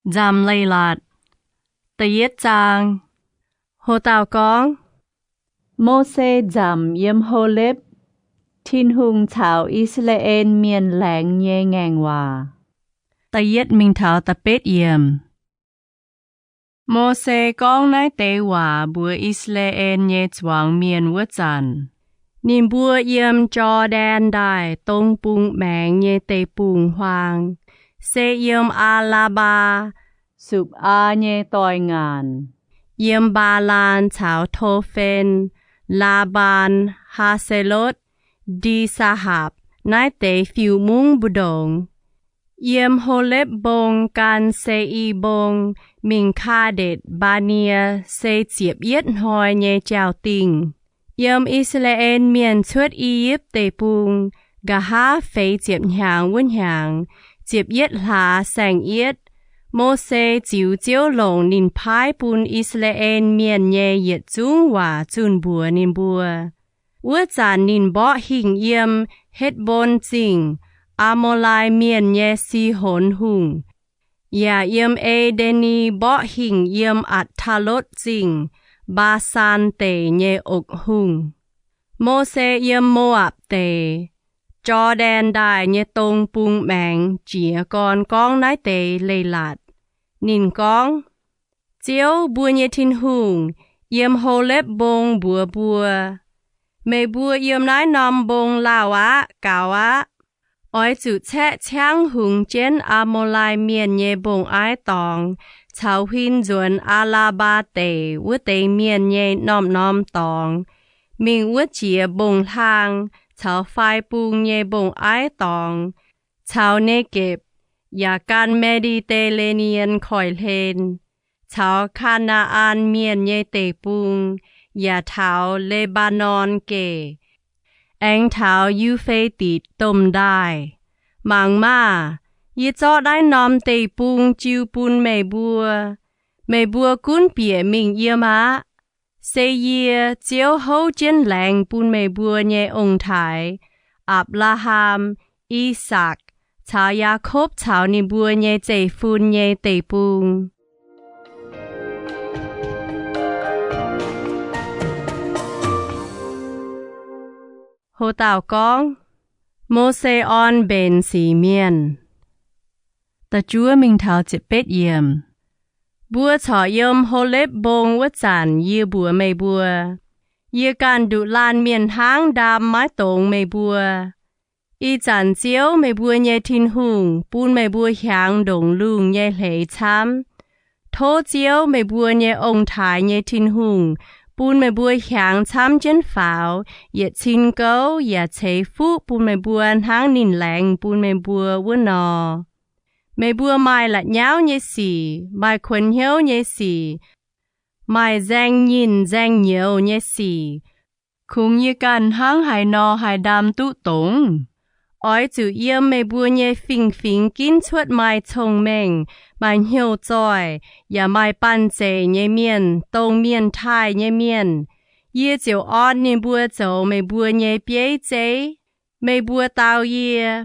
Nzamc Leiz-Latc Tiết trang Hồ Tào Con Mô-se dầm yếm hô lếp Tin-Hungh thảo Israel miền Loz-Ngaengc Waac Tiết mình thảo tập bết yếm Mô-se con nái tế hòa bùa Israel nhé choáng miền vượt dần Nhìn bùa yếm cho đen đài tông bùng mẹng nhé tế bùng hoàng Se yếm A-la-ba Sụp A nhé tòi ngàn Yếm ba-lan thảo thô phên La-ban Ha-se-lốt Đi sa-hạp nái tế phiêu mung bù đồng Yếm hô lếp bông can se y bông Mình kha đệt ba nia se chiếp yết hoi nhé chào tình Yếm Israel miền chuốt y yếp tế bùng Gà ha phê chiếp nhàng vun nhàng Chiếp yết lá sàng yết Mô-se chiếu chiếu lồng nín phái bùn Israel miền nhé yết chung hòa chun bùa nín bùa Ua chán nín bó hình yếm hết bôn chinh A-mo-lai miền nhé si hồn hùng Yà yếm E-đeni bó hình yếm ạt thà lốt chinh Ba san tề nhé ốc hùng Mô-se yếm Moab tề Cho đen đài nhé tông bùng mẹng Chìa con nái tề Leiz-Latc Nín con Chiếu bùa nhé Tin-Hungh Yếm hô lếp bông bùa bùa Mê bùa yếm nái nòm bông lao á, cao á Ôi chủ chẹ chang hùng chén A-mo-lai miền nhé bông ái tòng Chào huyên duẩn A-la-ba tề Ua tề miền nhé nòm tòng Mình ua chìa bông thang Chào phai bùng nhé bông ái tòng Chào nê kịp Yà can Mediterranean khỏi lên Chào Canaan miền nhé tề bùng Yà thảo Lebanon kề Anh thảo Euphrates tôm đài Mang ma Yê cho đáy nòm tề bùng chiêu bùn mê bùa cún bìa mình yếm á Se yê chiếu hấu chén làng bùn mê bùa nhé ông thái Abraham, Isaac Chào Jacob chào nín bùa nhé dây phun nhé tề bùng Hồ Tào Con Mô-se on bên xì miền Tà chúa mình thảo chịp bết yếm Bùa chọ yếm hô lếp bông vất chản yê bùa mê bùa Yê can đụ lan miền háng đàm mái tông mê bùa Y chản chiếu mê bùa nhé Tin-Hungh Bùn mê bùa hiang đồng lùng nhé lệ chám Thô chiếu mê bùa nhé ông thái nhé Tin-Hungh Bùn mê bùa hiang chám chén pháo Yết chín gấu yết chế phú bùn mê bùa háng nín lạnh bùn mê bùa vua nò Mê bùa mai lạ nháo nhé xì Mai khuân hiếu nhé xì Mai giang nhìn giang nhiều nhé xì Khung như can háng hải nò hải đàm tụ tống Ôi chủ yếm mê bùa nhé phình kín chuột mai thông mệnh Mai hiếu dòi Yà mai bàn dê nhé miền Tông miền thai nhé miền Yê chiều ôn nín bùa dầu mê bùa nhé bế dê Mê bùa tao yê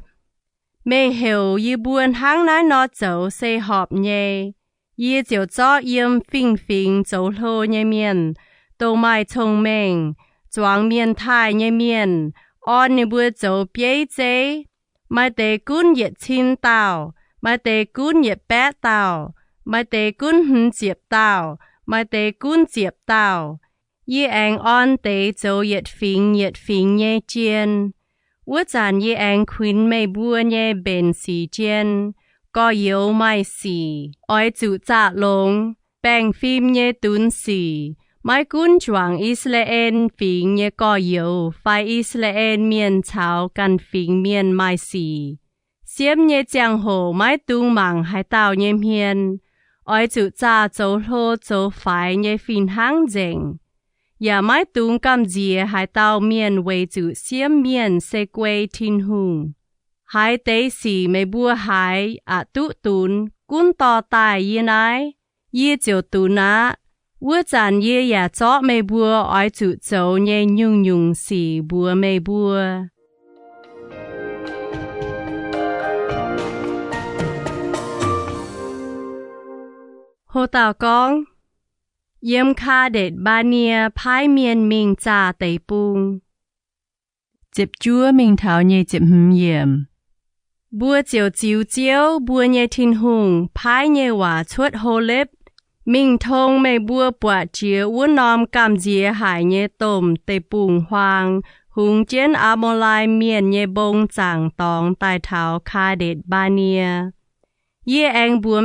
Mê hiểu yê buôn háng nái nó dầu xây họp nhé Yê chiều cho yếm phình dầu lô nhé miền Tông mai thông mệnh Choáng miền thai nhé miền Ôn nín bùa dầu bế dê Mai tế cún yết chín tàu Mai tế cún yết bét tàu Mai tế cún hứng diệp tàu Mai tế cún diệp tàu Yê anh ôn tế dầu yết phình nhé chiên Ua chán yê anh khuyên mê bùa nhé bên xì chiên Có yếu mai xì Ôi chủ dạ lông Bèng phim nhé tún xì Mai cún choáng Israel phình nhé có yếu Phai Israel miền chào căn phình miền mai xì Xiêm nhé giang hồ mai tung mạng hai tàu nhé miền Ôi chủ dạ dấu lô dấu phái nhé phình háng dành Yà mai tung cam dìa hai tàu miền Wê chủ xiêm miền se quê Tin-Hungh Hai tế xì mê bùa hai ạ tụ tún Cún tò tài yê nái Yê chiều tù ná Ua chán yê yà chó mê bùa Ôi chủ chấu nhé nhung xì bùa mê bùa Hồ Tào con yếm kha đệt ba nia phái miền mình trả tây bung. Chịp chúa mình thảo nhê chịp yếm. Bua chiều chiều chiều bua nhê Tin-Hungh phái nhê hòa chuột hồ lếp. Mình thông mê bua bọa chia uốn nòm cảm dìa hải nhê tôm tây bung hoang. Hùng chiến Amolai miền nhê bông chẳng tòng tài thảo kha đệt ba nia. Yê anh bua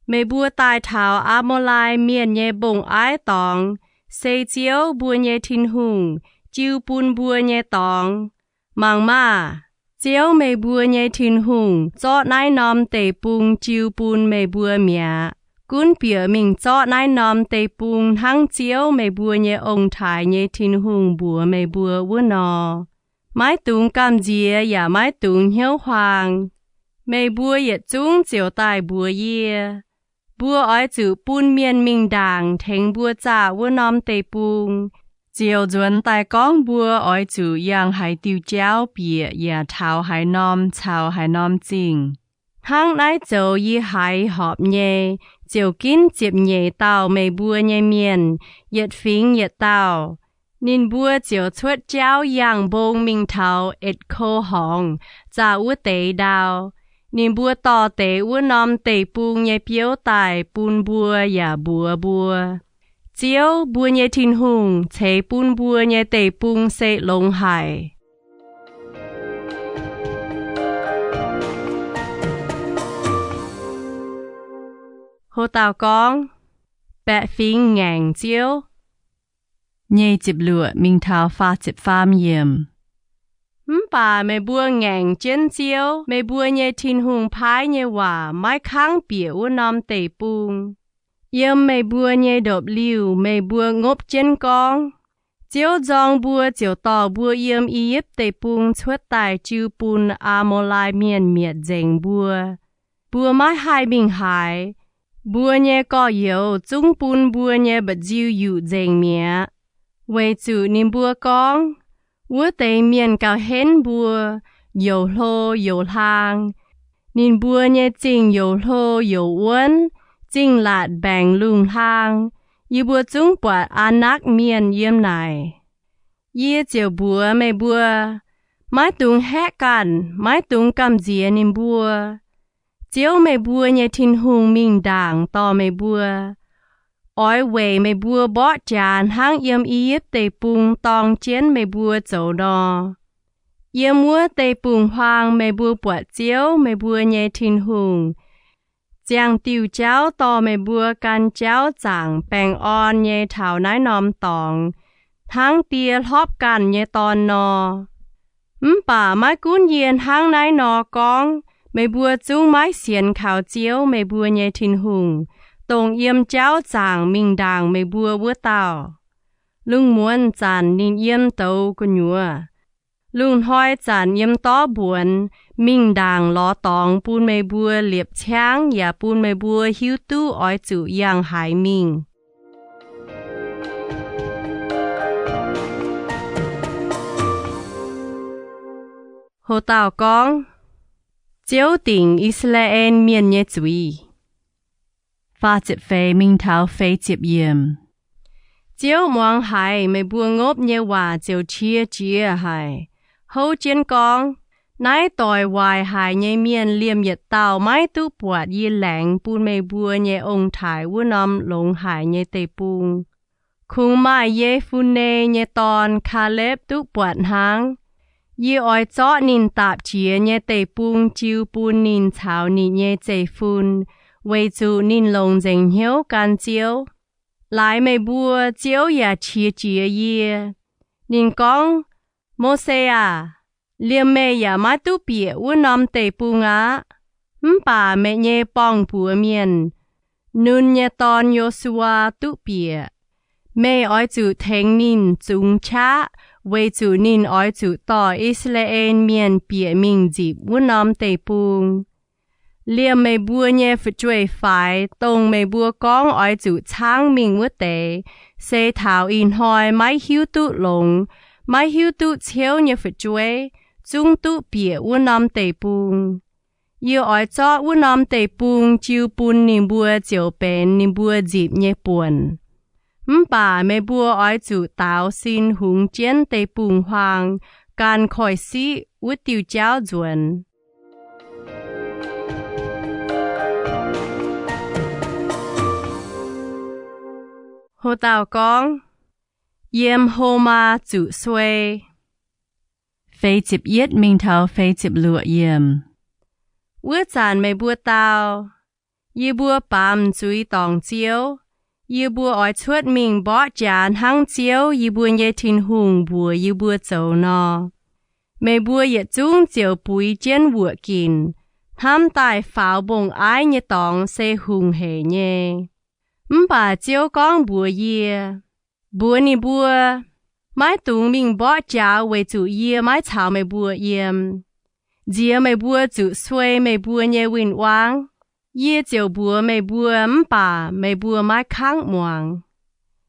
mê bua tài thảo Amolai miền nhê bông ái tòng. Xây chiếu bua nhê Tin-Hungh, chiêu bún bua nhê tòng. Mang ma, chiếu mê bua nhê Tin-Hungh, chót nái nòm tây bung chiêu bún mê bua mía. Cún bìa mình chót nái nòm tây bung thăng chiếu mê bua nhê ông thái nhê Tin-Hungh bua mê bua vua nò. Mái tung cảm dìa ya mái tung hiếu hoàng. Mê bua yết chung chiều tài bua yê. Bua ói chữ bún miền mình đàng thèng bua trả vua nòm tây bung. Chiều duẩn tài con bua ói chữ yang hải tiêu chéo bìa ya thảo hải nòm chào hải nòm chinh. Thăng nái châu yê hải họp nhê. Chiều kín chịp nhẹ tàu mê bua nhê miền, yết phính yết tàu. Nín bua chiều chuột cháu yang bông mình thảo ít khô hong, trả ua tế đào. Nín bua tỏ tế ua nòm tế bung nhê biếu tài bún bua ya bua. Chiều bua nhê Tin-Hungh, chế bún bua nhê tế bung xê lông hải. Hồ Tào con bẹ phính ngàng chiếu. Nhê chịp lụa mình thảo pha chịp pham yếm. Bà mê bua ngàng chén chiếu, mê bua nhê Tin-Hungh phái nhê hòa mái kháng bìa ua nòm tây bung. Yếm mê bua nhê độp liu, mê bua ngốp chén con. Chiếu dòng bua chiếu tỏ bua yếm y yếp tây bung chuột tài chiu bún Amolai miền miệt dành bua. Bua mái hai bình hải. Bua nhê có yếu, chung bún bua nhê bật diêu yu dành mía. Vậy chủ nín bua con, ua tây miền cao hên bua, yếu lô yếu hàng. Nín bua nhê chinh yếu lô yếu uốn, chinh lạt bàng lung hàng. Yê bua chung bọt anak miền yếm này. Yê chiều bua mê bua, mái tung hétกัน, mái tung cảm dìa nín bua. Chiếu mê bua nhê Tin-Hungh mình đàng tỏ mê bua. Ói quê mê bua bó chán hăng yếm y yếp tây bung tòng chén mê bua dấu đo. Yếm mua tây bung hoang mê bua bọt chiếu mê bua nhê Tin-Hungh. Giang tiêu cháu tỏ mê bua can cháu chẳng bèng on nhê thảo nái nòm tòng. Hăng tia hóp can nhê tòn nò. Bà mái cún yên hăng nái nò con. Mê bua chung mái xiên khảo chiếu mê bua nhê Tin-Hungh. Tông yếm cháu chẳng mình đàng mê bua bua tàu. Lung muốn chẳng nín yếm tàu của nhua. Lung hỏi chẳng yếm tó buồn. Mình đàng ló tòng bún mê bua liệp cháng ya bún mê bua hiu tu ói chủ yang hải mình. Hồ Tào con chiếu tỉnh Israel miền nhé chuy. Pha chịp phê mình thảo phê chịp yếm. Chiếu muang hải mê bua ngốp nhé hòa chiếu chia hải. Hâu chén con, nái tòi hoài hải nhé miền liêm yết tàu mái tu bọt yê lãng bún mê bua nhé ông thái vua nòm lông hải nhé tây bung. Khung mai yê phun nê nhé tòn khá lếp tu bọt hang. Yê ói chó nín tạp chìa nhé tây bung chiu bún nín chào nín nhé chây phun. Vậy chủ nín lông dành hiếu can chiếu. Lại mê bua chiếu ya chia yê. Nín con, mô xê à, liêm mê ya má tu bịa ua nòm tây bung á. Bà mẹ nhé bong bùa miền. Nun nhé tòn Yosua tu bịa. Mê ói chủ thèng nín chung chá. Vậy chủ nín ói chủ tỏ Israel miền bịa mình dịp ua nòm tây bung. Liêm mê bua nhé phật chuối phải, tông mê bua con ói chủ cháng mình vứt tế. Xê thảo in hỏi mái hiu tụ lông, mái hiu tụ chiếu nhé phật chuối, chung tụ bịa ua nòm tây bung. Yêu ỏi cho u nóm tê bùng chiu bún nìm bùa chiều bén nìm bùa dịp nhé buồn. Bà mê bùa ỏi chủ táo xin hùng chén tê bùng hoàng, can khỏi sĩ út tiêu cháu duẩn. Hồ tàu con, yếm hồ ma chủ xuê. Phê chịp yết mình thảo phê chịp lụa yếm. Ước chàn mê bùa tàu, yê bùa bàm chúi tòng chiếu, yê bùa ỏi chuột mình bỏ chàn hăng chiếu, yê bùa nhé Tin-Hungh bùa yê bùa châu nò. Mê bùa yết chung chiều bùi chén vụa kín, tham tài pháo bông ái nhé tòng xê hùng hề nhé. Bà chiếu con bùa yê, bùa nì bùa, mái tung mình bỏ cháu về chủ yê mái chào mê bùa yếm. Dìa mê bùa chủ xuê mê bùa nhé vinh vang, yê chiều bùa mê bùa bà mê bùa mái kháng muang.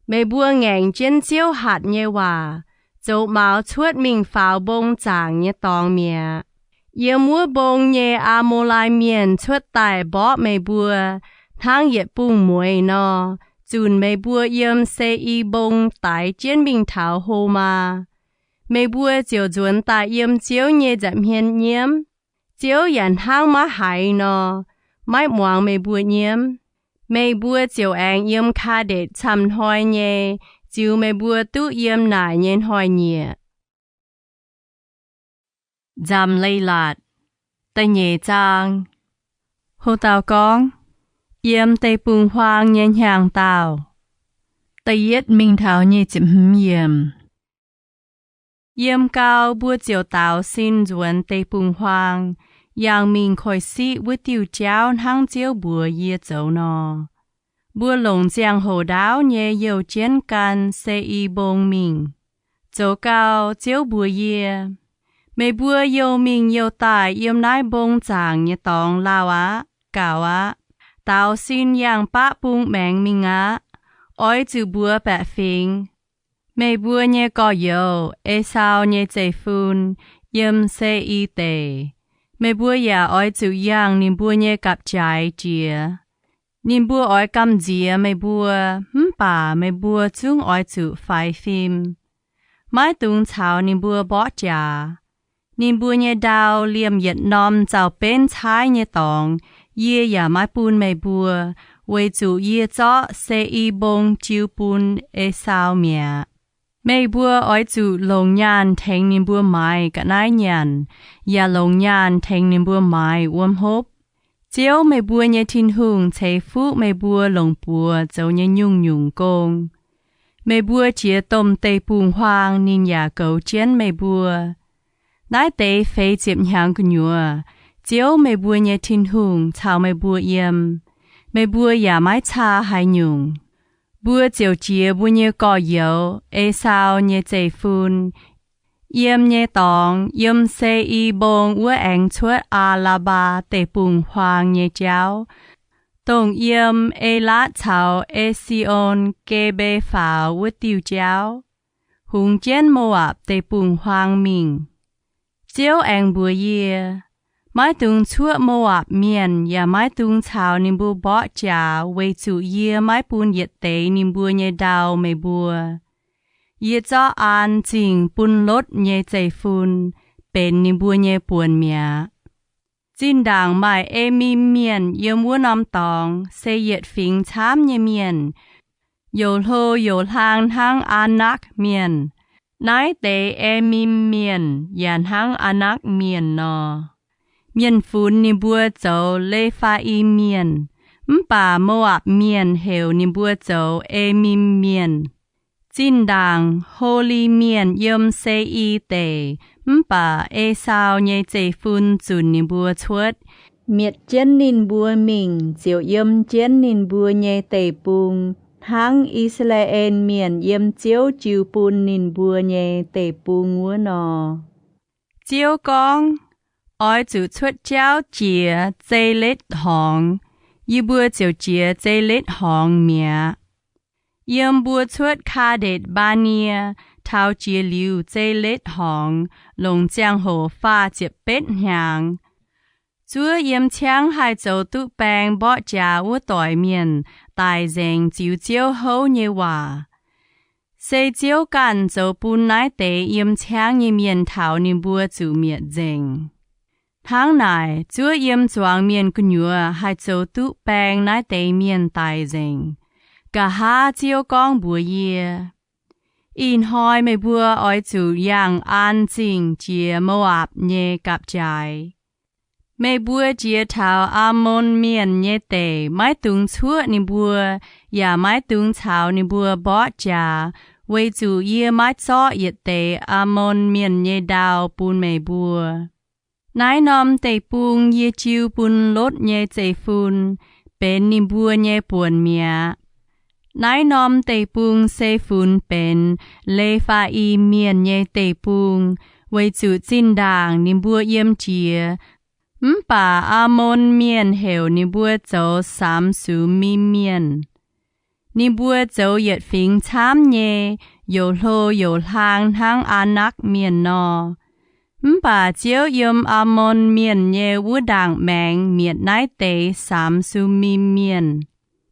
Mê bùa ngành trên chiếu hạt nhé hòa, dẫu máu chuột mình pháo bông chàng nhé tòng mẹ. Yê mua bông nhé mô lai miền chuột tài bỏ mê bùa, thang yết bùng muối nò, chùn mê bùa yếm xê y bông tái chén bình thảo hồ mà. Mê bùa chiều chuồn tài yếm chiếu nhé dạm hiên nhiếm, chiếu yàn hang má hải nò, mái muang mê bùa nhiếm. Mê bùa chiều anh yếm khá đệt chăm hoi nhé, chiều mê bùa tu yếm nải nhên hoi nhẹ. Nzamc Leiz-Latc, tay nhẹ trang. Hồ tàu con, yếm tây bùng hoang nhên hàng tàu. Tay yết mình thảo nhẹ chịp hâm yếm. Yếm cao bùa chiều tàu xin duẩn tây bùng hoang, yang mình khỏi sĩ với tiêu cháu hăng chiếu bùa yê châu nò. Bùa lồng giang hồ đáo nhé yêu chén can xê y bông mình. Châu cao chiếu bùa yê. Mê bùa yêu mình yêu tài yếm nái bông chàng nhé tòng lao á, cào á. Tao xin yang bá bung mẹng mình á, oi chữ bùa bẹ phình. Mê bùa nhé có yêu, sao nhé chê phun, yếm xê y tê. Mê bùa ya oi chữ yang nín bùa nhé cặp trái chìa. Nín bùa oi cam dìa mê bùa, bà mê bùa chung oi chữ phai phim. Mái tung chào nín bùa bỏ chà. Nín bùa nhé đào liêm yết nòm chào bên trái nhé tòng, yê ya mái bùn mê bùa, với chủ yê chó xê y bông chiu bùn sao mẹ. Mê bùa oi chủ lồng nhàn thèng nín bùa mai cả nái nhàn, ya lồng nhàn thèng nín bùa mai uom hốp. Chiếu mê bùa nhé Tin-Hungh chế phú mê bùa lồng bùa dấu nhé nhung nhung công. Mê bùa chia tôm tê bùng hoang nín ya cầu chén mê bùa. Nái tê phê chiếp nhang cơ nhùa, chiếu mê bùa nhé Tin-Hungh chào mê bùa yếm. Mê bùa ya mái cha hai nhung. Bùa chiều chia bùa nhé có yếu, sao nhé chê phun. Yếm nhé tòng, yếm xê y bông ua anh chuột la ba tê bùng hoang nhé cháu. Tông yếm lát chào sion kê bê pháo ua tiêu cháu. Hùng chén mô ạp tê bùng hoang mình. Chiếu anh bùa yê. Mái tung chuột mô ạp miền, ya mái tung chào nín bùa bỏ chà, với chủ yê mái bùn yết tế nín bùa nhé đào mê bùa. Yê cho an chinh bùn lốt nhé chê phun, bên nín bùa nhé buồn mẹ. Chính đàng mài mi miền yê mua nóm tòng, xê yết phình chám nhé miền. Yô lô yô lang hang anak miền. Nái tế mi miền, yàn hang anak miền nò. Miền phun nín bùa châu lê pha y miền. Bà mô ạp miền hều nín bùa châu mi miền. Chính đàng holy miền yếm xê y tê. Bà sao nhé chê phun chùn nín bùa chuột. Miệt chén nín bùa mình, chiều yếm chén nín bùa nhé tê bùng. Hang Israel miền yếm chiếu chiu bùn nín bùa nhé tê bùng ngua nò. Chiếu con, oi chủ chuột cháu chìa dây lết hong, yê bùa chiều chìa dây lết hong mẹ. Yếm bùa chuột khá đệt ba nia, thao chìa liu dây lết hong, lồng giang hồ pha chiếc bết nhàng. Chúa yếm chang hai châu tu bang bỏ trả ua tỏi miền, tài dành chiếu chiếu hấu như hòa. Xây chiếu cản châu bùn nái tế yếm chang như miền thảo như bùa chủ miệt dành. Tháng này, Chúa yếm choáng miền cư nhua hai châu tu bang nái tế miền tài dành. Cả hai chiếu con bùa yê. In hoi mê bùa oi chủ yang an chinh chia Moab nhé cặp trái. Mê bùa chia thảo Ammon miền nhé tê, mái tung chúa ni bùa, ya mái tung thảo ni bùa bó trà, với chủ yê mái chó yết tê Ammon miền nhé đào bùn mê bùa. Nái nòm tê bùn yê chiu bùn lốt nhé tê phun, bên ni bùa nhé buồn mía. Nái nòm tê bùn xê phun bên, lê pha y miền nhé tê bùn, với chủ chinh đàng ni bùa yếm chia, bà Ammon miền hều ni bùa châu xám sú mi miền. Ni bùa châu yết phình chám nhé, yô lô yô lang thang anak miền nò. Bà chiếu yếm Ammon miền nhé vũ đàng mẹng miệt nái tế xám sú mi miền.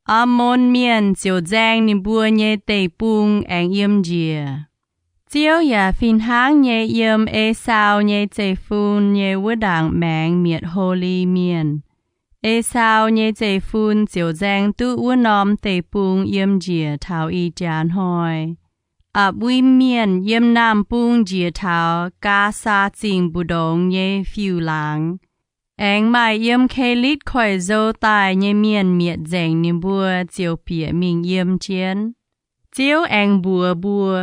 Ammon miền chiếu giang ni bùa nhé tế bùng anh yếm dìa. Chiếu ya Tin-Hungh nhé yếm Tshooj nhé chế phun nhé vũ đàng mẹng miệt hồ ly miền. Tshooj nhé chế phun chiếu giang tu vũ nòm tế bùng yếm dìa thảo y chán hoi. Vui miền yếm nam bùng dìa thảo ca sa chinh bù đông nhé phiêu láng. Anh mai yếm khê lít khỏi dâu tài nhé miền miệt dành niềm bùa chiếu bịa mình yếm chiến. Chiếu anh bùa bùa.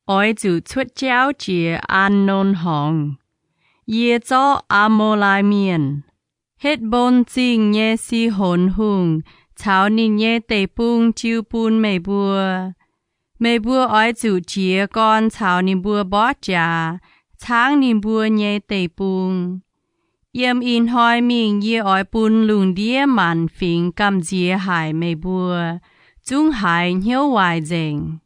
Ôi chủ xuất cháu chìa an nôn hồng. Yê cho amo lai miền. Hết bôn chinh nhé si hồn hùng. Cháu nín nhé tê bùng chiêu bùn mê bùa. Mê bùa ôi chủ chìa con cháu nín bùa bó trà. Tháng nín bùa nhé tê bùng. Yếm in hoi mình yê ôi bùn lùng đĩa màn phình cầm dìa hải mê bùa. Trung hải hiếu hoài dành.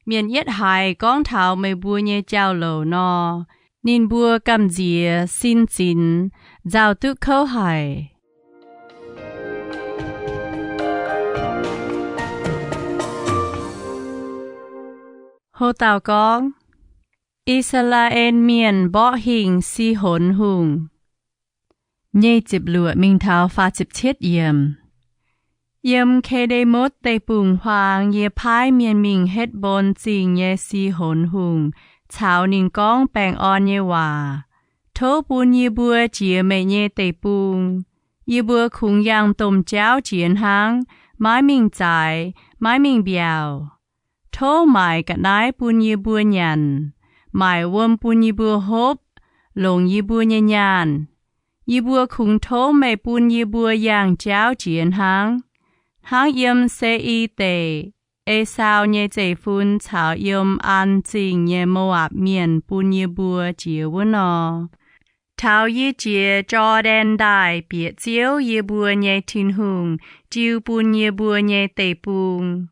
Miền yết hải con thảo mê bùa nhé chào lầu nò. Nín bùa cầm dìa xin xin. Giao tức khâu hải. Hồ tàu con. Israel miền bỏ hình si hồn hùng. Nhê chịp lụa mình thảo pha chịp chết yếm. Yếm khê đê mốt tê bùng hoàng yê phái miền mình hết bồn chinh nhé si hồn hùng. Chào nín con bèng on nhé hòa. Thô bùn yê bùa chìa mê nhé tê bùng. Yê bùa khung yang tôm cháo chiến hang. Mái mình trái, mái mình biao. Thô mài cả nái bùn yê bùa nhàn. Mài vôm bùn yê bùa hốp. Lông yê bùa nhẹ nhàn. Yê bùa khung thô mê bùn yê bùa yang cháo chiến hang. Hang yếm xe y tê. Tshooj nhé chế phun chào yếm an chinh nhé Moab miền bùn yê bùa chìa vũ nò. Thảo yê chìa cho đen đài biệt chiếu yê bùa nhé Tin-Hungh, chiếu bùn yê bùa nhé tê bùng.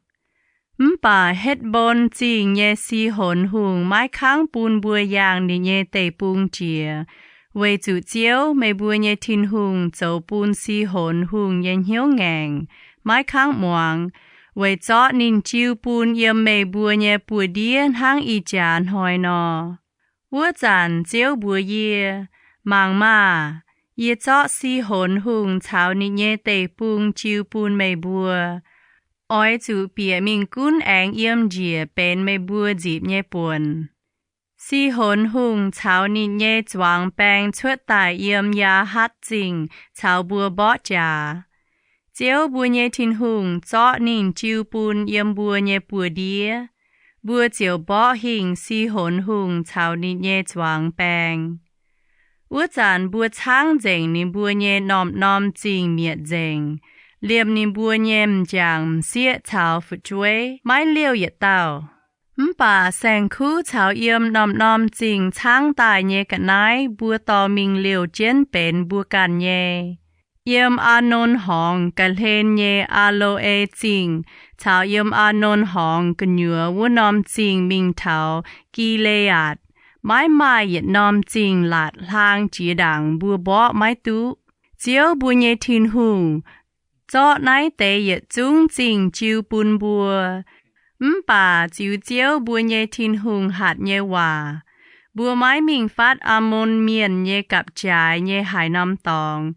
Bà hết bồn chinh nhé si hồn hùng mái kháng bùn bùa yang đi nhé tê bùng chìa. Với chủ chiếu mê bùa nhé Tin-Hungh châu bùn si hồn hùng nhé hiếu ngàng, mái kháng muang. Với chó nín chiêu bùn yếm mê bùa nhé bùa điên hang y chán hoi nò. Vua chán chiếu bùa yê, mang mà, yê chó si hồn hùng chào nín nhé tê bùng chiêu bùn mê bùa. Ôi chủ bịa mình cún anh yếm dìa bên mê bùa dịp nhé buồn. Si hồn hùng chào nín nhé choáng bèng chuột tài yếm ya hát chinh chào bùa bó trà. Chiếu bùa nhé Tin-Hungh chó nín chiêu bùn yếm bùa nhé bùa đĩa. Bùa chiếu bó hình si hồn hùng chào nín nhé choáng bèng. Ua chán bùa chang dành nín bùa nhé nòm chinh miệt dành. Liêm nín bùa nhé mchang xịa chào phụ chuối mái liêu yết tàu. Bà sang khu chào yếm nòm chinh chang tài nhé cả nái bùa tò mình liêu chiến bền bùa càn nhé. Yếm an hong cả lên nhé alo e chinh. Chào yếm an hong cả nhựa vũ nòm chinh mình thảo kỳ lê ạt. Mái mai yết nòm chinh lạt lang chỉ đảng bùa bó mái tú. Ziouv bùa nhẹ Tin-Hungh cho nái tê yết chúng chính chiu bùn bùa bà chiu Ziouv bùa nhẹ Tin-Hungh hạt nhẹ hòa bùa mái mình phát Iu-Mienh nhẹ cặp trái nhẹ hải năm tòng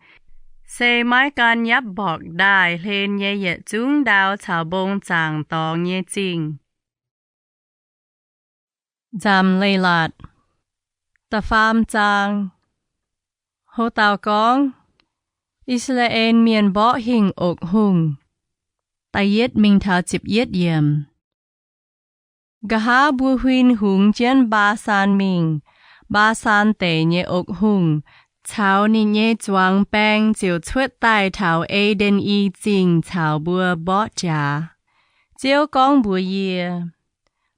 xe mái can nhấp bọc đài lên nhẹ yết chúng đào chào bông chàng tòng nhẹ chính Nzamc Leiz-Latc ta pham chàng Hồ tàu con Israel miền bỏ hình ốc hùng ta yết mình thảo chịp yết yếm gà ha bùa huynh hùng chén ba san mình ba san tệ nhẹ ốc hùng chào ni nhẹ choáng bang chiều chuột tai thảo ê đen y chính chào bùa bỏ trả chiều con bùa yê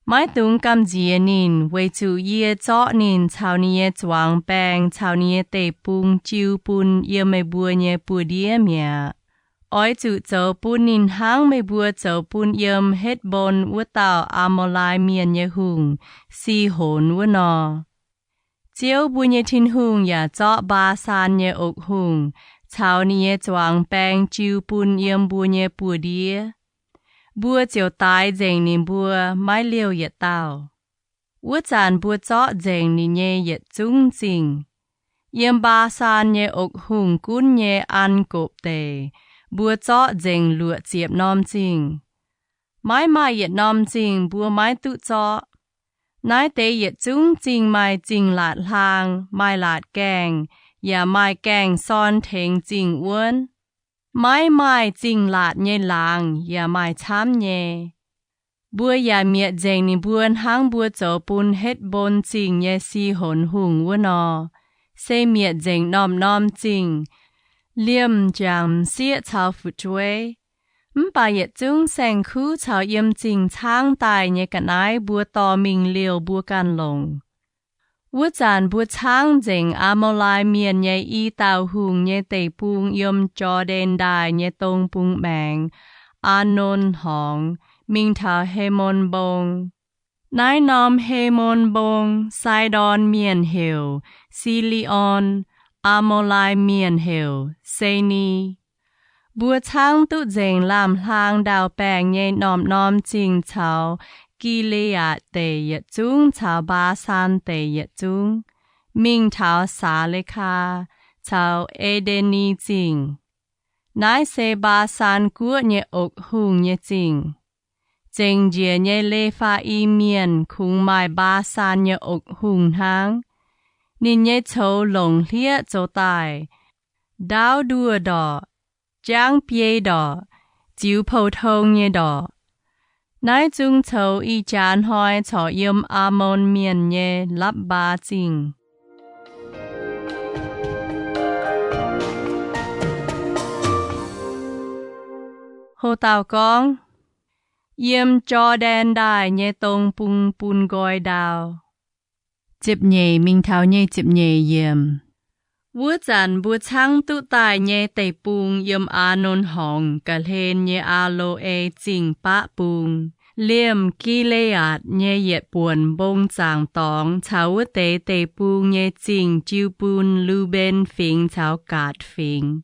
Mai tung cam dìa nín, vì chủ yê chọ nín chào nín choáng bang, chào nín tê bung chiu bún yê mê bùa nhé bùa đĩa mẹ. Ôi chủ châu bún nín hang mê bùa châu bún yêm hết bồn ua tàu Iu-Mienh miền nhé hùng, si hồn ua nò. Chiếu bùa nhé Tin-Hungh yà chọ ba san nhé ốc hùng, chào nín choáng bang chiu bún yêm bùa nhé bùa đĩa. Bùa chiều tai dành nín bùa mái liêu yết tàu. Ua chàn bùa chọ dành nín nhé yết chung chính. Yếm ba san nhé ốc hùng cún nhé ăn cộp tề. Bùa chọ dành lụa chiếp nòm chính. Mái mai yết nòm chính bùa mái tụ chọ. Nái tế yết chung chính mai chính lạt hàng, mai lạt kèng. Yà mai kèng son thênh chính uốn. Mai chính lạt nhé làng, yà mai chám nhé. Bùa yà miệt dành ní buôn hang bùa châu bún hết bồn chính nhé si hồn hùng ua nò. Xê miệt dành nòm chính. Liêm chàng xịa chào phụ chuối. Bà yết chung sành khu chào yếm chính chang tài nhé cạn ái bùa tò mình liều bùa can lồng. Ua chàn bùa chang dành Iu-Mienh miền nhé y tàu hùng nhé tây bung yếm cho đen đài nhé tông bung bàng, Thánh mình thảo hê môn bông. Nái nòm hê môn bông, sai đòn miền hiểu, si li on, Iu-Mienh miền hiểu, xây ni. Bùa chang tụ dành làm hàng đào bàng nhé nòm chính chào, Gilead tê yết chung chào ba san tê yết chung. Mình thảo xá lê kha, chào ê đê ni chính. Nái xê ba san của nhé ốc hùng nhé chính. Chính dìa nhé lê pha Iu-Mienh khung mai ba san nhé ốc hùng hang. Nín nhé châu lồng liết châu tài. Đào đùa đỏ, giang bia đỏ, chiu phô thông nhé đỏ. Nái chung châu y chán hoi cho yếm Iu-Mienh miền nhé lắp ba chính. Hồ tàu con yếm cho đen đài nhé tông bung bún goi đào. Chịp nhé mình thảo nhé chịp nhé yếm. Vua chàn bùa chang tụ tài nhé tây bung yếm Thánh cả lên nhé alo e chính bạ bung. Liêm Gilead nhé yết buồn bông chàng tóng cháu tế tây bung nhé chính chiu bún Lưu-bên Fienx cháu Gad Fienx.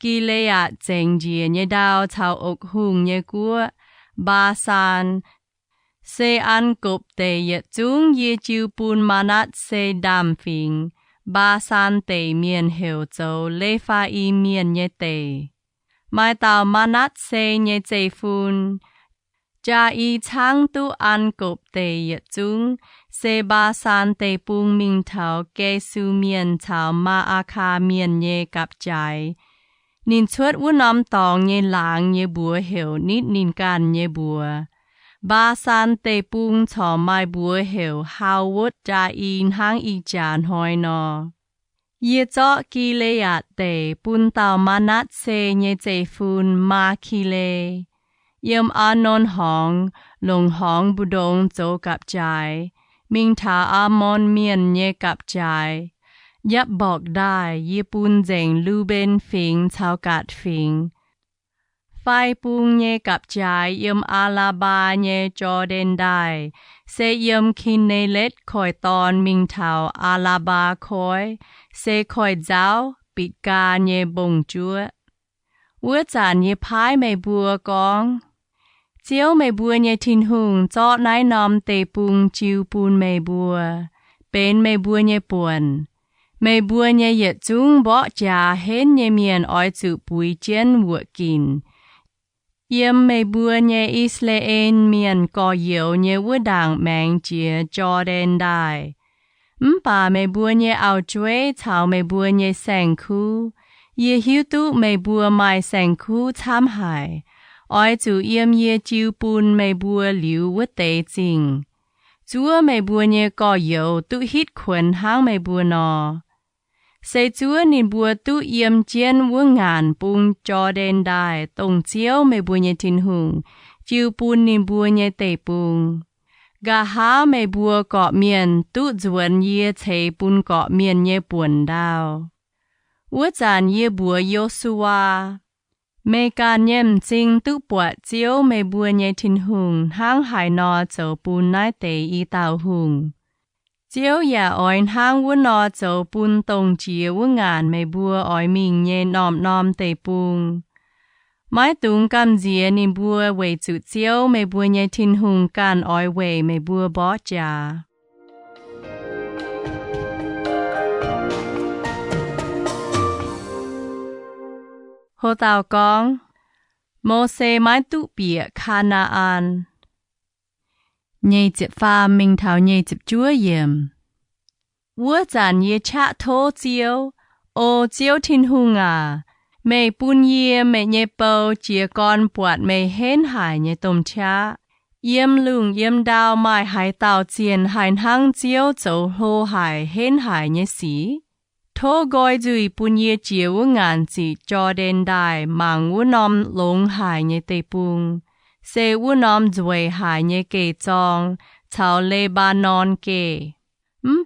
Gilead dành dìa nhé đào cháu ốc hùng nhé của ba san. Xê ăn cộp tê yết chung yê chiu bún manat xê đàm Fienx. Ba san tê miền hiểu châu lê pha Iu-Mienh nhé tê. Mai tàu manat xê nhé chê phun. Cha y chang tu ăn cộp tê yết chung. Xê ba san tê bung mình thảo kê su miền thảo ma a kha miền nhé cặp trái. Nín chuột u nòm tòng nhé làng nhé bùa hiểu nít nín can nhé bùa. Ba san tê bung cho mai bùa hiểu hào vốt cha in hang y chán hoi nò. Yê chọ Gilead tê bún tàu manat xê nhé chê phun ma khi lê. Yếm Thánh lồng hong bù đông châu cặp trái. Mình thả Iu-Mienh miền nhé cặp trái. Yếp bọc đài yê bún dành Lưu-bên Fienx cháu Gad Fienx. Phai bung nhé cặp trái yếm Alaba nhé cho đen đài. Xê yếm kinh nê lết khỏi tòn mình thảo Alaba khói. Xê khỏi giáo ปิดกาเยบงจัววัวจานเยพายไม่บัวกองเจียวไม่บัวเยทินหุงจอดนายนอมเตปุงจิวปูนไม่บัวเป็นไม่บัวเยป่วนไม่บัวเยเหยจุงบ่จ่าเห็นเยเมียนอ้อยจุปุยเจียนวัวกินเยี่ยมไม่บัวเยอิสราเอลเมียนก่อเหยวเยวัวด่างแมงเจียจอแดนได้ป่าไม่บัวเยเอาจ้วยชาวไม่บัวเยแสงคูเยหิวตุไม่บัวไม่แสงคูช้ำหายอ้อยจูเยี่ยมเยจิวปูนไม่บัวหลิววัดเตจริงจัวไม่บัวเยก่อเหยวตุฮิตขวนห้างไม่บัวนอใส่จัวนินบัวตุเยี่ยมเจียนวัวงานปุงจอเดนได้ตรงเจียวไม่บัวเยทินหุงจิวปูนนินบัวเยเตปุงกะหาไม่บัวเกาะเมียนตุจวนเยเทปุนเกาะเมียนเยป่วนดาววัวจานเยบัวโยสุวาไม่การเยี่ยมจริงตุปวดเจียวไม่บัวเยทินหุงห้างหายนอเจ้าปูนนายเตอีเต่าหุงเจียวอย่าอ้อยห้างวัวนอเจ้าปูนตรงเจียวงานไม่บัวอ้อยมิงเยนอมเตปุงไม้ตุงกำเจียนิบัวเวจุเจียวไม่บัวเยทินหุงการอ้อยเวไม่บัวบอจ่าโฮตาวกองโมเสไม้ตุเปียคานาอันเยจิฟ้ามิงเท้าเยจิจัวเยี่ยมวัวจานเยชะโทเจียวโอเจียวทินหุงไม่ปุนเยี่ยมไม่เยเปาเจียกอนปวดไม่เห็นหายเยตมชาเยี่ยมลุงเยี่ยมดาวไม่หายเต่าเจียนหายทั้งเจียวโจโหหายเห็นหายเยสีโทกอยจุยปุญเยเจียวงานจีจอเดนได้มังวุนอมลงหายเยเตปุงเซวุนอมจวยหายเยเกจองชาวเลบานอนเก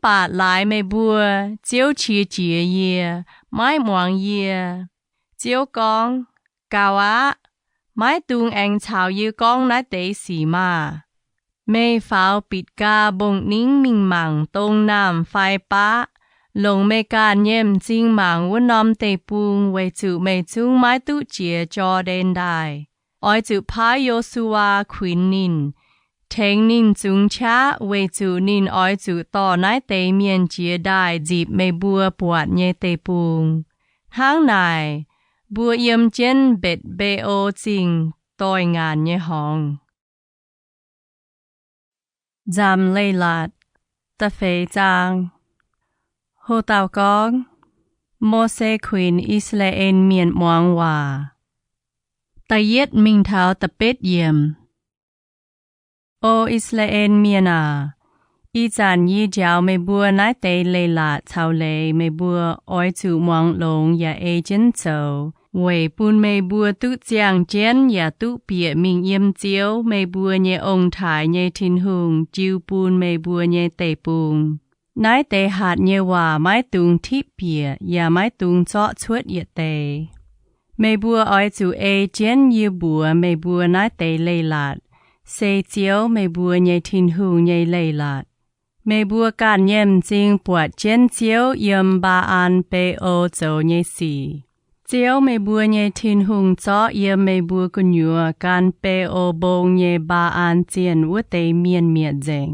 ปาดหลายไม่บัวเจียวเฉียเจียเยไม้หมวงเยเจียวกองกาวะไม้ตุงแองชาวยือกองนัดเตสีมาไม่ฟ้าวปิดกาบงนิ่งมิงมังตรงน้ำไฟป้าลงไม่การเยี่ยมจริงหมังวุนอมเตปุงไว้จุไม่จุงไม้ตุเจียจอเดนได้อ้อยจุพายโยสุวาขวินนินเทงนินจุงช้าไว้จุนินอ้อยจุต่อนายเตเมียนเจียได้จีบไม่บัวปวดเยเตปุงทางนายบัวเยี่ยมเจนเบ็ดเบโอจริงต่อยงานเยหองจำเลยลัดตะเฟจางโฮตาวกองโมเสควินอิสราเอลเมียนมวงว่าตะเย็ดมิงเท้าตะเป็ดเยี่ยมโออิสราเอลเมียนาอีจานยี่เจ้าไม่บัวนายเตเลยละชาวเลไม่บัวอ้อยจูมวงลงอย่าเอเจนเจ้าเวยปูนไม่บัวตุเจียงเจนอย่าตุเปียมิงเยี่ยมเจียวไม่บัวเยองถ่ายเยทินหุงจิวปูนไม่บัวเยเตปุงนายเตหาดเยว่าไม้ตุงทิเปียอย่าไม้ตุงเจาะชวดเยเตไม่บัวอ้อยจูเอเจนยืบัวไม่บัวนายเตเลยลาดเซเจียวไม่บัวเยทินหุงเยเลยลาดไม่บัวการเยี่ยมจริงปวดเจนเจียวเยี่ยมบาอันเปโอโจเยสีเจียวไม่บัวเยทินหุงเจาะเยี่ยมไม่บัวกุญยัวการเปโอบงเยบาอันเจียนวัวเตเมียนเมียเจง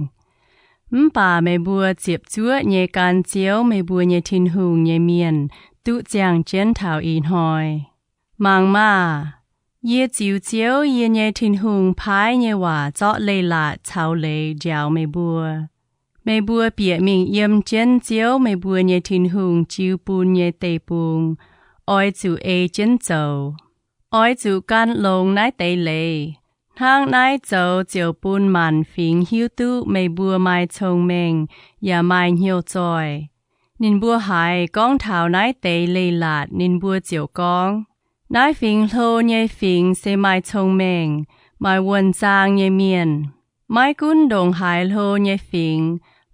ป่าไม่บัวเจ็บจั่วเยการเจียวไม่บัวเยทินหุงเยเมียนตุจางเจนเท้าอีนหอยมังมาเยจิวเจียวเยทินหุงพายเยว่าเจาะเลยละเท้าเลยเจ้าไม่บัวไม่บัวเปียมิงเยี่ยมเจนเจียวไม่บัวเยทินหุงจิวปูนเยเตปุงอ้อยจูเอเจนเจ้าอ้อยจูกันลงนายเตเลยทางนายเจ้าเจียวปูนมันฟิงหิวตุไม่บัวไม่ชงเมงอย่าไม่เหี่ยวจอยนินบัวหายก้องเท้านายเตเลยลาดนินบัวเจียวก้องนายฟิงโลเยฟิงเซไม่ชงเมงไม่วนจางเยเมียนไม่กุนดงหายโลเยฟิง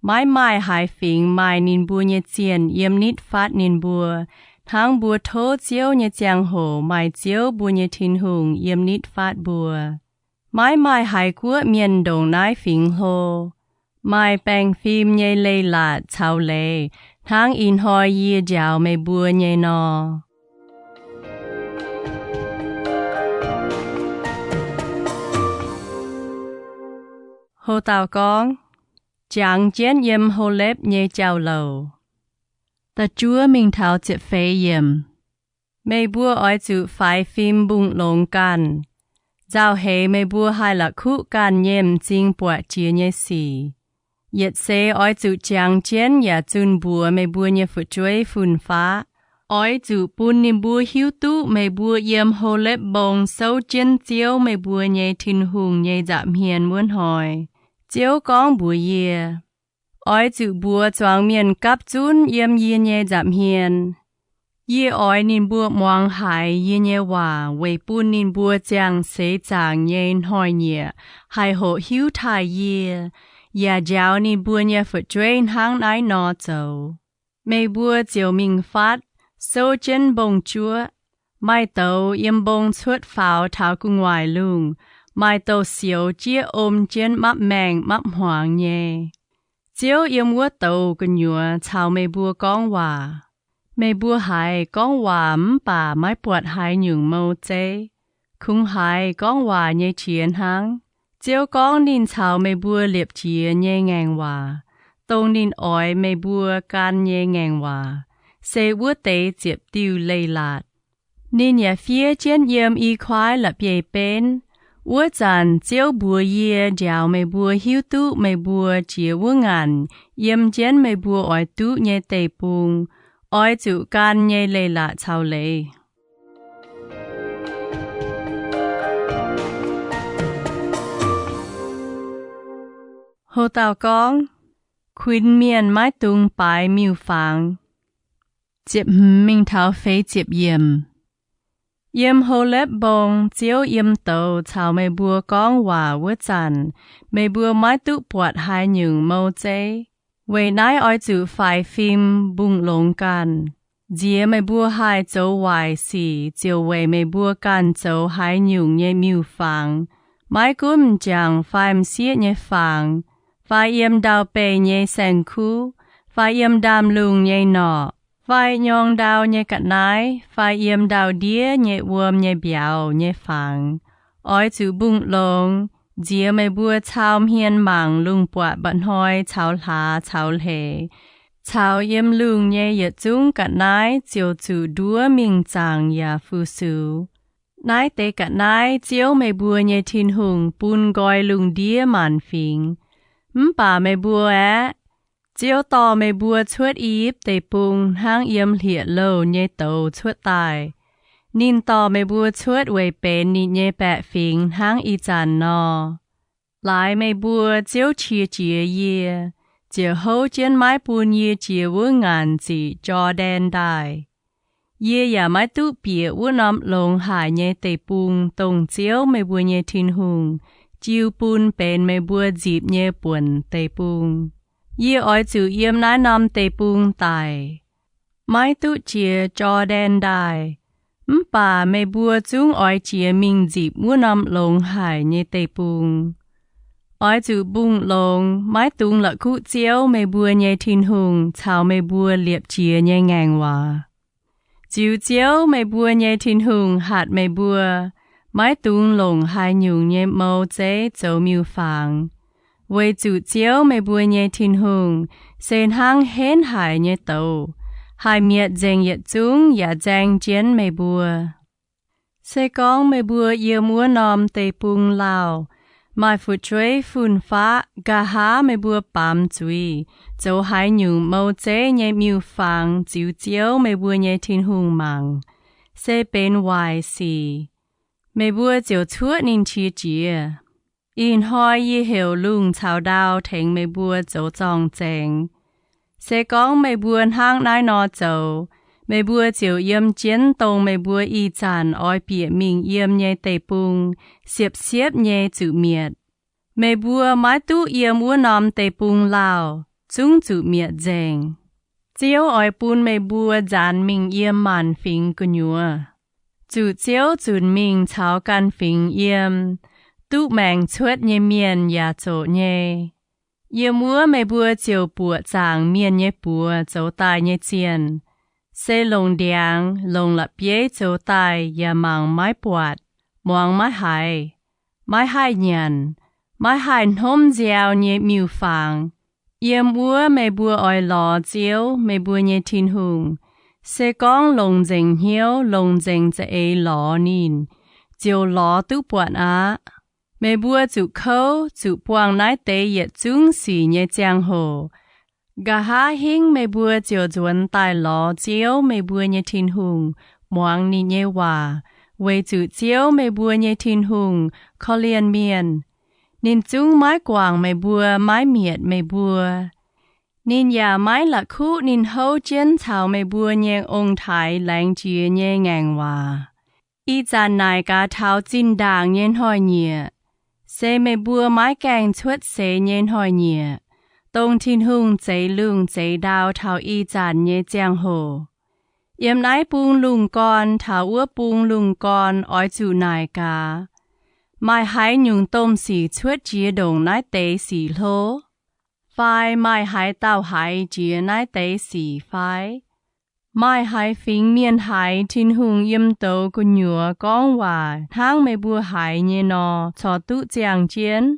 ไม้หายฟิงไม้นินบัวเยเจียนเยี่ยมนิดฟัดนินบัวทางบัวโทเจียวเยเจียงโหไม้เจียวบัวเยทินหุงเยี่ยมนิดฟัดบัวไม้หายกัวเมียนดงนายฟิงโฮไม้แปงฟิล์มเยเลยลาดชาวเล tháng in hoi ye giàu mày bùa nhẹ nò. Hồ tàu con, chẳng chén yếm hồ lếp nhẹ chào lầu. Ta chúa mình thảo chết phê yếm. Mày bùa oi chữ phải phim bụng lông can. Giao hề mày bùa hai là khu can yếm chính bọa chia nhẹ xì. Yết xê oi chữ chẳng chén ya chun bùa mày bùa nhẹ phụ chuối phun phá. Oi chữ bùn niệm bùa hiếu tú mày bùa yếm hồ lếp bông sâu chân chiếu mày bùa nhẹ Tin-Hungh nhẹ dạm hiền muốn hỏi. Chiếu con bùa yê. Oi chữ bùa choang miền cắp chun yếm yê nhẹ dạm hiền. Yê oi nín bùa moang hải yê nhẹ hòa, wei bùn nín bùa chàng xế chàng nhẹ hỏi nhẹ, hai hộ hiếu thai yê. Yà giáo nín bùa nhẹ phật truyền hang nái nọ châu. Mày bùa chiều mình phát, sâu chân bông chúa. Mai tàu yếm bông xuất pháo thảo cung ngoài lung. Mai tàu xíu chia ôm chân mắp mèng mắp hoàng nhẹ. Chiếu yếm ngua tàu cơ nhua chào mày bùa con hòa. Mày bùa hai con hòa bà mái bọt hai nhường mâu chế. Khung hai con hòa nhẹ chiến hăng. Chiếu con nín chào mày bùa liệp chia nhẹ ngang hòa. Tông nín oi mày bùa can nhẹ ngang hòa. Xê bùa tế diệp tiêu lây lạt. Nín nhà phía trên yếm y khoái lập yê bên. Ua chàn chiếu bùa yê giáo mày bùa hiếu tú mày bùa chia ua ngàn. Yếm chén mày bùa oi tú nhẹ tê bùng. Oi chữ can nhẹ lây lạ chào lây. Hồ tàu con, khuyên miền mái tung bài miêu phàng. Diệp mình thảo phê diệp yếm. Yếm hồ lếp bông, chiếu yếm tàu chào mày bùa con hòa vua chàn. Mày bùa mái tụ bọt hai nhường mâu chế. Vì nái oi chữ phải phim bụng lông can. Dìa mày bùa hai châu hoài xì, chiều về mày bùa can châu hai nhường nhé miêu phàng. Mái cúm chẳng phải xía nhé phàng. Phải yếm đào bê nhé sen khu. Phải yếm đàm lung nhé nọ. Phải nhong đào nhé cắt nái. Phải yếm đào đĩa nhé uôm nhé biao nhé phàng. Oi chữ bụng lông. Dìa mày bùa chào hiền mảng lung bọt bận hoi chào lá chào lề. Chào yếm lung nhé yết chung cắt nái chiều chữ đúa mình chàng ya phu sư. Nái tế cắt nái chiều mày bùa nhé Tin-Hungh bùn gọi lung đĩa màn phình. Bà mày bùa á. Chiếu tò mày bùa chuốt íp tê bùng hang yếm liệt lâu nhé tàu chuốt tài. Nín tò mày bùa chuốt về bên nín nhé bẹ phình hang y chàn nò. Lại mày bùa chiếu chia chia yê. Chiếu hấu trên mái bùn yê chiếu vô ngàn chỉ cho đen đài. Yê ya mái tụ bịa vô nằm lông hải nhé tê bùng tông chiếu mày bùa nhé Tin-Hungh. Chiếu bùn bên mày bùa dịp nhé buồn tê bùng. Yê oi chữ yếm nái nằm tê bùng tài. Mái tụ chia cho đen đài. Bà mày bùa chung oi chia mình dịp vô nằm lông hải nhé tê bùng. Oi chữ bùng lông, mái tung lợ cụ chiếu mày bùa nhé Tin-Hungh chào mày bùa liệp chia nhé Ngaengc Waac. Chiếu chiếu mày bùa nhé Tin-Hungh hạt mày bùa. Mái tung lông hai nhung nhé mâu chế châu miêu phàng. Vì chủ chiếu mày bùa nhé Tin-Hungh, sen hang hên hải nhé tàu. Hai miệt dành yết chung ya dành chén mày bùa. Sẽ con mày bùa yêu mua nòm tê bùng lao. Mai phụ chuối phun phá, gà há mày bùa bám chuối. Châu hai nhung mâu chế nhé miêu phàng, chiếu chiếu mày bùa nhé Tin-Hungh mạng. Sẽ bên hoài xì. Mày bùa chiều chuốt nín chia chia. In hoi yê hiểu lung chào đào thèn mày bùa châu trọng chèn. Sẽ con mày bùa hang nái nọ châu. Mày bùa chiều yếm chiến tông mày bùa y chàn oi bịa mình yếm nhé tê bùng. Xiếp nhé chữ miệt. Mày bùa mái tụ yếm ua nòm tê bùng lao. Chung chữ miệt dèn. Chiếu oi bùn mày bùa dàn mình yếm màn phình cơ nhua. Chữ chiếu chùn mình chào can phình yếm. Tụ màng chuốt nhé miền ya chỗ nhé. Yêu múa mày bùa chiều bùa chàng miên nhé bùa dấu tài nhé chiên. Xe lồng điang, lồng lập bế dấu tài ya mang mái bọt, muang mái hai. Mái hai nhàn, mái hai nôm dèo nhé miu phàng. Yêu múa mày bùa oi lò chiếu, mày bùa nhé Tin-Hungh. Xe con Loz-Ngaengc hiếu, Loz-Ngaengc za ê lò nín. Chiều lò tú bọt á. Mày bùa chủ khâu, chủ buông nái tế yết chung xì nhé giang hồ. Gà há hình mày bùa chiều chuẩn tài lò chiếu mày bùa nhé Tin-Hungh, muang ní nhé hòa. Quay chủ chiếu mày bùa nhé Tin-Hungh, khó liên miên. Nín chung mái quảng mày bùa mái miệt mày bùa. Nín ya mái lạc khu nín hâu chiến thảo mày bùa nhé ông thái lãnh chìa nhé Ngaengc Waac. Ý giàn nài gà thảo chín đàng nhé hỏi nhẹ. Xe mày bùa mái càng chuất xe nhé hỏi nhẹ. Tông Tin-Hungh dây lung dây đào thảo y giàn nhé giang hồ. Yếm nái bung lung con thảo ua bung lung con oi chủ nài gà. Mai hái nhung tôm xì chuất chìa đồng nái tế xì lô. Phai mai hái tàu hái chìa nái tế xì phai. Mai hái phính miên hái Tin-Hungh yếm tấu của nhùa con hòa thang mày bùa hái nhé nò cho tụ giang chiến.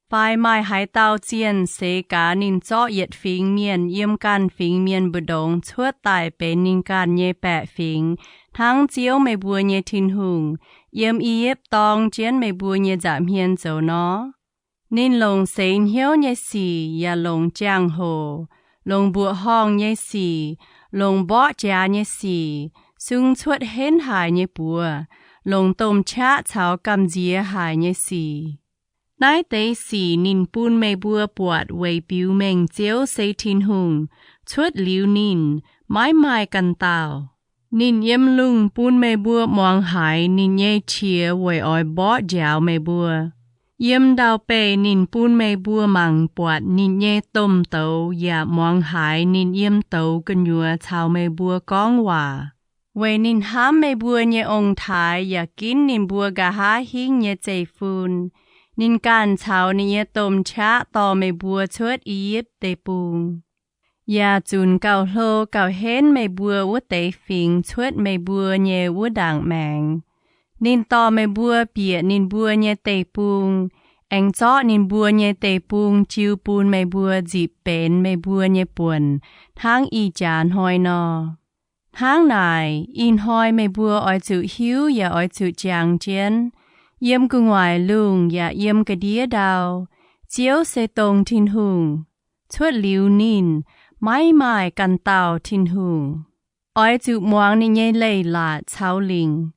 Phai mai hái tàu chiên xế cá nín chọ yết phính miên yếm can phính miên bù đồng chuất tài bên nín can nhé bẹ phính. Thang chiếu mày bùa nhé Tin-Hungh yếm yếp tông chiến mày bùa nhé giảm hiên dấu nó. Nín lồng xến hiếu nhé xì ya lồng giang hồ. Lồng bùa hong nhé xì. Lồng bó giá nhé xì, xung chuột hên hài nhé bùa, lồng tôm chá cháo cầm dìa hài nhé xì. Nái tế xì nín bùn mê bùa bọt vây Iu-Mienh chiếu xây Tin-Hungh, chuột liu nín, mái mai cần tàu. Nín yếm lung bùn mê bùa muang hài nín nhé chia vây oi bó giáo mê bùa. Yếm đào bê nín bùn mê bùa mang bọt nín nhé tôm tấu ya muang hài nín yếm tấu gần nhùa chào mê bùa con hòa. Vây nín hám mê bùa nhé ông thái ya kín nín bùa gà há hình nhé chê phun. Nín can chào nín nhé tôm chá tò mê bùa chuất yếp tê bùng. Ya chun cào lô cào hên mê bùa ua tê phính chuất mê bùa nhé ua đảng mạng. Nín tò mê bùa bịa nín bùa nhé tê bùng. Anh chó nín bùa nhé tê bùng chiu bùn mê bùa dịp bến mê bùa nhé buồn. Thang y chán hoi nò. Thang nài, in hoi mê bùa oi chữ hiếu ya oi chữ giang chiến. Yếm cư ngoài lung ya yếm cái đĩa đào. Chiếu xe tông Tin-Hungh. Chuột liu nín, mái mai cần tàu Tin-Hungh. Oi chữ muang nín nhé Leiz-Latc cháo linh.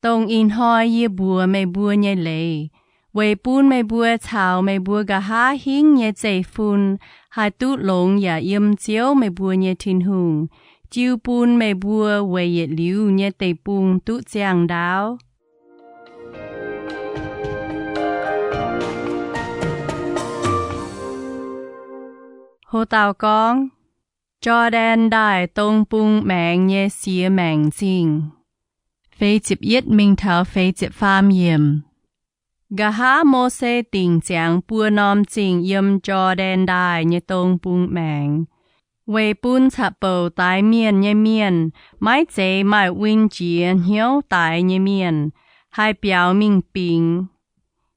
Tông in hoi yê bùa mê bùa nhé lê. Vây bùn mê bùa chào mê bùa gà há hình nhé dây phun. Hai tút lông ya yếm chiếu mê bùa nhé Tin-Hungh. Chiu bùn mê bùa vây yết liu nhé tê bùn tút giang đáo. Hồ tàu con. Cho đen đài tông bùn mạng nhé xìa mạng chinh. Phê chịp yết minh thảo phê chịp phàm yếm. Gà há mô xê tình giang bùa nòm chinh yếm cho đen đài nhé tông bùn mạng. Vây bùn chạp bầu tái miên nhé miên. Mái chế mái win chìa hiếu tái nhé miên. Hai biểu minh bình.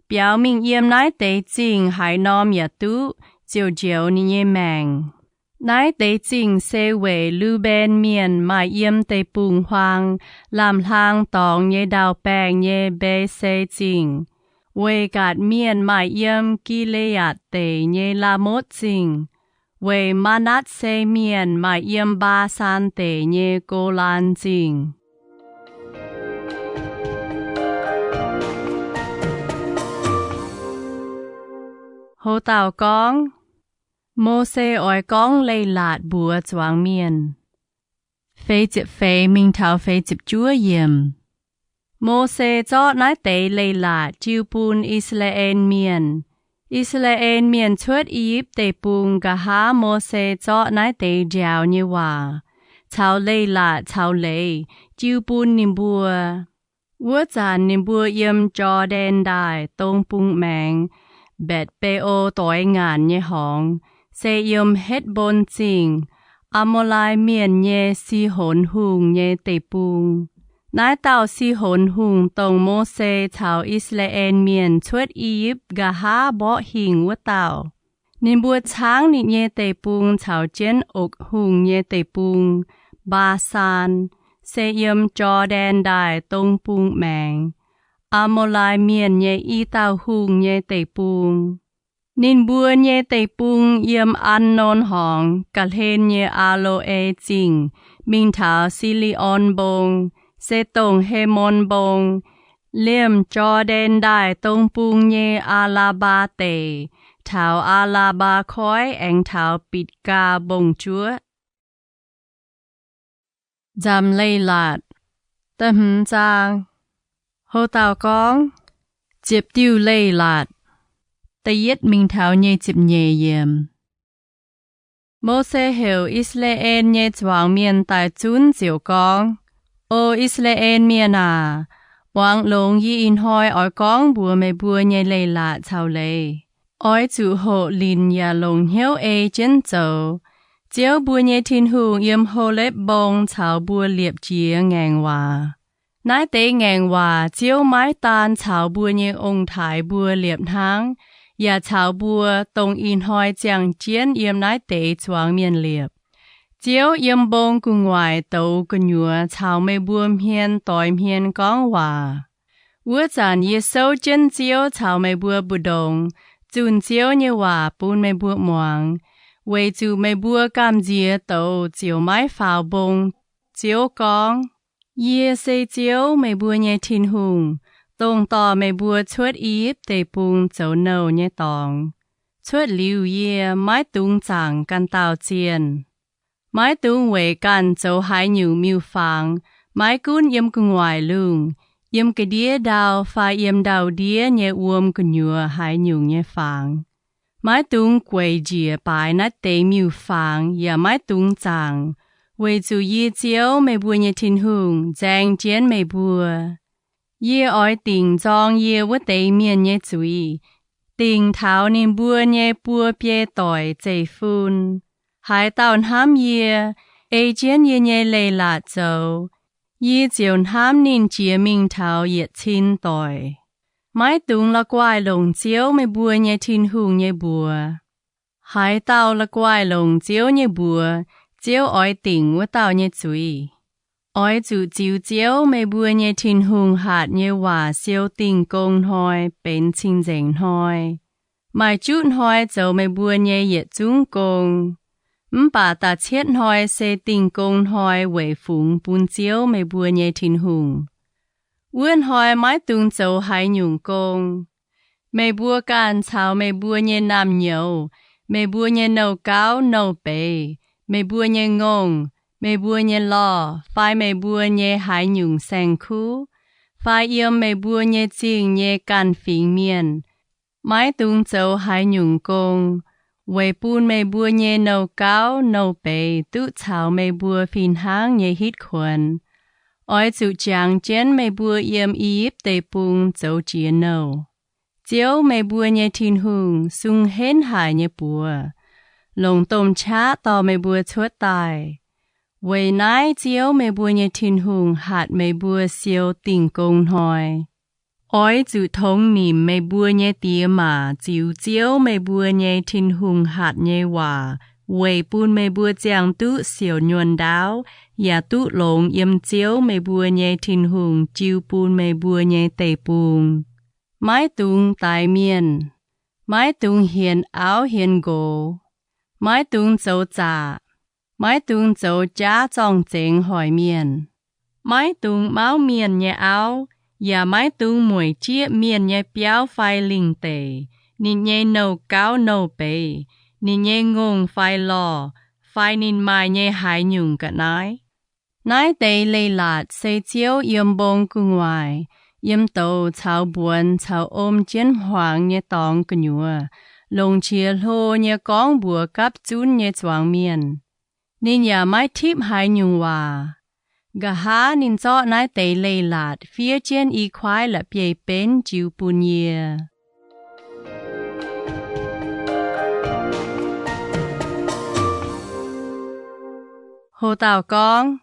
Biểu minh yếm nái tế chinh hai nòm yá tú. Chiều chiều ní nhé mạng. Nái tế chinh xê vây lưu bên miên mai yếm tế bùng hoang. Làm hàng tòng nhé đào bèng nhé bê xê chinh. Vây gạt miên mai yếm kỳ lê yát tế nhé la mốt chinh. Vây ma nát xê miên mai yếm ba san tế nhé cô lan chinh. Hồ tàu con. Mô xê oi con Leiz-Latc bùa choáng miên. Phê chịp phê minh thảo phê chịp chúa yếm. Mô xê chót nái tế Leiz-Latc chiu bùn Israel miên. Israel miên chuất yếp tế bùn gà há mô xê chót nái tế giáo như hòa. Chào Leiz-Latc chào lê, chiu bùn nín bùa. Vua chán nín bùa yếm cho đen đài tông bùn mạng. bẹt bê ô tối ngàn nhé hóng, sẽ yếm hết bôn chinh, mô lai miền nhé si hồn hùng nhé tê bùng. Nái tàu si hồn hùng tông mô xê chào Israel miền chuốt Egypt gà há bỏ hình của tàu. Nên bùa sáng nị nhé tê bùng chào chén ốc hùng nhé tê bùng, ba san, sẽ yếm cho đen đài tông bùng mẹng. Mô lai miền nhé y tàu hùng nhé tê bùng. Nên bùa nhé tê bùng yếm ăn nôn hòng, cả hên nhé aloe chinh, mình thảo silion bông, sẽ tông hê môn bông, liêm cho đen đài tông bùng nhé alaba tê, thảo alaba khói anh thảo bịt ca bông chúa. Nzamc Leiz-Latc, Tin-Hungh Giang, Hồ Tàu Con, Chịp Tiêu Leiz-Latc, Tây Yết Minh Thảo nhé chịp nhẹ yếm. Mô xê hiểu Israel nhé chwang miền tại chún diệu con. Ô Israel miền à, wang lông yi in hoi oi con bùa mê bùa nhé Leiz-Latc chào lê. Oi chủ hộ linh ya lông hiếu ê chân dầu. Chiếu bùa nhé Tin-Hungh yếm hồ lếp bông chào bùa liệp chìa Ngaengc Waac. Nái tế Ngaengc Waac chiếu mái tàn chào bùa nhé ông thái bùa liệp thang. Ya chào bùa tông in hoi chàng chiến yếm nái tế chwang miền liệp. Chiếu yếm bông cu ngoài tàu cu nhua chào mê bùa miền tỏi miền con hòa. Vua chàn yê sâu chân chiếu chào mê bùa bù đông, chun chiếu như hòa bùn mê bùa muang. Vì chủ mê bùa cam dìa tàu chiếu mái phào bông, chiếu con. Yê xây chiếu mê bùa nhé Tin-Hungh, tông tỏ mê bùa chuốt Egypt tê bùng châu nâu nhé tòng. Chuốt liu yê mái tung chẳng căn tàu chiên. Mái tung về căn châu hải nhủ miêu phang, mái cún yếm cu ngoài lung, yếm cái đĩa đào pha yếm đào đĩa nhé uôm cu nhua hải nhủ nhé phang. Mái tung quầy dìa bài nát tế miêu phang, ya mái tung chẳng. Vì chủ yê chiếu mê bùa nhé Tin-Hungh, giang chiến mê bùa. Yê oi tình dòng yê vô tế miền nhé chúi. Tình thảo nên bùa nhé bùa bia tỏi dây phun. Hải tàu hám yê, ê chiến yê nhé Leiz-Latc dâu. Yê chiều hám nên chìa mình thảo yết chín tỏi. Mái tung là quài lồng chiếu mê bùa nhé Tin-Hungh nhé bùa. Hải tàu là quài lồng chiếu nhé bùa, chiếu oi tình vô tàu nhé chúi. Oi chủ chiếu chiếu mê bùa nhé Tin-Hungh hạt nhé hòa siêu tình công hoi bên chinh dành hoi. Mai chút hoi dâu mê bùa nhé yết chung công. Bà ta chết hoi xê tình công hoi về phúng bùn chiếu mê bùa nhé Tin-Hungh. Uên hoi mái tung dâu hải nhung công. Mê bùa can chào mê bùa nhé nam nhậu, mê bùa nhé nâu cao nâu bê, mê bùa nhé ngông. Mê bùa nhé lò, phai mê bùa nhé hải nhung sang khu, phai yếm mê bùa nhé chinh nhé can phình miền. Mái tung châu hải nhung công, về bùn mê bùa nhé nâu cao nâu bê, tự chào mê bùa phìn háng nhé hít khuẩn. Oi chủ chàng chén mê bùa yếm Egypt tê bùng châu chìa nâu. Chiếu mê bùa nhé Tin-Hungh, sung hên hải nhé bùa. Lồng tôm chá tò mê bùa chuốt tài. Vì nái chiếu mê bùa nhé Tin-Hungh hạt mê bùa siêu tình công hoi. Oi chủ thông nìm mê bùa nhé tía mà chiếu mê bùa nhé Tin-Hungh hạt nhé hòa. Vì bùn mê bùa chàng tụ siêu nhuần đáo, ya tụ lồng yếm chiếu mê bùa nhé Tin-Hungh chiếu bùn mê bùa nhé tê bùng. Mái tung tài miền, mái tung hiền áo hiền gỗ, mái tung dấu dạ. Mái tung dấu giá trọng chênh hỏi miền. Mái tung máu miền nhé áo, ya mái tung mùi chiếc miền nhé béo phai linh tề, nín nhé nâu cao nâu bê, nín nhé ngông phai lò, phai nín mai nhé hải nhung cả nái. Nái tê Leiz-Latc xây chiếu yếm bông cu ngoài, yếm tàu chào buồn chào ôm chiến hoàng nhé tòng cu nhua, lồng chia lô nhé con bùa cắp chún nhé chwang miền. Nên ya mái thiếp hải nhung hòa. Gà há nên cho nái tế Leiz-Latc phía trên y khoái là bề bến chiếu bùn nhìa. Hồ Tào con,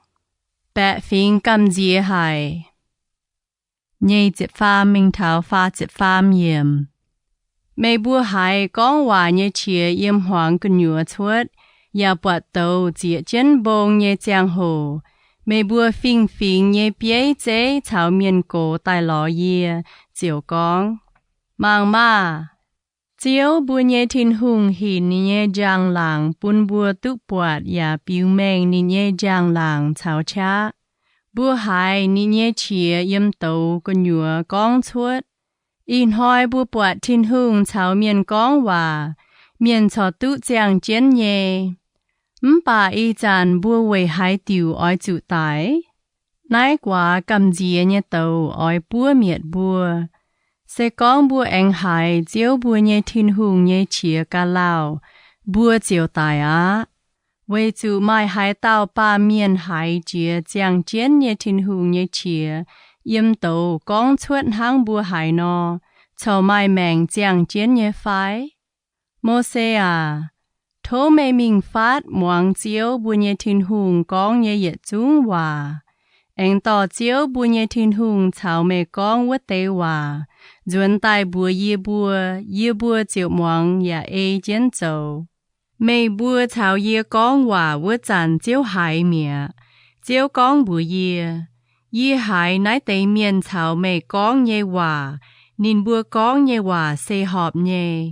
bẹ phiên cầm dìa hài. Nhê dịp pha mình thảo pha dịp pha yếm. Mê bùa hài con hòa nhê chìa yếm hoàng cân nhùa thuất. Ya bọt tàu dìa chân bông nhê giang hồ. Mê bùa phiên phiên nhê bế dế chào miền cổ tài lò yê. Diệu con. Mang ma. Diệu bùa nhê Tin-Hungh hì nì nhê giang làng. Bùn bùa tụ bọt ya Iu-Mienh nì nhê giang làng chào cha. Bùa hài nì nhê chìa yếm tàu cân nhùa con thuất. In hoi bùa bọt Tin-Hungh chào miền con hòa. Miền cho tụ giang chén nhê. Bà y chàn bùa quay hai tiểu oi chủ tái. Nái quả cầm dìa nhé tàu oi bùa miệt bùa. Sẽ con bùa anh hài diếu bùa nhé Tin-Hungh nhé chìa ca lao. Bùa diệu tài á. Vì chủ mai hai tàu ba miền hai chìa giang chén nhé Tin-Hungh nhé chìa. Yếm tàu con chuột hang bùa hai nò. Chào mai mẹng giang chén nhé phái. Mô xe à. Thô mê mình phát muang chiếu bùa nhé Tin-Hungh con nhé yết chung hòa. Anh tỏ chiếu bùa nhé Tin-Hungh chào mê con vất tế hòa. Duân tài bùa yê bùa chiếu muang ya ê chén châu. Mê bùa chào yê con hòa vất chàn chiếu hải mẹ. Chiếu con bùa yê hải nái tế miền chào mê con nhé hòa. Nín bùa con nhé hòa xê họp nhé.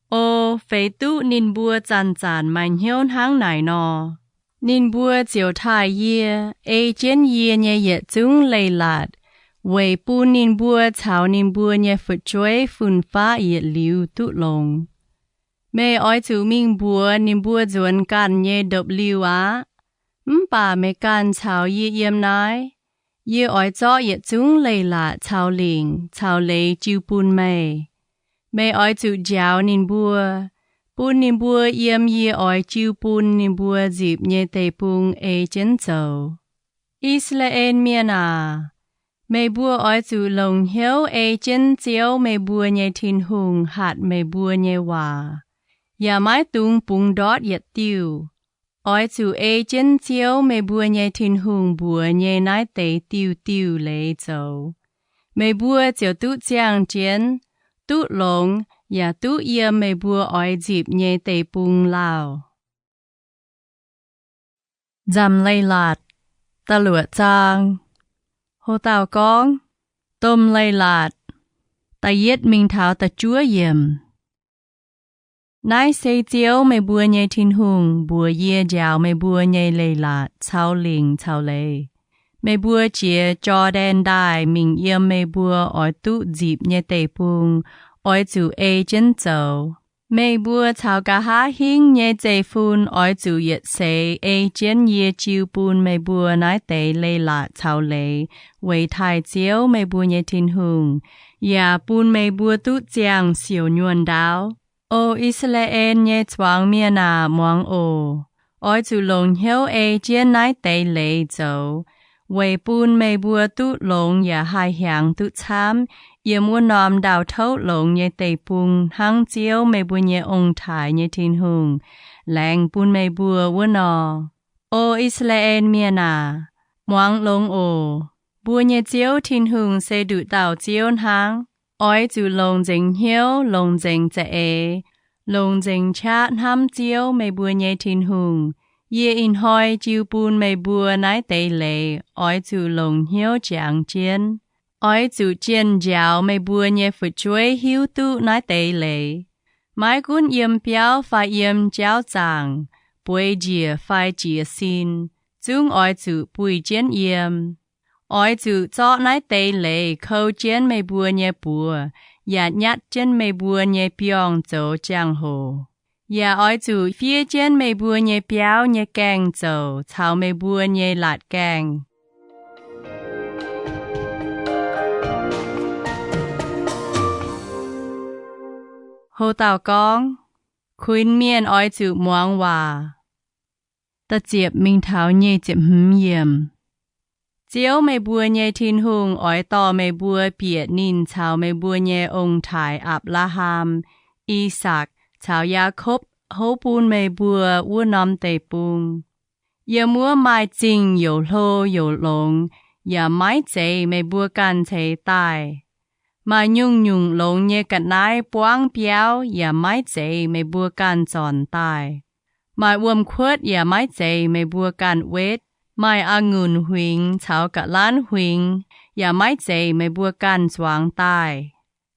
Ô, phê tụ nín bùa chàn chàn mạnh hiôn hang nải nò. Nín bùa chiều thai yê, ê chén yê nhé yết chung Leiz-Latc. Vậy bù nín bùa chào nín bùa nhé phật chuối phun phá yết liu tụ lông. Mê oi chú mình bùa nín bùa duân can nhé độc liu á. Bà mê can chào yê yếm nái. Yê oi cho yết chung Leiz-Latc chào lình, chào lê chiu bùn Meih. Mê oi chú giáo nín bùa. Bùn nín bùa yếm yê oi chiu bùn nín bùa dịp nhé tê bùn ê chén châu. Israel miền à. Mê bùa oi chú lồng hiếu ê chén chiếu mê bùa nhé Tin-Hungh hạt mê bùa nhé hòa. Ya mái tung bùn đót yết tiêu. Oi chú ê chén chiếu mê bùa nhé Tin-Hungh bùa nhé nái tê tiêu tiêu lê châu. Mê bùa chiều tụ giang chén. Tụ lông, ya tụ yếm mê bùa oi dịp nhé tê bùn lao. Nzamc Leiz-Latc, ta lụa chang. Hồ Tào con, tôm Leiz-Latc, ta yết mình thảo ta chúa yếm. Nái xê chiếu mê bùa nhé Tin-Hungh, bùa yê giáo mê bùa nhé Leiz-Latc, chào lình chào lê. Mê bùa chìa cho đen đài mình yếm mê bùa oi tụ dịp nhé tê bùn, oi chú ê chén châu. Mê bùa chào cả há hình nhé dê phun oi chú yết xê ê chén yê chiu bùn mê bùa nái tê Leiz-Latc chào lê. Vậy thai chiếu mê bùa nhé Tin-Hungh, ya bùn mê bùa tụ giang siêu nhuôn đáo. Ô Israel nhé choáng miền à muang ô. Oi chú lông hiếu ê chén nái tê lê châu. Vậy bùn mê bùa tụ lông ya hai hàng tụ chám. Yếm mua nòm đào thấu lông nhé tê bùn hăng chiếu mê bùa nhé ông thải nhé Tin-Hungh. Làng bùn mê bùa vua nò. Ô Israel miền à. Muang lông ô. Bùa nhé chiếu Tin-Hungh sẽ đủ tàu chiếu hăng. Oi chú lông dình hiếu lông dình chạ ê. Lông dình chát hăm chiếu mê bùa nhé Tin-Hungh. Yê in hoi chiu bùn mê bùa nái tê lê. Oi chú lông hiếu chàng chiên. Oi chú chiên giáo mê bùa nhé phật chuối hiếu tụ nái tê lê. Mai cún yếm biao phai yếm giáo chàng. Bùi dìa phai dìa xin. Chung oi chú bùi chiên yếm. Oi chú cho nái tê lê khâu chiên mê bùa nhé bùa. Ya nhát chiên mê bùa nhé biong châu chàng hồ. Ya oi chú phía chiên mê bùa nhé biao nhé gang châu. Chào mê bùa nhé lạt gang. Hồ Tào con, khuyên miền oi chú muang hòa. Ta diệp mình thảo nhé diệp yếm. Chiếu mê bùa nhé Tin-Hungh oi tò mê bùa biết nín chào mê bùa nhé ông thải Abraham, Isaac, chào Jacob, hô bùn mê bùa vua nòm tê bùn. Giờ mua mai chinh有lô有龙 Giờ mái chế mê bùa can chế tài Mà nhung nhung lông nhé cắt nái boang biao Giờ mái chế mê bùa can tròn tài Mà uom khuất giờ mái chế mê bùa can vết Mai ngùn huynh chào cả lan huynh Giờ mái chế mê bùa can choáng tài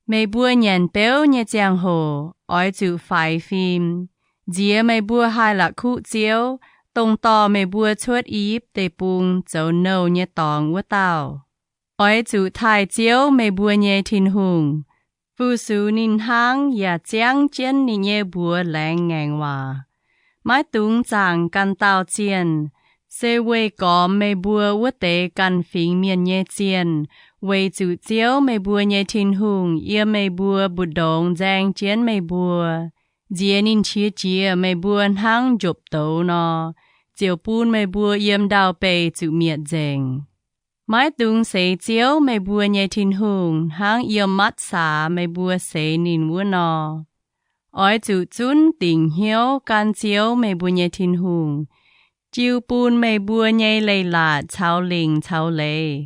Mê bùa nhàn béo nhé giang hồ Ôi chú phải phim Dìa mê bùa hai là khu chiếu Tông tò mê bùa chuốt íp Tê bùng dấu nâu nhé tòng của tao Ôi chú thai chiếu mê bùa nhé Tin-Hungh Phu sư Tin-Hungh Và giang chén nhé bùa Loz-Ngaengc Waac Mái tung chẳng căn tao chiên Sẽ quê có mê bùa quốc tế căn phính miền nhé chiên Quê chú chiếu mê bùa nhé Tin-Hungh Yêu mê bùa bụt đồng giang chén mê bùa Dìa nín chia chia mê bùa hăng chụp tấu nó Chiều bùn mê bùa yếm đào bê chú miệt dành Mái tung sẽ chiếu mê bùa nhé Tin-Hungh Hăng yếm mắt xá mê bùa sẽ nín vua nó Ôi chú chún tình hiếu can chiếu mê bùa nhé Tin-Hungh Chiều bùn mê bùa nhé Leiz-Latc chào linh chào lê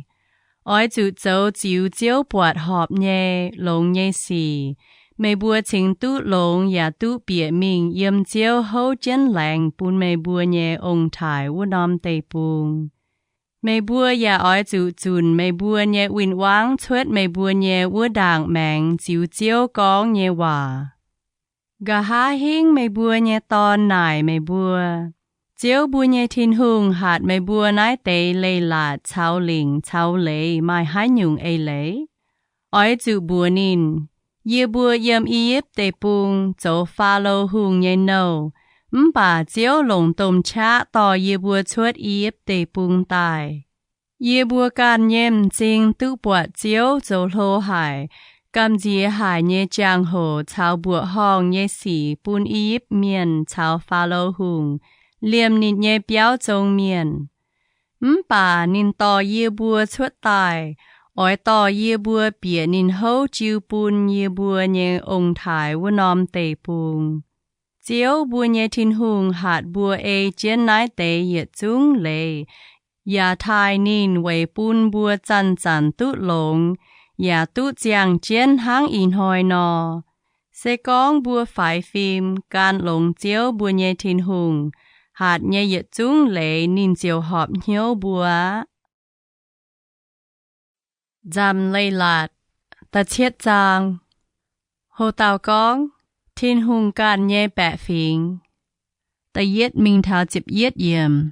Ôi chú châu chiếu chiếu bọt họp nhé lông nhé xì Mê bùa chính tụ lông và tụ bịa mình yếm chiếu hấu chân lạnh bùn mê bùa nhé ông thái vô nòm tê bùn Mê bùa và ôi chú chún mê bùa nhé uyên vang thuết mê bùa nhé vô đảng mạng chiếu chiếu con nhé hòa Gà há hình mê bùa nhé tòn nải mê bùa Chiếu bùa nhé Tin-Hungh hạt mê bùa nái tế Leiz-Latc chào linh chào lê mai hái nhung ê lê Ôi chú bùa nín Yêu bùa yếm íp tê bùng dấu phá lô hùng nhé nâu Bà chiếu lồng tôm chá tỏ yêu bùa chuốt íp tê bùng tài Yêu bùa can nhém chinh tự bọt chiếu dấu lô hải Cầm dìa hải nhé giang hồ chào bùa hong nhé xỉ bùn íp miền chào phá lô hùng Liêm nịt nhé béo trông miền Bà nín tỏ yêu bùa chuốt tài Ôi tỏ yêu bùa bịa nín hấu chiếu bùn yêu bùa nhé ông thái vô nòm tê bùng Chiếu bùa nhé Tin-Hungh hạt bùa ê chén nái tê yết chung lê Yà thái nín vây bùn bùa chân chân tụt lông Yà tụt giang chén hăng in hồi nò Sẽ con bùa phải phim can lông chiếu bùa nhé Tin-Hungh hạt nhé yết chung lê nín chiếu họp nhiêu bùa Nzamc Leiz-Latc Ta chiết giang Hồ tàu con Tin-Hungh can nhé bẹ phính Ta yết mình thảo chịp yết yếm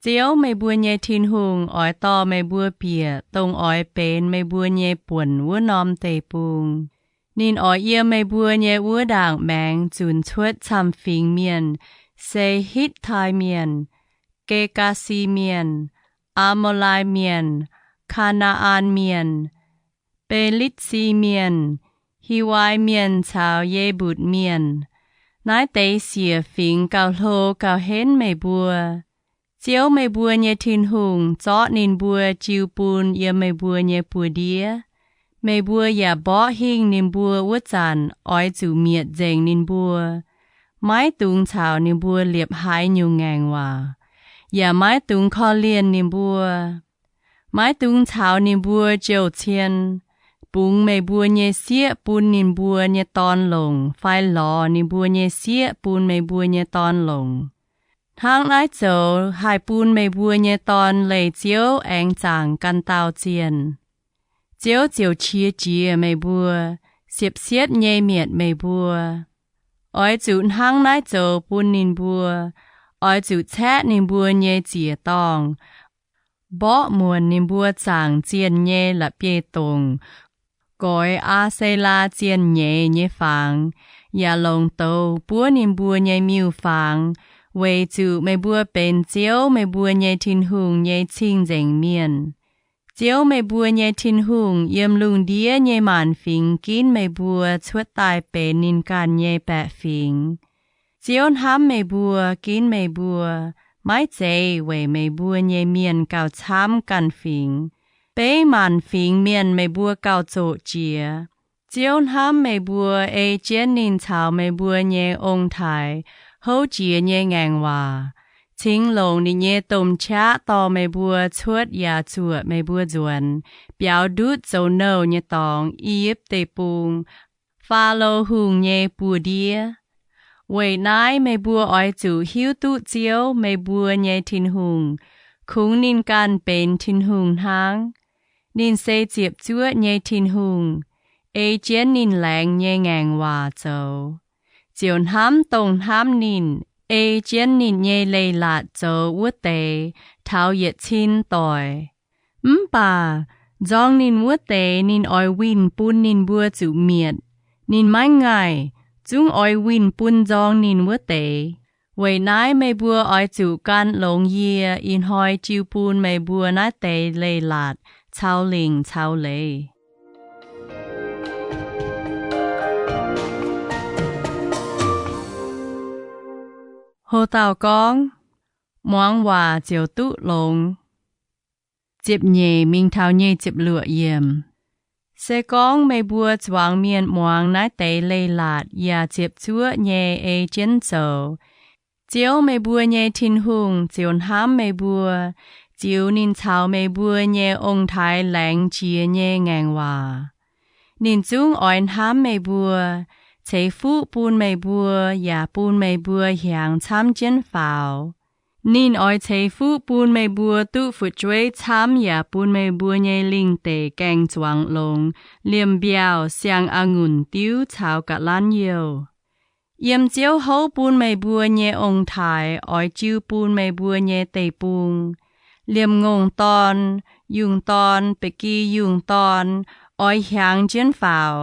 Chiếu mê bùa nhé Tin-Hungh Ôi to mê bùa bịa Tông ôi bến mê bùa nhé buồn vua nòm tê bùng Nín ôi yếm mê bùa nhé vua đảng mạng Chún chuốt chăm phính miền Sẽ hít thai miền Kê ca si miền Amolai miền Canaan miền Pelitsi miền Hiwai miền chào ye bụt miền Nái tế xìa phính cao lô cao hến mê bùa Chiếu mê bùa nhé Tin-Hungh Chó nín bùa chiêu bùn yếm mê bùa nhé bùa đĩa Mê bùa yà bó hình nín bùa vút chàn Ôi chú miệt dành nín bùa Mái tung chào nín bùa liệp hái Iu-Mienh Waac Yà mái tung khó liên nín bùa Mái tung chào nín bùa chiều chiên Bùng mê bùa nhé xía bùn nín bùa nhé tòn lồng Phai lò nín bùa nhé xía bùn mê bùa nhé tòn lồng Hang nái dấu hai bùn mê bùa nhé tòn lê chiếu anh chàng căn tàu chiên Chiếu chiều chia chia mê bùa Xiếp xiết nhé miệt mê bùa Ôi chú hang nái dấu bùn nín bùa Ôi chú chát nín bùa nhé chìa tòng Bó muôn nín bùa chàng chiên nhé là bê tông Gói á xê la chiên nhé phàng Yà lông tâu bùa nín bùa nhé miêu phàng Vây chú mê bùa bền chiếu mê bùa nhé Tin-Hungh nhé chinh dành miền Chiếu mê bùa nhé Tin-Hungh yếm lung đĩa nhé màn phính kín mê bùa chuốt tài bền nín can nhé bẹ phính Chiếu hám mê bùa kín mê bùa Mái chế về mê bùa nhé miền cao chám can phính Bế màn phính miền mê bùa cao chỗ chìa Chiếu hám mê bùa ê chén nín chào mê bùa nhé ông thái Hấu chìa nhé Ngaengc Waac ทิ้งลงนิเยตมชะต่อไม่บัวชวดยาจั่วไม่บัวจวนเปียวดูดโจเนเยตองอียิปเตปุงฟาโลหุงเยปูเดียเวยนายไม่บัวอ้อยจู่หิวตุเจียวไม่บัวเยทินหุงคุงนินกันเป็นทินหุงทางนินเซเจียบจั่วเยทินหุงเอเจียนนินแหลงเยแงงว่าเจ้าเจียนห้ำตรงห้ำนินเอเจียนนินเยเลยละเจ้าวัวเตเท้าเหยียดชินต่อยป่าจองนินวัวเตนินอ้อยวินปุนนินบัวจุเมียดนินไม่ง่ายจุงอ้อยวินปุนจองนินวัวเตเวยนายไม่บัวอ้อยจุกันหลงเยียอินหอยจิวปูนไม่บัวนาเตเลยละเช้าลิงเช้าเลยโหเต่ากองมวงว่าเจียวตุลงเจ็บเย่มิงเท้าเย่เจ็บเหลือเยี่ยมเสกองไม่บัวจวางเมียนมวงนาเตเลยลาดอย่าเจ็บชั่วเย่เอเจนโซเจียวไม่บัวเย่ทินหุงเจียวห้ามไม่บัวจิวนินเช้าไม่บัวเย่องค์ไทยแหลงเจียเย่แงงว่านินจุงอ่อนห้ามไม่บัวเฉฟูปูนไม่บัวอย่าปูนไม่บัวหยางช้ำเจนฝ่าวนินอ้อยเฉฟูปูนไม่บัวตู้ฝึกช่วยช้ำอย่าปูนไม่บัวเยลิงเตแกงจวงลงเลี่ยมเบียวเสียงองุ่นติ้วชาวกะล้านเยียวเยี่ยมเจียวเฮาปูนไม่บัวเยองค์ไทยอ้อยจิ้วปูนไม่บัวเยเตปุงเลี่ยมงงตอนยุงตอนเปกี้ยุงตอนอ้อยหยางเจนฝ่าว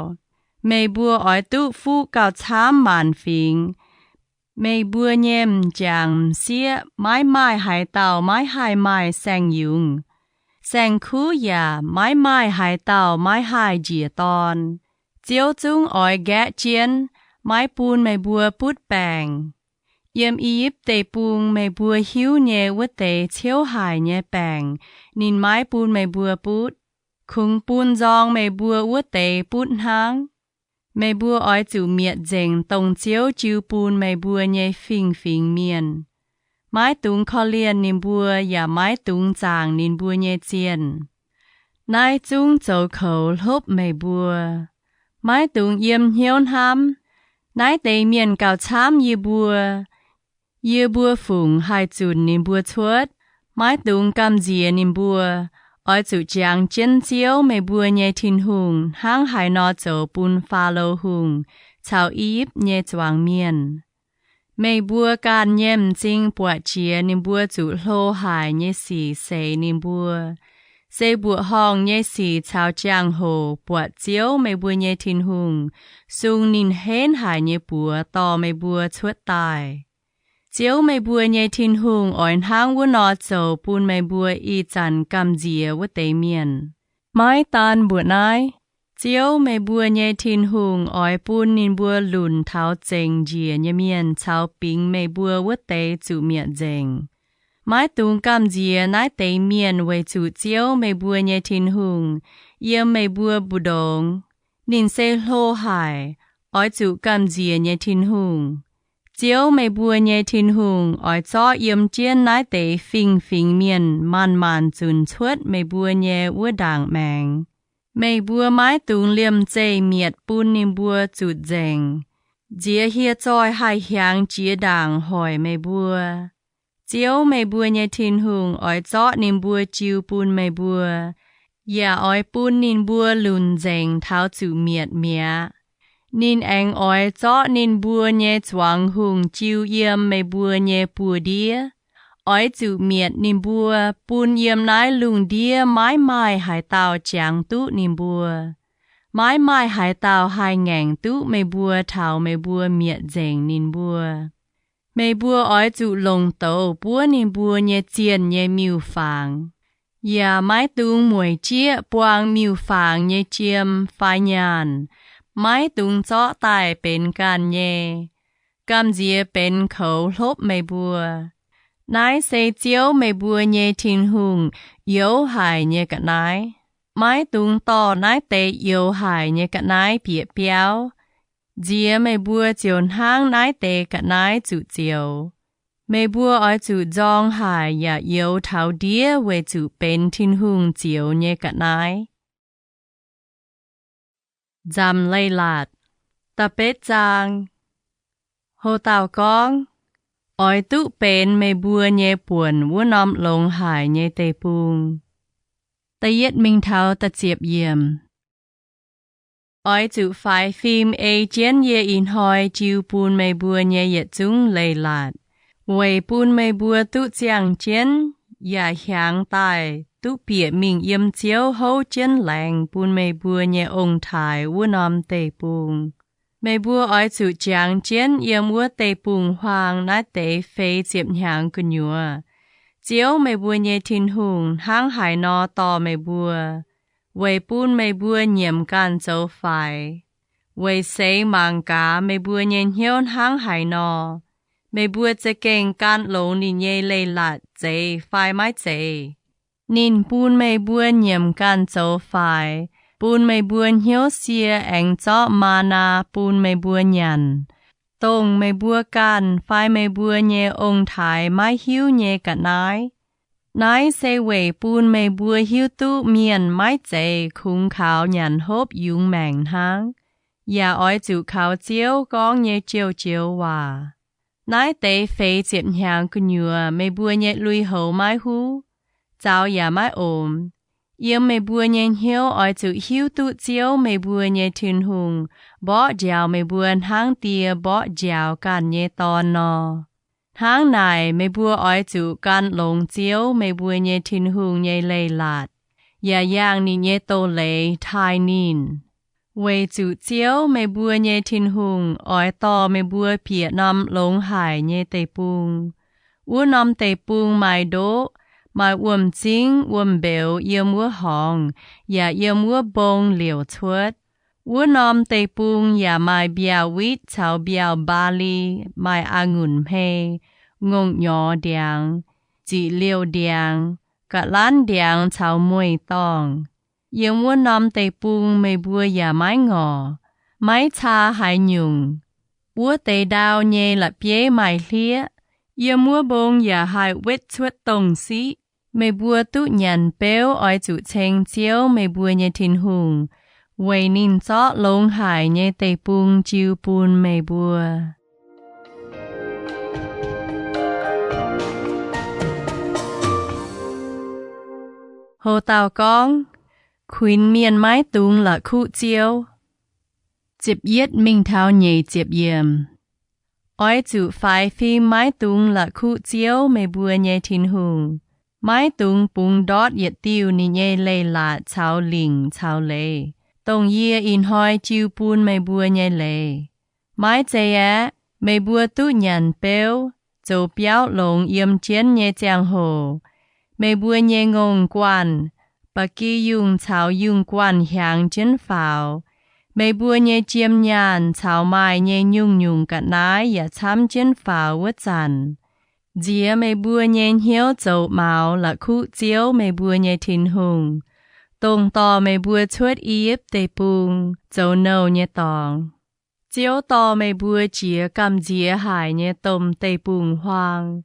ไม่บัวอ้อยตู้ฟูเก่าช้ำหมานฟิงไม่บัวเยี่ยมจางเสียไม้หายเต่าไม้หายไม้แสงยุงแสงคู่ยาไม้หายเต่าไม้หายเจียตอนเจียวจุงอ้อยแกะเจียนไม้ปูนไม่บัวปุดแปงเยี่ยมอียิปเตปุงไม่บัวหิวเยวเตเชียวหายเยแปงนินไม้ปูนไม่บัวปุดคุงปูนจองไม่บัวเตปุดหางไม่บัวอ้อยจู่เมียดเจงตรงเจียวจิวปูนไม่บัวเยฟิงเมียนไม้ตุงคอเลียนนินบัวอย่าไม้ตุงจางนินบัวเยเจียนนายจุงโจเขาลบไม่บัวไม้ตุงเยี่ยมเหี่ยวนหำนายเตเมียนเก่าช้ำยีบัวฝูงหายจุนนินบัวชวดไม้ตุงกำเจียนินบัวอ้อยจู่จางเจนเจียวไม่บัวเยทินหุงห้างหายนอโจปุนฟาโลหุงชาวอียิปต์เยจวางเมียนไม่บัวการเยี่ยมจริงปวดเชียนิมบัวจู่โลหายเยสีเซนิมบัวเซบัวห้องเยสีชาวจางโหปวดเจียวไม่บัวเยทินหุงซุงนินเฮนหายเยปัวต่อไม่บัวชวดตายเจียวไม่บัวเยทินหุงอ่อนห้างวัวนอโจปูนไม่บัวอีจันกำเจียวเตเมียนไม้ตานบัวนายเจียวไม่บัวเยทินหุงอ้อยปูนนินบัวหลุนเท้าเจงเจียเยเมียนชาวปิงไม่บัวเตจูเมียเจงไม้ตุงกำเจียนายเตเมียนไว้จูเจียวไม่บัวเยทินหุงเยี่ยมไม่บัวบุดงนินเซโลหายอ้อยจูกำเจียเยทินหุงเจียวไม่บัวเยทินหุงอ้อยจ้อเยี่ยมเจียนนายเตฟิงเมียนมันจุนชวดไม่บัวเยวัวด่างแมงไม่บัวไม้ตุงเลี่ยมเจเมียดปูนนิมบัวจุดเจงเจียเฮียจอยหายหยางเจียด่างหอยไม่บัวเจียวไม่บัวเยทินหุงอ้อยจ้อนิมบัวจิวปูนไม่บัวอย่าอ้อยปูนนินบัวลุนเจงเท้าจุเมียดเมียนินแองอ้อยจ้อนินบัวเยจวงหุงจิวเยี่ยมไม่บัวเยปัวเดียอ้อยจุเมียดนินบัวปูนเยี่ยมนายลุงเดียไม้หายเต่าจางตุนินบัวไม้หายเต่าหายแง่งตุไม่บัวเท้าไม่บัวเมียดเจงนินบัวไม่บัวอ้อยจุลงโตปัวนินบัวเยเจียนเยมิวฟางอย่าไม้ตุงหมวยเจี๊ยปวงมิวฟางเยเจียมไฟยานไม้ตุงเจาะตายเป็นการเยกำเจียเป็นเขาลบไม่บัวนายเซเจียวไม่บัวเยทินหุงเยียวหายเยกะนายไม้ตุงต่อนายเตเยียวหายเยกะนายเปียเปียวเจียไม่บัวเจียนห้างนายเตกะนายจุเจียว Meih bua oi zu zong hai ya yêu thao đĩa về zu bên Tin-Hungh chiếu nhé cả nái. Nzamc Leiz-Latc ta bết giang. Hồ tàu con. Oi tu bên Meih bua nhé buồn vua nòm lông hải nhé tê bùng. Ta yết minh thao ta chiếp yếm. Oi zu phai phim ê chén ye in hoi chiu bùn Meih bua nhé yết Nzamc Leiz-Latc. Vì bùn Meih bua tu chiang chén, ya hiang tai, tu bịa mình yếm chiếu hô chén làng bùn Meih bua nhé ông thái vua nòm tê bùng. Meih bua oi zu chiang chén yếm vua tê bùng hoàng nái tê phê chiếp nhang cư nhua. Chiếu Meih bua nhé Tin-Hungh hang hải nò tò Meih bua. Vì bùn Meih bua nhiễm can dấu phải. Vì xây mang cá Meih bua nhé hiôn hang hải nò. Meih buaจะเก่งการโลนิเยเลยละเจไฟไม้เจนินปูนMeih bua nhiễmกันโจไฟปูนMeih buaเหี่ยวเสียแองเจาะมานาปูนMeih buaหยันตรงMeih buaกันไฟMeih buaเยองค์ถ่ายไม้หิ้วเยกะนายเซเวปูนMeih buaหิ้วตุเมียนไม้เจคุ้งขาวหยันฮบยุงแมงทางอย่าอ้อยจุขาวเจียวกองเยเจียวว่า nái tế phê chiếp nhang cư nhua Meih bua nhé lui hậu mai hú. Cháu ya mai ôm. Yêu Meih bua nhé hiếu oi zu hiếu tu chiếu Meih bua nhé Tin-Hungh. Bỏ dạo Meih bua hang tia bỏ dạo can nhé tòn nò. Hang này Meih bua oi zu can lông chiếu Meih bua nhé Tin-Hungh nhé Leiz-Latc. Ya yang ni nhé tô lệ thai nín. Vì chủ chiếu Meih bua nhé Tin-Hungh oi to Meih bua phía nằm lông hải nhé tê bùng. Ua nằm tê bùng mai đố, mai uom chính uom béo yêu mua hong, ya yêu mua bông liều chuột. Ua nằm tê bùng ya mai biao vít chào biao bali, mai angùn Meih, ngông nhỏ điang, chỉ liều điang, cả lan điang chào mùi tòng. Yêu mua nòm tê bùng Meih bua ya mái ngò, mái cha hải nhung. Bua tê đào nhê là bế mái lía. Yêu mua bông ya hải vết chuột tông xí. Meih bua tu nhàn béo oi chủ chênh chiếu Meih bua nhé Tin-Hungh. Vì nín chó lông hải nhé tê bùng chiu bùn Meih bua. Hồ tàu con. Khuyên miền mái tung là khu chiếu. Chiếp yết minh thao nhảy chiếp yếm. Oi chủ phai phim mái tung là khu chiếu Meih bua nhé Tin-Hungh. Mái tung bùng đót yết tiêu ni nhé Leiz-Latc chào lình chào lệ. Tông yê in hoi chiu bùn Meih bua nhé lệ. Mái chê á, Meih bua tu nhàn béo. Dô béo lông yếm chén nhé giang hồ. Meih bua nhé ngông quan. Bà kì yung chào yung quan hiang chân phào. Meih bua nhé chiêm nhàn chào mai nhé nhung cả nái ya chăm chân phào vất dàn. Dìa Meih bua nhé hiếu dầu mạo là khu chiếu Meih bua nhé Tin-Hungh. Tông tò Meih bua chuột yếp tê bùng dầu nâu nhé tòng. Chiếu tò Meih bua chìa cầm dìa hải nhé tôm tê bùng hoang.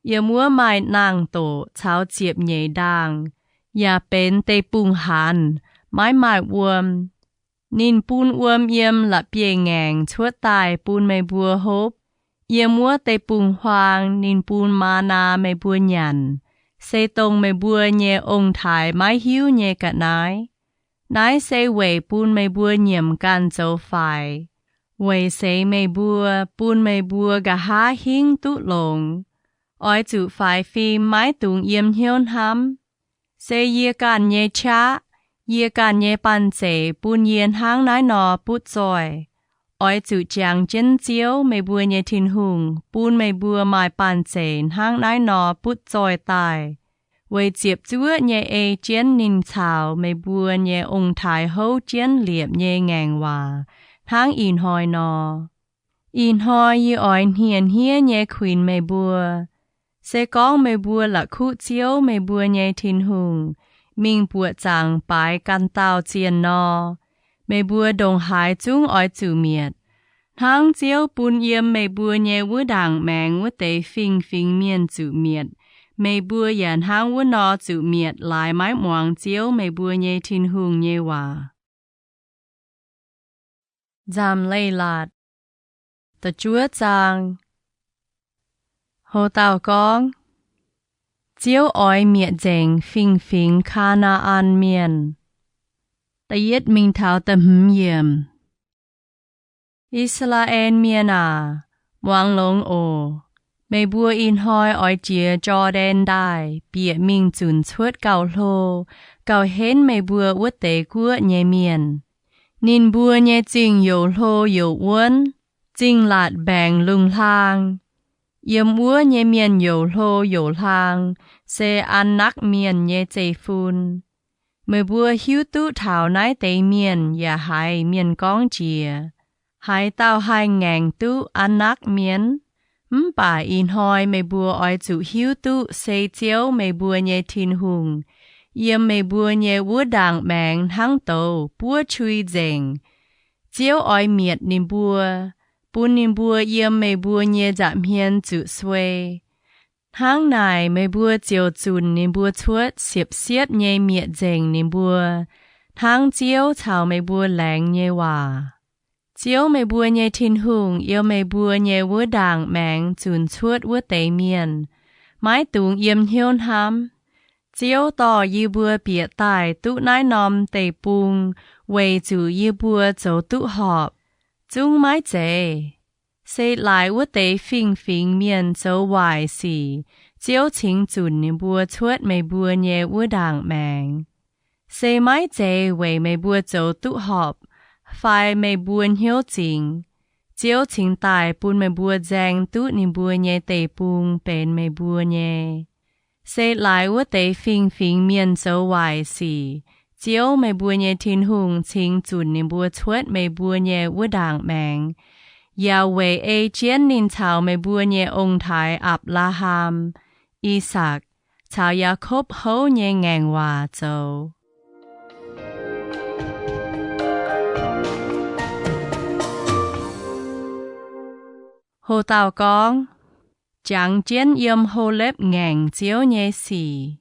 Yêu mua mai nàng tổ chào chiếp nhé đàng. Ya bên tê bùng hàn, mái mái uom. Nín bún uom yếm là bie ngàng chuột tài bún Meih bua hốp. Yếm mua tê bùng hoang, nín bún ma na Meih bua nhàn. Xê tông Meih bua nhé ông thái mái hiếu nhé cả nái. Nái xê wei bún Meih bua nhiễm can dấu phải. Wei xê Meih bua, bún Meih bua gà há hiến tụ lông. Oi chủ phải phim mái tung yếm hiôn hăm. Xê yê can nhé cha, yê can nhé bàn chế bún yên hang nái nò bút rồi. Oi chủ chàng chân chiếu Meih bua nhé Tin-Hungh, bún Meih bua mai bàn chế hang nái nò bút rồi tài. Vì chiếp chúa nhé ê chén nín chào Meih bua nhé ông thái hấu chén liệp nhé Nzamc Waac, hang in hoi nò. In hoi yê oi hiền hiê nhé khuyên Meih bua. Sẽ có Meih bua là khu chiếu Meih bua nhé Tin-Hungh. Mình bua chẳng bái can tao chiên nò. Meih bua đồng hải chung oi chủ miệt. Thang chiếu bún yếm mày bùa nhẹ vua đảng mẹng vua tế phình miên chữ miệt. Mày bùa yàn hang vua nọ chữ miệt lại mái moang chiếu mày bùa nhẹ Tin-Hungh nhẹ hòa. Nzamc Leiz-Latc Tshooj chang Hồ tàu con chiếu oi miệt dành phình Canaan miền. Ta yết mình thảo tâm yếm. Israel miền à, wang long ô. Mày bùa in hoi oi chia Jordan đài, bịa mình chun chuốt cầu lô, cầu hến mày bùa uất tế của nhẹ miền. Nín bùa nhẹ chinh dầu lô dầu uốn, chinh lạt bèng lung lang. Yếm úa nhẹ miền dầu lô dầu lang, sẽ ăn nắc miền nhẹ chê phun. Mày bùa hiếu tụ thảo nái tế miền, ya hai miền con chìa. Hai tao hai ngàn tụ ăn nắc miền. Bà in hoi mày bùa oi chủ hiếu tụ xây chiếu mày bùa nhẹ Tin-Hungh. Yếm mày bùa nhẹ vua đảng mẹng hăng tàu bùa chui dành. Chiếu oi miệt nín bùa. Bún nín bùa yếm mày bùa nhẹ giảm hiên chủ Tshooj. Tháng này mày bùa chiều chun nín bùa chuốt xiếp nhẹ miệt dành nín bùa. Tháng chiếu chào mày bùa lạnh nhẹ hòa. Chiếu mày bùa nhẹ Tin-Hungh yêu mày bùa nhẹ vua đảng mẹng chun chuốt vua tế miền. Mái tùng yếm hiôn hám. Chiếu tỏ yêu bùa bịa tài tụ nái nòm tế bùng. Quay chủ yêu bùa dấu tụ họp. Chung mái chế. Sẽ lại vua tế phình miền dấu hoài xỉ. Chiếu chính chun nín bùa chuốt mày bùa nhẹ vua đảng mẹng. Sẽ mái chế quay mày bùa dấu tụ họp. Phải mày buồn hiếu chính. Chiếu chính tài bùn mày bùa dành tụ nín bùa nhẹ tế bùng bền mày bùa nhẹ. Sẽ lại vua tế phình miền dấu hoài xỉ. Chiếu mày bùa nhẹ Tin-Hungh chính chun nín bùa chuốt mày bùa nhẹ vua đảng mẹng. Yahweh ê chiến nín chào mày bùa nhẹ ông thái Abraham, Isaac, chào Jacob hấu Loz-Ngaengc Waac châu. Hồ tàu con chẳng chiến yếm hồ lếp ngành chiếu nhé xì.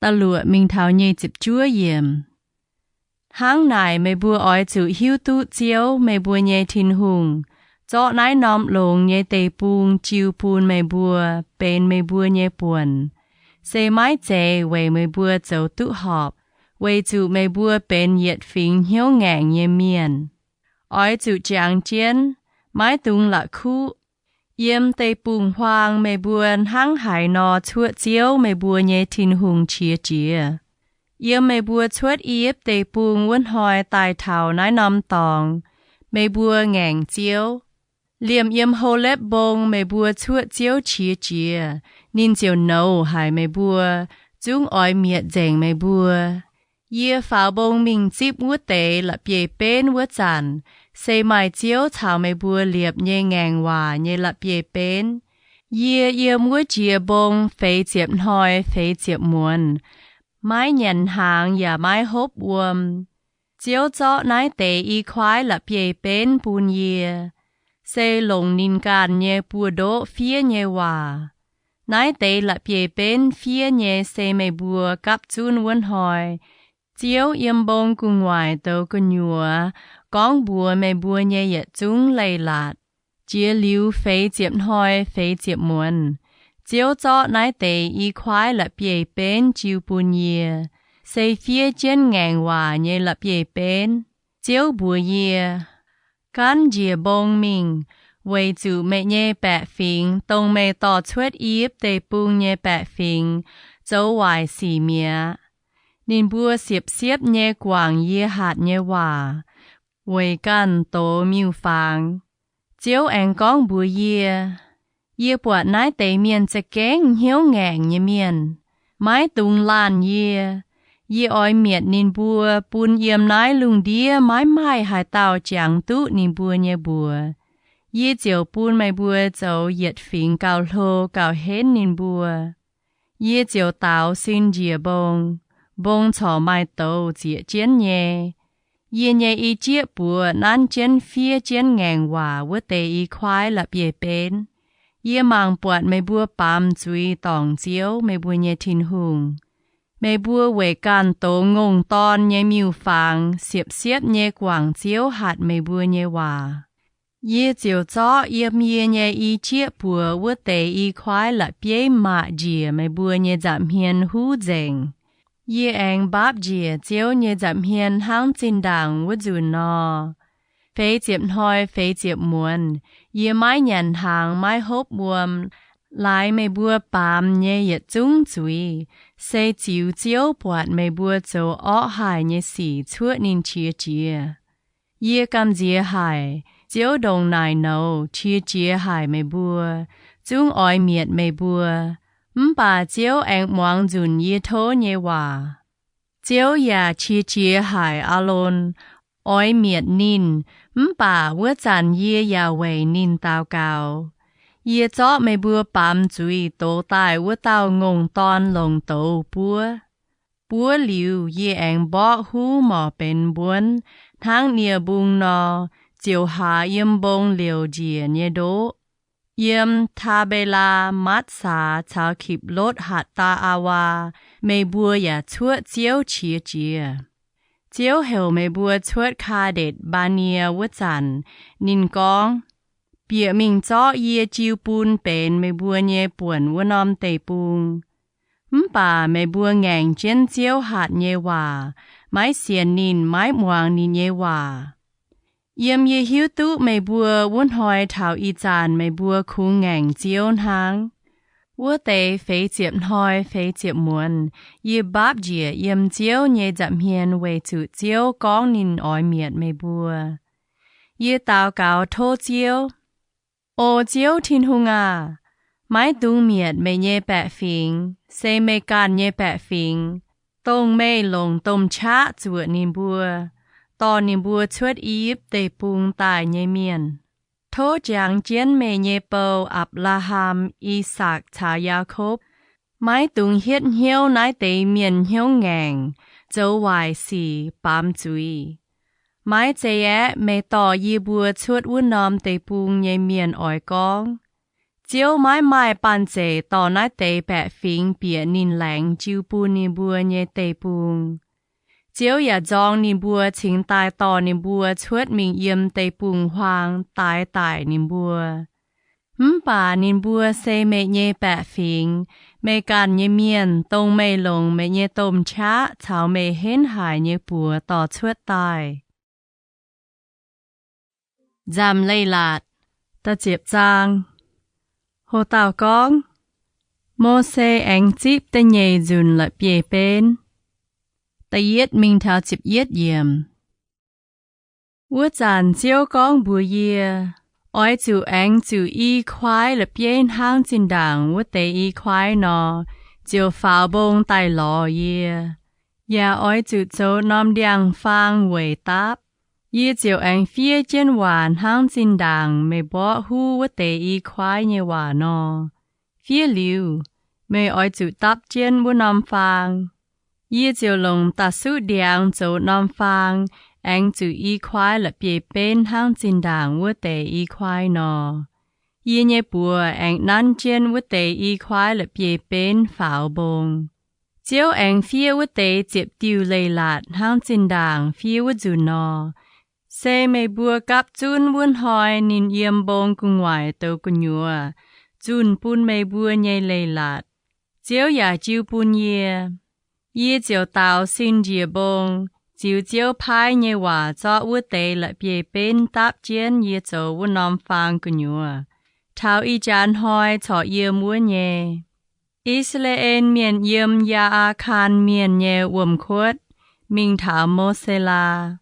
Ta lụa mình thảo nhé chịp chúa yếm. Tháng này mày bùa oi chữ hiếu tụ chiếu mày bùa nhé Tin-Hungh. Chọ nái nòm lồng nhé tê bùng chiêu bùn mày bùa bên mày bùa nhé buồn. Sẽ mái chế quay mày bùa dấu tụ họp. Quay chữ mày bùa bên yết phình hiếu ngành nhé miền. Oi chữ chẳng chiến. Mái tung là khu. Yếm tê bùng hoang mày buồn hăng hải nò chuột chiếu mày bùa nhé Tin-Hungh chia. Yếm mày bùa chuột yếp tê bùng vốn hoi tài thảo nái nòm tòng. Mày bùa ngành chiếu. Liêm yếm hồ lếp bông mày bùa chuột chiếu chia. Nín chiếu nâu hải mày bùa. Chúng oi miệt dành mày bùa. Yê pháo bông mình chịp vút tế là bề bên vút dàn. Sẽ mày chiếu chào mày bùa liệp nhẹ Ngaengc Waac nhẹ lập bề bên. Yê yếm vút chìa bông phê chiếp hoi phê chiếp muôn. Mái nhận hàng và mái hốp uom. Chiếu chọ nái tế y khoái lập bề bên bùn yê. Sẽ lồng nín can nhẹ bùa đỗ phía nhẹ hòa. Nái tế lập bề bên phía nhẹ sẽ mày bùa cắp chun vốn hoi. Chiếu yếm bông cùng ngoài tàu con nhùa. Con bùa mày bùa nhẹ yết Nzamc Leiz-Latc. Chia lưu phê chiếp hoi phê chiếp muôn. Chiếu chọ nái tế y khoái lập bề bên chiêu bùn yê. Sẽ phía trên Ngaengc Waac nhẹ lập bề bên. Chiếu bùa yê. Căn dìa bông mình. Quay chủ mẹ nhẹ bẹ phình. Tông mẹ tỏ chuốt yếp tế bùng nhẹ bẹ phình. Dấu hoài xì mía. Nín bùa xiếp nhẹ quảng yê hạt nhẹ hòa. Quay căn tổ miêu phàng. Chiếu anh con bùa yê. Yê bọt nái tế miền sẽ kén hiếu ngẹn nhé miền. Mái tung lan yê. Yê oi miệt nín bùa. Bùn yếm nái lung đĩa mái hải tàu chẳng tụ nín bùa nhé bùa. Yê chiều bùn mày bùa dấu yết phình cao lô cao hết nín bùa. Yê chiều tàu xin dìa bông. Bông chó mai tàu dìa chiến nhé. Ye nhẹ y chia bùa nan chén phía chén Ngaengc Waac vua tê y khoái lập ye bên. Ye mang bọt mê bùa bám chui tòng chiếu mê bùa nhẹ Tin-Hungh. Mê bùa về can tổ ngông ton nhẹ miu phàng xiếp nhẹ quảng chiếu hạt mê bùa nhẹ Waac. Ye chiều chó Iu-Mienh nhẹ y chia bùa vua tê y khoái lập ye mạ dìa mê bùa nhẹ Nzamc Leiz-Latc. Ye anh bắp dìa chiếu nhẹ Nzamc hang Tin Đàng vua dù nò. Phê chiếp hoi phê chiếp muôn. Ye mái nhận hàng mái hốp buồm. Lại mê bùa bám nhẹ yết chung chui. Xê chiếu chiếu bọt mê bùa châu ọ hài nhẹ xỉ chuột nín chia chia. Ye cam dìa hài. Chiếu đồng nài nâu chia chia hài mê bùa. Chung oi miệt mê bùa. Bà chiếu anh moang dùn ye thô nhẹ Waac. Chiếu ya chia chia hài alôn. Oi miệt nín. Bà vua chàn ye ya vầy nín tao cao. Ye chó mê bùa bám chui tổ tài vua tao ngông ton lồng tổ bùa. Bùa liu ye anh bó hú mò bên buôn. Thang nia bung nò. Chiều hà yếm bông liều dìa nhé đố. Yếm thà bê la mát xá chào kịp lốt hạt ta awa. Mê bùa ya chuột chiếu chia chia. Chiếu hều mê bùa chuột khá đệt bà nia vua chàn. Nín gong. Bịa mình chó ye chiêu bùn bền mê bùa nhé buồn vua nòm tê bùn. Bà mê bùa ngành chén chiếu hạt nhé Waac. Mái xiên nín mái muang nín nhé Waac. Yếm ye hiếu tụ mê bùa vốn hỏi thảo y chàn mê bùa khu ngành chiếu hang. Vua tê phê chiếp hỏi phê chiếp muôn. Ye bắp dìa yếm chiếu nhé Nzamc về chữ chiếu gong nín oi miệt mê bùa. Ye tao cao thô chiếu. Ô chiếu Tin-Hungh à. Mái tung miệt mê nhé bẹ Fienx. Xê mê can nhé bẹ Fienx. Tông mê lồng tôm chá chuột nín bùa. Tò nín bùa chuột íp tê bùng tài nhé miền. Thô giang chén mê nhé bầu Abraham, Isaac, cha Jacob. Mái tung hiết hiếu nái tê miền hiếu ngành. Dâu hoài xì bám chui. Mái chế mê tò ye bùa chuột vua nòm tê bùng nhé miền ỏi gong. Chiếu mái mai bàn chế tò nái tê bẹ Fienx bịa nín lãnh chiếu bù nín bùa nhé tê bùng. Chiếu ya dòng nín bùa chính tài tò nín bùa chuột mình yếm tê bùng hoang tài nín bùa. Bà nín bùa xê mê nhé bẹ Fienx. Mê can nhé miền tông mê lồng mê nhé tôm chá chào mê hên hải nhé bùa tò chuột tài. Nzamc Leiz-Latc ta chiếp trang. Hồ tàu con. Mô xê anh chíp tê nhê dùn lập bề bên. Ta yết mình thảo chịp yết yếm. Vua chàn chiếu con bùa yê. Ôi chú anh chú y khoái lập bên hang Tin Đàng vua tê y khoái nò. Chiếu pháo bông tài lò yê. Ya ôi chú châu nòm điang phang vầy táp. Ye chiều anh phía trên hoàn hang Tin Đàng mê bỏ hú vua tê y khoái nhé Waac nò. Phía liu. Mê ôi chú táp trên vua nòm phang. Ye chiều lồng ta su điang châu nòm phang. Anh chú y khoái lập bề bên hang Tin Đàng vua tê y khoái nò. Ye nhé bùa anh năn trên vua tê y khoái lập bề bên pháo bông. Chiều anh phía vua tê chiếp Nzamc Leiz-Latc hang Tin Đàng phía vua dù nò. Xê mê bùa cắp chun vun hỏi nín yếm bông cung ngoại tâu cung nhùa. Chun bùn mê bùa nhé Leiz-Latc. Chiếu ya chiếu bùn yê. Yê chiếu tàu xin dìa bông. Chiếu chiếu phai nhé Waac cho vua tê lập bề bên táp chén yê châu vua nòm phang cung nhùa. Thảo y chán hỏi cho yê mua nhé. Israel miền yếm ya khan miền nhé uom khuất. Mình thảo mô xê la.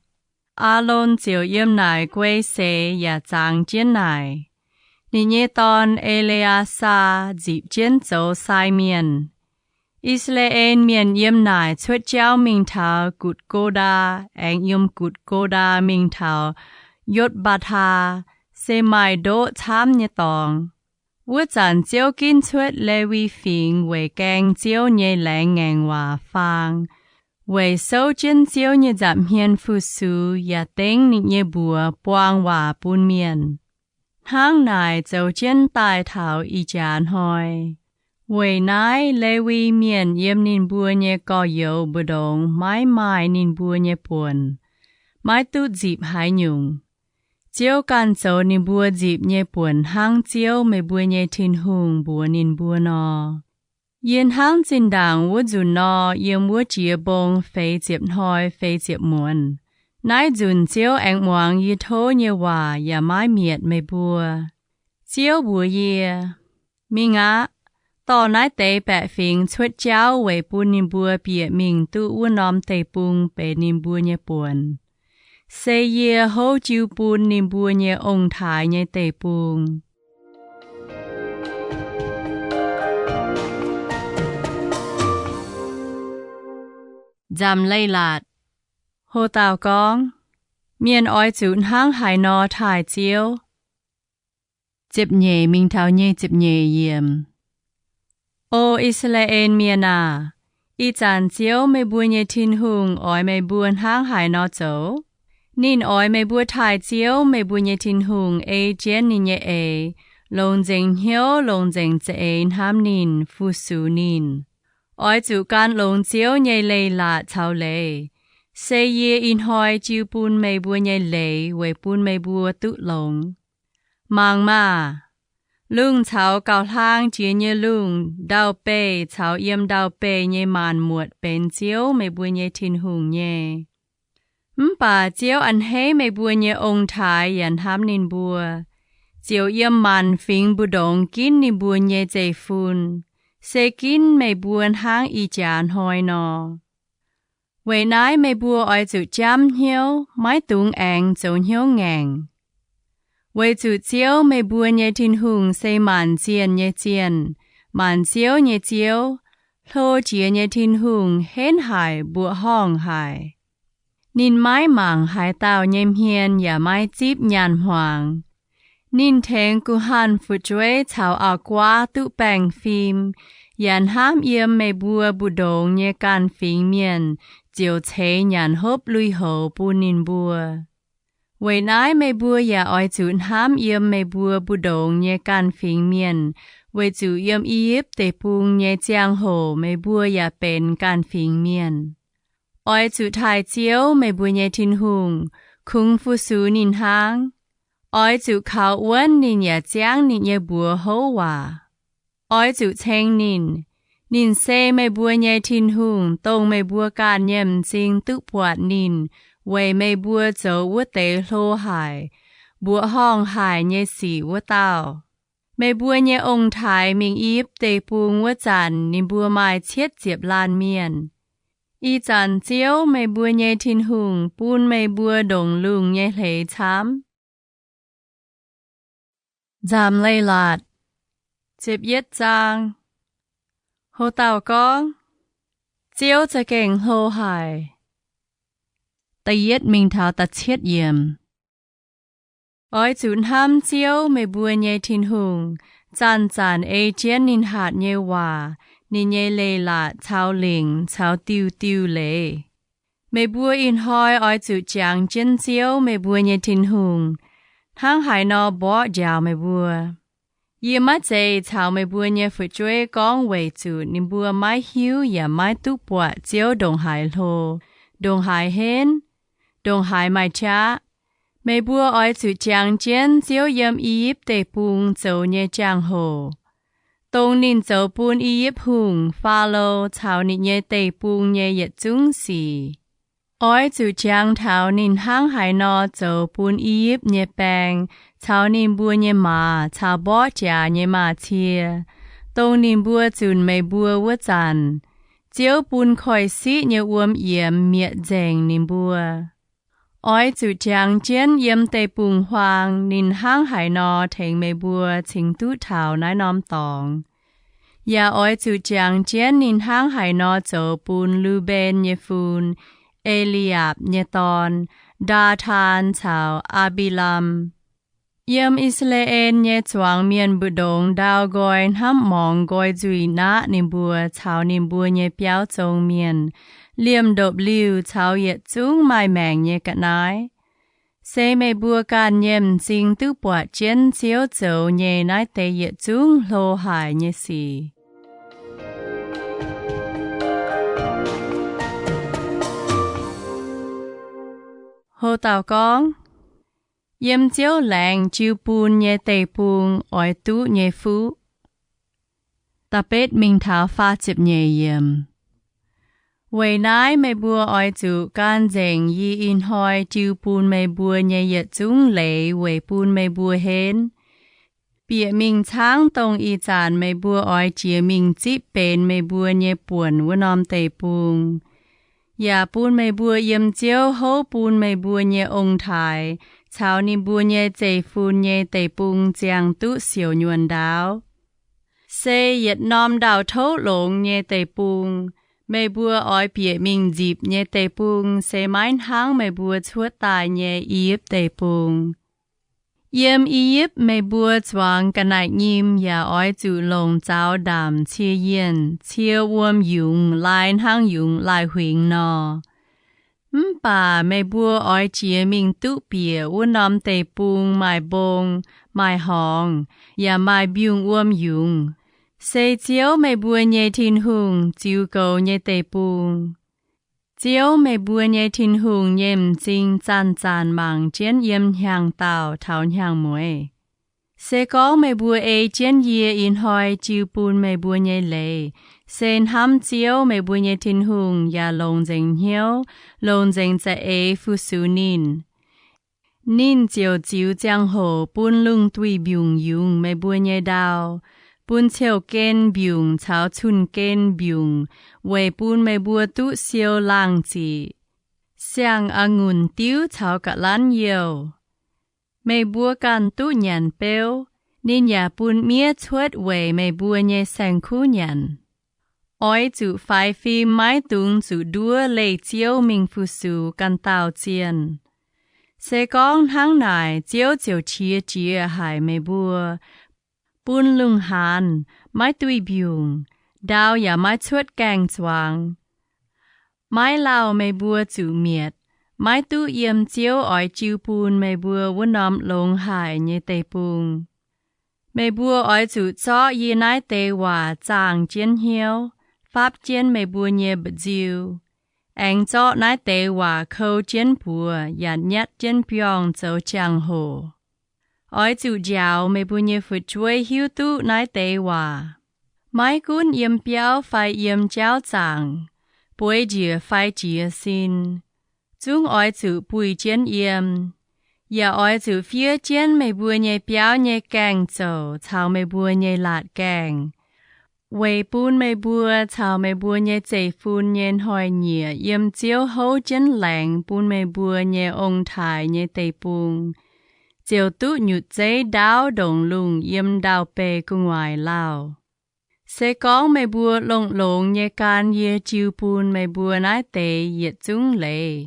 Alôn chiều yếm nải quê xê ya chang chén nải. Nì nhé ton Eleasa dịp chén châu sai miền. Israel miền yếm nải chuột cháu mình thảo cụt cô đa. Anh yếm cụt cô đa mình thảo yốt bát hà. Xê mai đỗ chám nhé tòng. Vua chàn chiếu kinh chuột Levi Fienx về canh chiếu nhé Loz-Ngaengc Waac phang. Vì sâu chân chiếu như giảm hiền phu sư và tên nị như bùa boang hòa bùn miền. Tháng này dấu chân tài thảo y chán hỏi. Vì nái lê vi miền yếm nín bùa như có dấu bù đồng mãi mãi nín bùa như buồn. Mãi tụt dịp hải nhung. Chiếu can dấu nín bùa dịp như buồn hang chiếu mê bùa như Tin-Hungh bùa nín bùa nọ. Yên hang dinh đảng vô dùn nọ yếm vô chìa bông phê dịp hỏi phê dịp muôn. Nái dùn chiếu anh hoàng y thô như hòa và mãi miệt mê bùa. Chiếu bùa yê. Mình á. Tỏ nái tế bẹ Fienx chuột cháu về bùn nín bùa bịa mình tự u nóm tế bùng bẹ nín bùa nhé buồn. Sẽ yê hô chiu bùn nín bùa nhé ông thái nhé tế bùng. Nzamc Leiz-Latc. Hồ tàu con. Miền oi chụn hang hải nò thải chiếu. Chịp nhẹ mình thảo nhẹ chịp nhẹ yếm. Ô Israel miền à. Y chán chiếu mê bùa nhé Tin-Hungh oi mê buồn hang hải nò chấu. Nín oi mê bùa thải chiếu mê bùa nhé Tin-Hungh ê chén nín nhé ê. Loz-Ngaengc hiếu Loz-Ngaengc ê ham nín phu sư nín. Oi chủ can Loz-Ngaengc nhé Leiz-Latc chào lê. Sẽ yê in hỏi chiu bùn mê bùa nhé lê về bùn mê bùa tự lông. Mang mà. Lung chào cao thang chia nhé lung. Đào bê chào yếm đào bê nhé màn muột bên chiếu mê bùa nhé Tin-Hungh nhé. Bà chiếu anh hế mê bùa nhé ông thái yàn ham nín bùa. Chiếu yếm màn phính bù đồng kín nín bùa nhé dây phun. Sẽ kín mê buồn hang y chán hỏi nọ. Vì nái mê bùa oi chủ chăm hiếu, mái tung anh dấu hiếu ngàng. Vì chủ chiếu mê bùa nhé Tin-Hungh sẽ màn chiếu nhé chiếu, lô chia nhé Tin-Hungh hên hải bùa hong hải. Nín mái mảng hải tàu nhém hiền và mái chíp nhàn hoàng. Nín thèn cú hàn phụ chuế chào ảo quá tự bèng phim, yàn ham yếm mê bùa bù đồng nhé can phính miền, chiều chế nhàn hốp lui hổ bù nín bùa. Vì nái mê bùa yà oi chụn ham yếm mê bùa bù đồng nhé can phính miền, vì chủ yếm yếp tế bùng nhé chiang hổ mê bùa yà bên can phính miền. Oi chủ thải chiếu mê bùa nhé Tin-Hungh, khung phu sư nín hang. Oi chủ khảo uốn nín yà chiang nín yà bùa hô hòa. Oi chủ chênh nín xe mê bùa nhé Tin-Hungh tông mê bùa can nhầm chinh tự bọt nín, về mê bùa dấu vô tế lô hải, bùa hong hải nhé xỉ vô tàu. Mê bùa nhé ông thái mình íp tế bùng vô chán nín bùa mai chiết diệp lan miền. Y chán chiếu mê bùa nhé Tin-Hungh bùn mê bùa đồng lung nhé lê chám. Nzamc Leiz-Latc. Chịp yết giang. Hồ tàu con. Chiếu cho kênh hồ hải. Ta yết mình thảo ta chiết yếm. Oi chụn ham chiếu mê bùa nhé Tin-Hungh. Chán ê chén nín hạt nhé hòa. Nín nhé Leiz-Latc chào linh chào tiêu lê. Mê bùa in hỏi oi chụn chàng chân chiếu mê bùa nhé Tin-Hungh. Hang hải nọ bỏ dạo mê bùa. Yê mắt dây chào mê bùa nhé phụ chuế con về chủ nín bùa mái hiếu và mái túc bọa chiếu đồng hải lô. Đồng hải hên. Đồng hải mai cha. Mê bùa oi chủ chàng chén chiếu yếm yếp tế bùng dấu nhé chàng hồ. Tông nín dấu bùn yếp hùng pha lô chào nín nhé tế bùng nhé yết chung xì. Oi chủ chàng thảo nín hang hải nọ dấu bùn yếp nhé bèng, chào nín bùa nhé mà, chào bó chá nhé mà chia. Tông nín bùa chùn mê bùa vô chán. Chiếu bùn khỏi xí nhé uôm yếm miệt dèng nín bùa. Oi chủ chàng chén yếm tế bùng hoàng, nín hang hải nọ thèng mê bùa chính tú thảo nái nóm tòng. Yà oi chủ chàng chén nín hang hải nọ dấu bùn lưu bên nhé phun, Eliab nhé tòn, đa than chào Abilam. Yếm Israel nhé choáng miền bự đông đào gọi hăm mong gọi dùi nã niềm bùa chào niềm bùa nhé béo trông miền liềm đột liu chào yết chúng mai mèng nhé cả nái sẽ mê bùa can nhém sinh tư bọa chiến chiếu dấu nhé nái tê yết chúng lô hải nhé xì Hồ tàu con Yếm chiếu làng chiêu bùn nhé tê bùn ỏi tú nhé phú. Ta bết mình thảo pha chịp nhé yếm. Vậy nái mê bùa ỏi chủ can dành yi in hoi chiêu bùn mê bùa nhé yết chúng lệ vậy bùn mê bùa hên. Bịa mình tháng tông y chán mê bùa ỏi chìa mình chịp bền mê bùa nhé buồn vô nòm tê bùn. Dạ bùn mê bùa yếm chiếu hô bùn mê bùa nhé ông thái. Chào niềm bùa nhé dây phun nhé tây bùng giang tụ siêu nhuận đáo. Sẽ yết nòm đào thấu lộn nhé tây bùng. Mê bùa ỏi bịa mình dịp nhé tây bùng. Sẽ mãi hăng mê bùa chuột tài nhé yếp tây bùng. Yếm yếp mê bùa choáng cả nại nhìm. Dạ ỏi chủ lồng cháu đàm chia yên. Chia uom dùng lại hăng dùng lại huynh nò. Bà mê bùa ỏi chìa mình tụ bìa u nòm tê bùng mai bông, mai hong, và mai biung uom dùng. Sẽ chiếu mê bùa nhé Tin-Hungh, chiếu cầu nhé tê bùng. Chiếu mê bùa nhé Tin-Hungh nhém chinh chan chan mang chén yếm hàng tàu thảo hàng muối. Sẽ có mê bùa ê chén yê in hoi chiếu bùn mê bùa nhé lệ. Sen hăm chiếu mê bùa nhé Tin-Hungh và Loz-Ngaengc hiếu, Loz-Ngaengc za ê phu su nín. Nín chiếu chiếu giang hồ bùn lung tùy biung yung mê bùa nhé đào. Bùn chiếu kên biung cháo chun kên biung, về bùn mê bùa tụ siêu lang chỉ. Xiang ngùn tiếu cháo cả lan yêu. Mê bùa can tụ nhàn bèo, nín ya bùn mía chuột về mê bùa nhé sang khu nhàn. Ỏi chủ phái phi mái tung chủ đua lệ chiếu mình phu su can tàu chiên. Sẽ con tháng này chiếu chiếu chia hải mê bùa. Bùn lung hàn, mái tùy biung, đào ya mái chuột càng choáng. Mái lao mê bùa chủ miệt, mái tu yếm chiếu ỏi chiếu bùn mê bùa vô nòm lông hải như tê bùng. Mê bùa ỏi chủ cho yê nái tê hòa chàng chiên hiếu. Pháp chiên mê bùa nhé bật diêu. Anh cho nái tê hòa khâu chiên bùa, và nhát chiên biong châu chàng hồ. Ỏi chủ giáo mê bùa nhé phụt chuối hiếu tụ nái tê hòa. Mái cún yếm biao phải yếm cháo chàng. Bùi dìa phải dìa xin. Chúng ỏi chủ bùi chiên yếm. Và ỏi chủ phía chiên mê bùa nhé biao nhé càng châu, chào mê bùa nhé lạt càng. Về bùn mê bùa chào mê bùa nhé dây phun nhé hỏi nhẹ yếm chiếu hấu chân lạnh bùn mê bùa nhé ông thái nhé tây bùng. Chiếu tụ nhụt dây đáo đồng lùng yếm đào bê của ngoài lao. Sẽ có mê bùa lông lông nhé can yê chiếu bùn mê bùa nái tê yết chúng lệ.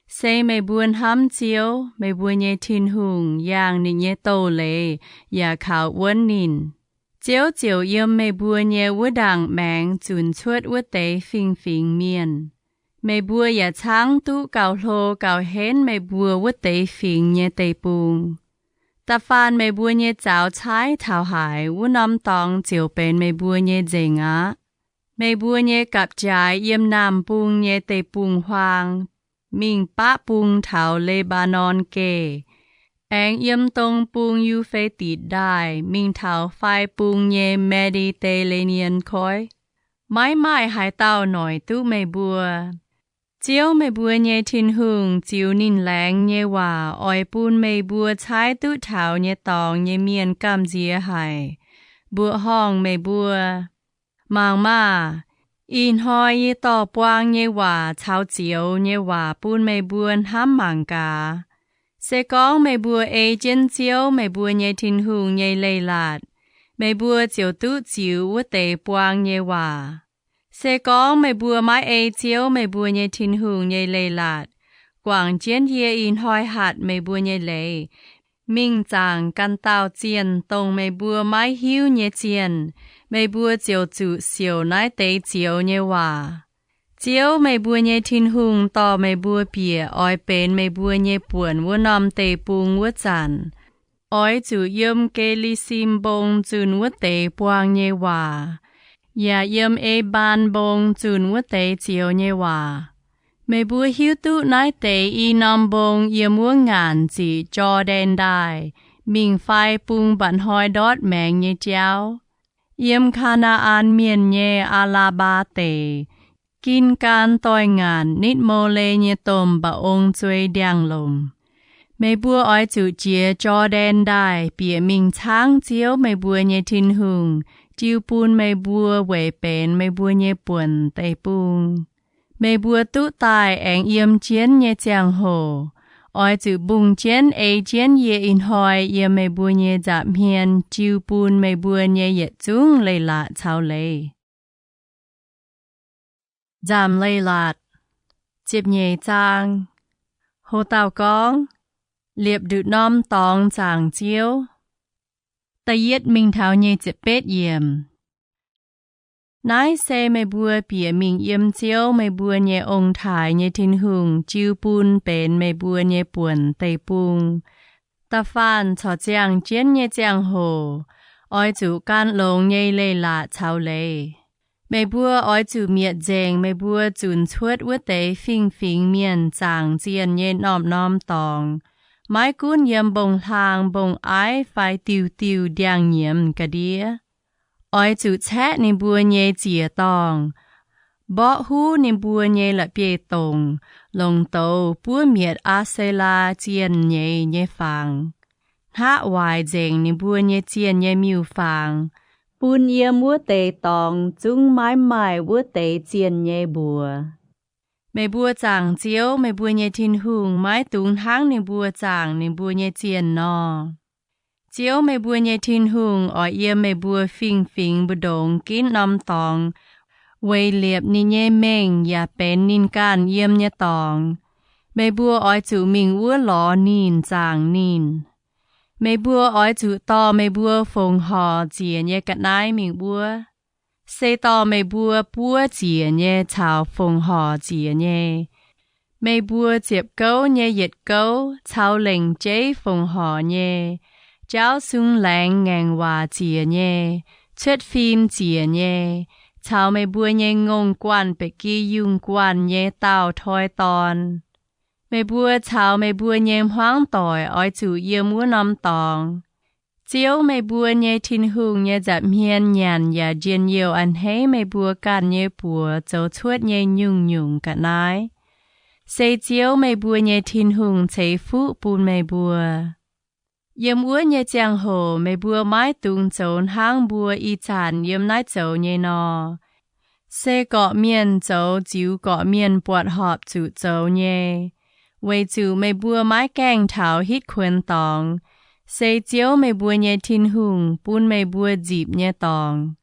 Sẽ mê buồn hăm chiếu mê bùa nhé Tin-Hungh yang nị nhé tô lệ và khảo uốn nín. Chiếu chiếu yếm mê bùa nhé vô đảng mạng chùn chuột vô tế phình phình miền. Mê bùa ya cháng tụ cào lô cào hến mê bùa vô tế phình nhé tê bùng. Ta phan mê bùa nhé cháu trái thảo hải vô nòm tòng chiếu bên mê bùa nhé dê ngã. Mê bùa nhé cặp trái yếm nam bùng nhé tê bùng hoang. Mình bá bùng thảo Lebanon kê. Anh yếm tông bùng yu phê tịt đài, mình thảo phai bùng nhé Mediterranean khói. Mãi mãi hải tàu nổi tụ mê bùa. Chiếu mê bùa nhé Tin-Hungh, chiếu nín láng nhé hòa, ỏi bùn mê bùa trái tụ thảo nhé tòng nhé miền cam dìa hải. Bùa hong mê bùa. Mang ma, in hoi nhé tỏ quang nhé hòa, cháo chiếu nhé hòa bùn mê buồn hám mang cả. Sẽ có mê bùa ê chân chiếu mê bùa nhé Tin-Hungh nhé Leiz-Latc. Mê bùa chiếu tụ chiếu vô tế quang nhé hòa. Sẽ có mê bùa mãi ê chiếu mê bùa nhé Tin-Hungh nhé Leiz-Latc. Quảng chiến hiê in hoi hạt mê bùa nhé lệ. Minh chàng căn tao chiên tông mày bùa mái hiu nhé chiên, mày bùa chiều chủ siêu nái tế chiều nhé hòa. Chiều mày bùa nhé Tin-Hungh tò mày bùa bìa, oi bên mày bùa nhé buồn vô nòm tế bùng vô chàn. Oi chủ yếm kê li sim bông chùn vô tế buông nhé hòa. Dạ yếm ê ban bông chùn vô tế chiều nhé hòa. Mày bùa hiu tụ nái tế y nòm bông yếm vô ngàn chỉ cho đen đài. Mình phai bùng bản hoi đót mẹng nhé cháu. Yếm khana an miền nhé Alaba tế. Kinh can toi ngàn nít mô lê nhé tôm bà ông chuối đàng lùm. Mày bùa oi chủ chia cho đen đài bìa mình tháng chiếu mày bùa nhé Tin-Hungh. Chiu bùn mày bùa quẩy bền mày bùa nhé buồn tây bùng. Mày bùa tụ tài ảnh yếm chiến nhé chàng hồ. Oi chủ bùng chiến ê chiến yê in hoi yếm mày bùa nhé dạm hiền. Chiu bùn mày bùa nhé yết Nzamc Leiz-Latc chào lê. Nzamc Leiz-Latc, chịp nhẹ chàng. Hồ tàu con, liệp đựt nóm tòng chàng chiếu. Ta yết mình thảo nhẹ chịp bết yếm. Nái xe mày bùa bìa mình yếm chiếu mày bùa nhẹ ông thải nhẹ Tin-Hungh chiu bùn bền mày bùa nhẹ buồn tây bùng. Ta phan cho chàng chiến nhẹ chàng hồ, oi chủ can lông nhẹ Leiz-Latc chào lê. Mày bùa oi chủ miệt dèng mày bùa chùn chuốt vô tế Fienx miền chàng chiên nhẹ nòm tòng. Mái cún yếm bông thang bông ái phải tiêu điang nhiễm cả đĩa. Oi chủ chát nè bùa nhẹ chìa tòng. Bọ hú nè bùa nhẹ là bê tông. Lông tàu bùa miệt á xê la chiên nhẹ phàng. Hạ hoài dèng nè bùa nhẹ chiên nhẹ miu phàng. Bùn yếm vô tế tòng chung mái vô tế chiên nhẹ bùa. Mày bùa chàng chiếu mày bùa nhẹ Tin-Hungh mái túng tháng nè bùa chàng nè bùa nhẹ chiên nò. Chiếu mày bùa nhẹ Tin-Hungh oi yếm mày bùa Fienx bù đồng kín nòm tòng. Quay liệp nì nhẹ Meih ya bên nín can yếm nhẹ tòng. Mày bùa oi chủ mình vô lò nín chàng nín. Mày bùa oi chủ to mày bùa phông hò chìa nhẹ cắt nái mình bùa. Xê to mày bùa chìa nhẹ chào phông hò chìa nhẹ. Mày bùa chịp câu nhẹ yết câu chào lệnh chế phông hò nhẹ. Cháu Nzamc Waac chìa nhẹ. Chất phim chìa nhẹ. Chào mày bùa nhẹ ngông quan bệ kỳ yung quan nhẹ tao thoi tòn. Mày bùa chào mày bùa nhẹ hoang tỏi oi chủ yếm vô nòm tòng. Chiếu mày bùa nhẹ Tin-Hungh nhẹ dạm hiền nhàn ya dên nhiều ăn hế mày bùa can nhẹ bùa châu chuốt nhẹ nhung cả nái. Xê chiếu mày bùa nhẹ Tin-Hungh chế phụ bùn mày bùa. Yếm vô nhẹ chàng hồ mày bùa mái tung chốn hang bùa y chàn yếm nái châu nhẹ nò. Xê gọ miền châu chiếu gọ miền bọt họp chủ châu nhẹ. Quay chủ mày bùa mái kèng thảo hít khuôn tòng. Xê chiếu mày bùa nhẹ Tin-Hungh bùn mày bùa dịp nhẹ tòng.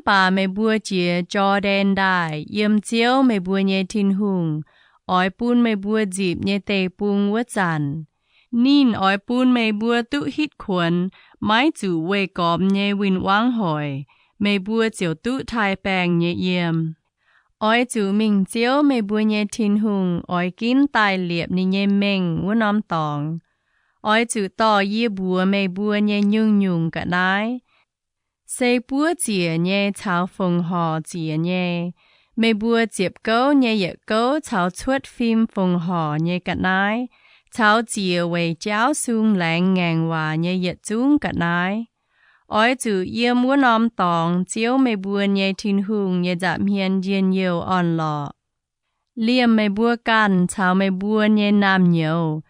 Bà mày bùa chìa cho đen đài yếm chiếu mày bùa nhẹ Tin-Hungh. Oi bùn mày bùa dịp nhẹ tê bùng vô chàn. Nín oi bùn mày bùa tụ hít khuôn. Mái chủ quay gọm nhẹ win wang hỏi. Mày bùa chiều tụ thai bèng nhẹ yếm. Oi chủ mình chiếu mày bùa nhẹ Tin-Hungh oi kín tài liệp nì nhẹ Meih vô nòm tòng. Oi chủ tỏ yê bùa mày bùa nhẹ nhung cả nái. Xê bùa chìa nhẹ chào phông hò chìa nhẹ. Mày bùa chịp câu nhẹ yết câu chào chuốt phim phông hò nhẹ cả nái. Chào chìa quay cháu Nzamc Waac nhẹ yết chung cả nái. Oi chủ yếm vô nòm tòng chiếu mày bùa nhẹ Tin-Hungh nhẹ dạm hiền dên nhiều on lọ. Liêm mày bùa can chào mày bùa nhẹ nam nhiều.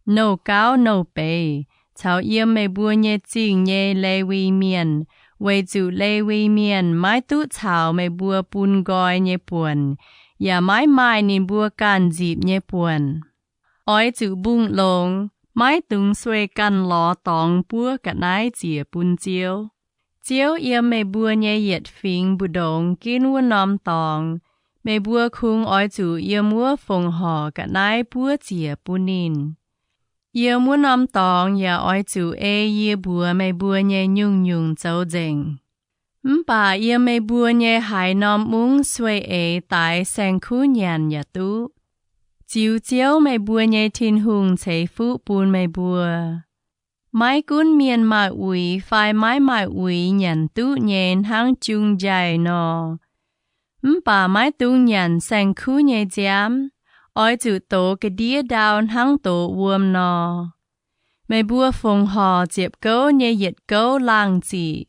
Nô cao nô bê. Chào yếm mày bùa nhẹ chinh nhẹ Iu-Mienh. Quay chủ Iu-Mienh mái tụ chào mày bùa bùn gói nhẹ buồn. Ya mái nín bùa can dịp nhẹ buồn. Oi chủ bùng lông. Mái tung xuôi căn lọ tòng bùa cả nái chìa bùn chiếu. Chiếu yếm mày bùa nhẹ yết Fienx bù đồng kín vô nòm tòng. Mày bùa khung oi chủ yếm vô phông hò cả nái bùa chìa bùn nín. Yêu muốn nằm tòng ya oi chủ ye bùa mày bùa nhẹ nhung nhung châu dình. Bà yêu mày bùa nhẹ hải nằm muốn xuôi tại sang khu nhàn ya tu. Chiếu chiếu mày bùa nhẹ Tin-Hungh chế phụ bùn mày bùa. Mái cún miền mại ủy phai mái ủy nhàn tu nhện hang chung dài nò. Bà mái tu nhàn sang khu nhẹ giám. Oi chủ tổ cái đĩa đào hang tổ uom nò. Mày bùa phùng hò dẹp gấu nhẹ dệt gấu lang chỉ.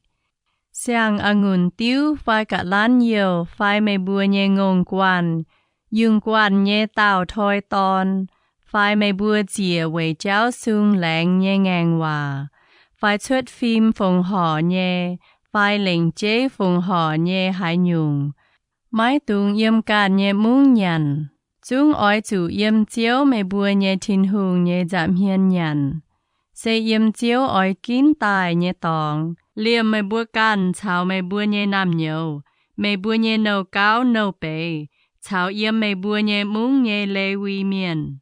Sang ngùn tiêu phai cả lan nhiều phai mày bùa nhẹ ngôn quan. Dương quan nhẹ tàu thôi tòn. Phai mày bùa chìa về cháu xung lạng nhẹ ngang hòa. Phai xuất phim phùng hò nhẹ. Phai lệnh chế phùng hò nhẹ hải nhung. Mái tung yếm càn nhẹ mung nhằn. Chúng oi chủ yếm chiếu mày bùa nhẹ Tin-Hungh nhẹ giảm hiên nhằn. Sẽ yếm chiếu oi kín tài nhẹ tòng. Liêm mày bùa can chào mày bùa nhẹ nam nhiều. Mày bùa nhẹ nâu cao nâu bề. Chào yếm mày bùa nhẹ mung nhẹ lê Iu-Mienh.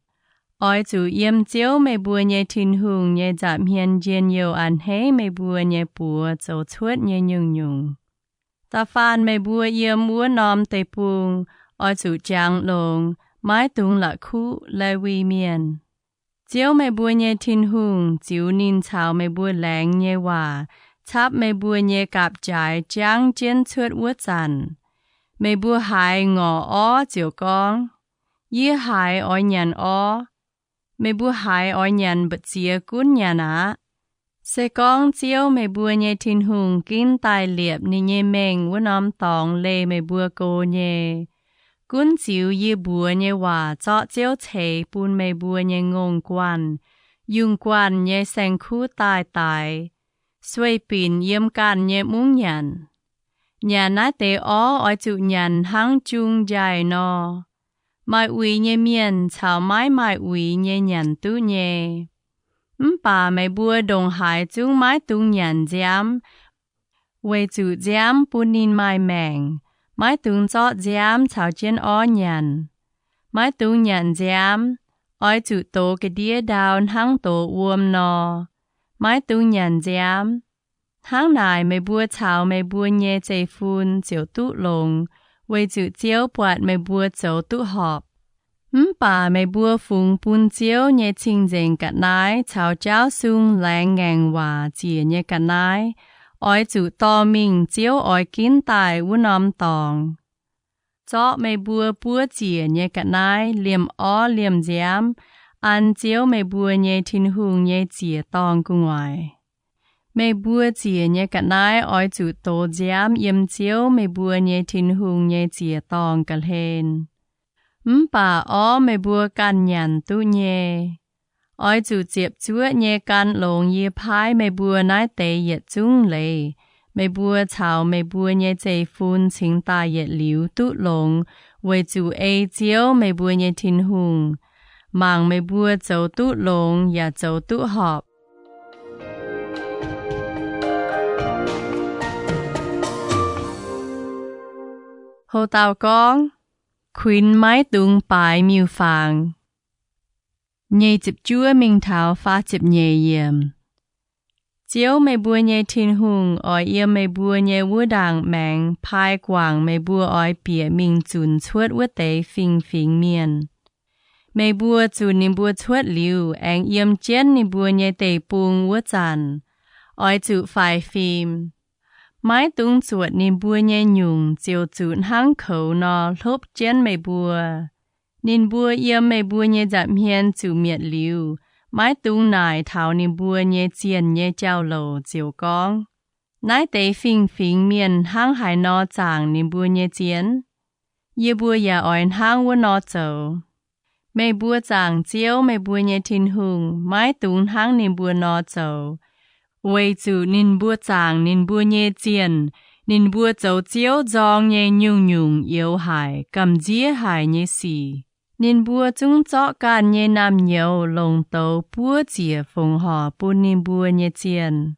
Oi chủ yếm chiếu mày bùa nhẹ Tin-Hungh nhẹ giảm hiên dên nhiều ăn hế mày bùa nhẹ bùa châu chuốt nhẹ nhung nhung. Ta phan mày bùa yếm múa nòm tê bùng. Oi chủ chàng lông. Mái tung là khu lê Iu-Mienh. Chiếu mày bùa nhẹ Tin-Hungh, chiếu nín chào mày bùa lạng nhẹ hòa, chắp mày bùa nhẹ cạp trái tráng trên chuột uất dàn. Mày bùa hài ngỏ ó chiếu con, yế hài oi nhàn ó. Mày bùa hài oi nhàn bật chìa cún nhàn á. Sẽ con chiếu mày bùa nhẹ Tin-Hungh kín tài liệp ni nhẹ mèng vốn ôm tòng lê mày bùa cô nhẹ. Cún chiếu ye bùa nhẹ hòa cho chiếu chế bùn mày bùa nhẹ ngôn quan, dùng quan nhẹ sang khu tài tài, xuôi pin yếm can nhẹ mung nhàn. Nhà ná tế ó oi chủ nhàn hang chung dài nò. Mai ủy nhẹ miền chào mái ủy nhẹ nhàn tu nhẹ. Bà mày bùa đồng hải chung mái tung nhàn giám, về chủ giám bùn nín mai mèng. Mái tung cho giám chào trên ó nhàn. Mái tung nhàn giám, oi chủ tổ cái đĩa đào hang tổ uom nò. Mái tung nhàn giám. Hang nài mày bùa chào mày bùa nhẹ chế phun chiều tụ lồng. Về chủ chiếu bọt mày bùa chiều tụ họp. Bà mày bùa phung bùn chiếu nhẹ chinh dành cả nái chào cháu xung Loz-Ngaengc Waac chìa nhẹ cả nái. Oi chủ to mình chiếu oi kín tài vốn ôm tòng. Cho mày bùa chìa nhẹ cả nái liềm ó liềm giám. Ăn chiếu mày bùa nhẹ Tin-Hungh nhẹ chìa tòng cung ngoài. Mày bùa chìa nhẹ cả nái oi chủ tổ giám yếm chiếu mày bùa nhẹ Tin-Hungh nhẹ chìa tòng cả hên. Bà ó mày bùa can nhàn tu nhẹ. Oi chủ chếp chúa nhẹ can lồng ye phai mày bùa nái tế yết chung lê. Mày bùa chào mày bùa nhẹ chế phun chính ta yết liu tụ lồng. Về chủ chiếu mày bùa nhẹ Tin-Hungh. Mang mày bùa châu tụ lồng ya châu tụ họp. Hồ tàu con. Khuyên mái tung bài miêu phàng. Nhẹ chịp chúa mình thảo phá chịp nhẹ yếm. Chiếu mày bùa nhẹ Tin-Hungh oi yếm mày bùa nhẹ vua đàng màng phai quảng mày bùa oi bịa mình chùn chuốt vua tế phình miền. Mày bùa chùn nìm bùa chuốt liu anh yếm chén nìm bùa nhẹ tế bùng vua chàn. Oi chụ phai phim. Mái tung chuột nìm bùa nhẹ nhung chiều chụn hang khẩu nò lốp chén mày bùa. Nín bùa yếm mày bùa nhẹ giảm hiên chụ miệt liu. Mái tung nài thảo nín bùa nhẹ chiên nhẹ chào lầu chiều con. Nái tế phình miền hang hải nò chàng nín bùa nhẹ chiên. Ye bùa ya oin hang vua nò chầu. Mày bùa chàng chiếu mày bùa nhẹ Tin-Hungh. Mái tung hang nín bùa nò chầu. Về chủ nín bùa chàng nín bùa nhẹ chiên. Nín bùa chầu chiếu dòng nhẹ nhung nhung yếu hải. Cầm dĩa hải nhẹ xì. Nín bùa chúng chọ can nhẹ nam nhiều lồng tàu bùa chìa phùng hò bùn nín bùa nhẹ chiên.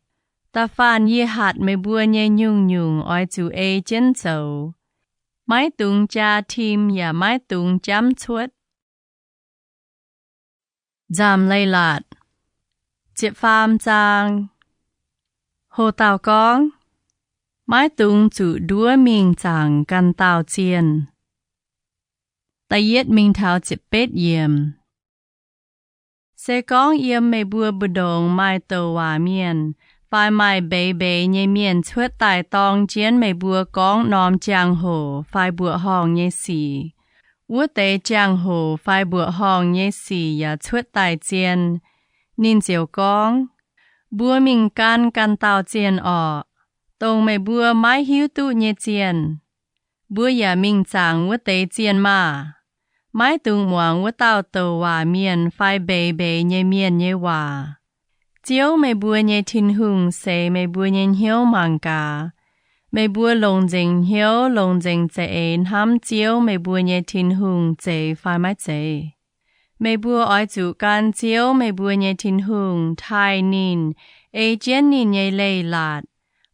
Ta phan ye hạt mày bùa nhẹ nhung nhung oi chủ trên chầu. Mái tung cha tim ya mái tung chăm chuốt. Nzamc Leiz-Latc Chịp phàm chàng. Hồ tàu con. Mái tung chủ đua mình chàng căn tàu chiên. Ta yết mình thảo chịp bết yếm. Sẽ con yếm mê bùa bù đồng mai tàu hòa miền. Phai mai bê bê nhé miền chuốt tài tông chiến mê bùa con nòm chàng hồ. Phai bùa hòng nhé xì. Ua tế chàng hồ phai bùa hòng nhé xì ya chuốt tài chiến. Nín diều con. Bùa mình căn tàu chiến ọ. Tông mê bùa mái hiếu tụ nhé chiến. Bùa ya mình chàng ua tế chiến mà. Mái tung muang ua tàu tàu hòa miền phai bê bê nhé miền nhé hòa. Chiếu mê bùa nhé Tin-Hungh xê mê bùa nhé hiếu mang cả. Mê bùa Loz-Ngaengc hiếu Loz-Ngaengc chế hâm chiếu mê bùa nhé Tin-Hungh chế phai mái chế. Mê bùa oi chủ can chiếu mê bùa nhé Tin-Hungh thai nín. Chiến nín nhé Leiz-Latc.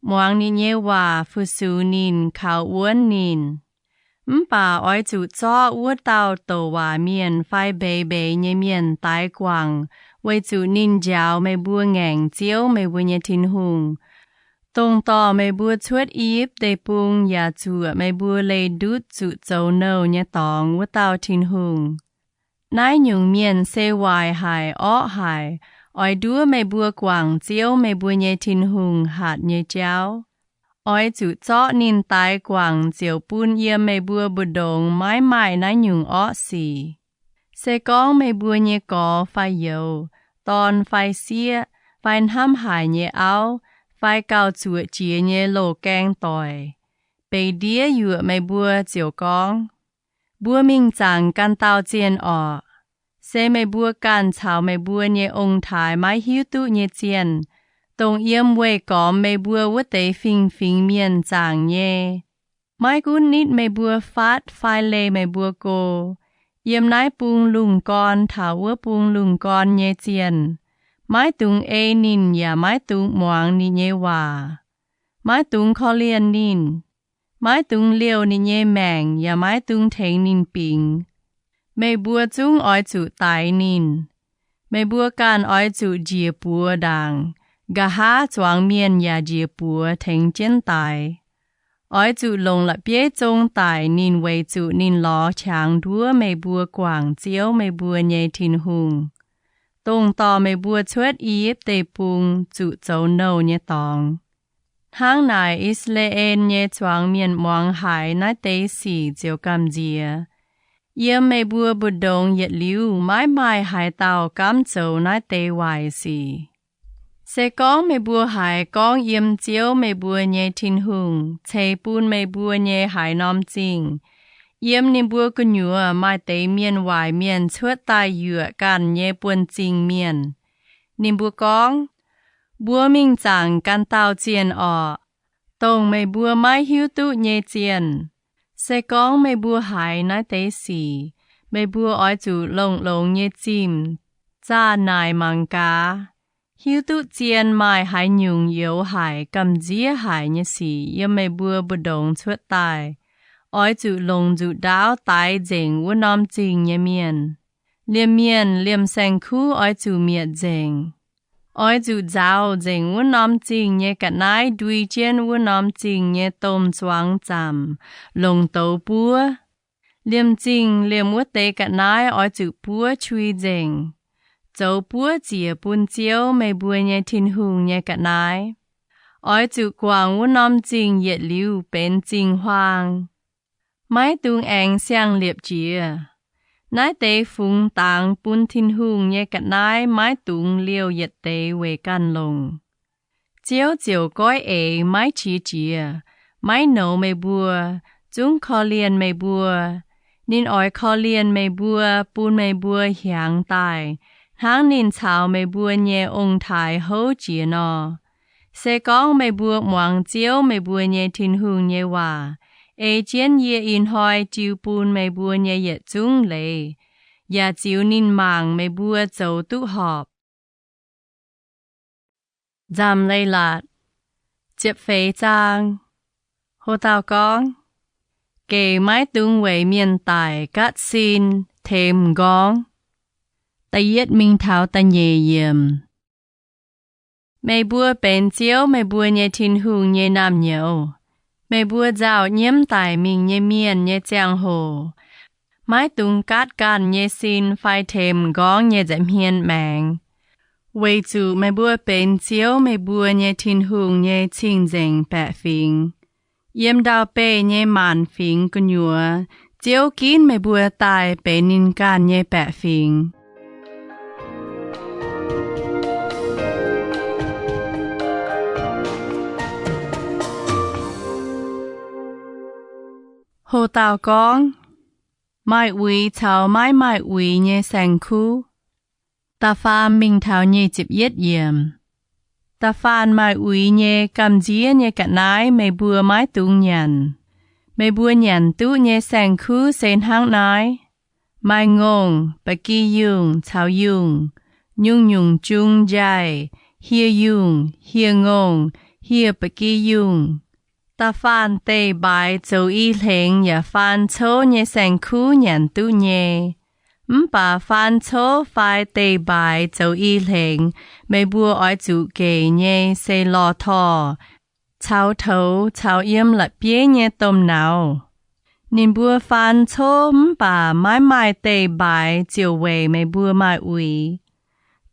Muang nín nhé hòa phu su nín khảo uốn nín. Bà oi chủ cho ua tàu tàu hòa miền phai bê bê nhé miền tái quảng. Với chủ nín giáo mê bùa ngành chiếu mê bùa nhé Tin-Hungh. Tông tỏ mê bùa chuốt íp đề bùng ya chủ mê bùa lê đút chủ châu nâu nhé tòng ua tàu Tin-Hungh. Nái nhung miền xê hoài hài ọ hài. Oi đua mê bùa quảng chiếu mê bùa nhé Tin-Hungh hạt nhé giáo. Oi chủ cho nín tái quảng chiếu bùn yếm mê bùa bù đồng mái mái nái nhung ọ xì. Sẽ con mê bùa nhé có phai dầu, tòn phai xía, phai hâm hải nhé áo, phai cao chuột chìa nhé Loz-Ngaengc tỏi. Bê đĩa dựa mê bùa chiều con. Bùa mình chẳng căn tàu chiên ọ. Sẽ mê bùa căn chào mê bùa nhé ông thái mái hiếu tụ nhé chiên. Tông yếm quê có mê bùa ua tế phình miền chẳng nhé. Mái cún nít mê bùa phát phai lê mê bùa cô. Yếm nái bùng lùng con thảo ua bùng lùng con nhé chiên. Mái tung nín ya mái tung muang ní nhé hòa. Mái tung khó liên nín. Mái tung liêu ní nhé màng ya mái tung thênh nín bình. Mê bùa chung oi chủ tài nín. Mê bùa can oi chủ dìa bùa đàng. Gà há choáng miền ya dìa bùa thênh chiến tài. Oi chủ lông là bế chung tài nín vây chủ nín ló chàng đua mê bùa quảng chiếu mê bùa nhé Tin-Hungh. Tông tỏ mê bùa chuốt íp tê bùng chủ châu nâu nhé tòng. Hang nài Israel nhé choáng miền muang hải nái tế xỉ chiếu cam dìa. Yếm mê bùa bù đồng yết liu mái mái hải tàu cam châu nái tế hoài xỉ. Sẽ con mê bùa hải con yếm chiếu mê bùa nhé Tin-Hungh, chế bùn mê bùa nhé hải nòm chinh. Yếm nín bùa cú nhùa mai tế miền hoài miền chuốt tài dựa can nhé buồn chinh miền. Nín bùa con, bùa mình chẳng can tàu chiên ọ. Tông mê bùa mai hiếu tụ nhé chiên. Sẽ con mê bùa hải nái tế xỉ. Mê bùa oi chủ lông nhé chìm. Cha nài mang cá. Hiếu tụ chiên mai hải nhung yếu hải cầm dĩa hải nhé xỉ yếm mê bùa bù đồng chuốt tài. Oi chủ lông chủ đáo tái dành ua nòm chinh nhé miền. Liêm xanh khu oi chủ miệt dành. Oi chủ giáo dành ua nòm chinh nhé cả nái đuôi chiên ua nòm chinh nhé tôm choáng chạm. Lông tấu bùa. Liêm chinh liêm ua tế cả nái oi chủ bùa chui dành. Châu bùa chìa bùn chiếu mê bùa nhé Tin-Hungh nhé cả nái. Oi chủ quảng ua nòm chinh yết liu bên chinh hoang. Mái tung anh xiang liệp chìa. Nái tế phung tàng bún Tin-Hungh nhé cả nái mái tung liêu yết tế về can lồng. Chiếu chiều gói mái chìa chìa. Mái nấu mê bùa. Chúng khó liên mê bùa. Nín oi khó liên mê bùa bún mê bùa hiang tài. Hang nín chào mê bùa nhé ông thái hấu chìa nọ. Sẽ con mê bùa muang chiếu mê bùa nhé Tin-Hungh nhé hòa. Chiến ye in hoi chiu bùn mê bùa nhé yết chung lê. Ya chiu nín màng mê bùa châu tụ họp. Nzamc Leiz-Latc. Chịp phê chang. Hồ tàu con. Kể mái tung về miền tài cát xin thêm gong. Ta yết minh thảo ta nhẹ yếm. Meih bua bên chiếu Meih bua nhé Tin-Hungh nhé Nam nhiều. Meih bua Dao nhiễm tài mình nhé miền nhé Giang hồ. Mái tung cát can nhé xin phai thêm góng nhé dạm hiên mạng. Vậy chủ Meih bua bên chiếu Meih bua nhé Tin-Hungh nhé Nzamc bẹ Fienx. Yếm đào bê nhé màn Fienx cơ nhùa. Chiếu kín Meih bua tài bê nín can nhé bẹ Fienx. Hồ tàu con, mai uy thảo mai uy nhé sang khu. Ta phan mình thảo nhé chịp yết yếm. Ta phan mai uy nhé cầm dĩa nhé cả nái Meih bua mai tung nhàn. Meih bua nhàn tu nhé sang khu sen hang nái. Mai ngông, bà kỳ yung, thảo yung. Nhung chung dài, hia yung, hia ngông, hia bà kỳ yung. Ta phan tê bài châu y lệnh ya phan chô nhé sang khu nhàn tu nhé. Bà phan chô phai tê bài châu y lệnh Meih bua oi chủ kê nhé xây lò thò. Chào thấu chào yếm lạ bế nhé tôm nào. Nín bua phan chô bà mai tê bài chiều về Meih bua mai uy.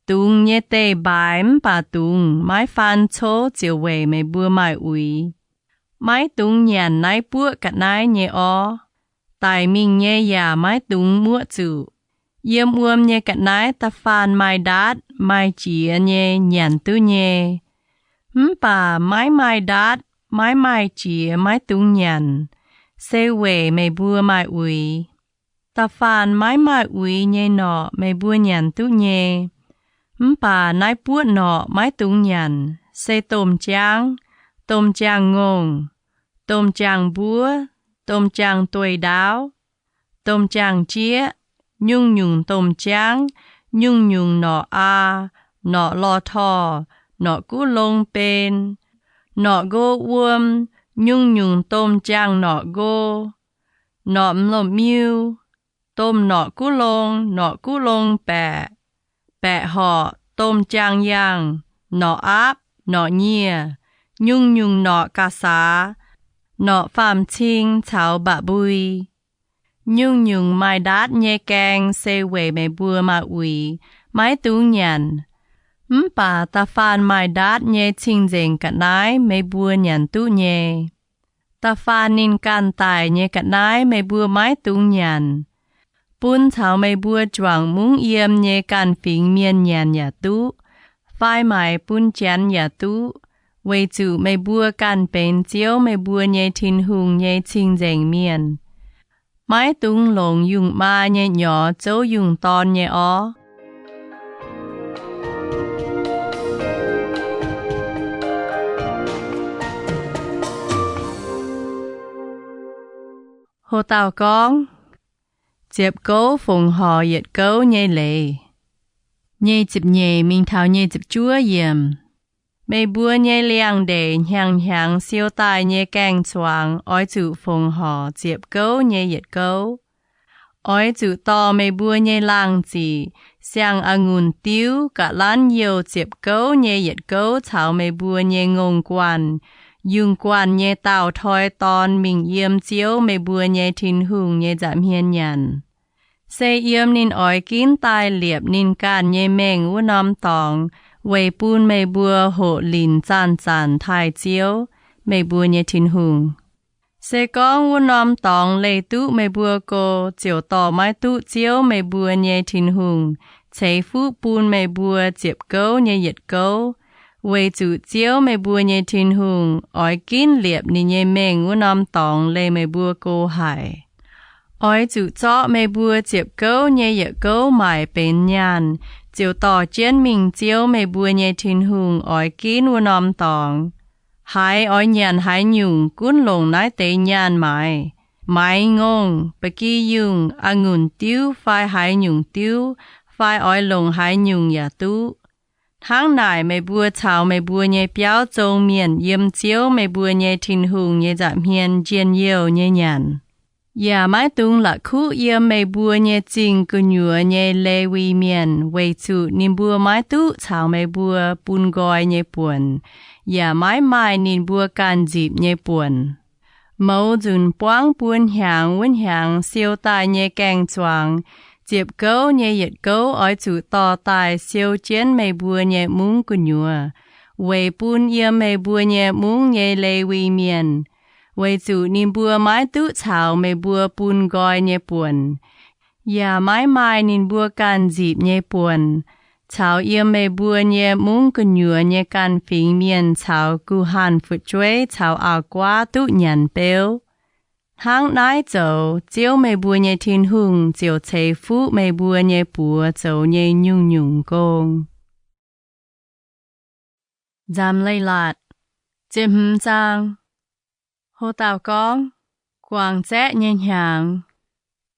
Tung nhé tê bài bà tung mai phan chô chiều về Meih bua mai uy. Mái tung nhàn nái bua cả nái nhé ó. Tài mình nhé ya mái tung mua chủ. Yếm uôm nhé cả nái ta phan mai đát, mai chía nhé nhàn tu nhé. Bà mai đát, mai chía mai tung nhàn. Xê về Meih bua mai uy. Ta phan mai uy nhé nọ Meih bua nhàn tu nhé. Bà nái bua nọ mai tung nhàn. Xê tôm chang ngông, tôm chang búa, tôm chang tuổi đáo, tôm chang chía, nhung tôm chang, nhung nọ a, nọ lò thò, nọ cú lông bên, nọ gô uôm, nhung tôm chang nọ gô, nọ mlom miu, tôm nọ cú lông bẹ họ, tôm chang yang, nọ áp, nọ nhia. Nhung nọ ca xá, nọ phạm chinh cháo bạ bùi. Nhung mai đát nhé keng xê về Meih bua mai uy, mai tu nhàn. Bà ta phan mai đát nhé Nzamc cả nái Meih bua nhàn tu nhé. Ta phan nín can tài nhé cả nái Meih bua mai tu nhàn. Bún cháo Meih bua choàng múng yếm nhé can Fienx miên nhàn nhà tu. Phai mai bún chán nhà tu. Vậy chủ Meih bua can bên chiếu Meih bua nhé Tin-Hungh nhé Nzamc miền. Mái tung lồng dùng ma nhé nhỏ châu dùng ton nhé ó. Hồ tàu con, chếp cấu phùng hò yết cấu nhé lệ. Nhé chếp nhé mình thảo nhé chếp chúa yếm. Meih bua nhé liang đề nhang siêu tài nhé càng choáng oi chủ phùng hò chếp cấu nhé yết cấu. Oi chủ to Meih bua nhé lang chỉ xiang ngùn tiếu cả lan nhiều chếp cấu nhé yết cấu chào Meih bua nhé ngông quan. Dùng quan nhé tàu thoi ton mình yếm chiếu Meih bua nhé Tin-Hungh nhé giảm hiên nhàn. Xe yếm nín oi kín tai liệp nín can nhé meng u nóm tòng. Vậy bún Meih bua hộ lìn chan thai chiếu Meih bua nhé Tin-Hungh. Xe con u nóm tòng lê tu Meih bua cô chiều tỏ mai tu chiếu Meih bua nhé Tin-Hungh. Cháy phú bún Meih bua chếp cấu nhé yết cấu. Vậy chủ chiếu Meih bua nhé Tin-Hungh oi kín liệp ní nhé meng u nóm tòng lê Meih bua cô hải. Oi chủ chó Meih bua chếp cấu nhé yết cấu mải bên nhàn. Chiều tỏ chiến mình chiếu Meih bua nhé Tin-Hungh oi kín u nóm tòng. Hai oi nhàn hai nhung cún lồng nái tế nhàn mải. Mai ngông, bà kỳ yung, ngùn tiếu phai hai nhung tiếu, phai oi lồng hai nhung ya tu. Tháng nải Meih bua chào Meih bua nhé béo châu miền yếm chiếu Meih bua nhé Tin-Hungh nhé giảm hiên chiên yêu nhé nhàn. Nhà mái tung là khu Iu-Mienh bùa nhé chính cứ nhựa nhé lê vi miền, vì chủ nín bùa mái tu chào mê bùa bùn gọi nhé buồn. Nhà mái mai nín bùa can dịp nhé buồn. Mẫu dùn bóng buồn hàng vinh hàng siêu tài nhé càng choàng. Dịp gấu nhé yết gấu ỏi chủ tỏ tài siêu chiến mê bùa nhé mung cứ nhựa. Vì bùn Iu-Mienh bùa nhé mung nhé lê vi miền. Vì chủ nín bùa mái tu chào mê bùa bùn gọi nhé buồn. Nhà mái mai nín bùa can dịp nhé buồn. Chào Iu-Mienh bùa nhé mung cứ nhựa nhé can phình miền chào cú hàn phụt chuối chào ảo quá tu nhàn bèo. Tháng nái dầu, chiếu mê bùa nhé Tin-Hungh, chiếu chế phú mê bùa nhé bùa dầu nhé nhung nhung gông. Nzamc Leiz-Latc, chim giang. Hồ tàu con, quảng trẻ nhanh hàng.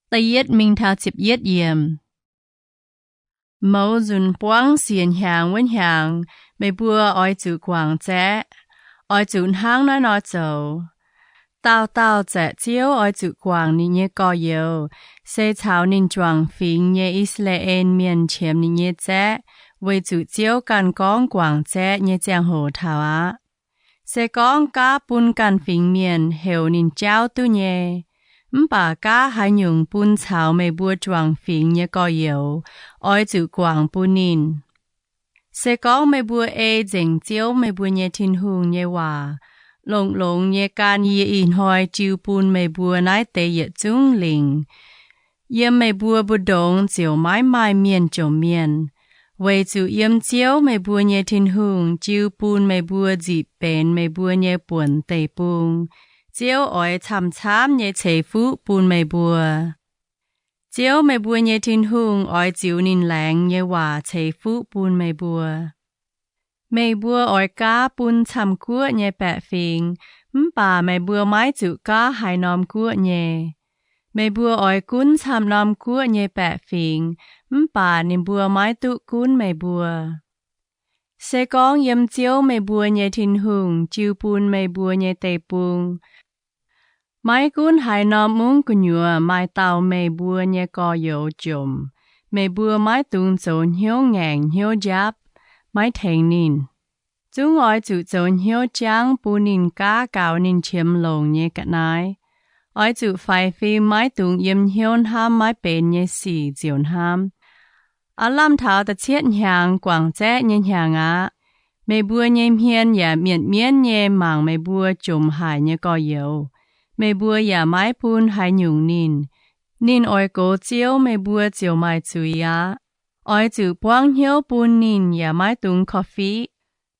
Tây yết minh thao chịp yết yểm. Mẫu dùn bóng xiên hàng vinh hàng, mê bùa oi chủ quảng trẻ. Oi chủ hàng nói dầu. Tao tao trẻ chiếu oi chủ quảng ní nhé có yếu. Sẽ chào nín choàng phình nhé Israel miền chiếm ní nhé trẻ. Vì chủ chiếu can con quảng trẻ nhé giang hồ thảo á. Sẽ con cá bún can phình miền hều nín cháu tu nhé. Bà cá hai nhung bún chào mê bùa choàng phình nhé có yếu. Oi chủ quảng bún nín. Sẽ con mê bùa dành chiếu mê bùa nhé Tin-Hungh nhé hòa. Lông lông nhé can yê in hoi chiu bún mê bùa nái tế yết chung linh. Yếm mê bùa bù đông chiếu mái mai miền chỗ miền. Vì chủ yếm chiếu mê bùa nhé Tin-Hungh chiu bún mê bùa dịp bền mê bùa nhé buồn tế bùng. Chiếu oi chăm chăm nhé chế phú bún mê bùa. Chiếu mê bùa nhé Tin-Hungh oi chiu nín làng nhé hòa chế phú bún mê bùa. Mê bùa oi cá bún chăm cua nhé bẹ phình. Bà mê bùa mái chủ cá hai nòm cua nhé. Mê bùa oi cún chăm nòm cua nhé bẹ phình. Bà nín bùa mái tụ cún mê bùa. Sẽ con yếm chiếu mê bùa nhé Tin-Hungh chiu bún mê bùa nhé tế bùng. Mái cún hai nòm mung cứ nhựa mái tàu mê bùa nhé có yếu chùm. Mê bùa mái tung dồn hiếu ngàng hiếu giáp. Mái thèn nín. Chúng oi chủ dồn hiếu chang bù nín cá gạo nín chiếm lồng nhé cắt nái. Oi chủ phai phi mái tung yếm hiếu ham mái bền nhé xì diồn ham. Làm thảo ta chiết hàng quảng trẻ nhé hàng á. Mê bùa nhé hiên ya miền miên nhé màng mê bùa chùm hải nhé có yếu. Mê bùa ya mái bún hải nhung nín. Nín oi cố chiếu mê bùa chiếu mái chui á. Oi chủ bóng hiếu bún nín ya mái tung coffee.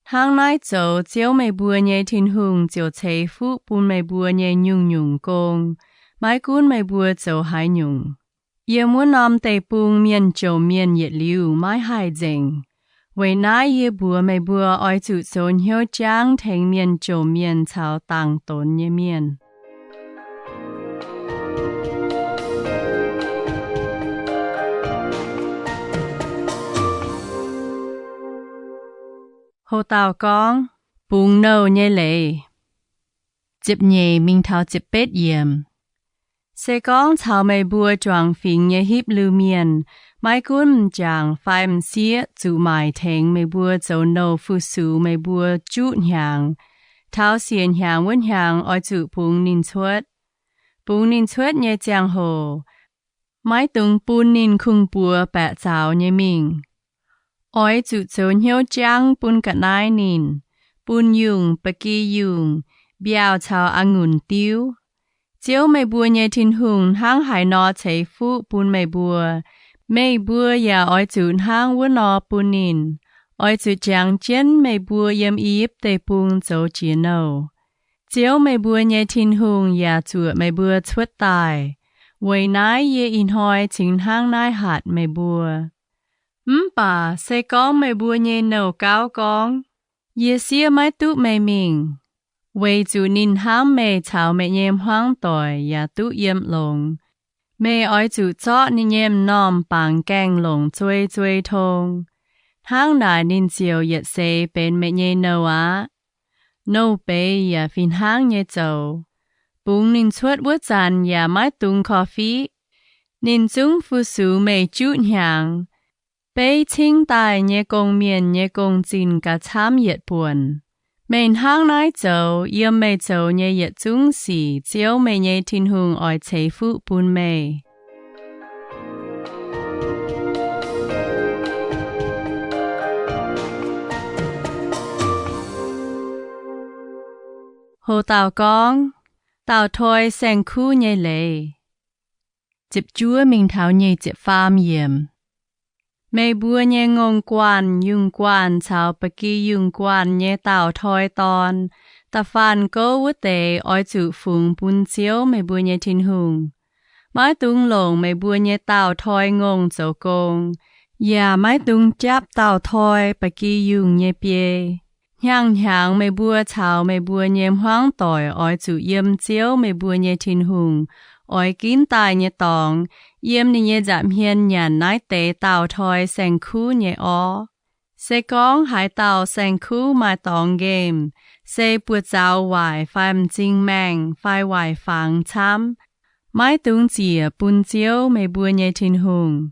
Tháng nái dầu chiếu mê bùa nhé Tin-Hungh chiếu chế phú bún mê bùa nhé nhung nhung gông. Mái cún mê bùa chiếu hải nhung. Yê muốn nòm tế bùng miền châu miền yết liu mái hai dành. Vì nái yê bùa mê bùa oi chủ dồn hiếu chang thèn miền châu miền chào tàng tốn nhé miền. Hồ tàu con, bùng nâu nhé lệ. Dịp nhé mình thao dịp bết yếm. Sẽ con chào mê bùa choàng phình nhé hiếp lưu miền. Mái cún chàng phai xía chủ mài thèn mê bùa dấu nâu phu sủ mê bùa chút hàng. Thao xiên hàng vinh hàng oi chủ bùng nín chuốt. Bùng nín chuốt nhé chàng hồ. Mái tung bún nín khung bùa bẹ chào nhé mình. Oi chủ dồn hiếu chang bún cắt nái nín. Bún dùng bạc kỳ dùng. Biao chào ngùn tiêu. Chiếu mê bùa nhé Tin-Hungh hang hải nọ chế phú bún mê bùa. Mê bùa ya oi chủ hang vua nọ bún nín. Oi chủ chàng chén mê bùa yếm yếp tế bùng dấu chế nâu. Chiếu mê bùa nhé Tin-Hungh ya chủ mê bùa chuốt tài. Vì nái yê in hoi chính hang nái hạt mê bùa. Bà sẽ có mê bùa nhé nâu cao con. Yê xia mái tụ mê mình. Vì chủ nín ham mê chào mê nhêm hoang tỏi ya tụ yếm lồng. Mê oi chủ chọ nín nhêm nòm bằng gàng lồng chuối chuối thông. Hang nà nín chiều yết xê bên mê nhê nâu á. Nâu bê ya phìn hang nhé dầu. bung nín chuột bút dàn ya mái tung coffee nín chung phu su mei chút nhang bây chính tài nhé công miền nhé công trình cả tham nhiệt buồn mình hang nái dầu yếm mei dầu nhé nhiệt chung xì chiếu mei nhé Tin-Hungh ỏi chế phụ bún mei hồ tàu con tàu thôi sang khu nhé lệ chịp chúa mình thảo nhé chịp phàm yếm mei bua nhé ngông quan yung quan chào bạc kỳ yung quan nhé tàu thôi tòn ta phàn cố vút tệ ỏi chủ phùng bún chiếu mei bua nhé Tin-Hungh mái tung lồng mei bua nhé tàu thôi ngông dấu công ya mái tung chắp tàu thôi bạc kỳ yung nhé bia nhang mei bua chào mei bua nhé hoang tỏi ỏi chủ yếm chiếu mei bua nhé Tin-Hungh ỏi kín tài nhé tòng yếm nhé giảm hiên nhàn nái tế tàu thôi sang khu nhé ó sẽ con hải tàu sang khu mai tòng game sẽ bùa giáo hoài phai chính mang phai hoài phang chăm mái tung chìa bún chiếu mei bua nhé Tin-Hungh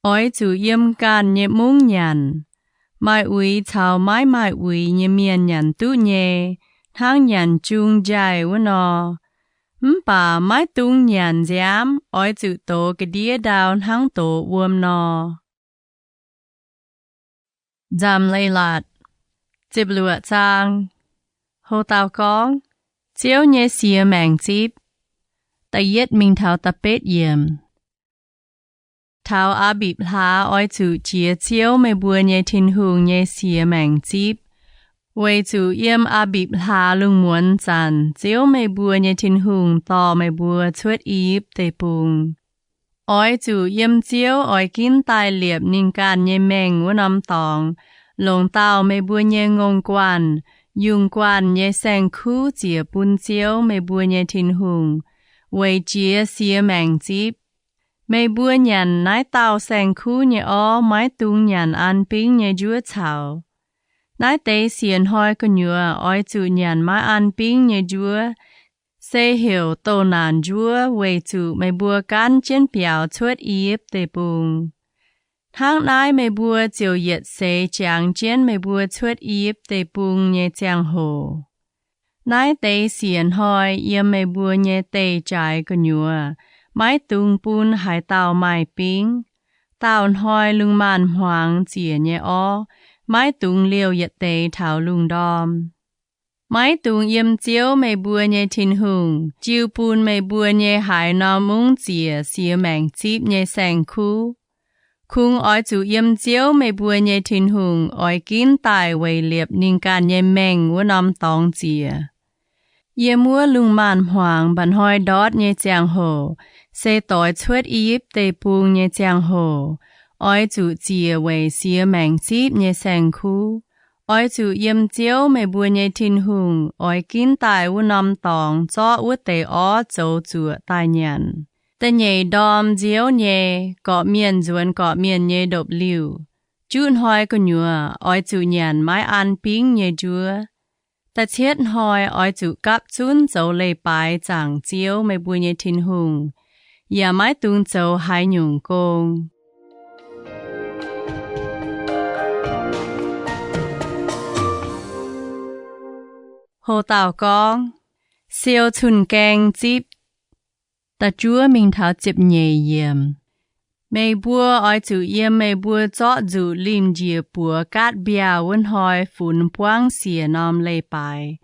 ỏi chủ yếm can nhé mung nhàn mai uy chào mai uy nhé miền nhàn tu nhé thang nhàn chung dài vốn nó bà mai tung nhàn giám ỏi chủ tổ cái đĩa đào thang tổ uom nó Nzamc Leiz-Latc chịp lụa trang hồ tàu con chiếu nhé xìa màng chịp ta yết mình thảo ta bết yếm thảo á bịp lá ỏi chủ chia chiếu mei bua nhé Tin-Hungh nhé xìa màng chịp Wei chủ yếm á bịp lá lung muốn dàn chiếu mei bua nhé Tin-Hungh tò mei bua chuột íp tê bùng ỏi chủ yếm chiếu ỏi kín tài liệp nín can nhé mèng vốn âm tòng lồng tàu mei bua nhé ngông quan yung quan nhé sang khu chìa bún chiếu mei bua nhé Tin-Hungh Wei chia xìa màng chịp mei bua nhàn nái tàu sang khu nhé ó mái tung nhàn an ping nhé chúa chào nái tế xiên hoi có nhựa ỏi chủ nhàn mái an ping nhé chúa sẽ hiểu tô nàn chúa Wei chủ mei bua can trên biểu chuột íp tê bùng thang nái mei bua chiều nhiệt sẽ chẳng trên mei bua chuột íp tê bùng nhé chàng hồ nái tế xiên hoi yếm mei bua nhé tê trái có nhựa mái tung bún hải tàu mai ping tàu hoi lung man hoang chìa nhé ó mái tung liêu nhiệt tế thảo lung đom mái tung yếm chiếu mei bua nhé Tin-Hungh chiu bún mei bua nhé hải nó mung chìa xìa màng chịp nhé sang khu khung ỏi chủ yếm chiếu mei bua nhé Tin-Hungh ỏi kín tài vây liệp nín can nhé mèng vốn âm tòng chìa yếm mua lung man hoang bàn hoi đót nhé chàng hồ sẽ tỏi chuột íp tê bùng nhé chàng hồ ỏi chủ chìa vây xìa màng chịp nhé sang khu ỏi chủ yếm chiếu mei bua nhé Tin-Hungh ỏi kín tài vốn âm tòng cho út tê ó dấu chủ tài nhàn tê nhé đom chiếu nhé gọ miền duân gọ miền nhé độc liu chút hoi có nhựa ỏi chủ nhàn mái an ping nhé chúa ta chết hoi ỏi chủ cắp chun dấu lê bài chẳng chiếu mei bua nhé Tin-Hungh ya mái tung dấu hai nhung công hồ tàu con siêu chun keng chip ta chúa mình thảo chip nhẹ yếm mei bua ỏi chủ yếm mei bua chọ chủ lim dìa bua cát bia vốn hoi phun quang xìa nom lê bài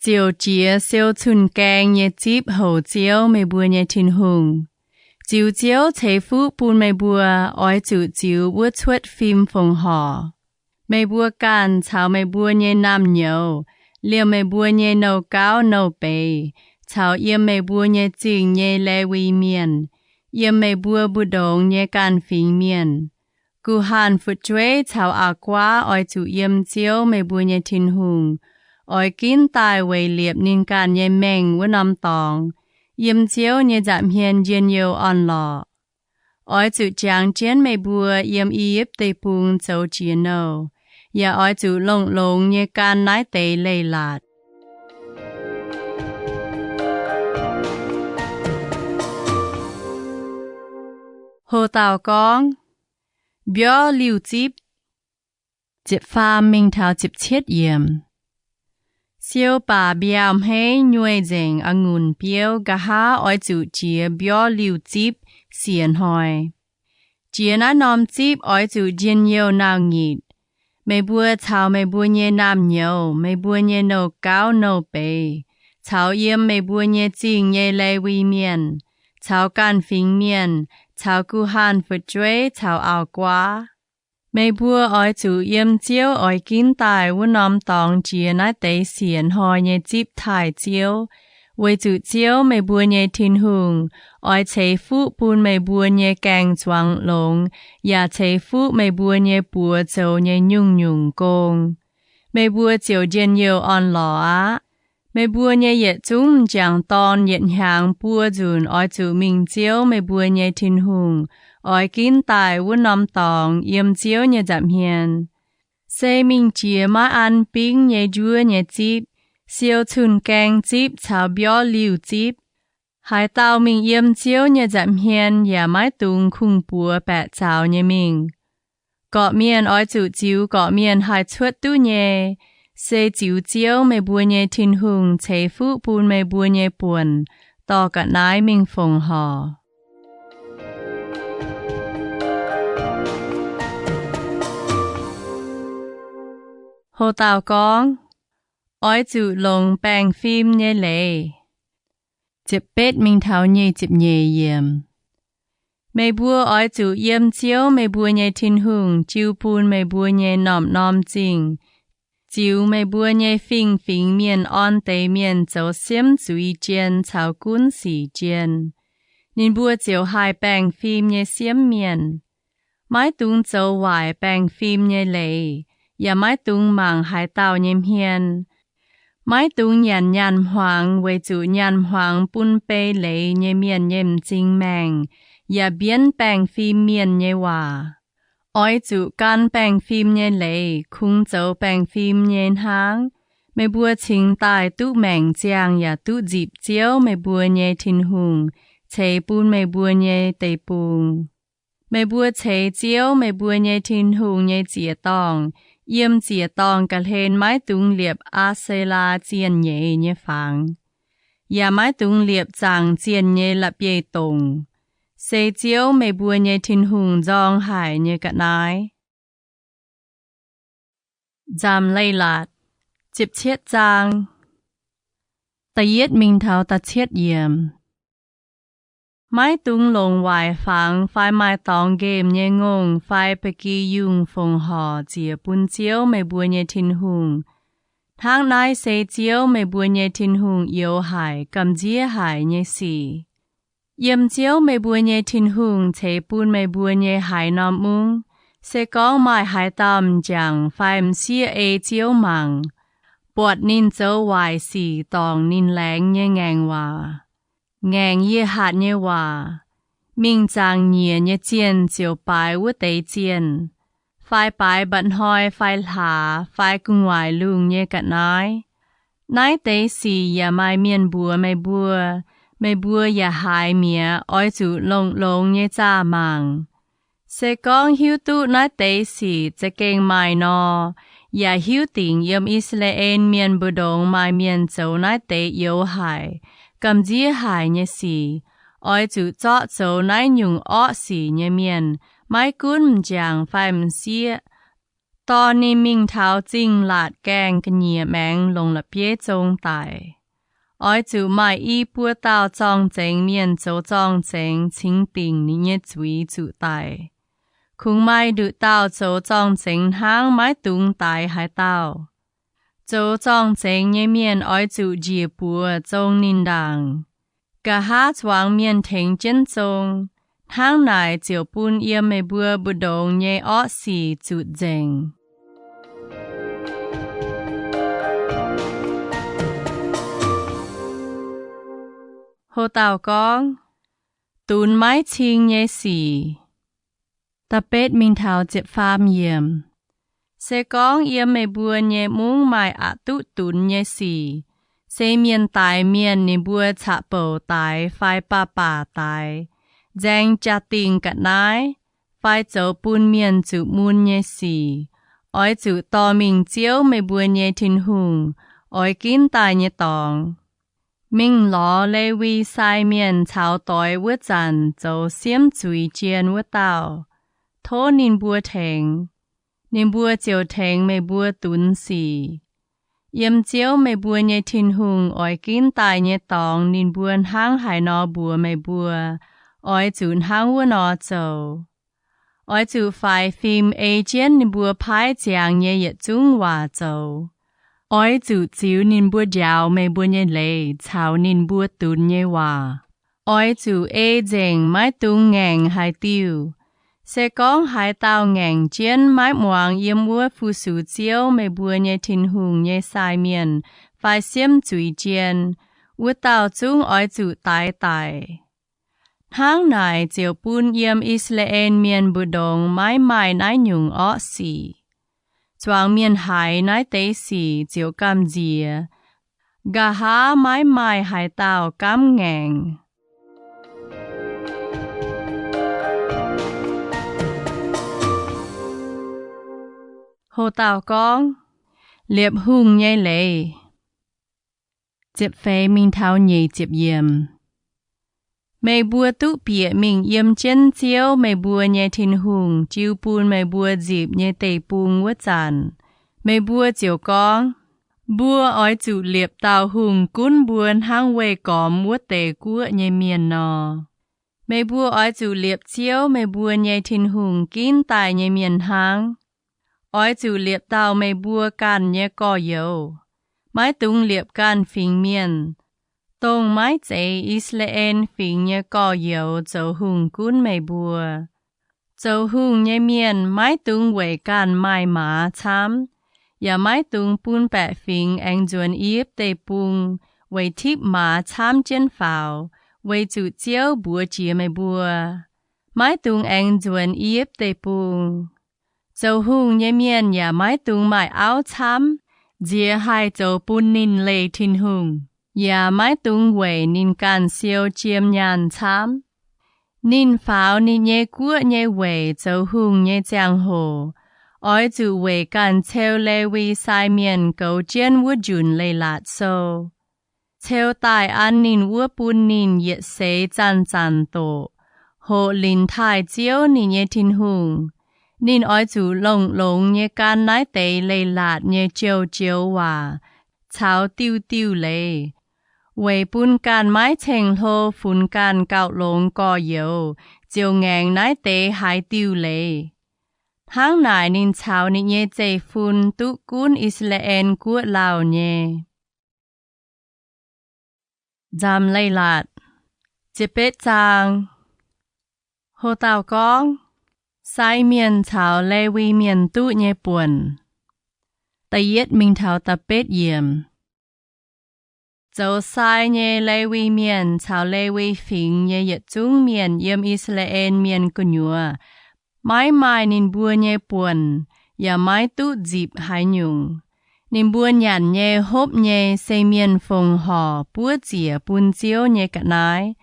chiều chia siêu chun keng nhé chip hồ chiếu mei bua nhé Tin-Hungh chiều chiếu chế phụ bún mei bua ỏi chủ chiếu bua chuột phim phong hò mei bua can chào mei bua nhé nam nhiều liều mei bua nhé nâu cao nâu bề chào yếm mei bua nhé chỉnh nhé lê vi miền yếm mei bua bu đồng nhé can phình miền cú hàn phút chuế chào à quá ỏi chủ yếm chiếu mei bua nhé Tin-Hungh ỏi kín tài vây liệp nín can nhé mèng vốn âm tòng yếm chiếu nhé giảm hiền dên yêu on lọ ỏi chủ chàng chén mei bua yếm íp tê bùng dấu chìa nâu ya ỏi chủ lông lông nhé can nái tế Leiz-Latc Hồ Tào con Bió liu chip Chip pha mình thảo chip chết yếm Siêu bà biam hay nhuê dành ngùn biêu gà ha oi chủ chia bió liu chip xiên hỏi Chia ná nòm chip oi chủ dên nhiều nào nghịt Mày bùa chào mày bùa nhé nam nhiều Mày bùa nhé nâu cao nâu bê Chào yếm mày bùa nhé chinh nhé lê vi miền Chào can phình miền Chào cú hàn phật chuế chào ảo quá Mày bùa oi chủ yếm chiếu oi kín tài Vô nòm tòng chia ná tế xiên hỏi nhé chip thải chiếu Với chủ chiếu mày bùa nhé Tin-Hungh oi chế phụ bùn mày bùa nhé càng choáng lông Và chế phụ mày bùa nhé bùa châu nhé nhung nhung công Mày bùa chiếu dên nhiều on lò á Mày bùa nhé yết chúng chẳng tôn yết hàng bùa dùn oi chủ mình chiếu mày bùa nhé Tin-Hungh oi kín tài vô nòm tòng yếm chiếu nhé dạm hiền Xê mình chia má ăn bính nhé dùa nhé chip Siêu chun càng chip chào bió liu chip Hải tàu mình yếm chiếu nhé dạm hiền Và mái tung khung bùa bẹ chào nhé mình Gọ miền oi chủ chiếu gọ miền hải chuột tu nhé Xê chiếu chiếu mày bùa nhé Tin-Hungh chế phụ bùn mày bùa nhé buồn Tò cả nái mình phồng hò Hồ Tào con Oi chủ lồng bang phim nhé lệ Chip bết mình thảo nhé chip nhé yếm Mày bùa oi chủ yếm chiếu mày bùa nhé Tin-Hungh Chiếu bùn mày bùa nhé nòm chinh Chiếu mày bùa nhé phình phình miền on tế miền Châu xiêm dùi chiên chào cún xỉ chiên Nên bùa chiếu hai bang phim nhé xiêm miền Mái tung châu hoài bang phim nhé lệ Và mái tung mảng hải tàu nhém hiền Mái tung nhàn hoàng với chủ nhàn hoàng bún bê lệ nhé miền nhém chinh màng Và biến bang phim miền nhé hòa Oi chủ can bang phim nhé lệ khung châu bang phim nhé háng Mày bùa chính tài tu màng giang và tu dịp chiếu mày bùa nhé Tin-Hungh Chế bún mày bùa nhé tê bùng Mày bùa chế chiếu mày bùa nhé Tin-Hungh nhé chìa tòng Yếm chìa tòng cả hên mái tung liệp A-se-la chiên nhé phẳng Và mái tung liệp chẳng chiên nhé lập yê tùng Xê chiếu mày bùa nhé Tin-Hungh dòng hải nhé cả nái Nzamc Leiz-Latc Chip chiết giang Ta yết mình thảo ta chiết yếm Mái tung lồng hoài phẳng Phai mai tòng game nhé ngông Phai bê kỳ yung phồng hò Chìa bún chiếu mày bùa nhé Tin-Hungh Tháng nái xê chiếu mày bùa nhé Tin-Hungh yếu hải Cầm dĩa hải nhé xì Yếm chiếu mày bùa nhé Tin-Hungh Chế bún mày bùa nhé hải nòm mung Sẽ có mai hải tàm chẳng Phai xìa ê chiếu màng Bọt nín châu hoài xì tòng nín láng nhé Ngaengc Waac Ngaengc yê hạt nhé hòa Mình chẳng nhẹ nhé chiên chiều bài vô tế chiên Phai bài bận hoi phai thả Phai cung ngoài lùng nhé cả nói Nái tế xì ya mai miền bùa Mày bùa ya hai mía Oi chủ lông nhé cha màng Sẽ con hiếu tụ nái tế xì Sẽ kênh mai nò Ya hiếu tình yếm Israel miền bù đông mai miền châu nái tế yếu hải Cầm dĩa hải nhé xì Oi chủ chọ châu nái nhung ọ xì nhé miền Mai cún chẳng phai xìa Tò ni mình thảo chinh lạt càng Cái nhẹ màng lồng lập yế trông tài Oi chủ mai y bùa tao chong chênh miền châu chong chênh Chính tình ní nhé chúy chủ tài Khung mai đự tao châu chong chênh hang mai tung tài hải tao Châu chong chênh nhé miền oi chủ dìa bùa chong nín đàng Cả hát choáng miền thênh chân chong Tháng nài chiều bún yếm mày bùa bù đông nhé ọ xì chủ dành Hồ Tào con Tún mái chinh nhé xì Ta bết mình thảo chếp phàm yếm Sẽ con yếm mày bùa nhé mung mai ạ tụ tún nhé xì Sẽ miền tài miền nì bùa chạ bầu tài phai bà bà tài Giang cha tình cả nái, phải dấu bùn miền chủ muôn nhé xì. Ôi chủ to mình chiếu mê bùa nhé Tin-Hungh, ôi kín tài nhé tòng. Mình ló lê vi sai miền chào tối vứt dàn dấu xiêm chuy chiên vứt tàu. Thô nín bùa thèng. Nín bùa chiều thèng mê bùa tún xì. Yếm chiếu mê bùa nhé Tin-Hungh, ôi kín tài nhé tòng nín bùa hang hải nó bùa mê bùa. Ôi chủ hang vua nó dấu. Ôi chủ phải phim ê chiên nín bùa phái giang nhé yết chung hòa dấu. Ôi chủ chiếu nín bùa giáo mê bùa nhé lê, chào nín bùa tún nhé hòa. Ôi chủ ê dành mái tung ngành hai tiêu. Sẽ con hai tàu ngành chiên mái moang yếm bùa phu sủ chiếu mê bùa nhé Tin-Hungh nhé sai miền, phải xiêm chuy chiên, ua tàu chung ôi chủ tài tài. Tháng này chiều bùn yếm Israel miền bù đông mái mái nái nhung ọ xì. Choang miền hải nái tế xì chiều cam dìa. Gà há mái mái hải tàu cam ngành. Hồ tàu con, liệp hung nhây lệ. Chịp phê mình thao nhì chịp yếm. Mê bùa tụ bịa mình yếm chân chiếu mê bùa nhé Tin-Hungh, chiếu bùn mê bùa dịp nhé tê bùn vứt dàn. Mê bùa chiều con, bùa ôi chủ liệp tàu hùng cún buồn hang quê cóm vứt tê của nhé miền nò. Mê bùa ôi chủ liệp chiếu mê bùa nhé Tin-Hungh kín tài nhé miền hang. Ôi chủ liệp tàu mê bùa can nhé có dấu. Mái tung liệp can phình miền. Tông mái chế Israel phình nhé có dấu dấu hùng cún mê bùa. Dấu hùng nhé miền mái tung quê can mai má chám. Và mái tung bùn bẹ phình anh duân yếp tê bùn. Quê thiếp má chám chân phào. Quê chủ chiếu bùa chìa mê bùa. Mái tung anh duân yếp tê bùn. Dấu hùng nhé miền và mái tung mái áo chám. Dìa hai dấu bùn nín lê Tin-Hungh. Và mái tung quê nín can siêu chiêm nhàn chám. Nín pháo nín nhé của nhé quê dấu hùng nhé giang hồ. Ôi chủ quê can theo lê vi sai miền cầu chiên vua dùn lê lạt sâu. Theo tài an nín vua bùn nín yết xế chăn chăn tổ. Hộ lín thai chiếu nín nhé Tin-Hungh. Nín ôi chủ lông lông nhé can nái tế lê lạt nhé chiêu chiêu hòa. Cháo tiêu tiêu lê. Quê bùn can mái chênh hô phun can cạo lông có dấu. Ziouv nái tế hai tiêu lê. Tháng này nín cháo nín nhé dây phun tụ cún Israel của Lào nhé. Nzamc Leiz-Latc, chế bết chàng. Hồ tàu con, sai miền cháo lê vi miền tụ nhé buồn. Ta yết mình thảo ta bết yếm. Dấu sai nhé lê vi miền cháo lê vi phình nhé yết chung miền yếm Israel miền của nhua. Mái mai nín bùa nhé buồn, và mái tụ dịp hải nhung. Nín bùa nhàn nhé hốp nhé xây miền phồng hò bùa dìa bùn chiếu nhé cả nái.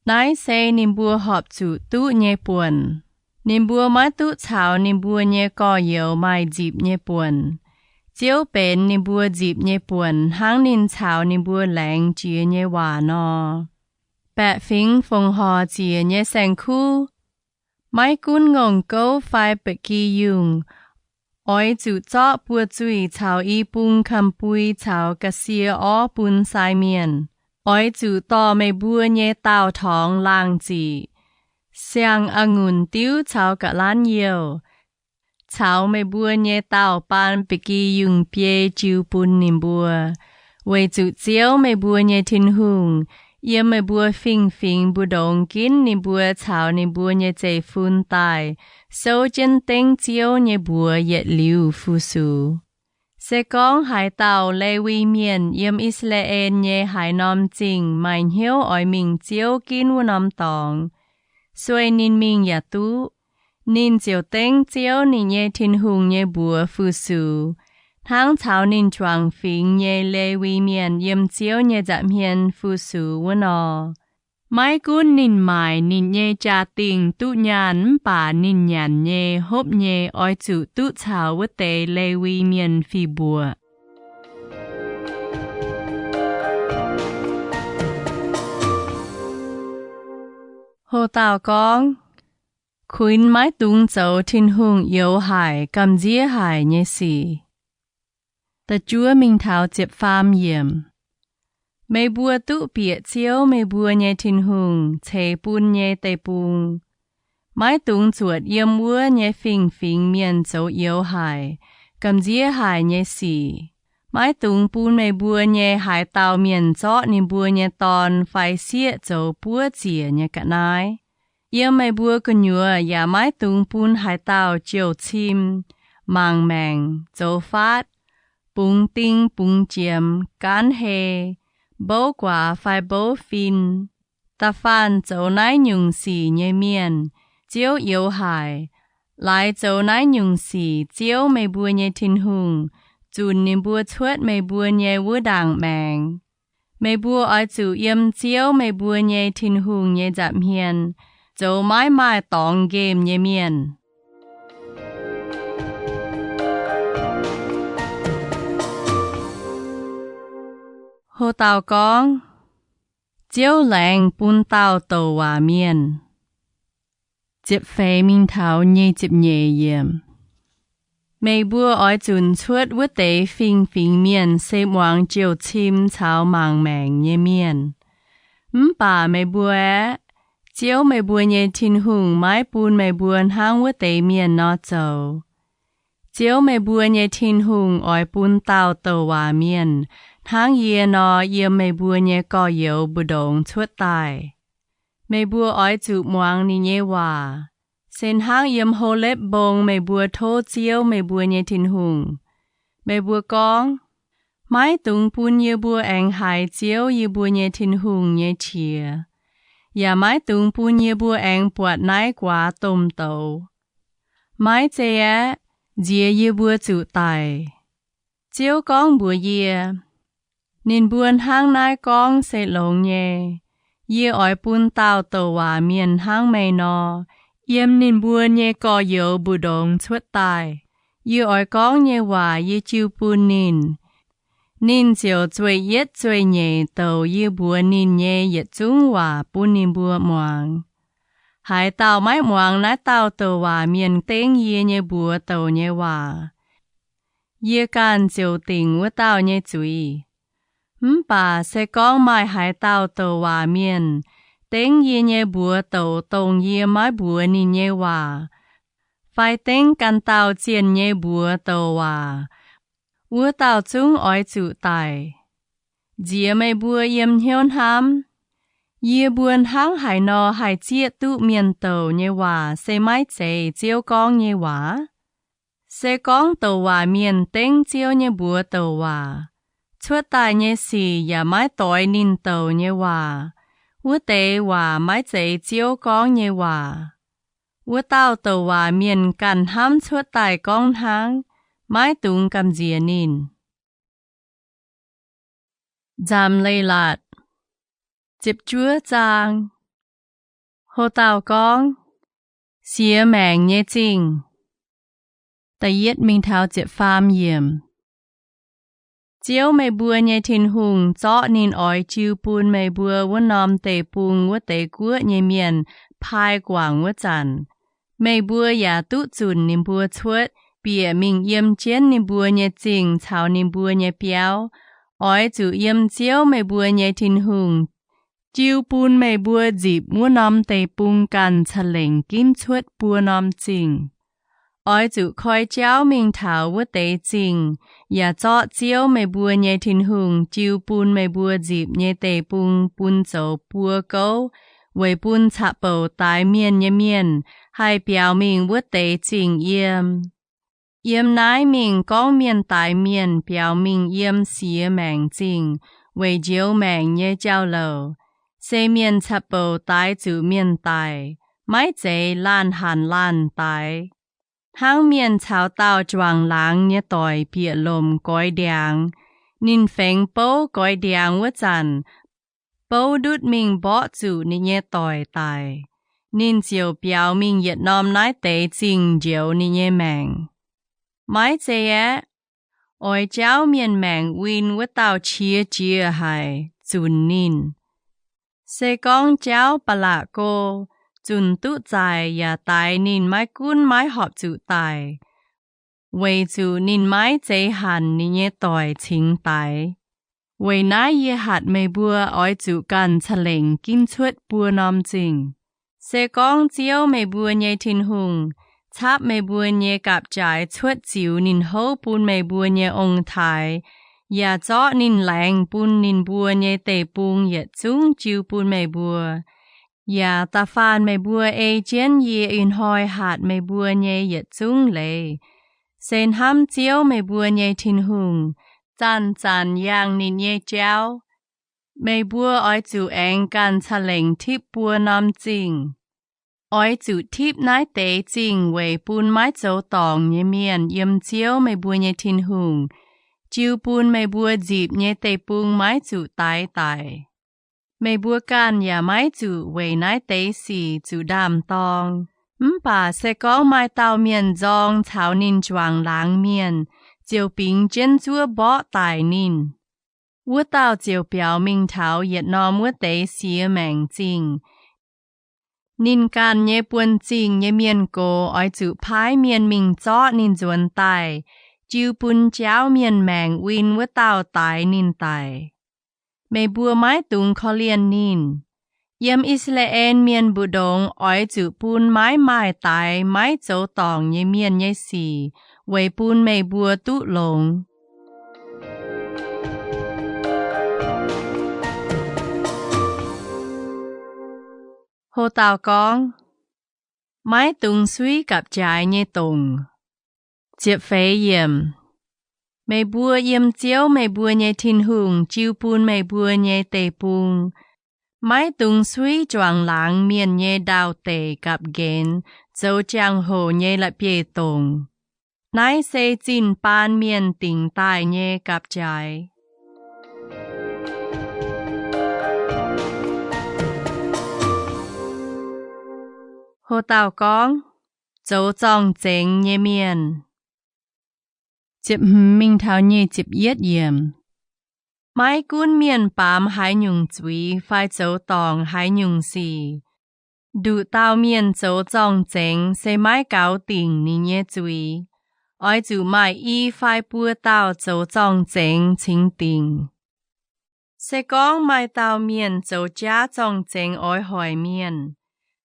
Nái xây nín bùa họp chủ tụ nhé buồn. Nín bùa mái tụ cháo nín bùa nhé có dấu mai dịp nhé buồn. Chiếu bến nín bùa dịp nhé buồn, hang nín cháo nín bùa lạnh chìa nhé hòa nò. Bẹ phình phồng hò chìa nhé sang khu. Mái cún ngông câu phai bệ kỳ dùng. Ôi chủ chọ bùa chuy chào y bùn khăm bùi chào cà xìa ó bùn sai miền. Ôi chủ to mê bùa nhé tàu thóng làng chỉ. Xiang ngùn tiêu chào cả lan nhiều. Chào mê bùa nhé tàu ban bệ kỳ dùng bia chiu bùn nín bùa. Quê chủ chiếu mê bùa nhé Tin-Hungh. Yếm mê bùa phình phình bùa đông kín nín bùa chào nín bùa nhé dây phun tài. Sâu chân tinh chiếu nhé bùa yết liu phu su. Sẽ con hải tàu lê vi miền yếm Israel nhé hải nòm chinh mạnh hiếu ỏi mình chiếu kín vua nòm tòng. Xuôi nín mình yà tú. Nín chiếu tinh chiếu nín nhé Tin-Hungh nhé bùa phu su. Tháng chào nín choàng phình nhé lê vi miền yếm chiếu nhé dạm hiền phu su vua nò. Mai cún nín mài nín nhê trà tình tụ nhàn bà nín nhàn nhê hốp nhê oi chủ tụ chào với tế lê vi miền phi bùa. Hồ Tào con khuyên mái tung dấu Tin-Hungh yếu hải cầm dĩa hải nhé xì. Tà chúa mình thảo chếp phàm yểm. Mày bùa tụ bịa chiếu mày bùa nhé Tin-Hungh chế bùn nhé tê bùn. Mái tung chuột yếm bùa nhé phình phình miền dấu yếu hải cầm dĩa hải nhé xì. Mái tung bùn mày bùa nhé hải tàu miền gió nín bùa nhé tòn phải xịa dấu bùa dĩa nhé cả nái. Yếm mày bùa cân nhùa ya mái tung bùn hải tàu chiều chim, mang mèng, dấu phát, bùng tinh bùng chiếm, cán hê, bố quả phải bố phìn. Ta phan dấu nái nhung xì nhé miền, chiếu yếu hải, lại dấu nái nhung xì chiếu mày bùa nhé Tin-Hungh, chùn nín bùa chuột mày bùa nhé vua đảng mèng. Mày bùa oi chủ yếm chiếu mày bùa nhé Tin-Hungh nhé dạm hiền, dấu mãi mãi tòng game nhé miền. Hồ Tào con chiếu lệnh bún tàu tàu hòa miền. Chịp phê mình thảo nhé chịp nhẹ yếm. Mày bùa oi chùn chuột với tế phình phình miền xếp hoàng chiều chim cháo mang mèng nhé miền. Bà mày bùa chiếu mày bùa nhé Tin-Hungh mái bùn mày buồn hang với tế miền nó dầu. Chiếu mày bùa nhé Tin-Hungh oi bún tàu tàu hòa miền. Hang yê nó yếm mày bùa nhé có yếu bù đồng chuột tài. Mày bùa oi chụp moang ni nhé hòa. Sen hang yếm hô lếp bông mày bùa thô chiếu mày bùa nhé Tin-Hungh. Mày bùa con mái tung bùn yê bùa anh hải chiếu yê bùa nhé Tin-Hungh nhé chìa. Ya mái tung bùn yê bùa anh bọt nái quả tôm tàu. Mái chê á dìa yê bùa chụp tài. Chiếu con bùa yê. Nín buồn hang nái con sẽ lông nhé. Yê oi bún tàu tàu hòa miền hang mây nó. Yếm nín buồn nhé có yếu bù đồng chuột tài. Yê oi con nhé hòa yê chiu bún nín. Nín chiều chuối yết chuối nhé tàu yê buồn nín nhé yết chung hòa bún nín bùa moang. Hải tàu mái moang nái tàu tàu hòa miền tên yê nhé bùa tàu nhé hòa. Yê can chiều tình với tàu nhé chuối. Bà sẽ con mai hải tàu tàu hòa miền, tên yê nhé bùa tàu tông yê mái bùa nín nhé hòa. Phải tên căn tàu chiên nhé bùa tàu hòa. Vua tàu chung oi chủ tài. Dìa mày bùa yếm hiôn hám. Yê buồn hang hải nò hải chiết tụ miền tàu nhé hòa sẽ mái chế chiếu con nhé hòa. Sẽ con tàu hòa miền tên chiếu nhé bùa tàu hòa. Chuột tài nhé xì ya mái tối nín tàu nhé hòa. Vua tế hòa mái chế chiếu con nhé hòa. Vua tàu tàu hòa miền cằn hám chuột tài con hang. Mái tung cầm dìa nín. Nzamc Leiz-Latc chịp chúa chang. Hồ Tào con xìa mèng nhé chinh. Ta yết mình thảo chịp phàm yểm. Chiếu mày bùa nhé Tin-Hungh chó nín oi chiu bùn mày bùa vua nòm tê bùn vua tê cua nhé miền phai quảng vua chàn. Mày bùa ya tụ chùn nín bùa chuột bìa mình yếm chén nín bùa nhé chinh chào nín bùa nhé biao. Oi chủ yếm chiếu mày bùa nhé Tin-Hungh. Chiu bùn mày bùa dịp vua nòm tê bùn can chà lệnh kim chuột bùa nòm chinh. Oi chủ khói cháu mình thảo vua tế chinh. Ya chó chiếu mày bùa nhé Tin-Hungh chiu bùn mày bùa dịp nhé tê bùn bùn dấu bùa gấu. Với bùn chạ bầu tái miền nhé miền. Hai biao mình vua tế chinh yếm. Yếm nái mình con miền tái miền biao mình yếm xìa mèng chinh. Với chiếu mèng nhé cháu lầu. Xê miền chạ bầu tái chủ miền tái. Mái chế lan hàn lan tái. Hang miền chào tàu choàng láng nhé tỏi bịa lồm gói đèng. Nín phèng bố gói đèng vua chàn. bố đút mình bỏ chủ nị nhé tỏi tài. Nín chiều biểu mình Việt Nam nái tế chính diệu nị nhé mạng. Mai chế á, ôi cháu miền mạng win với tao chia hài, chùn nín. Sẽ con cháu bà lạ cô, chùn tụ dài và tài nín mai cún mai họp chủ tài. Vì chủ nín mai chế hẳn nị nhé tỏi chính tài. Vì nái yê hạt mê bùa ôi chủ cần trả lệnh kinh thuất bùa nòm chính. Sẽ con chiếu mê bùa nhé Tin-Hungh, chắp mê bùa nhé gặp trái thuất chiếu nín hô bùn mê bùa nhé ông thái, và chó nín lạnh bùn nín bùa nhé tê bùn yết chung chiếu bùn mê bùa. Và ta phàn mê bùa ê chén yê in hoi hạt mê bùa nhé yết chung lệ. Sen hâm chiếu mê bùa nhé Tin-Hungh, chăn yang nín nhé cháu. Mê bùa ôi chủ anh cần trả lệnh thiếp bùa nòm chính. Ôi chủ thiếp nái tế chính về bùn mái châu tòng nhé miền yếm chiếu mê bùa nhé Tin-Hungh. Chiếu bùn mê bùa dịp nhé tế bùn mái chủ tái tài. Mê bùa can và mái chủ về nái tế xì chủ đàm tòng. Bà sẽ có mai tàu miền dòng thảo nín choàng láng miền. Chiều bình chân chúa bỏ tài nín. Vua tàu chiều biểu minh thảo Việt Nam vua tế xìa mạng chính. Nín can nhé buôn chính nhé miền cô ôi chủ phái miền mình chó nín duẩn tài. Chiều bùn cháu miền mạng win vua tàu tài nín tài. Mê bùa mái tung khó liên nín. Yếm Israel miền bù đông ôi chủ bùn mái tài mái châu tòng nhé miền nhé xì. Vì bùn mê bùa tụ lông. Hồ tàu con. Mái tung suy gặp trái nhé tùng. Chiếp phế yếm. Mê bùa yếm chiếu mê bùa nhé Tin-Hungh chiếu bùn mê bùa nhé tê bùn. Mái tung suy choàng láng miền nhé đào tê gặp ghen. Dâu chàng hồ nhé lại bê tùng. Nái xê chín ban miền tỉnh tài nhé gặp trái. Hồ tàu con. Dấu dòng chênh nhé miền. Chiếp mình thảo nhé chiếp yết yếm. Mai cún miền bám hái nhung chúy phai dấu tòng hái nhung xì. Đủ tàu miền dấu dòng chênh xê mai cáo tỉnh ní nhé chúy. Ôi chủ mai y phai bùa tàu dấu dòng chênh chính tỉnh. Sẽ con mai tàu miền dấu giá dòng chênh ôi hỏi miền.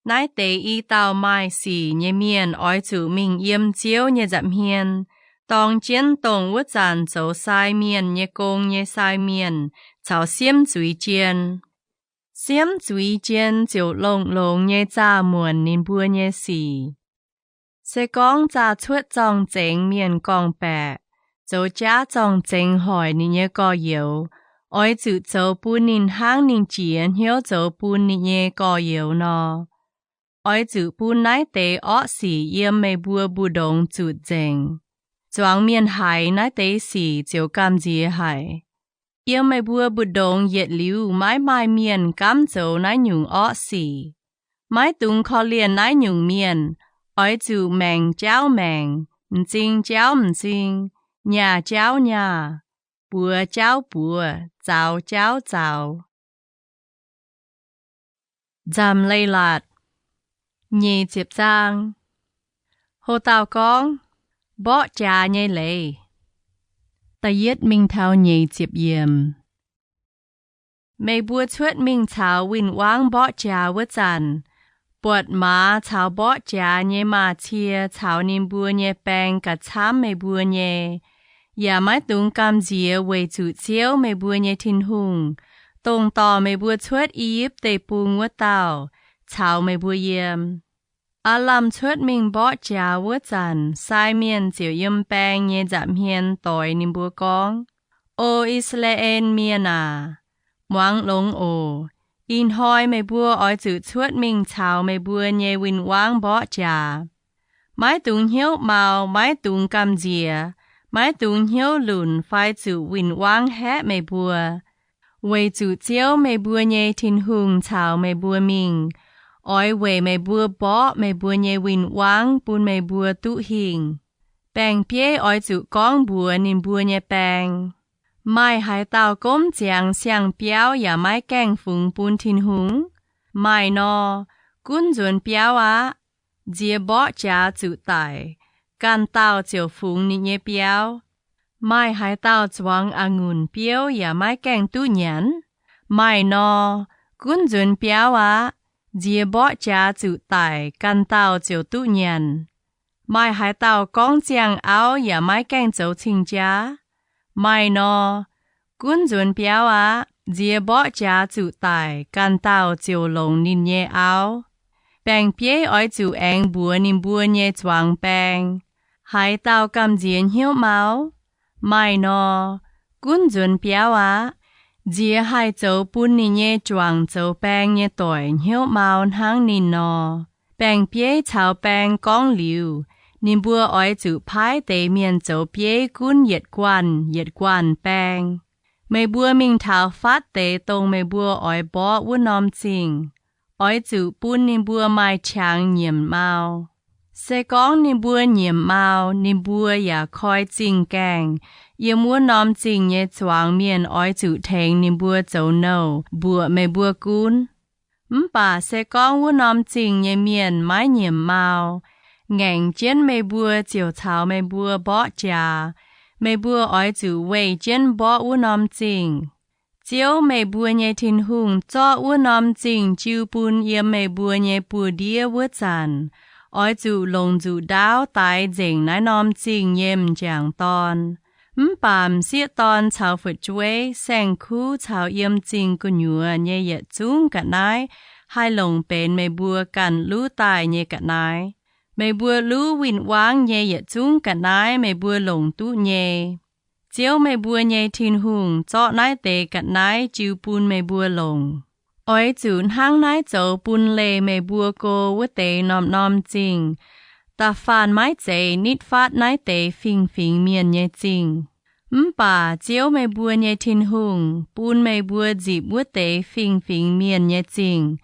Nái tế y tàu mai xì nhé miền ôi chủ mình yếm chiếu nhé dặm hiền. Tòng chiến tông vút dàn dấu sai miền nhé công nhé sai miền. Chào xiêm chúy chiên. Xiêm chúy chiên dấu lông nhé cha muộn nín bùa nhé xì. Sẽ con cha chuột dòng chênh miền gong bẹ. Dấu giá dòng chênh hỏi nín nhé gò yếu. Ôi chủ dấu bùn nín hang nín chiến hiếu dấu bùn nín nhé gò yếu nò. Ôi chủ bùn nái tế ọ xì yếm mê bùa bù đông chủ chênh. Choáng miền hải nái tế xì chiếu cam dìa hải. Yếm mê bùa bù đông yết lưu mái miền cam dấu nái nhung ọ xì. Mái tung khó liền nái nhung miền. Ôi chủ mèng cháu mèng. Mchinh cháu mchinh. Nhà cháu nhà. Bùa cháu bùa. Cháu cháu cháu. Nzamc Leiz-Latc. Nhì chiếp giang. Hồ tàu con. Bỏ trà nhé lệ. Ta yết mình thao nhì chiếp yếm. Mê bùa chuột mình thao win wang bỏ trà vứt dàn. Bọt má thao bỏ trà nhé mà chia thao nín bùa nhé bèng cả chám mê bùa nhé. Và mái tung cam dìa về chủ chiếu mê bùa nhé Tin-Hungh. Tông tỏ mê bùa chuột yếp tê bùn vứt tàu. Thao mê bùa yếm. Làm chuột mình bỏ trà vứt dàn. Sai miền chiều yếm bèng nhé giảm hiền tỏi nín bùa con. Ô Israel miền à. Moang lông ô. In hoi mê bùa ôi chủ chuột mình thao mê bùa nhé win wang bỏ trà. Mái tung hiếu màu mái tung cam dìa. Mái tung hiếu lùn phai chủ win wang hẹ mê bùa. Vì chủ chiếu mê bùa nhé Tin-Hungh chào mê bùa mình. Ôi về mê bùa bó mê bùa nhé Win Wang bùn mê bùa tụ hình. Bèng bế ôi chủ con bùa nín bùa nhé bèng. Meih hải tàu cốm chàng xiang biao ya Meih Ngaengc phùng bùn Tin-Hungh. Meih nò, cún dùn biao á. Dìa bó chá chủ tài. Can tàu chiều phùng nín nhé biao. Meih hải tàu chwang ngùn biao ya Meih Ngaengc tụ nhắn. Meih nò, cún dùn biao á. Dìa bó chá chủ tài. Can tàu chiều tụ nhắn. Meih hải tàu con chàng áo ya Meih Ngaengc dấu trình chá. Meih nò, cún dùn biao á. Dìa bó chá chủ tài. Can tàu chiều lồng nín nhé áo. Bèng bế ôi chủ anh bùa nín bùa nhé chwang bèng. Hải tàu cầm diễn hiếu máu. Meih nò, cún dùn biao á. Dìa hải dấu bùn nín nhé chwang dấu bèng nhé tỏi hiếu máu hang nín nò. Bèng bế chào bèng con liu. Nín bùa ôi chủ phái tế miền dấu bế cún yết quan bèng. Mê bùa mình thảo phát tế tông mê bùa ôi bó vũ nòm chinh. Ôi chủ bùn nín bùa mai chàng nhiễm mau. Sẽ con nín bùa nhiễm mau, nín bùa ya khói chinh kèng. Yêu mua nòm chinh nhé chwang miền ôi chủ thèng nín bùa dấu nâu, bùa mê bùa cún. Bà sẽ con vũ nòm chinh nhé miền mái nhiễm mau. Ngành chén mê bùa chiều chào mê bùa bó chà. Mê bùa ôi chủ vây chén bó vũ nòm chinh. Chiếu mê bùa nhé Tin-Hungh cho vũ nòm chinh chiu bùn yếm mê bùa nhé bùa đĩa vũ chàn. Ôi chủ lồng chủ đáo tài dành nái nòm chinh yếm chàng ton. Bàm xiết ton chào phật chuế, sang khu chào yếm chinh của nhùa nhé yết chung cả nái. Hai lồng bền mê bùa cằn lũ tài nhé cả nái. Mê bùa lũ Win Wang nhé yết chung cả nái mê bùa lồng tụ nhé. Chiếu mê bùa nhé Tin-Hungh cho nái tế cả nái chiu bùn mê bùa lồng. Ôi chún hang nái dấu bùn lê mê bùa cô vứt tế nòm chinh. Ta phàn mái chế nít phát nái tế phình miền nhé chinh. Bà chiếu mê bùa nhé Tin-Hungh bùn mê bùa dịp vứt tế phình miền nhé chinh.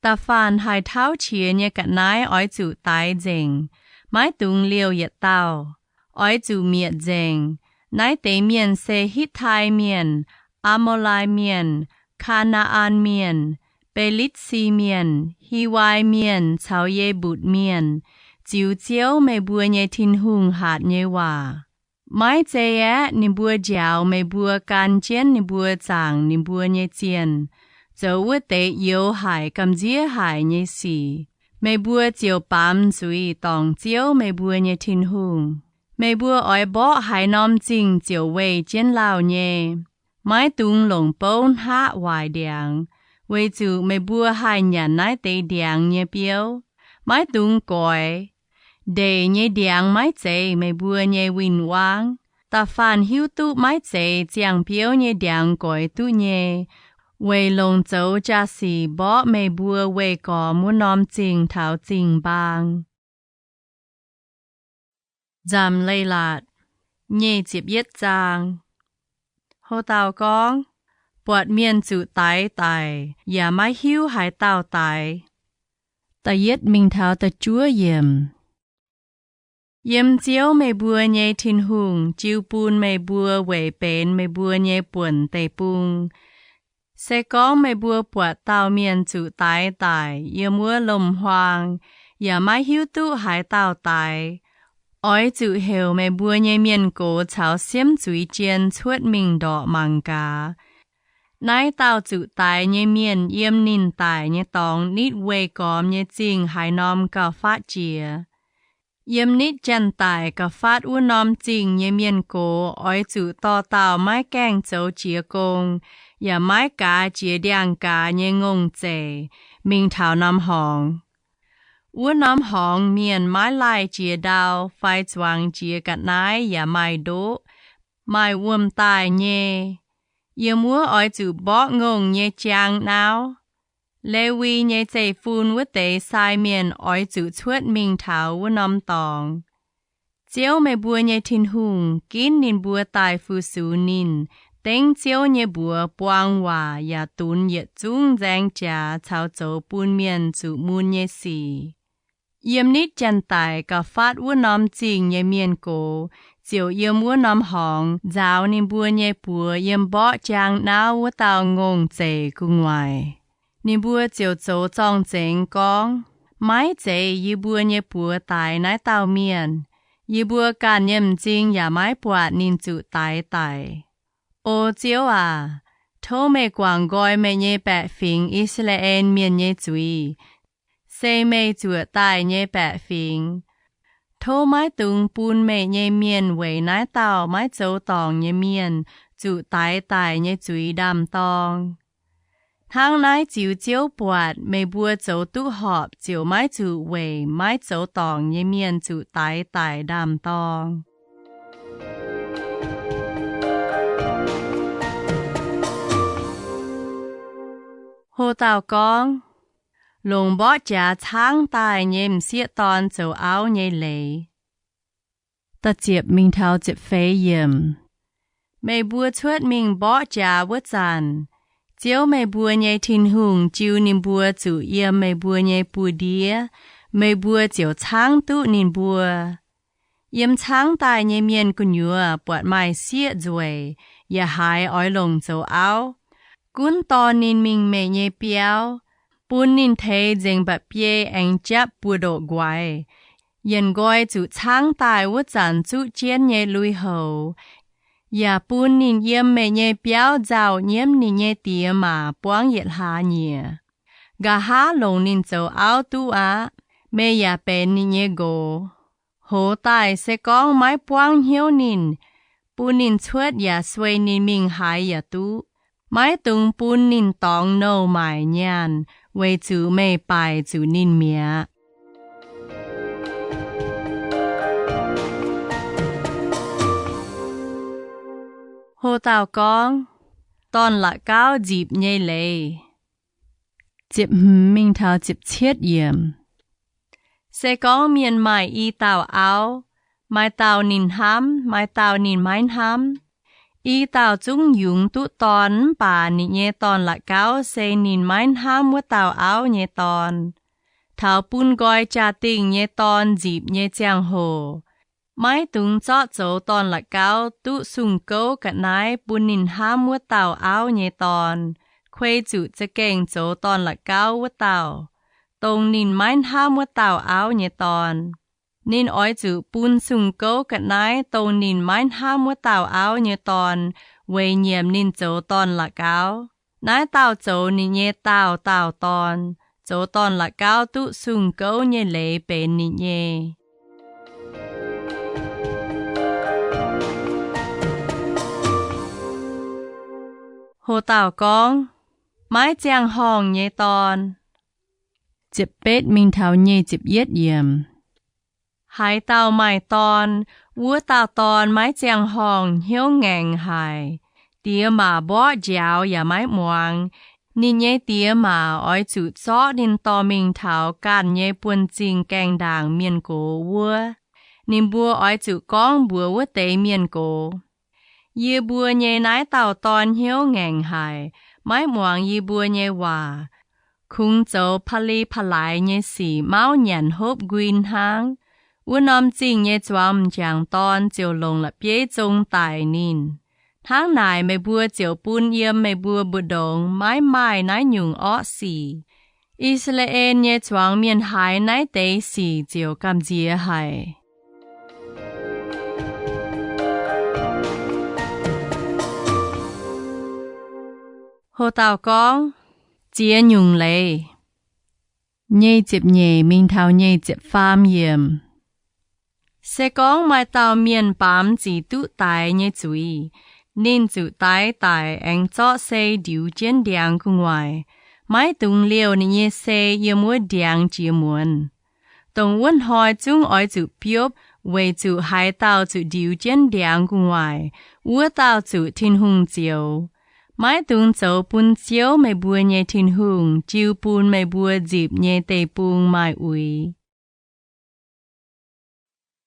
Ta phàn hai tháo chia nhé cả nái ôi chủ tái dành. Mái tung liêu yết tàu. Ôi chủ miệt dành. Nái tế miền sẽ hít thai miền. Amolai miền. Canaan miền, Belitsi miền, Hiwai miền, Chào Ye Bụt miền, Chiếu chiếu mê bùa nhé Tin-Hungh hạt nhé hòa. Mái chế á, nín bùa dạo mê bùa can chén nín bùa chàng nín bùa nhé chiên. Dấu vứt tế yếu hải cầm dĩa hải nhé xì. Mê bùa chiếu bám dùi tòng chiếu mê bùa nhé Tin-Hungh. Mê bùa oi bó hải nòm chinh chiếu vây chén lao nhé. Mái tung lồng bông hạ hoài điang. Vì chủ mê bùa hai nhàn nái tế điang nhé biếu. Mái tung còi. Để nhé điang mái chế mê bùa nhé Win Wang. Ta phàn hiu tụ mái chế chàng biếu nhé điang còi tụ nhé. Vì lồng dấu cha xì bó mê bùa vì có muốn nòm chinh thảo chinh bang. Nzamc Leiz-Latc nhé chịp yết chang. Hô tàu con, bọt miền chủ tái tài, ya Meih hiu hải tàu tài. Ta yết mình thảo ta chúa yếm. Yếm chiếu mê bùa nhé Tin-Hungh, chiu bùn mê bùa vầy bền mê bùa nhé buồn tê bùn. Sẽ có mê bùa bọt tàu miền chủ tái tài, yếm mua lồng hoàng, ya Meih hiu tụ hải tàu tài. Ôi chủ hiệu mê bùa nhé miền cổ chào xiêm chúi chiên chuốt mình đỏ măng cá. Nái tàu chủ tài nhé miền yếm nín tài nhé tòng nít vây còm nhé chinh hải nòm cả phát chìa. Yếm nít chân tài cả phát u nòm chinh nhé miền cổ ôi chủ to tàu Meih Ngaengc dấu chìa công. Ya Meih cá chìa điang cá nhé ngông chê, mình thảo nòm hòng. U nòm hong miền Meih lai chìa đào, phai chwang chìa cắt nái ya Meih đỗ, Meih vuông tài nhé. Yêu múa oi chủ bó ngông nhé chang nào. Lê vi nhé chê phun vứt tế sai miền oi chủ chuốt mình thảo u nòm tòng. Chiếu mê bùa nhé Tin-Hungh, kín nín bùa tài phu sú nín, Tiếng chiếu nhé bùa buông hòa ya tún yết chung giang trà chào châu bún miền chủ môn nhé xì. Yếm nít chân tài cả phát vua nóm chinh nhé miền cổ, chiều yếm vua nóm hỏng, giáo nín bùa nhé bùa yếm bó chàng náo vua tàu ngôn chế của ngoài. Nín bùa chiều châu trong chênh con, mái chế yếm bùa nhé bùa tài nái tàu miền, yếm bùa càn yếm chinh ya mái bọt nín chủ tài tài. Ô chiếu à, thô mê quảng gọi mê nhé bẹ phình Israel miền nhé chuy, xê mê chùa tài nhé bẹ phình. Thô mái tung bún mê nhé miền vầy nái tàu mái châu tòng nhé miền, chủ tài tài nhé chuy đàm tòng. Thang nái chiếu chiếu bọt mê bùa châu tụ họp chiếu mái chủ vầy mái châu tòng nhé miền chủ tài tài đàm tòng. Hồ tàu con, lùng bó chả tháng tài nhém xiết tòn châu áo nhé lệ. Ta chịp mình thao chịp phê yếm. Mày bùa chuột mình bó chả vứt dàn. Chiếu mày bùa nhé Tin-Hungh chiếu nín bùa chủ yếm mày bùa nhé bùa đĩa. Mày bùa chiếu tháng tụ nín bùa. Yếm tháng tài nhé miền của nhua bọt mày xiết rồi. Ya hai ói lồng châu áo. Cún tòn nín mình mẹ nhé biao, bún nín thế dành bạc bia anh chấp bùa độ guài. Yên gọi chủ tháng tài vút dàn chủ chiến nhé lùi hầu. Ya bún nín yếm mẹ nhé biao dạo nhiễm nín nhé tìa mà buông yết hạ nhé. Gà há lồng nín châu áo tu á, mẹ ya bèn nín nhé gồ. Hồ tài sẽ có mái buông hiếu nín, bún nín chuột ya xuôi nín mình hái ya tu. Mái tung bún nín tòng nâu mải nhàn, vì chủ mê bài chủ nín mía. Hồ tàu con, tòn lạc cao dịp nhê lê. Dịp mình thao dịp chiết yếm. Sẽ có miền mải y tàu áo, mái tàu nín hám, mái tàu nín mái hám. Y tàu chúng dùng tụ tòn bà nín nhé tòn lạc cao xe nín mái hám với tàu áo nhé tòn. Thảo bún gọi trà tình nhé tòn dịp nhé chàng hồ. Mái tung chót dấu tòn lạc cao tụ sung câu cả nái bún nín hám với tàu áo nhé tòn. Khuê chủจะเก่งdấu tòn lạc cao với tàu. Tông nín mái hám với tàu áo nhé tòn. Nín ói chủ bún sung câu cả nái tông nín mái hám với tàu áo nhé tòn. Về nhiệm nín dấu tòn lạc cao. Nái tàu dấu nín nhé tàu tàu tòn. Dấu tòn lạc cao tụ sung câu nhé lệ bền nín nhé. Hồ tàu con, mái chàng hòng nhé tòn. Chịp bết mình thảo nhé chịp yết yếm. Hai tàu mài tòn, vua tàu tòn mái chàng hòng hiếu ngành hài. Tía mà bó giáo ya mái muang. Nín nhé tía mà ói chủ chó nín tò mình thảo càn nhé buôn chinh canh đàng miền cổ vua. Nín bùa ói chủ con bùa vua tế miền cổ. Yê bùa nhé nái tàu tòn hiếu ngành hài. Mái muang yê bùa nhé hòa. Khung châu phá lý phá lại nhé xỉ máu nhàn hộp quyên hang. Vua nóm chinh nhé chom chàng tòn chiều lồng là bế trông tài nín. Tháng này mày bùa chiều bún yếm mày bùa bùa đồng mái mai nái nhung ọ xỉ. Israel nhé chong miền hải nái tế xỉ chiều cam dìa hải. Hồ tàu con, chia nhung lệ. Nhê chịp nhê mình thao nhê chịp pham yếm. Sẽ có mai tàu miền bám chỉ tụ tài nhé chuy. Nên chủ tài tài anh cho xe điều chiến điang của ngoài. Mái tung liều nên nhé xe yếm mua điang chia muôn. Tổng vấn hỏi chúng ỏi chủ biốp về chủ hai tàu chủ điều chiến điang của ngoài. Vua tàu chủ Tin-Hungh chiều. Mái tung châu bún chiếu mày bùa nhé Tin-Hungh. Chiều bún mày bùa dịp nhé tê bùn mai ui.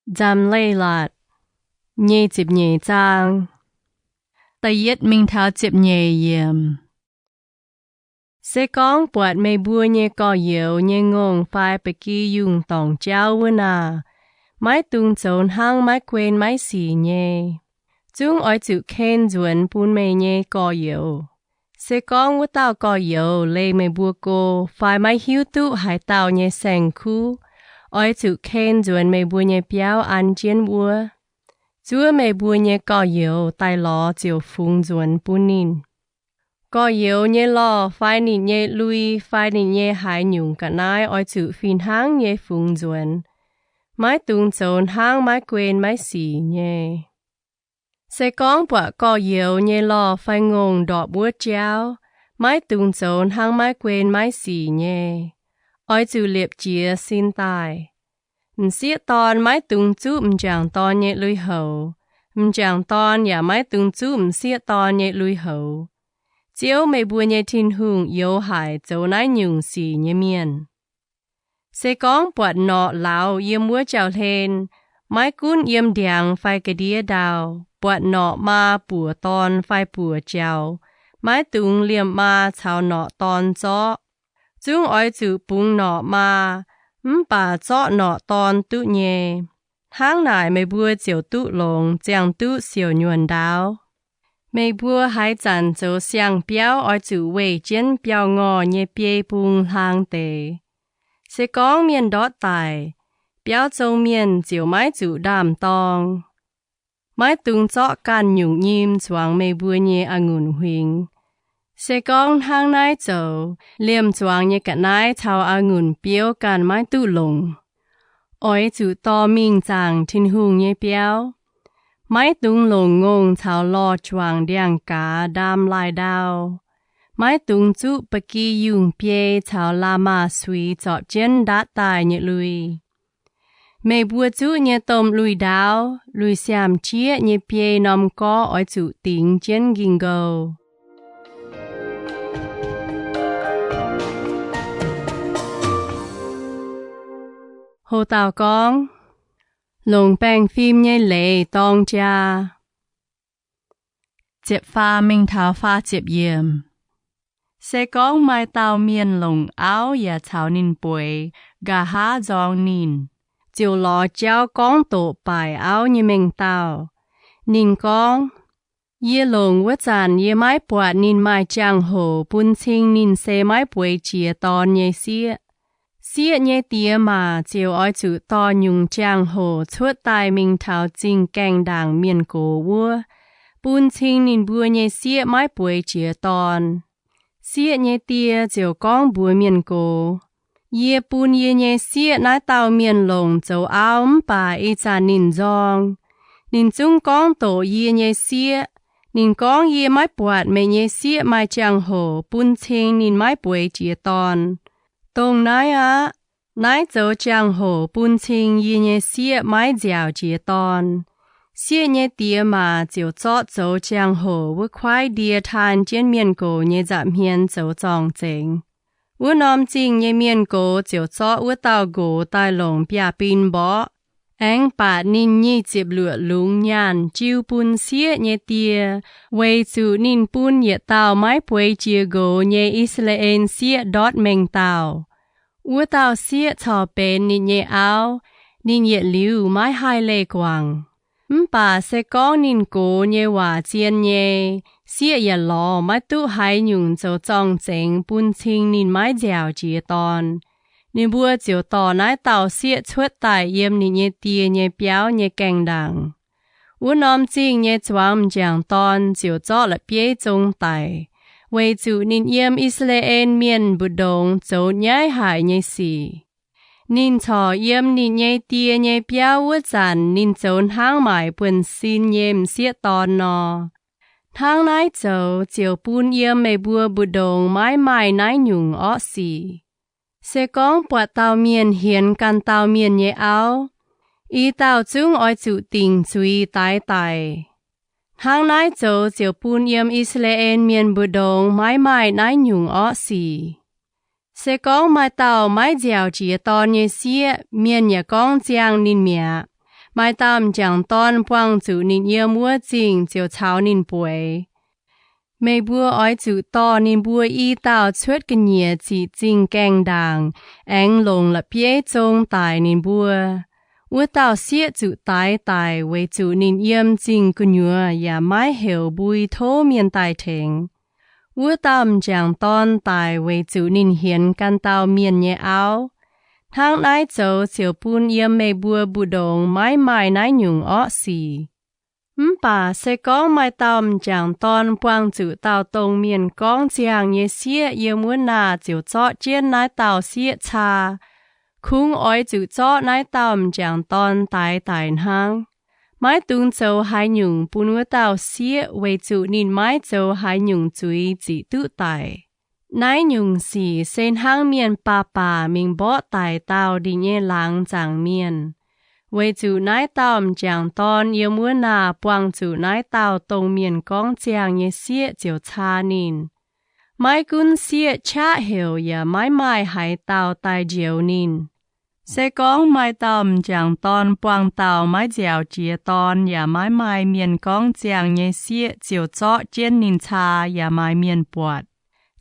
Nzamc Leiz-Latc, nhé dịp nhé chang. ta yết mình thảo chếp nhẹ yếm. Sẽ con bọt mê bùa nhẹ có yếu nhẹ ngông phải bà kỳ dùng tổng cháu vơ nà. Mái tung trốn hăng mái quên mái xì nhẹ. Chúng oi chữ khen duẩn bùn mê nhẹ có yếu. Sẽ con vơ tao có yếu lê mê bùa cô phải mái hiếu tụ hải tao nhẹ sành khu. Oi chữ khen duẩn mê bùa nhẹ biao ăn chiên bùa. Chúa mê bùa nhẹ có yếu tai ló chiều phung duẩn bùn nín. Có yếu nhẹ lo phải nín nhẹ lui phải nín nhẹ hải nhung cả nai oi chữ Tin-Hungh nhẹ phung duẩn. Mái tung trốn hang mái quên mái xì nhẹ. Sẽ con bọa có yếu nhẹ lo phải ngông đọ búa chéo. Mái tung trốn hang mái quên mái xì nhẹ. Oi chữ liệp chia xin tài. Xịa tòn mái tung chú chẳng tòn nhẹ lui hầu. Chẳng tòn ya mái tung chú xịa tòn nhẹ lui hầu. Chiếu mê bùa nhẹ Tin-Hungh yếu hải dấu nái nhung xì nhẹ miên. Sẽ con bọt nọ lão yếm múa chào lên. Mái cún yếm đèng phải cái đĩa đào. Bọt nọ ma bùa tòn phải bùa chào. Mái tung liềm ma chào nọ tòn gió. Chúng oi chữ bùng nọ ma. Bà gió nọ tòn tụ nhẹ. Hang nải mê bùa chiều tụ lồng chẳng tụ siêu nhuần đào. Mê bùa hải chẳng dấu xiang biao oi chữ wei chiến biao ngò nhẹ bie bùng hang tề. Sẽ con miền đó tài, biao châu miền chiều mái chữ đàm tòng. Mái tung gió can nhung nhim choáng mê bùa nhẹ ngùn huỳnh. Sẽ con hang nái dấu, liềm choáng nhẹ cả nái chào ngùn biao can mái tụ lồng. Oi chữ to mình chẳng Tin-Hungh nhẹ biao. Mái tung lồng ngông chào lo choáng điang cá đam lai đao. Mái tung chú bà kỳ dùng bia chào la ma suy chọp chân đá tài nhẹ lùi. Mê bùa chú nhẹ tôm lùi đáo, lùi xàm chia nhẹ bia nòm có oi chú tính chân Ging-Sou. Hồ tàu con, lồng bèng phim nhẹ lệ tông cha. Chếp pha mình thảo pha chếp yếm. Sẽ con mai tao miên lồng áo và chào nín bùi, gà há giong nín. Chiều lò cháu con tổ bài áo như mình tao. Nín con, yê lồng vết dàn yê mái bọt nín mai chàng hồ bún chinh nín xe mái bùi chìa tòn nhé xịa. Xịa nhé tía mà chiều oi chữ to nhung chàng hồ chuốt tài mình thảo chinh canh đảng miền cổ vua. Bún chinh nín bùa nhé xịa mái bùi chìa tòn. Xịa nhé tía chiều con bùa miền cổ. Yê bún yê nhé xịa nái tàu miền lồng dấu áo bà y chà nín giong. Nín chung con tổ yê nhé xịa. Nín con yê mái bọt mê nhé xịa mai chàng hồ bún chinh nín mái bùi chìa tòn. Tông nái á, nái dấu chàng hồ bún chinh yê nhé xịa mái dẻo chìa tòn. Xịa nhé tía mà chiều chót dấu chàng hồ vứt khoai đìa than trên miền cổ nhé giảm hiên dấu trọng chênh. Vứt nòm chinh nhé miền cổ chiều chót vứt tàu gỗ tai lồng bia pin bó. Anh bát nín nhị chịp lửa lúng nhàn chiêu bún xịa nhé tía. Vây chú nín bún nhẹ tàu mái bùi chìa gỗ nhé Israel xịa đót mình tàu. Vứt tàu xịa chào bền nín nhẹ áo, nín nhẹ liu mái hai lê quảng. Bà sẽ có nín cổ nhé hòa chiên nhé, xịa ya lò mái tụ hai nhung dấu trọng chênh bún chinh nín mái dẻo chìa tòn. Nín bùa chiều tò nái tàu xịa chuốt tài yếm nín nhé tìa nhé biao nhé canh đảng. Vú nòm chinh nhé choáng chẳng tòn chiều chó là bế chung tài. Vây chú nín yếm Israel miền bù đông dấu nhái hải nhé xì. Nín chó yếm nín nhé tìa nhé biao vú dàn nín dấu hang mải bùn xin yếm xịa tòn nò. Hang nái dấu chiều bún yếm mê bùa bù đông mái mái nái nhung ọ xì. Sẽ con bọt tàu miền hiền can tàu miền nhé áo. Ý tàu chung oi chú tình chui tái tài. Hang nái dấu chiều bún yếm Israel miền bù đông mái mái nái nhung ọ xì. Sẽ con mai tàu mái dẻo chìa tòn nhé xịa miền nhé con giang nín mẹ. Mai tam chẳng ton quang chủ nín yêu múa jing chiều cháo nín bùi. Mê bùa ói chủ to nín bùa y tao chuết cái nhẹ chỉ jing geng đàng, anh lồng là bế trông tài nín bùa. Ua tao xie chủ tài tài với chủ nín yếm jing cái nhua ya mai hiểu bùi thô miền tài thèng. Ua tam chẳng ton tài với chủ nín hiến can tao miền nhẹ áo. Thang nái châu chiều bún yếm mê bùa bù đồng mái mai nái nhung ọ xì. Bà sẽ có mai tâm chẳng ton quang chủ tao tông miền con chàng nhé xie yếm muốn nà chiều chọ chiên nái tao xie cha. Khung ói chủ chọ nái tâm chẳng ton tài tài hang. Mái tung châu hai nhung bún ua tao xie với chủ nín mái châu hai nhung chuối chỉ tự tài. Nái nhung xì sen hang miền bà mình bỏ tài tao đi nhé láng chẳng miền. Với chủ nái tao chẳng ton yêu muốn nà quang chủ nái tao tông miền con chàng nhé xie chiều cha nín. Mái cún xie cha hiểu ya mái mai hai tao tài diều nín. Sẽ có mai tầm chẳng ton quang tao mái dẻo chia ton ya mái mai miền con chàng nhé xie chiều chọ trên nín cha ya mái miền bọt.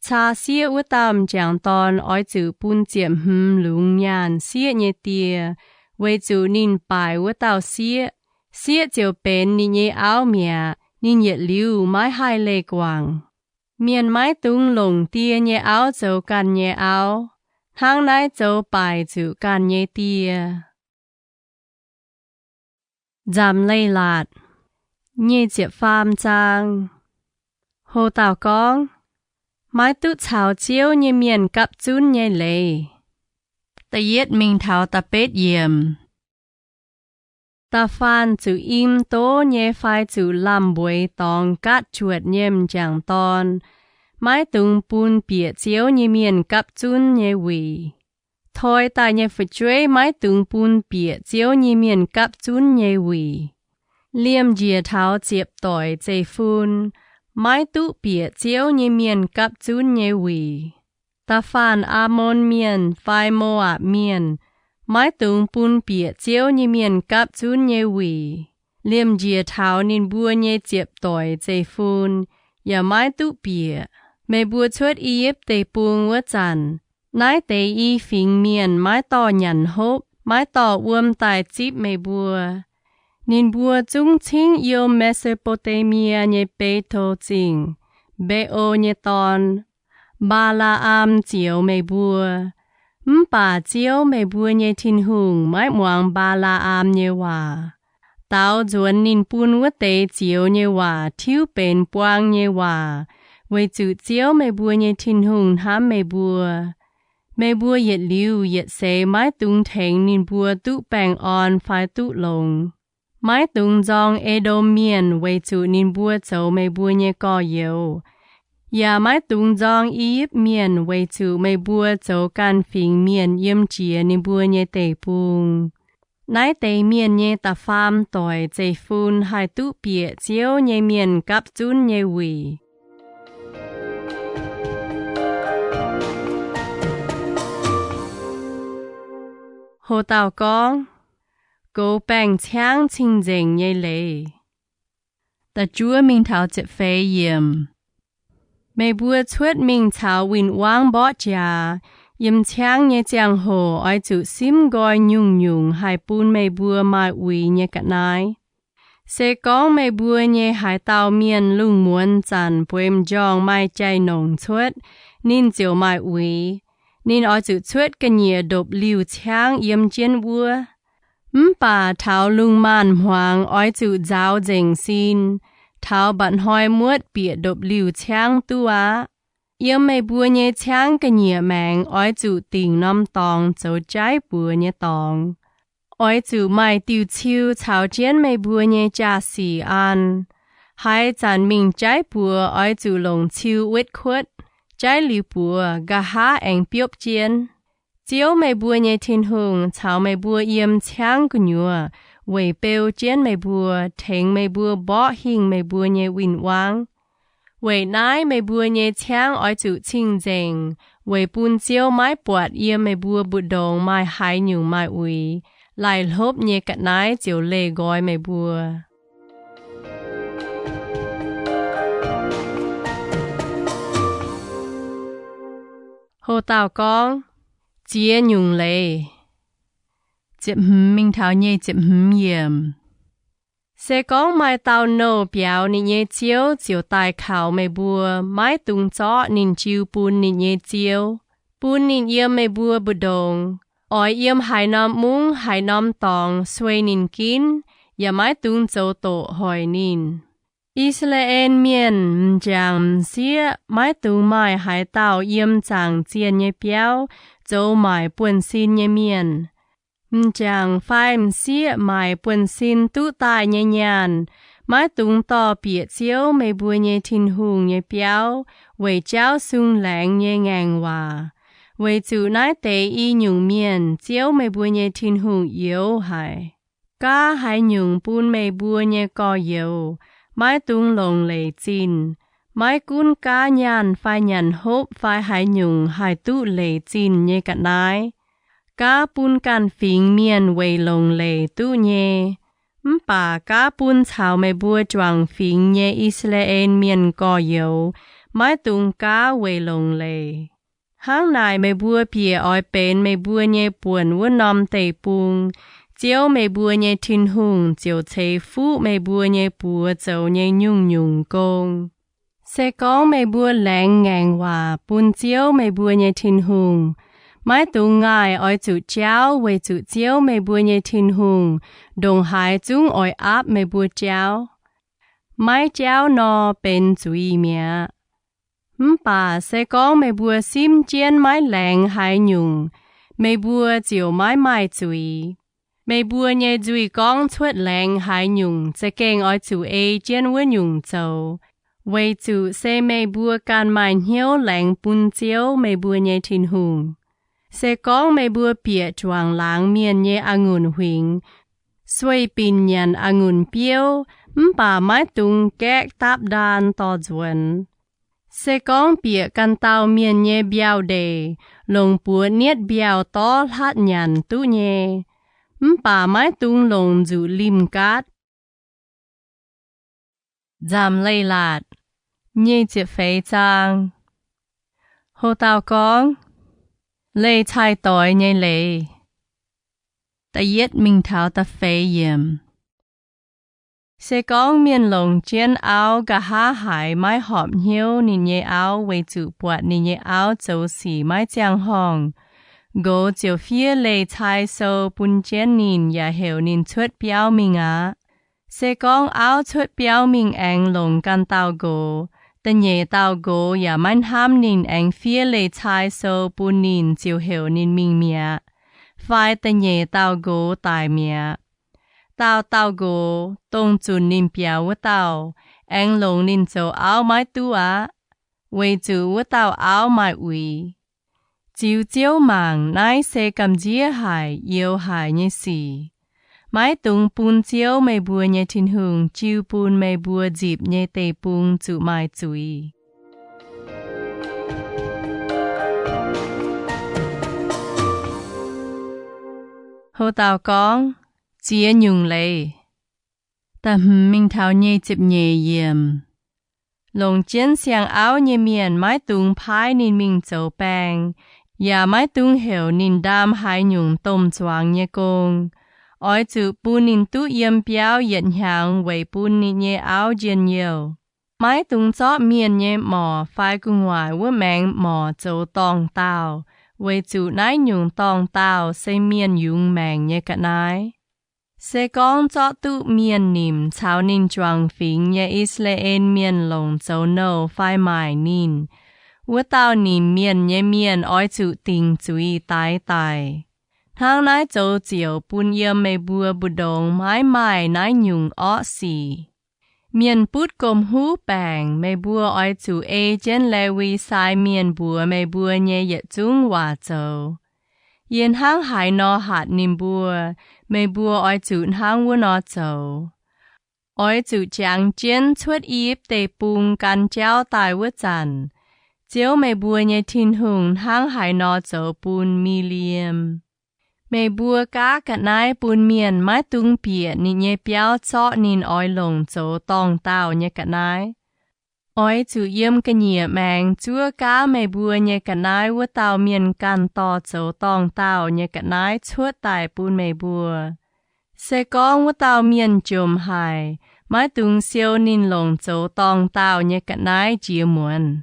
Cha xie ua tam chẳng ton ói chủ bún chiếm lung nhàn xie nhé tia. Với chủ nín bài ua tao xie chiều bến nín nhé áo mẹ, nín nhiệt lưu mái hai lê quảng. Miền mái tung lồng tia nhé áo châu can nhé áo. Thang nái châu bài chủ can nhé tia. Nzamc Leiz-Latc nhé chiếc phàm trang. Hồ tao con. Mái tụ chào chiếu nhé miền cặp chún nhé lê. Ta yết mình thảo ta bết yếm. Ta phan chủ im tố nhé phai chủ làm bùi tòng cát chuột nhém chẳng ton. Mái tung bún bịa chiếu nhé miền cặp chún nhé quỷ. Thôi ta nhé phải chuối mái tung bún bịa chiếu nhé miền cặp chún nhé quỷ. Liêm dìa thảo chiếp tỏi dây phun. Mái tụ bịa chiếu nhé miền cặp chún nhé quỷ. Ta phan Amon miền, phai Moab miền. Mái tung bún bịa chiếu nhé miền cặp chún nhé quỷ. Liêm dìa thảo nín bùa nhé chiếp tỏi dây phun. Ya mái tụ bịa. Mê bùa chuốt y yếp tê buông ua chăn. Nái tê y phình miền mái tỏ nhằn hốp. Mái tỏ uôm tài chíp mê bùa. Nín bùa chung chính yêu Mesopotamia nhé bê thô chinh. Bê ô nhé ton. Ba la am chiếu mê bùa. Bà chiếu mê bùa nhé Tin-Hungh mái muang ba la am nhé hòa. Tao duẩn nín bún ua tê chiếu nhé hòa thiêu bền buang nhé hòa. Với chủ chiếu mê bùa nhé Tin-Hungh hám mê bùa. Mê bùa yết lưu yết xế mái tung thèng nín bùa tụ bàng on phai tụ lồng. Mái tung dòng Edom miền với chủ nín bùa châu mê bùa nhé có yếu. Ya mái tung dòng Iu-Mienh với chủ mê bùa châu can phình miền yếm chìa nín bùa nhé tê bùng. Nái tê miền nhé ta pham tỏi dây phun hai tụ bịa chiếu nhé miền cặp chún nhé quỷ. Hồ tao con. Cô bang chang chinh dành nhé lê. Ta chúa mình thảo chết phê yếm. Mê bùa chuốt mình thảo win wang bó chà. Yếm chang nhé chang hồ oi chủ sim goi nhung nhung hai bún mê bùa mai uy nhé cắt nái. Sẽ có mê bùa nhé hai tao miền lung muôn chàn bùm dòng mai chay nồng chuốt. Nín chiều mai uy. Nín oi chủ chuốt cái nhẹ đột liu chang yếm chiên bùa. Bà thảo lung man hoàng oi chủ giáo dành xin. Thảo bạn hoi muốt bịa đột liu chang tua. Yếm mê bùa nhé chang cái nhẹ mạng oi chủ tình nâm tòng châu trái bùa nhé tòng. Oi chủ mai tiêu chiêu chào chiên mê bùa nhé cha xì an. Hai chàn mình trái bùa oi chủ lồng chiêu huyết khuất. Trái liu bùa gà há anh biếp chiên. Chiếu mê bùa nhé Tin-Hungh chào mê bùa yếm chang của nhua. Với bèo chiên mê bùa thèng mê bùa bỏ hình mê bùa nhé win wang. Với nái mê bùa nhé chang oi chủ chinh dành. Với bún chiếu mái bọt yếm mê bùa bụt đồng mai hai nhung mai uy. lại hốp nhé cả nái chiều lê gói mày bùa. Hồ tàu con, chia nhung lê. Chịp mình thảo nhé chịp yểm. Sẽ con mai tàu nô biểu nị nhé chiều tài khảo mày bùa, mai tung chó nín chiều bùn nị nhé chiều. Bùn nín yếm mày bùa bù đồng. Ôi yếm hải nóm mung hải nóm tòng xuôi nín kín, ya mai tung châu tổ hỏi nín. Israel miền chẳng xía mai tung mai hải tàu yếm chẳng chiên nhé biểu, châu mai buồn xin nhé miền. Chẳng phải xía mai buồn xin tu tài nhé nhàn, mai tung tỏ bịa chiếu mày bùa nhé Tin-Hungh nhé biểu, với cháu xung lãng Loz-Ngaengc Waac. Với chủ nái tế Iu-Mienh chiếu mày bùa nhé Tin-Hungh yếu hải. Cá hải nhung bùn mày bùa nhé có yếu, mai tung lồng lệ chín. Mai cún cá nhàn phải nhàn hốp phải hải nhung hải tụ lệ chín nhé cả nái. Cá bùn can phính miền với lồng lệ tụ nhé. Bà cá bùn chào mày bùa choàng phính nhé Israel miền có yếu, mai tung cá với lồng lệ. Hang nài mày bùa bìa oi bên mày bùa nhé buồn vua nòm tây bùng. Chiếu mày bùa nhé Tin-Hungh, chiếu chế phụ mày bùa nhé bùa châu nhé nhung công. Sẽ có mày bùa Loz-Ngaengc Waac, bùn chiếu mày bùa nhé Tin-Hungh. Mai tung ngài oi chủ cháu với chủ chiếu mày bùa nhé Tin-Hungh, đồng hải chung oi áp mày bùa cháu. Mai cháu nó bên chủ Iu-Mienh. Bà sẽ có mày bùa xím chiên mái làng hải nhung, mày bùa chiều mái chui. Mày bùa nhé chui con thuất làng hải nhung, sẽ kênh oi chủ chiên với nhung châu. Với chủ sẽ mày bùa can mái hiếu làng bùn chiếu mày bùa nhé Tin-Hungh. Sẽ có mày bùa bịa choàng láng miền nhé angùn huỳnh, xuôi bình nhàn angùn biêu, bà mái tung kẹt tạp đàn to duẩn. Sẽ con bịa căn tàu miền nhé biao đề, lồng bùa niết biao to hát nhàn tu nhé. Bà mái tung lồng dụ lim cát. Nzamc Leiz-Latc, nhé chịp phê trang. Hồ tàu con, lê chai tỏi nhé lê. Ta yết mình thảo ta phê yếm. Sẽ con miền lồng chiên áo gà há hải mái họp hiếu nì nhé áo với chủ bọt nì nhé áo châu xỉ mái chàng hong. Gô chiều phía lê chai sâu bùn chiên nín ya hiểu nín chuột biao mình á. Sẽ con áo chuột biao mình anh lồng can tao gô. Ta nhé tao gô ya manh ham nín anh phía lê chai sâu bùn nín chiều hiểu nín mình mía. Phải ta nhé tao gô tài mía. Tao gô, tông chun nín biao với tao, anh lồng nín châu áo mái tu á. Với chủ với tao áo mái uy. Chiếu màng nái sẽ cầm dĩa hải, yêu hải nhé xì. Mái tung bùn chiếu mày bùa nhé Tin-Hungh, chiếu bùn mày bùa dịp nhé tê bùn chủ mái chui. Hồ tàu con, chia nhung lê. Ta mình thảo nhé chịp nhé yếm. Lồng chiên xiang áo nhé miền mái tung phái nín mình châu bang. Ya mái tung hiểu nín đam hải nhung tôm choáng nhé công. Ôi chủ bùn nín tu yếm biao yết hàng với bùn nín nhé áo dên nhiều. Mái tung chó miền nhé mò phai cung ngoài với mạng mò châu tòng tàu. Với chủ nái nhung tòng tàu sẽ miền yung mạng nhé cả nái. Sẽ con chó tu miền nìm chào nín choáng phính nhé Israel miền lồng châu nâu phai mài nín. Với tao nín miền nhé miền oi chủ tình chui tái. Thang nái châu chiều bùn yếm mày bùa bù đồng mái nái nhung ọ xì. Miền bút gồm hú bàng mày bùa oi chủ chén lê vi sai miền bùa mày bùa nhé yết chung hòa châu. Yên hang hải nọ hạt nín bùa mày bùa oi chủ hang vua nọ châu. Oi chủ chàng chén chuột yếp tê bùng can cháu tài vua chàn. Chiếu mày bùa nhé Tin-Hungh hang hải nọ châu bùn mi liêm. Mày bùa cá cả nái bùn miền mái tung bịa nị nhẹ béo cho nín ói lồng chỗ tòng tàu nhẹ cả nái. Ói chủ yếm cái nhẹ màng chúa cá mày bùa nhẹ cả nái vua tàu miền can to chỗ tòng tàu nhẹ cả nái chuốt tài bùn mày bùa. Sẽ con vua tàu miền chùm hài, mái tung siêu nín lồng chỗ tòng tàu nhẹ cả nái chia muộn.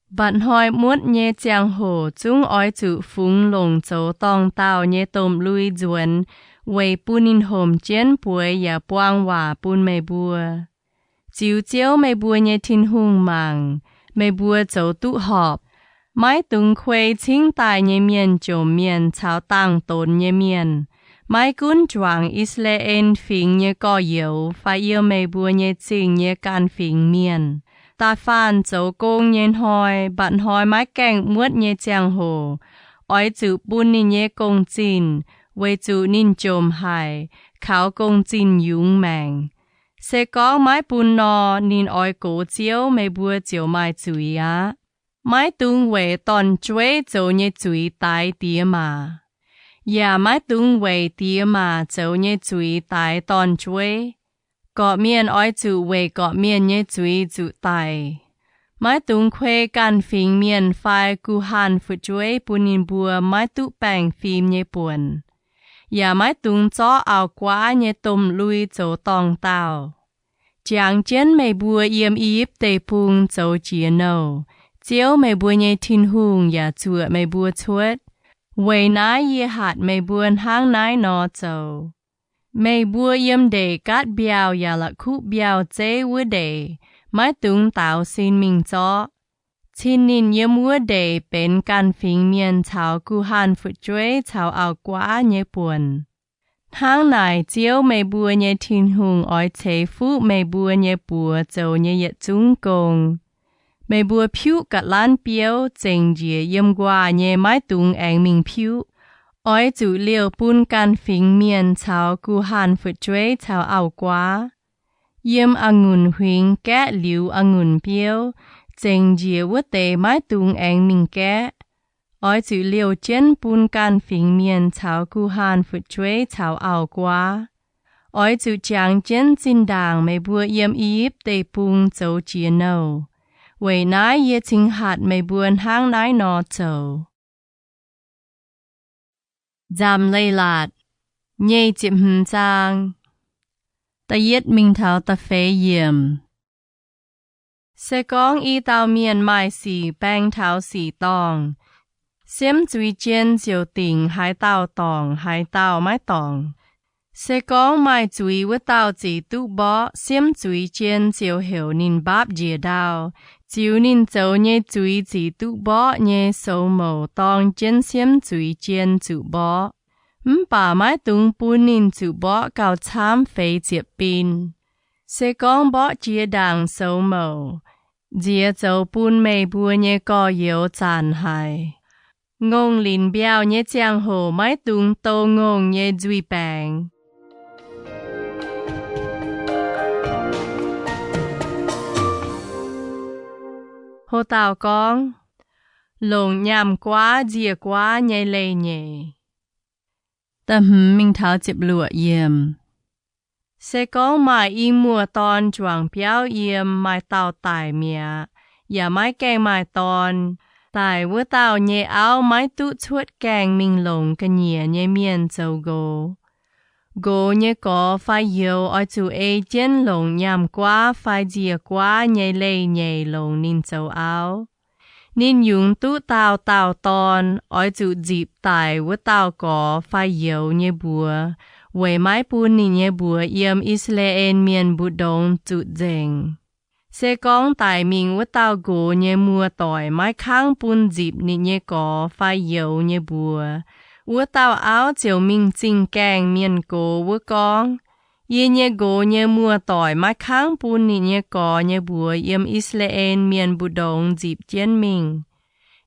Bạn hỏi muốn nhé giang hồ chúng ói chủ phúng lồng chỗ tòng tàu nhé tôm lui duẩn, về bùn nín hồm chén bùi và buông hòa bùn mày bùa. Chiều chiếu mày bùa nhé Tin-Hungh màng, mày bùa chỗ tụ họp, mái tung khuê chính tài nhé miền chồm miền cháo tăng tốn nhé miền. Mái cún choàng Israel phình nhé có yếu, phải yêu mày bùa nhé chính nhé can phình miền. Ta phàn chỗ công nhé hỏi, bạn hỏi mái cảnh muốt nhé giang hồ, ói chủ bùn nín nhé công chín, về chủ nín chồm hài, khảo công chín dũng màng. Sẽ có mái bùn nò nín ói cổ chiếu mày bùa chiếu mai chuối á. Mái tung về tòn chuối chỗ nhé chuối tái tía mà. Dạ mái tung về tía mà chỗ nhé chuối tái tòn chuối. Gọ miền ói chủ về gọ miền nhé chuối chủ tài. Mái tung khuê can phình miền phai cú hàn phụ chuối bùn nín bùa mái tụ bàng phim nhé buồn. Dạ mái tung chó ảo quá nhé tôm lui chỗ tòng tàu. Chàng chén mày bùa yếm yếp tê phung chỗ chia nâu. Chiếu mày bùa nhé Tin-Hungh và chùa mày bùa chuốt. Về nái yê hạt mày buồn hang nái nó chỗ. Mày bùa yếm đề cát biao và lạc khúc biao chế vua đề. Mái tung tạo xin mình cho. Chín nín yếm vua đề bên can phình miền chào cú hàn phụ chuối chào ảo quá nhé buồn. Tháng này chiếu mày bùa nhé Tin-Hungh ói chế phụ mày bùa nhé bùa châu nhé yết trung công. Mày bùa phiếu cắt lan biếu chênh dìa yếm qua nhé mái tung anh mình phiếu. Ói chủ liều bùn can phình miền chào cú hàn phụ chuối chào ảo quá. Yếm ngùn huynh kẽ liu ngùn biếu chênh dìa vút tê mái tung anh mình kẽ. Ói chủ liều chén bùn can phình miền chào cú hàn phụ chuối chào ảo quá. Ói chủ chàng chén chín đàng mày bùa yếm yếp tê bùng châu chia nâu. Về nái yê chính hạt mày buồn hang nái nó châu. Nzamc Leiz-Latc, nhê chịp hừm trang. Ta yết mình thảo ta phê yếm. Sẽ con y tao miền mai xì bang thảo xì tòng. Xiêm chuối chén diều tỉnh hai tao tòng hai tao mái tòng. Sẽ con mai chuối với tao chỉ tụ bó. Xiêm chuối chén diều hiểu nín bắp dìa đào. Chiếu nín châu nhé chuối chỉ tụ bó nhé sâu màu tòng chén xiêm chuối chén chủ bó. Bà mái tung bùn nín chủ bó cao chám phê chiếp pin. Sẽ con bó chia đàng sâu màu. Dìa châu bùn mây bùa nhé có yếu chàn hài. Ngông lín biao nhé giang hồ mái tung tô ngông nhé duy bàng. Hồ tàu con, Loz-Ngaengc Waac dìa quá nhé lê nhé. Tâm mình thảo chịp lụa yếm. Sẽ con mai y mùa tòn choàng biao yếm mai tàu tài mía. Và mai kèng mai tòn. Tài vua tàu nhé áo mái tụ chuốt kèng mình lồng cái nhẹ nhé miền châu gô. Gô nhé có phải yếu ở chủ ê chén Loz-Ngaengc Waac phải dìa quá nhé lê nhé lồng nín châu áo. Nín dùng tụ tàu tàu tòn ở chủ dịp tài vua tàu có phải yếu nhé bùa. Về mái bùn nín nhé bùa yếm Israel miền bù đông tụ dành. Sẽ con tài mình với tao gỗ nhé mùa tỏi mái kháng bùn dịp nín nhé có phải yếu nhé bùa. Với tao áo chiều mình chinh kèng miền cổ với con. Yê nhé gỗ nhé mùa tỏi mái kháng bùn nín nhé có nhé bùa yếm Israel miền bù đông dịp chén mình.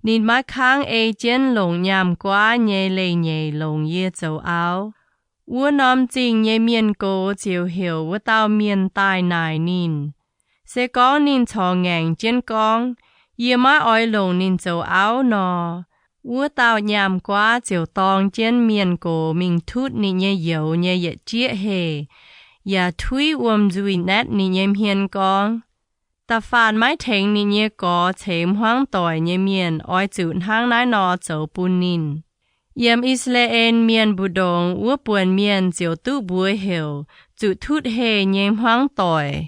Nín mái kháng ê chén Loz-Ngaengc Waac nhé lồng yê châu áo. Với nóm chinh nhé miền cổ chiều hiểu với tao miền tai nài nín. Sẽ có nín cho ngành trên con, yê má oi lồng nín châu áo nò. Vua tao nhàm quá chiều tòng trên miền cổ mình thút nị nhé dấu nhé dẹ chia hề. Và thui dùi nét nị nhé hiền con. Ta phản mái thèng nị nhé có chém hoang tỏi nhé miền oi chụn hang nái nọ chấu bùn nín. Yếm Israel miền bù đồng vua buồn miền chiều tu bùi hiểu, chụt thút hề nhé hoang tỏi.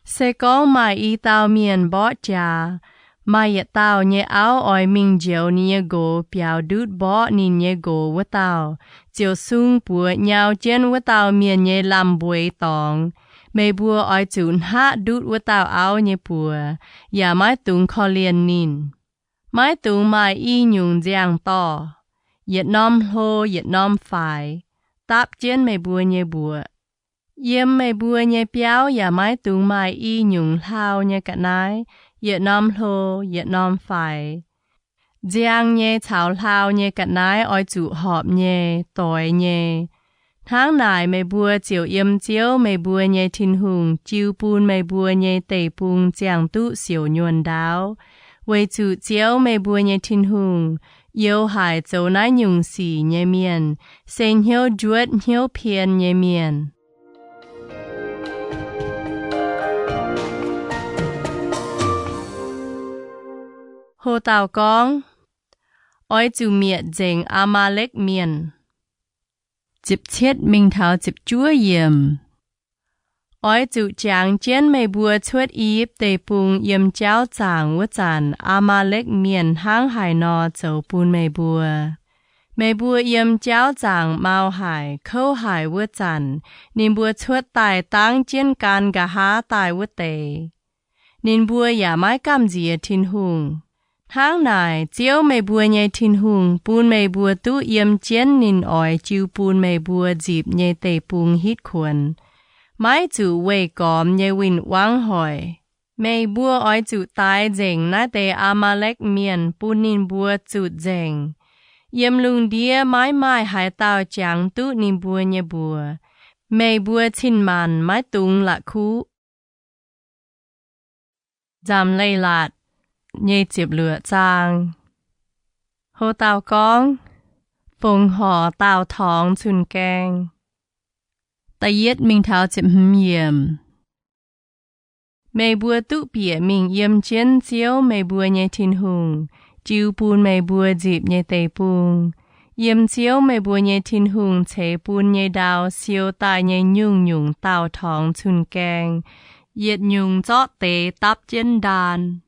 Sẽ có mai y tao miền bó trà. Mai yết tao nhé áo oi mình dèo nhé gỗ biao đút bó nhé gỗ với tao. Chiều sung bùa nhau trên với tao miền nhé làm bùi tòng. Mê bùa oi chụn hát đút với tao áo nhé bùa. Và mái tung khó liền nín. Mái tung mai y nhung giang to. Yết nôm hô yết nôm phải. Táp trên mê bùa nhé bùa. Yếm mê bùa nhé biao và mái tung mai y nhung lao nhé cả nái. Yết nôm hô yết nôm phải. Giang nhé chào lao nhé cả nái oi chủ họp nhé tỏi nhé. Tháng nải mê bùa chiều yếm chiếu mê bùa nhé Tin-Hungh chiêu bùn mê bùa nhé tê bùn giang tụ xỉu nhuần đáo. Vì chủ chiếu mê bùa nhé Tin-Hungh yêu hải châu nái nhung xỉ nhé miền. Sen hiếu duet hiếu phiền nhé miền. Hồ tàu con. Oi chủ miệt dành Amalek miền. Dịp chết mình thảo dịp chúa yếm. Oi chủ chàng trên mê bùa chuột yếp tê bùng yếm cháu chàng vô chàn Amalek miền hang hải nọ châu bùn mê bùa. Mê bùa yếm cháu chàng mau hải khâu hải vô chàn. Nín bùa chuột tài tăng trên can gà há tài vô tê. Nín bùa yá mái cam dìa Tin-Hungh. Tháng này, chiếu mê bùa nhé Tin-Hungh, bùn mê bùa tu yếm chén nín oi chiu bùn mê bùa dịp nhé tê bùng hít khuẩn. Mái chủ vây gom nhé win vang hỏi. Mê bùa oi chủ tai dành ná tê Amalek miền bùn nín bùa chủ dành. Yếm lung đĩa mái mai hải tao chàng tu nín bùa nhé bùa. Mê bùa chín màn mái tung lạc khu. Nzamc Leiz-Latc nhé chịp lửa chàng. Hồ tàu con. Phùng hò tàu thong Tshooj. Ta yết mình thảo chịp yếm. Mê bùa tụ bịa mình yếm chén chiếu mê bùa nhé Tin-Hungh. Chiu bùn mê bùa dịp nhé tê bùng. Yếm chiếu mê bùa nhé Tin-Hungh chế bùn nhé đào siêu tài nhé nhung nhung tàu thong Tshooj. Yết nhung chót tê tắp trên đàn.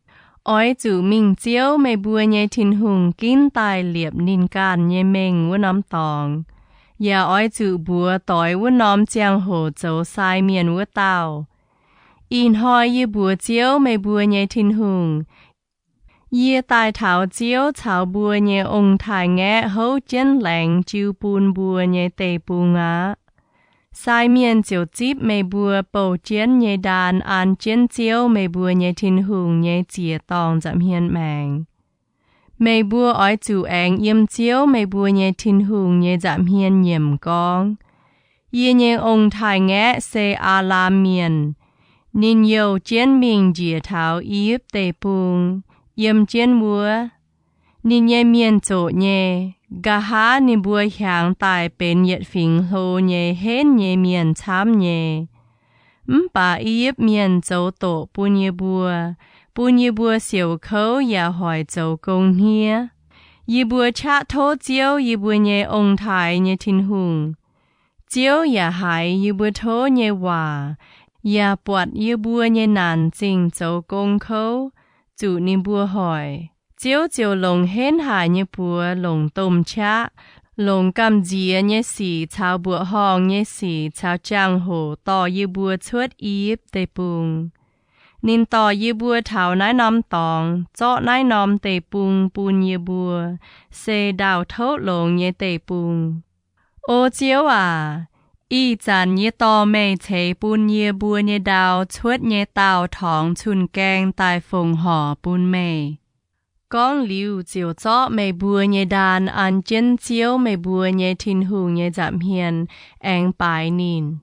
Oi chủ mình chiếu mê bùa nhé Tin-Hungh kín tài liệp nín can nhé mình vô nóm tòng. Và oi chủ bùa tỏi vô nóm giang hồ châu sai miền vô tàu. In hoi yê bùa chiếu mê bùa nhé Tin-Hungh. Yê tài thảo chiếu chào bùa nhé ông thái nghe hấu chân lạnh chiu bùn bùa nhé tê bùn á. Sai miền chiều chip mê bùa bầu chén nhé đàn an chén chiếu mê bùa nhé Tin-Hungh nhé chìa tòng dạm hiền mạng. Mê bùa oi chủ anh yếm chiếu mê bùa nhé Tin-Hungh nhé dạm hiền nhiễm con. Yê nhé ông thái nghe xe a la miền. Nín yêu chén mình dìa thảo yếp tê bùng. Yếm chén mùa. Nín nhé miền chỗ nhé. Gà há nín bùa hiang tài bên yết phình hô nhé hên nhé miền chám nhé. Bà yếp miền châu tổ bùn yê bùa. Bùn yê bùa xỉu khấu yà hỏi châu công hìa. Yê bùa chát thô chiếu yê bùa nhé ông thái nhé Tin-Hungh. Chiếu yà hải yê bùa thô nhé hòa. Yà bọt yê bùa nhé nàn chinh châu công khấu. Chủ nín bùa hỏi. Chiếu chiều lồng hên hải nhé bùa lồng tôm chá. Lồng cam dìa nhé xỉ chào bùa hong nhé xỉ chào chang hồ tỏ yê bùa chuột yếp tê bùng. Nín tỏ yê bùa thảo nái nóm tòng, chọ nái nóm tê bùng bùn yê bùa, xê đào thốt lồng nhé tê bùng. Ô chiếu à, y chàn nhé tỏ mê chế bùn yê bùa nhé đào chuột nhé tàu thong Tshooj tài phùng hò bùn mê. Con liu chiều chọ mê bùa nhé đàn an chén chiếu mê bùa nhé Tin-Hungh nhé dạm hiền anh bài nín.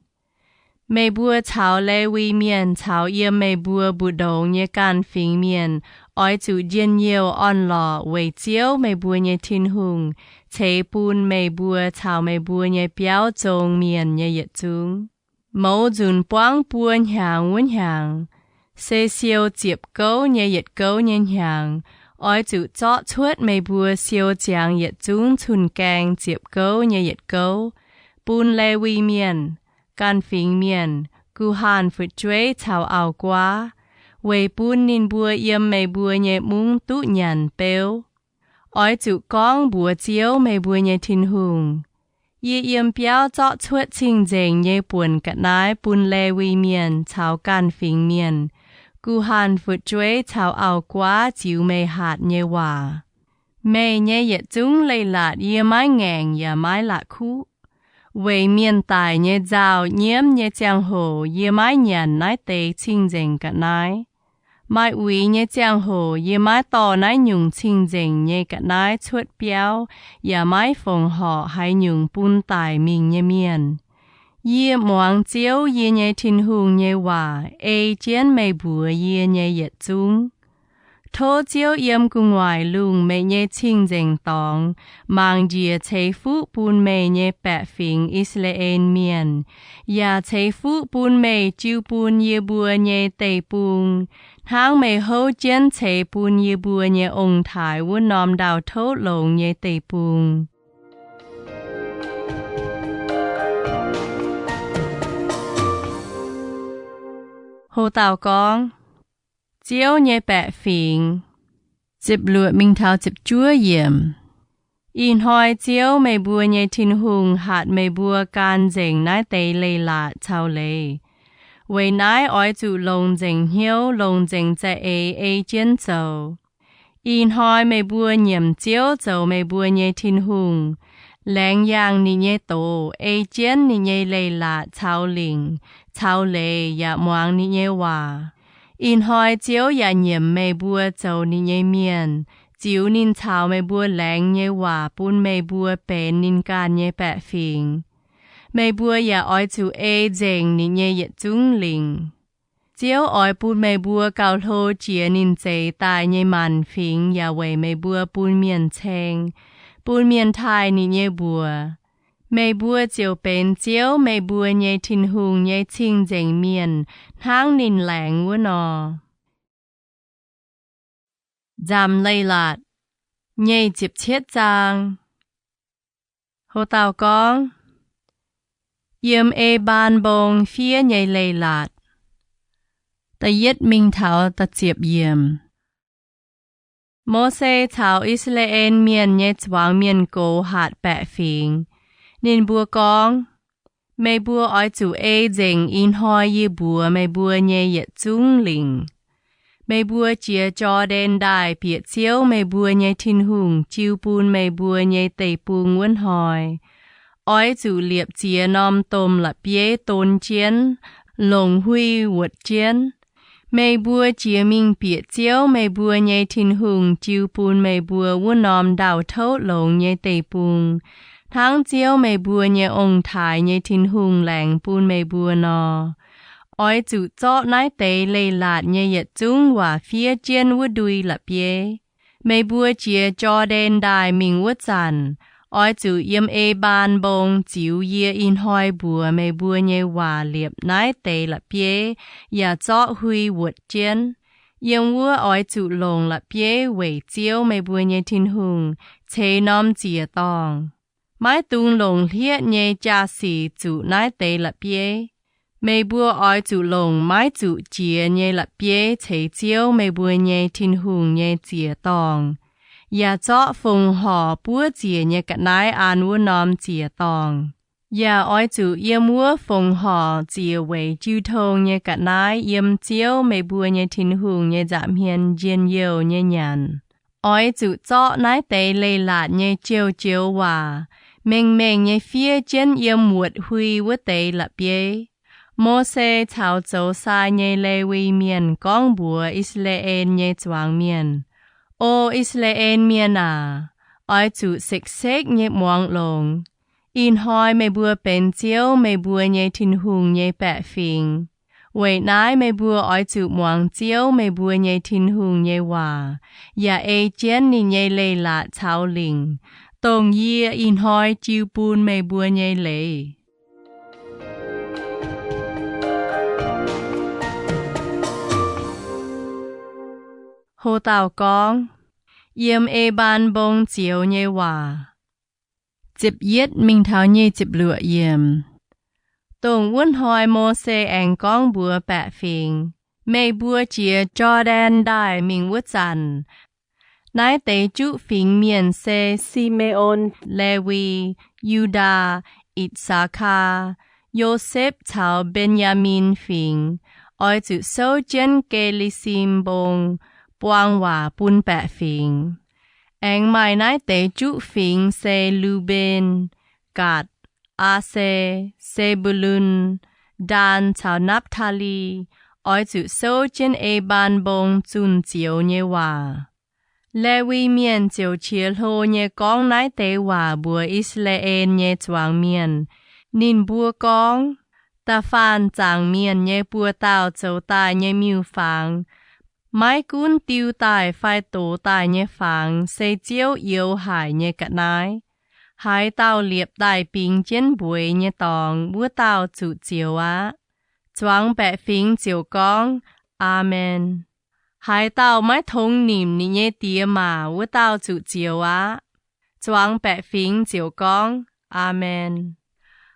Mê bùa chào lê vi miền chào yếm mê bùa bù đầu nhé can phình miền Oi chủ diên nhiều on lò Wei chiếu mei bùa nhé Tin-Hungh Chế bùn mei bùa chào mei bùa nhé biao zông miền nhé yết chung Mẫu dùn boang buôn hàng wun hàng Xê siêu diệp gấu nhé yết gấu nhé hàng Oi chủ chọ chuốt mei bùa siêu giang yết chung chun gang diệp gấu nhé yết gấu Bùn lê vi miền Gan phình miền Gu hàn phụt chuế chào ảo quá Wei bùn nín bùa yếm mei bùa nhé mung tụ nhàn bèo Oi chủ gong bùa chiếu mei bùa nhé Tin-Hungh Yi yếm biao chọ chuốt chinh dành nhé buồn cắt nái bùn lê vi miền chào gan phình miền Gu hàn phụt chuế chào ảo quá Ziouv Yesu Giduc Meih nhé yết chung Leiz-Latc Iu-Mienh ya Meih lạc khu Wei miền tài nhé Dao nhiễm nhé Giang hồ Iu-Mienh nhàn nái tế chinh dành cắt nái Mai uy nhé Giang hồ Iu-Mienh tỏ nái nhung chinh dành nhé cắt nái chuốt biao ya Meih phong họ hay nhung bùn tài mình nhé miền Iu-Mienh chiếu Yi nhé Tin-Hungh nhé Waac chiến mei bùa Yi nhé yết chung Thô chiếu yếm gu ngoài lung mei nhé chinh dành tòng mang dìa chế phụ bùn mei nhé bẹ phình Israel miền ya chế phụ bùn mei chiu bùn Yi bùa nhé tây bùn Tháng mei hô chiến chế bùn Yi bùa nhé ông thái vun nòm đào thốt lồng nhé tây bùn Hồ tàu con Chiếu nhé bẹ phình Dịp lụa mình thao dịp chúa yếm In hoi chiếu mei bùa nhé Tin-Hungh hạt mei bùa gan dành nái tế Leiz-Latc chào lê Wei nái oi chủ lông dành hiếu lông dành chạy chiến dầu In hoi mei bùa nhiễm chiếu dầu mei bùa nhé Tin-Hungh Làng yang ni nhé tổ chiến ni nhé Leiz-Latc chào lình chào lê ya muang ni nhé Waac In hoi chiếu ya nhiễm mei bùa dầu ni nhé miền Chiếu nín chào mei bùa làng nhé Waac bùn mei bùa bèn nín gan nhé bẹ phình Mei bùa ya oi chủ dành ni nhé yết chung lình Chiếu oi bùn mei bùa cao thô chia nín chế tài nhé màn phình ya wei mei bùa bùn miền cheng Bùn miền thai ni nhé bùa Mei bùa chiếu bèn chiếu mei bùa nhé Tin-Hungh nhé chinh dành miền Tháng nín làng vua nò Nzamc Leiz-Latc nhé dịp chiết giang Hồ tàu con Yếm ban bông phía nhé Leiz-Latc Ta yết minh thảo ta chiếp yếm Mô-se thảo Israel miền nhé chwang miền cổ hạt bẹ phình Nín bùa con Mei bùa oi chủ dành in hoi Yi bùa mei bùa nhé yết chung lình Mei bùa chia cho đen đài biệt chiếu mei bùa nhé Tin-Hungh chiu bùn mei bùa nhé tây bùn nguồn hoi Oi chủ liệp chia nòm tôm là bie tôn chiến lồng huy vụt chiến Mei bùa chia mình biệt chiếu mei bùa nhé Tin-Hungh chiu bùn mei bùa nguồn nòm đào thốt lồng nhé tây bùn Tháng chiếu mei bùa nhé ông thái nhé Tin-Hungh làng bùn mei bùa nò Oi chủ chọ nái tế Leiz-Latc nhé yết chung và phía chiến vua đuôi là bie Mei bùa chia cho đen đài mình vua chàn Oi chủ yếm ban bông chiếu yê in hoi bùa mei bùa nhé Waac liệp nái tế là bie ya chọ huy vụt chiến Yếm vua oi chủ lồng là bie wei chiếu mei bùa nhé Tin-Hungh chế nòm chìa tòng Mai tung lồng liết nhé cha sĩ chủ nái tế là bie Mei bùa oi chủ lồng mai chủ chìa nhé là bie chế chiếu mei bùa nhé Tin-Hungh nhé chìa tòng Ya chọ phùng họ bùa chìa nhé cắt nái an vua nòm chìa tòng Ya oi chủ yếm vua phùng họ chìa wei chư thông nhé cắt nái yếm chiếu mei bùa nhé Tin-Hungh nhé giảm hiền diên yêu nhé nhàn Oi chủ chọ nái tế Leiz-Latc nhé chiêu chiếu Waac Mình nhé phía chiến yếm muột huy vua tế là bie Mô-se thảo dấu xa nhé lê vi miền gong bùa Israel nhé chwang miền Ô Israel miền à Oi chủ xích xích nhé muang lồng In hoi mei bùa bèn chiếu mei bùa nhé Tin-Hungh nhé bẹ phình Vậy nãy mày bùa ỏi chụp muang chiếu mày bùa nhảy Tin-Hungh nhảy hòa. Dạ ê chén ni nhảy lây lạ cháo linh. Tông yê in hoi chiu bùn mày bùa nhảy lệ. Hồ Tào Con Yêm ê ban bông chiếu nhảy hòa. Chịp yết mình tháo nhảy chịp lựa yêm. Tông vốn hỏi Mô-se con bùa bẹ phiền. Mày bùa chìa Jordan đài mình vút dặn. Nái tế chú phiền miền se Simeon, Levi, Juda, Issachar, Joseph chào Benjamin phiền. Ôi chú sâu chân kê lì xìm bông, buông hòa bùn bẹ phiền. Anh mai nái tế chú phiền se Ruben, Gad, Ase, Zebulun, Dan chào Naphtali, ôi chú sâu chân ê ban bông chun chiếu nhé hòa. Levi miền chiếu chiếu hồ nhé con nái tế hòa bùa Israel nhé choáng miền. Nín bùa con, ta phan chàng miền nhé bùa tàu châu tài nhé miêu phang. Mái cún tiêu tài phai tổ tài nhé phang, xây chiếu yếu hải nhé cắt nái. Hải tàu liệp đại bình chiến bùi nhé tòng bùa tàu chủ chiếu á. Choáng bẹ phiến chiếu con, Amen. Hải tàu mái thông niệm ni nhé tía mà bùa tàu chủ chiếu á. Choáng bẹ phiến chiếu con, Amen.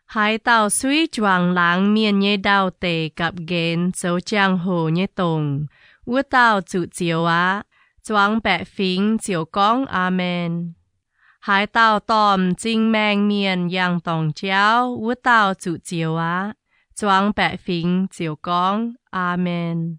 Hải tàu suy choáng lãng miền nhé đào tề cặp ghen dấu trang hồ nhé tông. Bùa tàu chủ chiếu á. Choáng bẹ phiến chiếu con, Amen. Hải tàu tòm chính mang miền yang tòng chéo, bùa tàu chủ chiếu á. Choáng bẹ phiến chiếu con, Amen.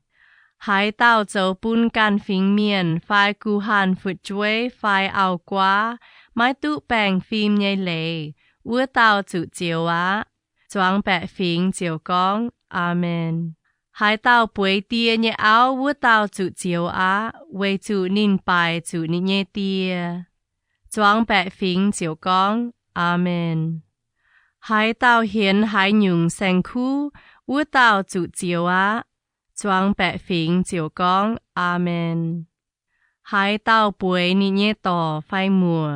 Hải tàu dấu bùn can phiến miền, phai cú hàn phụt chuối, phai áo quá, mái tụ bèng phim nhây lệ, bùa tàu chủ chiếu á. Choáng bẹ phiến chiếu con, Amen. Hải tàu bùi tìa nhé áo, bùa tàu chủ chiếu á, quay chủ nín bài chủ nín nhé tìa. Choáng bẹ phiến chiếu con, Amen. Hải tàu hiến hải nhung sen khu, bùa tàu chủ chiếu á. Choáng bẹ phiến chiếu con, Amen. Hải tàu bùi nín nhé tỏ phai mùa.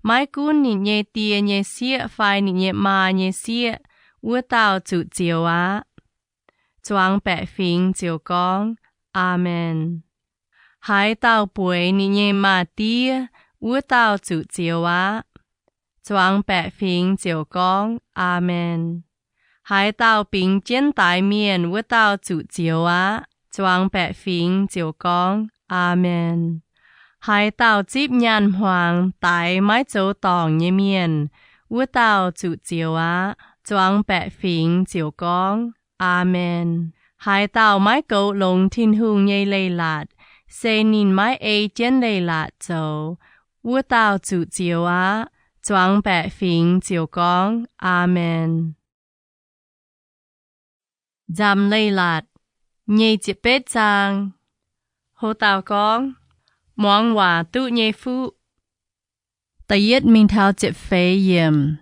Mái cún nín nhé tìa nhé xịa phai nín nhé mà nhé xịa, bùa tàu chủ chiếu á. Choáng bẹ phiến chiếu con, Amen. Hải tàu bùi nín nhé mà tìa, bùa tàu chủ chiếu á. Choáng bẹ phiến chiếu con, Amen. Hải tàu bình chiến đại miền, bùa tàu chủ chiếu á. Choáng bẹ phiến chiếu con, Amen. Hải tàu díp nhàn hoàng, đại mái dấu tòng nhé miền, bùa tàu chủ chiếu á. Choáng bẹ phiến chiếu con, Amen. Hải tàu mái cấu lồng Tin-Hungh nhé lây lạt, xe nín mái ê chén lây lạt dấu, bùa tàu chủ chiếu á. Choáng bẹ phiến chiếu con, Amen. Nzamc Leiz-Latc nhé chịp bết chàng. Hồ Tào Con muang hòa tụ nhé phụ. Ta yết mình thao chịp phê yếm.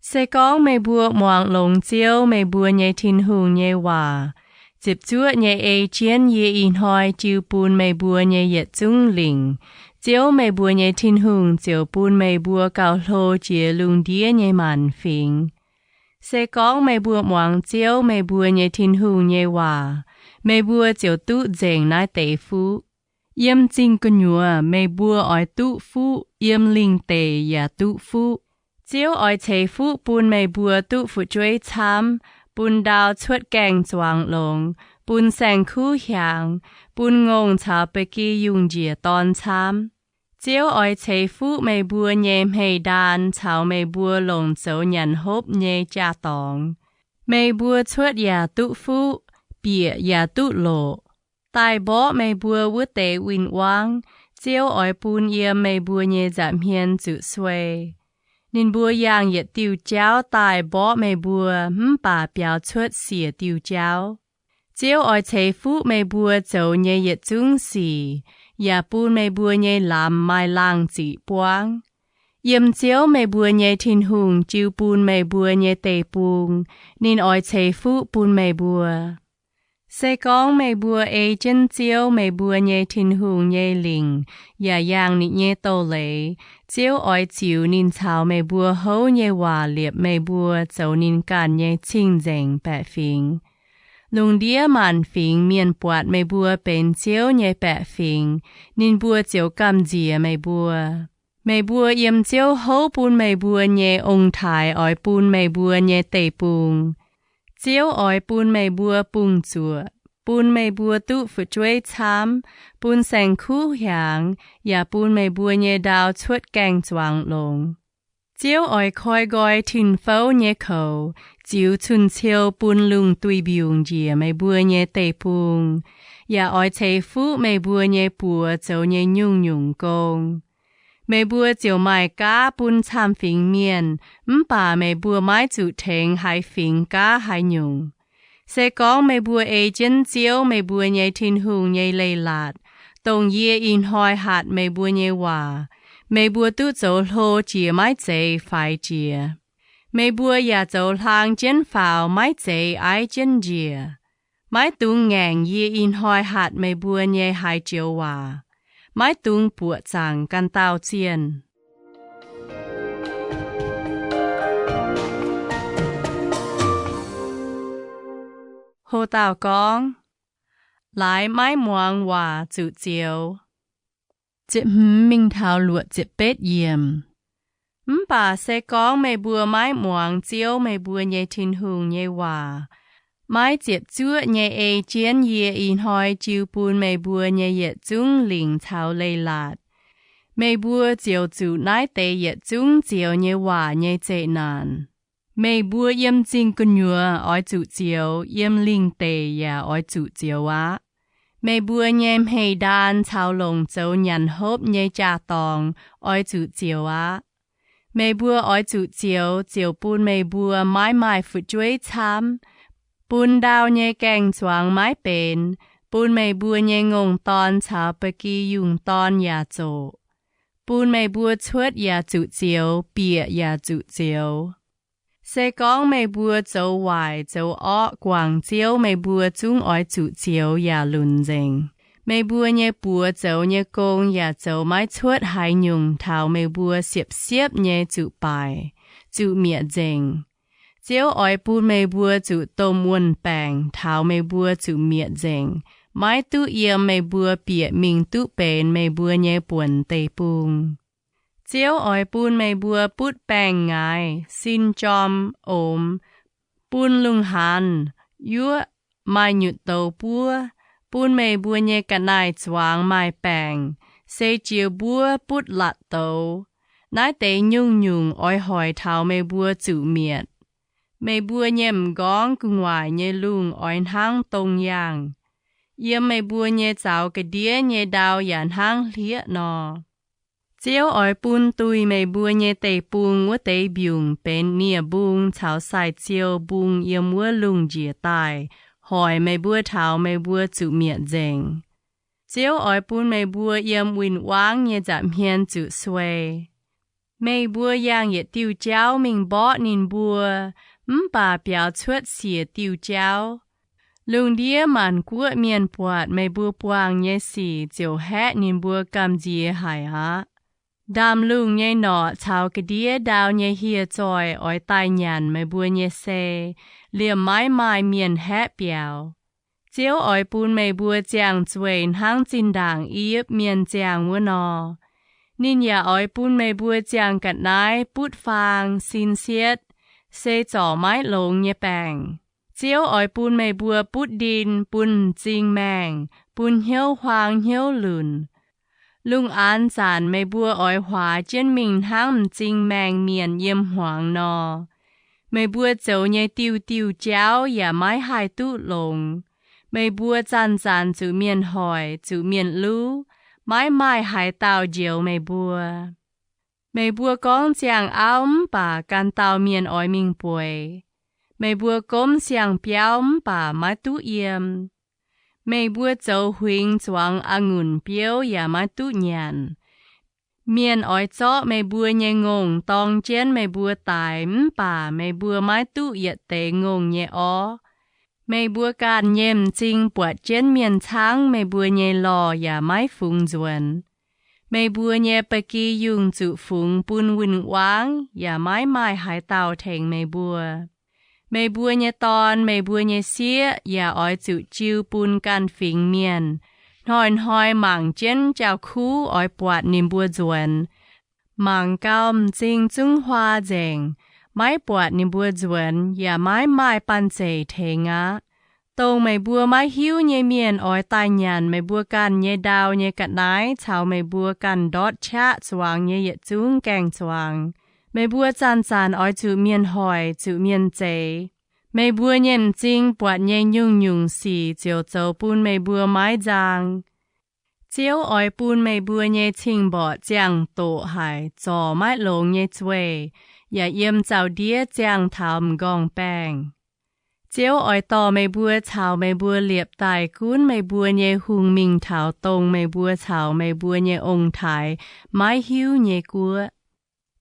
Sẽ con mày bùa muang lồng chiếu mày bùa nhé Tin-Hungh nhé hòa. Chịp chúa nhé ê chiên yê in hoi chiu bùn mày bùa nhé yết chung linh. Chiếu mày bùa nhé Tin-Hungh chiếu bùn mày bùa cao lô chìa lung đĩa nhé màn phiền. Sẽ con mày bùa muang chiếu mày bùa nhé Tin-Hungh nhé hòa. Mày bùa chiếu tụ dành nái tế phụ. Yếm chinh cơ nhùa mày bùa ỏi tụ phụ. Yếm linh tế ya tụ phụ. Chiếu ỏi chế phụ bùn mày bùa tụ phụ chuối chám. Bùn đào chuột gàng choáng lông. Bùn sang khu hiang. Bùn ngông chào bê kì dùng dìa tòn chám. Chiếu ỏi chế phụ mày bùa nhèm hay đàn chào mày bùa lồng dấu nhàn hốp nhê cha tòng. Mày bùa chuột ya tụ phụ. Bịa ya tụ lộ. Tài bó mày bùa vứt tế win wang. Chiếu ỏi bùn yếm mày bùa nhê giảm hiên chữ xuê. Nín bùa yang yết tiêu cháu tài bó mày bùa bà biểu chuột xỉa tiêu cháu. Chiếu ỏi chế phụ mày bùa dấu nhê yết chung xỉ. Ya bùn mày bùa nhê làm mai lang dị buang. Yếm chiếu mày bùa nhẹ Tin-Hungh chiu bùn mày bùa nhẹ tề bùn, nín oi chế phụ bùn mày bùa. Sẽ con mày bùa ê chân chiếu mày bùa nhẹ Tin-Hungh nhẹ linh, ya yang nị nhẹ tô lệ, chiếu oi chiu nín chào mày bùa hấu nhẹ hòa liệp mày bùa châu nín càn nhẹ chinh dành bẹ Fienx. Lung đĩa màn Fienx miền bọt mày bùa bên chiếu nhẹ bẹ Fienx, nín bùa chiếu cầm dìa mày bùa. Mày bùa yếm chiếu hấu bùn mày bùa nhẹ ông thái oi bùn mày bùa nhẹ tề bùn. Chiếu oi bùn mày bùa bùn chua, bùn mày bùa tụ phụ chuối chám, bùn sành khu hiang, ya bùn mày bùa nhẹ đào chuột Ngaengc Waac lông. Chiếu oi khoi goi thìn phâu nhẹ khẩu, chiếu chun chiếu bùn lung tùy biung dìa mày bùa nhẹ tề bùn, ya oi chế phụ mày bùa nhẹ bùa châu nhẹ nhung nhung gông. Mày bùa chiều mày cá bùn chăm Fienx miền, bà mày bùa mái chủ thèn hai Fienx cá hai nhung. Sẽ con mày bùa ê chân chiếu mày bùa nhẹ Tin-Hungh nhẹ Leiz-Latc, tông yê in hoi hạt mày bùa nhẹ hòa. Mày bùa tu dấu lô chìa mái chế phải chìa. Mày bùa ya dấu lang chân phào mái chế ai chân dìa. Mái tung ngàng yê in hoi hạt mày bùa nhẹ hai chiều hòa. Mái tung bùa chẳng căn tao chiên. Hồ tao con, lại mái muang hòa chủ chiều. Chị mình thảo luộc chị bết yếm. Bà sẽ con mày bùa mái muang chiều mày bùa nhẹ Tin-Hungh nhẹ hòa. Mái chiếp chúa nhẹ ê chiên yê in hoi chiu bùn mày bùa nhẹ yết chung linh thảo Leiz-Latc. Mày bùa chiều chủ nái tê yết chung chiều nhẹ hòa nhẹ chế nàn. Mày bùa yếm chinh cân nhua oi chủ chiều yếm linh tê ya oi chủ chiều á. Mày bùa nhẹm hề đàn thảo lồng châu nhàn hốp nhẹ trà tòng oi chủ chiều á. Mày bùa oi chủ chiều chiều bùn mày bùa mái mái phụ chuối chám. Bùn đào nhẹ Ngaengc Waac mái bền, bùn mày bùa nhẹ ngông tòn chào bờ kỳ dùng tòn ya dỗ. Bùn mày bùa chuột ya chủ chiều, bịa ya chủ chiều. Sẽ con mày bùa dỗ hoài dỗ ọ quảng chiều mày bùa chung oi chủ chiều ya lùn dành. Mày bùa nhẹ bùa dỗ nhẹ công ya dỗ mái chuột hai nhung thảo mày bùa xiếp nhẹ chủ bài, chủ miệng dành. Chiếu oi bùn mày bùa chủ tôm muôn bàng, thảo mày bùa chủ miệng dành. Mái tu yếm mày bùa bịa mình tu bền mày bùa nhẹ buồn tê bùn. Chiếu oi bùn mày bùa bút bàng ngài, xin chom ôm. Bùn lung hàn, yua mai nhụt tàu bùa. Bùn mày bùa nhẹ cả nai choáng mai bàng, xây chiều bùa bút lạt tàu. Nái tế nhung nhung oi hỏi thảo mày bùa chủ miệng. Mày bùa nhẹm góng cứ ngoài nhẹ lung oi hang tông yang. Yếm mày bùa nhẹ chào cái đĩa nhẹ đào yàn hang liết nò. Chiếu oi bùn tùy mày bùa nhẹ tê bùn ngũ tê biung bên nia bùn chào sai chiều bùn yếm ngũ lung dìa tài. Hỏi mày bùa thảo mày bùa chủ miệng dành. Chiếu oi bùn mày bùa yếm win wang nhẹ giảm hiên chủ Tshooj. Mày bùa yang yết tiêu cháu mình bó nín bùa. Bà biểu chuột xìa tiêu cháu. Lung đĩa màn của miền bọt mày bùa buang nhé xì chiều hét nín bùa cầm dìa hài hả. Đàm lung nhé nọ chào cái đĩa đào nhé hìa tròi oi tai nhàn mày bùa nhé xe. Liềm mái mai miền hét biểu. Chiếu oi bùn mày bùa chàng chuền hang chinh đảng yếp miền chàng mua nọ. Nín ya oi bùn mày bùa chàng cắt nái bút phang xin xiết. Sẽ chỏ mái lông nhé bàng. Chiếu oi bùn mày bùa bút đinh bùn chinh màng, bùn hiếu hoàng hiếu lùn. Lung án giản mày bùa oi hóa chân mình hang chinh màng miền yếm hoàng nò. Mày bùa dấu nhé tiêu tiêu cháu ya mái hai tụ lông. Mày bùa chăn chăn chủ miền hỏi, chủ miền lú, mái mai hai tàu diều mày bùa. Mày bùa con chàng áo bà can tàu miền oi mình bùi. Mày bùa cốm chàng béo bà mái tu yếm. Mày bùa dấu huynh choáng ngùn béo ya mái tu nhàn. miền ỏi chó mày bùa nhẹ ngông tòng chén mày bùa tài bà mày bùa mái tụ yết tệ ngông nhẹ ó mày bùa càn nhem chinh bọt chén miền tháng mày bùa nhẹ lò ya mái phùng duẩn mày bùa nhẹ bạc kỳ dùng chữ phùng bùn vinh quáng ya mái mai hải tàu thành mày bùa nhẹ tòn mày bùa nhẹ xía ya ỏi chữ chiu bùn can phình miền hoi mảng chén chào khu ỏi bọt niềm bùa duẩn mảng cao chinh chung hoa dèng mái bọt niềm bùa duẩn ya mái mai pan dày thề ngã tông mày bùa mái hiu nhẹ miền ỏi tai nhàn mày bùa can nhẹ đào nhẹ cạn nái chào mày bùa can đót chạ choang nhẹ yết chung keng choang mày bùa chan ỏi chữ miền hỏi chữ miền dày mày bùa nhẹm chinh bọt nhẹ nhung xì chiều châu bùn mày bùa mái giang chiếu ỏi bùn mày bùa nhẹ chinh bọt giang tổ hải trò mái lồng nhẹ chuê ya yếm chào đĩa giang thầm gong bang chiếu ỏi tò mày bùa chào mày bùa liệp tài cún mày bùa nhẹ hùng mình thảo tông mày bùa chào mày bùa nhẹ ông thái mái hiu nhẹ cua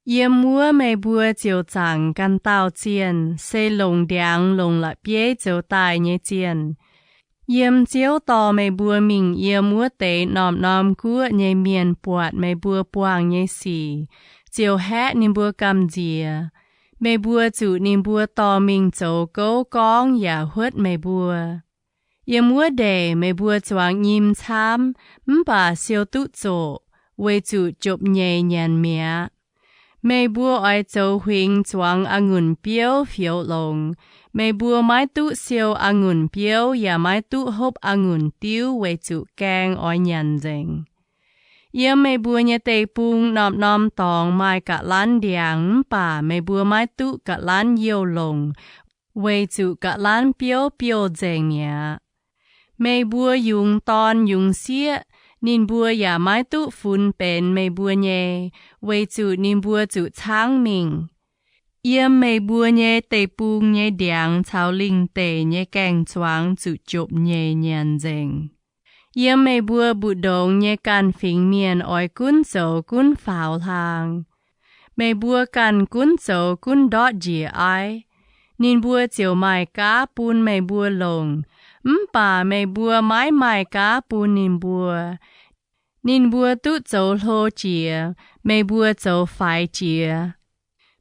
yếm múa mày bùa chiều chẳng căn tao chiên xây lồng đàng lồng lại bế chiều tài nhẹ chiên yếm chiếu tò mày bùa mình yếm múa tế nòm cua nhẹ miền bọt mày bùa boang nhẹ xì chiều hát niềm bùa cầm dìa mày bùa chủ niềm bùa tò mình châu gấu con ya huất mày bùa yếm múa đề mày bùa choang nhìm chám bà siêu tụ chỗ với chủ chụp nhẹ nhàn mía mày bùa ỏi châu huynh choang angun biếu phiếu lồng mày bùa mái tụ siêu angun biếu ya mái tụ hộp angun tiêu với chủ keng ỏi nhàn dành yếm mày bùa nhẹ tây bung nòm tòng mai cả lán điang bà mày bùa mái tụ cả lán yêu lồng với chủ cả lán biếu dành nhẹ mày bùa dùng tòn dùng xía nín bùa ya mái tụ phun bền mày bùa nhẹ với chủ nín bùa chủ sáng mình yếm mày bùa nhẹ tây bung nhẹ điang chào linh tề nhẹ keng choang chủ chụp nhẹ nhàn dành yếm mày bùa bụt đồng nhẹ can phình miền ỏi cún dầu cún phào hàng mày bùa can cún dầu cún đót dìa ai nín bùa chiều mai cá bùn mày bùa lồng bà mày bùa mái mai cá bùn nín bùa tút dầu lô chìa mày bùa dầu phải chìa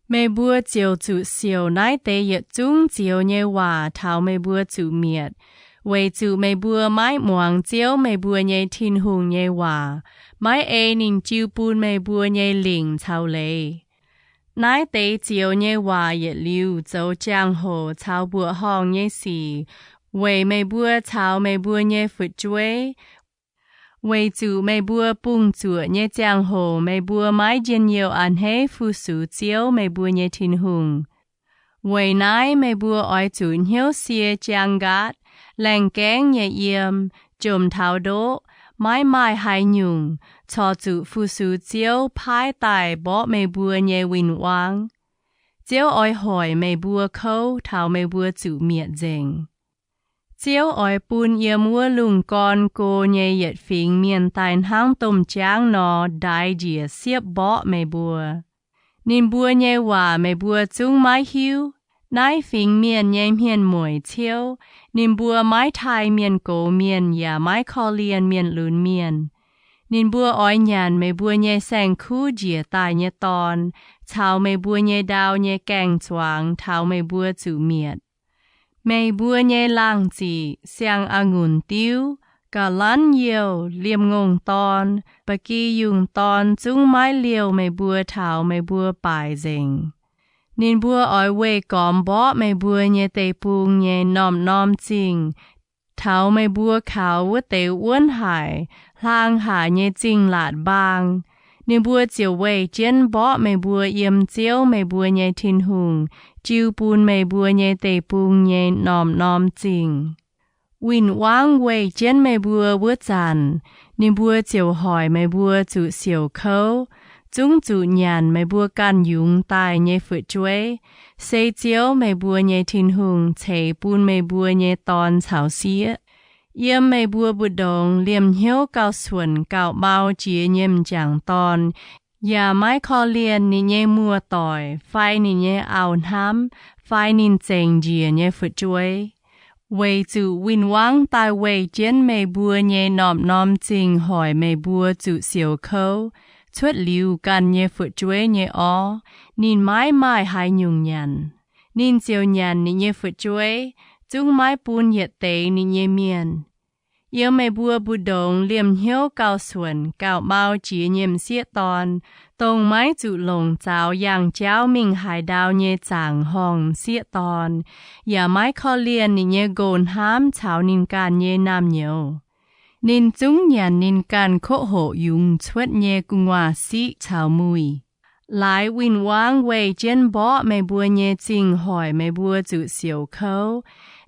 mày bùa chiều chủ siêu nái tế yết chung chiều nhẹ hòa thảo mày bùa chủ miệt với chủ mày bùa mái muang chiếu mày bùa nhẹ Tin-Hungh nhẹ hòa mái nín chiu bùn mày bùa nhẹ lình chào lệ nái tế chiều nhẹ hòa yết liu châu giang hồ chào bùa hong nhẹ xì với mày bùa chào mày bùa nhẹ phật chuế với chủ mày bùa bung chùa nhẹ giang hồ mày bùa mái diên nhiều an hế phu sủ chiếu mày bùa nhẹ Tin-Hungh với nái mày bùa ỏi chủ hiếu xìa giang gát Loz-Ngaengc nhẹ yếm chùm thảo đỗ mai hai nhung cho chủ phu sủ chiếu phái tài bỏ mày bùa nhẹ vinh quang chiếu ỏi hỏi mày bùa khâu thảo mày bùa chủ miệt dành chiếu ỏi bùn yếm múa lùng con cô nhẹ yết phình miền tài hang tôm tráng nò đại dìa xiếp bỏ mày bùa nín bùa nhẹ hòa mày bùa chung mái hiu nái phình miền nhẹ miền mùi chiếu nín bùa mái thai miền cổ miền ya mái kho liên miền lún miền nín bùa ỏi nhàn mày bùa nhẹ sang khu dìa tài nhẹ tòn chào mày bùa nhẹ đào nhẹ keng choang thảo mày bùa chủ miệt mày bùa nhẹ lang chỉ sang angun tiêu cả lán nhiều liêm ngông tòn bạc kỳ dùng tòn chung mái liều mày bùa thảo mày bùa bài dành nín bùa ỏi quê còm bó mày bùa nhẹ tây bung nhẹ nòm chinh thảo mày bùa khảo vứt tây uốn hải lang hà nhẹ chinh lạt bang nín bùa chiều quê chén bó mày bùa yếm chiếu mày bùa nhẹ Tin-Hungh chiu bùn mày bùa nhẹ tây bung nhẹ nòm chinh vinh quang quê chén mày bùa vứt dàn nín bùa chiều hỏi mày bùa chủ siêu khâu chúng chủ nhàn mày bùa can dùng tài nhẹ phật chuế xây chiếu mày bùa nhẹ Tin-Hungh chế bùn mày bùa nhẹ tòn chào xía yếm mày bùa bụt đồng liềm hiếu cao xuân cao bao chia nhem chẳng tòn อย่าไม้คอเลียนนี่เย่มัวต่อยไฟนี่เย่เอาน้ำไฟนินเจงเจียเย่ฝึกช่วยเวจูวินวังตายเวเจียนไม่บัวเย่นอมน้อมจริงหอยไม่บัวจูเสียวเขาชวดลิวกันเย่ฝึกช่วยเย่อ้อนินไม้ไม้หายยุงยันนินเจียวยันนี่เย่ฝึกช่วยจุงไม้ปูนเหยียดเตงนี่เย่เมียนเยี่ยไม่บัวบุดงเลี่ยมเหี้ยวเก่าส่วนเก่าเมาจีเยี่ยมเสียตอนตรงไม้จุหลงเจ้าอย่างเจ้ามิงหายดาวเย่จางห้องเสียตอนอย่าไม้คอเลียนนี่เย่โกนห้ามชาวนินการเย่นามเหนียวนินจุงยันนินการโคโหยุงชวดเย่กุงวาสิชาวมุยหลายวินวางเวเจนบ่ไม่บัวเย่จริงหอยไม่บัวจุเสียวเขา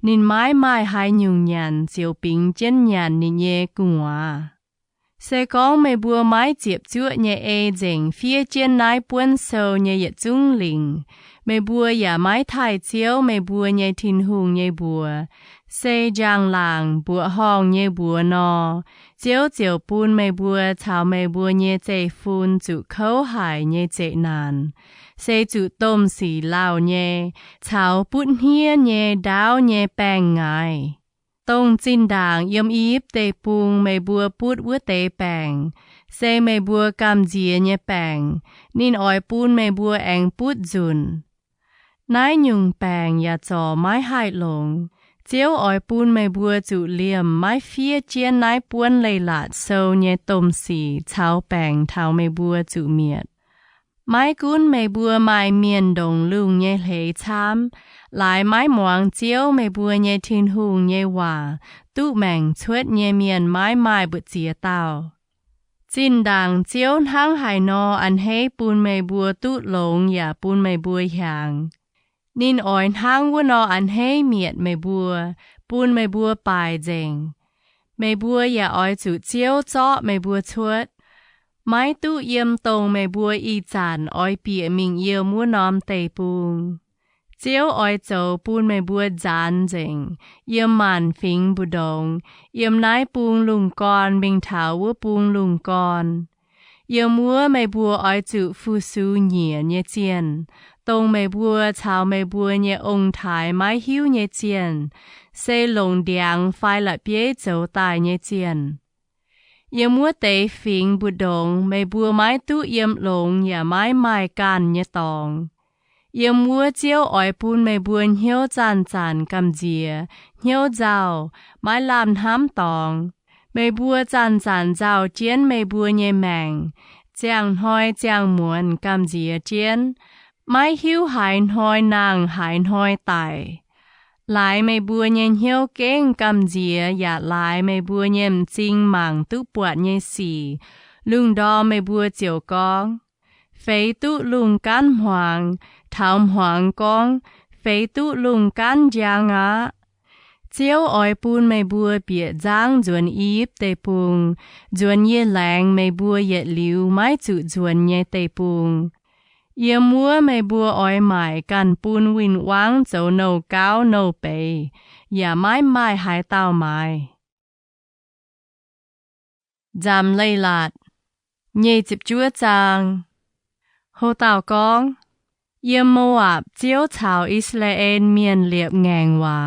นินไม้ไม้หายยุงยันเสียวปิงเจนยันนิเย่กุงวาเสกองไม่บัวไม้เจ็บจั่วเย่เอเจงเฟียเจนนายป้วนโซเย่ยจุงลิงไม่บัวอย่าไม้ไทยเจียวไม่บัวเย่ทินหุงเย่บัวเซจางหลางบัวห้องเย่บัวนอเจียวเจียวปูนไม่บัวชาวไม่บัวเย่เจฟูนจุเขาหายเย่เจนานเซจุต้มสีเหล้าเย่ชาวปุ้นเฮียเย่ดาวเย่แปงไงตรงจินด่างยมอีบเตปุงไม่บัวปุดวัวเตแปงเซไม่บัวกำเจียเย่แปงนินอ้อยปูนไม่บัวแองปุดจุนนายยุงแปงอย่าจ่อไม้หายลงเจียวอ้อยปูนไม่บัวจุเหลี่ยมไม้เฟียเจียนนายป้วนเลยหลาดโซเย่ต้มสีเท้าแปงเท้าไม่บัวจุเมียดไม้กุนไม่บัวไม้เมียนดงลุงเย่เหยช้ำหลายไม้หมวงเจียวไม่บัวเย่ทินหุงเย่ว่าตู้แมงชวดเย่เมียนไม้บุเจียเต้าจินดังเจียวทั้งหายนออันให้ปูนไม่บัวตู้หลงอย่าปูนไม่บัวหยางนินอ่อยทั้งวัวนออันให้เมียดไม่บัวปูนไม่บัวปลายเจงไม่บัวอย่าอ้อยจุเจียวเจาะไม่บัวชวดไม้ตู้เยี่ยมตรงไม่บัวอีจานอ้อยเปียมิงเยี่ยมวัวนอมเตปุงเจียวอ้อยโจปูนไม่บัวจานเจงเยี่ยมมันฟิงบุดงเยี่ยมนายปุงลุงกอนบิงเถาวัวปุงลุงกอนเยี่ยมวัวไม่บัวอ้อยจุฟูซูเหนียเยเจียนตรงไม่บัวชาวไม่บัวเยองถ่ายไม้หิ้วเยเจียนเซลงเดียงไฟละเปียโจตายเยเจียนเยี่ยมวัวเตฟิงบุดงไม่บัวไม้ตู้เยี่ยมลงอย่าไม้กันเยตองเยี่ยมวัวเจียวอ้อยปูนไม่บัวเหี่ยวจานกำเจียเหี่ยวเจ้าไม้ลามห้ำตองไม่บัวจานเจ้าเจียนไม่บัวเยแมงเจียงห้อยเจียงหมวนกำเจียเจียนไม้หิ้วหายห้อยนางหายห้อยไตหลายไม่บัวเยเหี่ยวเก้งกำเจียอย่าหลายไม่บัวเยมจริงหมั่งตุปวดเยสีลุงดอไม่บัวเจียวกองเฟยตุลุงกันหวางทำหวางกองเฟยตุลุงกันจางะเจียวอ้อยปูนไม่บัวเปียจางจวนอีบเตปุงจวนเย่แหลงไม่บัวเย่หลิวไม้จุจวนเย่เตปุงเยี่ยมัวไม่บัวอ้อยใหม่กันปูนวินวางเจ้าโนเก้าโนเปอย่าไม้หายเต้าไม้จำเลยลาดเย่จิบจั่วจางโฮเต่ากองเยี่ยมโมอาบเจียวชาวอิสราเอลเมียนเลียบแงงว่า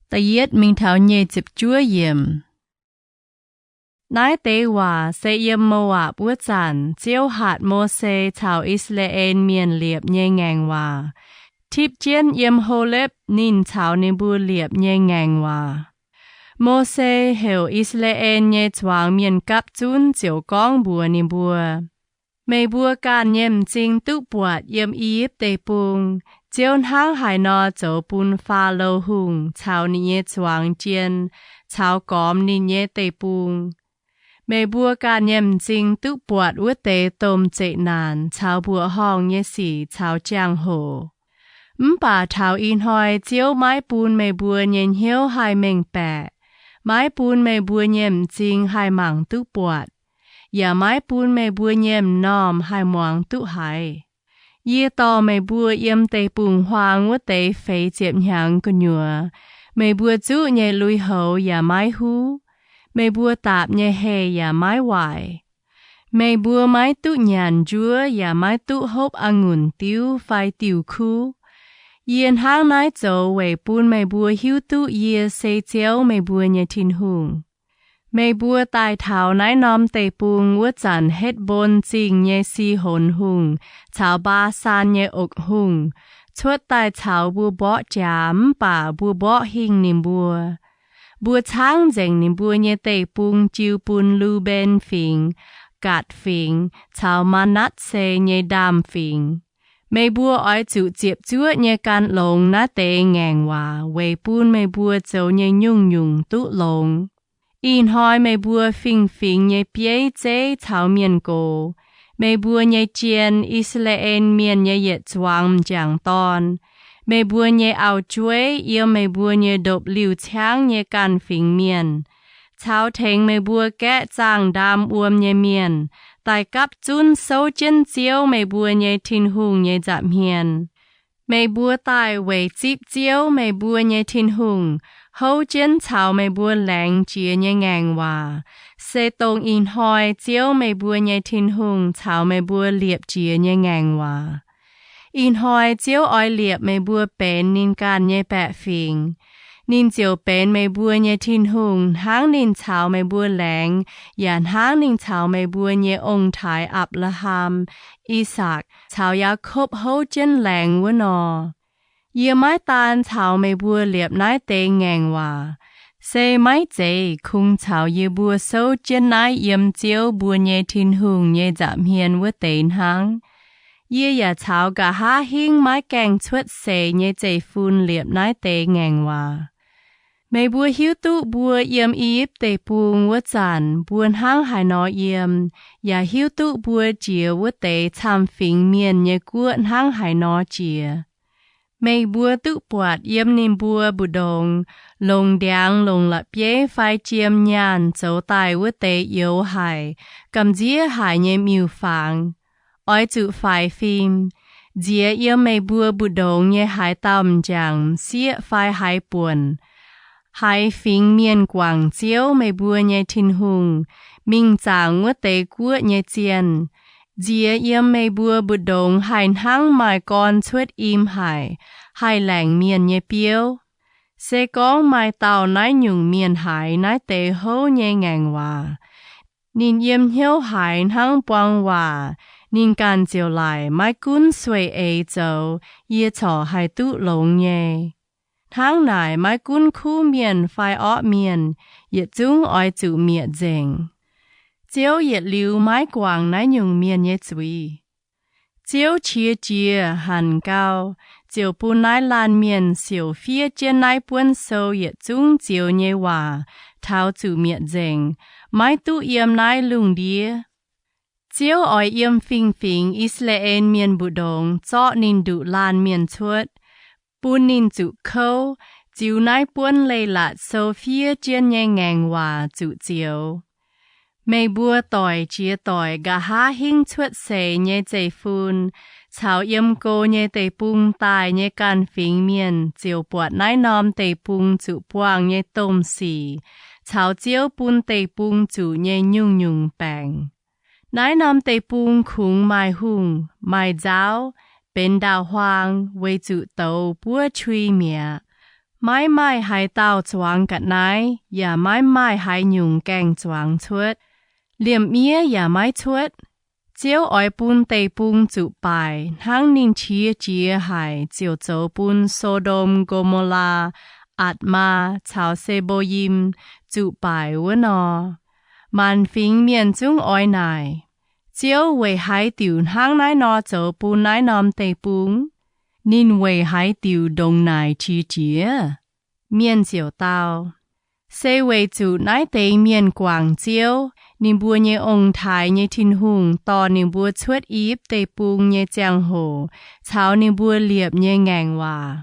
แต่เย็ดมิงเท้าเย่จิบจั่วเยี่ยมนายเตว่าเซเยมโมวาบัวจันเจียวหาดโมเสชาวอิสราเอลเมียนเลียบเย่แงงว่าทิบเจียนเยมโฮเล็บนินชาวในบัวเลียบเย่แงงว่าโมเสเฮลอิสราเอลเย่จวางเมียนกับจุนเจียวก้องบัวในบัวไม่บัวการเยี่ยมจริงตุปวดเยี่ยมอีบเตปุงเจียวห้างหายนอโจปุนฟาโลหุงชาวนิเยจวางเจียนชาวกอมนิเยเตปุงไม่บัวการเยี่ยมจริงตุปวดวัวเตตมเจนานชาวบัวห้องเยสีชาวจางโหป่าเท้าอินหอยเจียวไม้ปูนไม่บัวเย็นเหี้ยวหายเม่งแปะไม้ปูนไม่บัวเยี่ยมจริงหายหมั่งตุปวดอย่าไม้ปูนไม่บัวเยี่ยมน้อมหายหมวงตุหายเยี่ยต่อไม่บัวเยี่ยมเตปุงหวางวัวเตเฟยเจ็บหยังกุญยัวไม่บัวจุเยลุยเหาอย่าไม้หูไม่บัวตาบเยเฮอย่าไม้ไหว Mày bùa mái tụ nhàn chúa và mái tụ hộp ngùn tiêu phai tiêu khu. Yên hang nái dấu về bùn mày bùa hiu tụ yê xê chéo mày bùa nhà Tin-Hungh. Mày bùa tài thảo nái nòm tê bùn vua chẳng hết bồn chinh nhé si hồn hùng, chào ba san nhé ốc hùng. Chuột tài chào bùa bó chám bà bùa bó hình nìm bùa. Bùa tháng dành nìm bùa nhé tê bùn chiu bùn lưu bên Fienx, gạt Fienx, chào mà nát xê nhé đàm Fienx. Mày bùa ỏi chủ diệp chúa nhé can lông ná tê Ngaengc Waac, về bùn mày bùa dấu nhé nhung tụ lông. In hỏi mày bùa Fienx nhé bế chế chào miền cổ. Mày bùa nhé chiên Israel miền nhé yết doang chẳng ton. Mày bùa nhé áo chuối yêu mày bùa nhé đột liu chang nhé can Fienx miền. Chào thèn mày bùa kẽ chang đam uom nhé miền. Tại cấp chun sâu chân chiếu mày bùa nhé Tin-Hungh nhé dạm hiền. Mày bùa tại về chịp chiếu mày bùa nhé Tin-Hungh. Hậu chân chào mày bùa lãng chia nhé Ngaengc Waac. Sẽ tông in hỏi chiếu mày bùa nhé Tin-Hungh chào mày bùa liệp chia nhé Ngaengc Waac. In hỏi chiếu oi liệp mày bùa bén nín can nhé bẹ Fienx. Nín chiếu bén mày bùa nhé Tin-Hungh hang nín chào mày bùa lãng. Yàn hang nín chào mày bùa nhé ông thái Abraham, Isaac, chào Jacob hậu chân lãng vua nọ. Yê mái tàn chào mày bùa liệp nái tê Ngaengc Waac. Sẽ mái dễ khung chào yê bùa sâu chân nái yếm chiếu bùa nhé Tin-Hungh nhé dạm hiền vua Tin-Hungh. Yê yà chào gà há hình mái càng chuột xê nhé dễ phun liệp nái tê Ngaengc Waac. Mày bùa hiu tụ bùa yếm íp tê bùn vua chẳng buồn hang hải nó yếm. Yà hiu tụ bùa chìa vua tê chăm Fienx miền nhé cuộn hang hải nó chìa. Mày bùa tự bọt yếm nín bùa bù đồng, lông đàng lông lạc bế phai chiêm nhàn dấu tài vua tê yếu hải, cầm dĩa hải nhé miu phang. Ôi chữ phai phim, dĩa yếm mày bùa bù đồng nhé hải tầm chẳng, xịa phai hải buồn. Hải Fienx miền quảng chiếu mày bùa nhé Tin-Hungh, mình chẳng vua tê cuộn nhé chiên. Dĩa yếm mày bùa bù đồng hải hang mài con chuột im hải, hải lãng miền nhé biếu. Sẽ có mài tàu nái nhung miền hải nái tê hô nhé Ngaengc Waac. Nín yếm hiếu hải hang buông Waac, nín can chiều lại mái cún xuôi ê dấu, yê chỏ hải tụ lông nhé. Hang nải mái cún khu miền phai ọ miền, yết chung oi chủ miệt dành. Chiếu yết liu mái quảng nái nhung miền nhé chui. Chiếu chia chia hàn cao, chiếu bù nái lan miền xỉu phía trên nái buôn sâu yết chung chiếu nhé Waac, thao chủ miệt dành, mái tụ yếm nái lung đĩa. Chiếu oi yếm Fienx Israel miền bù đồng, chọ nín đụ lan miền chuột. Bùn nín chủ khâu, chiếu nái buôn lây lạt sâu phía trên nhé Ngaengc Waac chủ chiếu. Mày bùa tỏi chia tỏi gà há hình chuột xê nhé dây phun, chào yếm cô nhé tê bung tài nhé can Fienx miền, chiếu bọt nái nòm tê bung chủ buang nhé tôm xì, chào chiếu bún tê bung chủ nhé nhung bàng. Nái nòm tê bung khung mai hung, mai giáo, bên đào hoang, với chủ tàu bùa truy mía. Mai hải tàu choáng cắt nái, và mai hải nhung càng choáng chuột. Liềm mía và mai chuột. Chiếu oi bún tê bung chủ bài, hang nín chia hải, chiếu dấu bún Sodom Gomorrah, Adma, chào Seboim, chủ bài vua nọ. Man Fienx miền chung oi nài. Chiếu về hải tiểu hang nái nọ dấu bún nái nòm tê bung. Nín về hải tiểu đông nài chia. Miền chiếu tao. Sẽ về chủ nái tê miền quảng chiếu. Nín bùa nhé ông thái nhé Tin-Hungh tò nín bùa chuột íp tê bung nhé giang hồ, chào nín bùa liệp nhé Ngaengc Waac.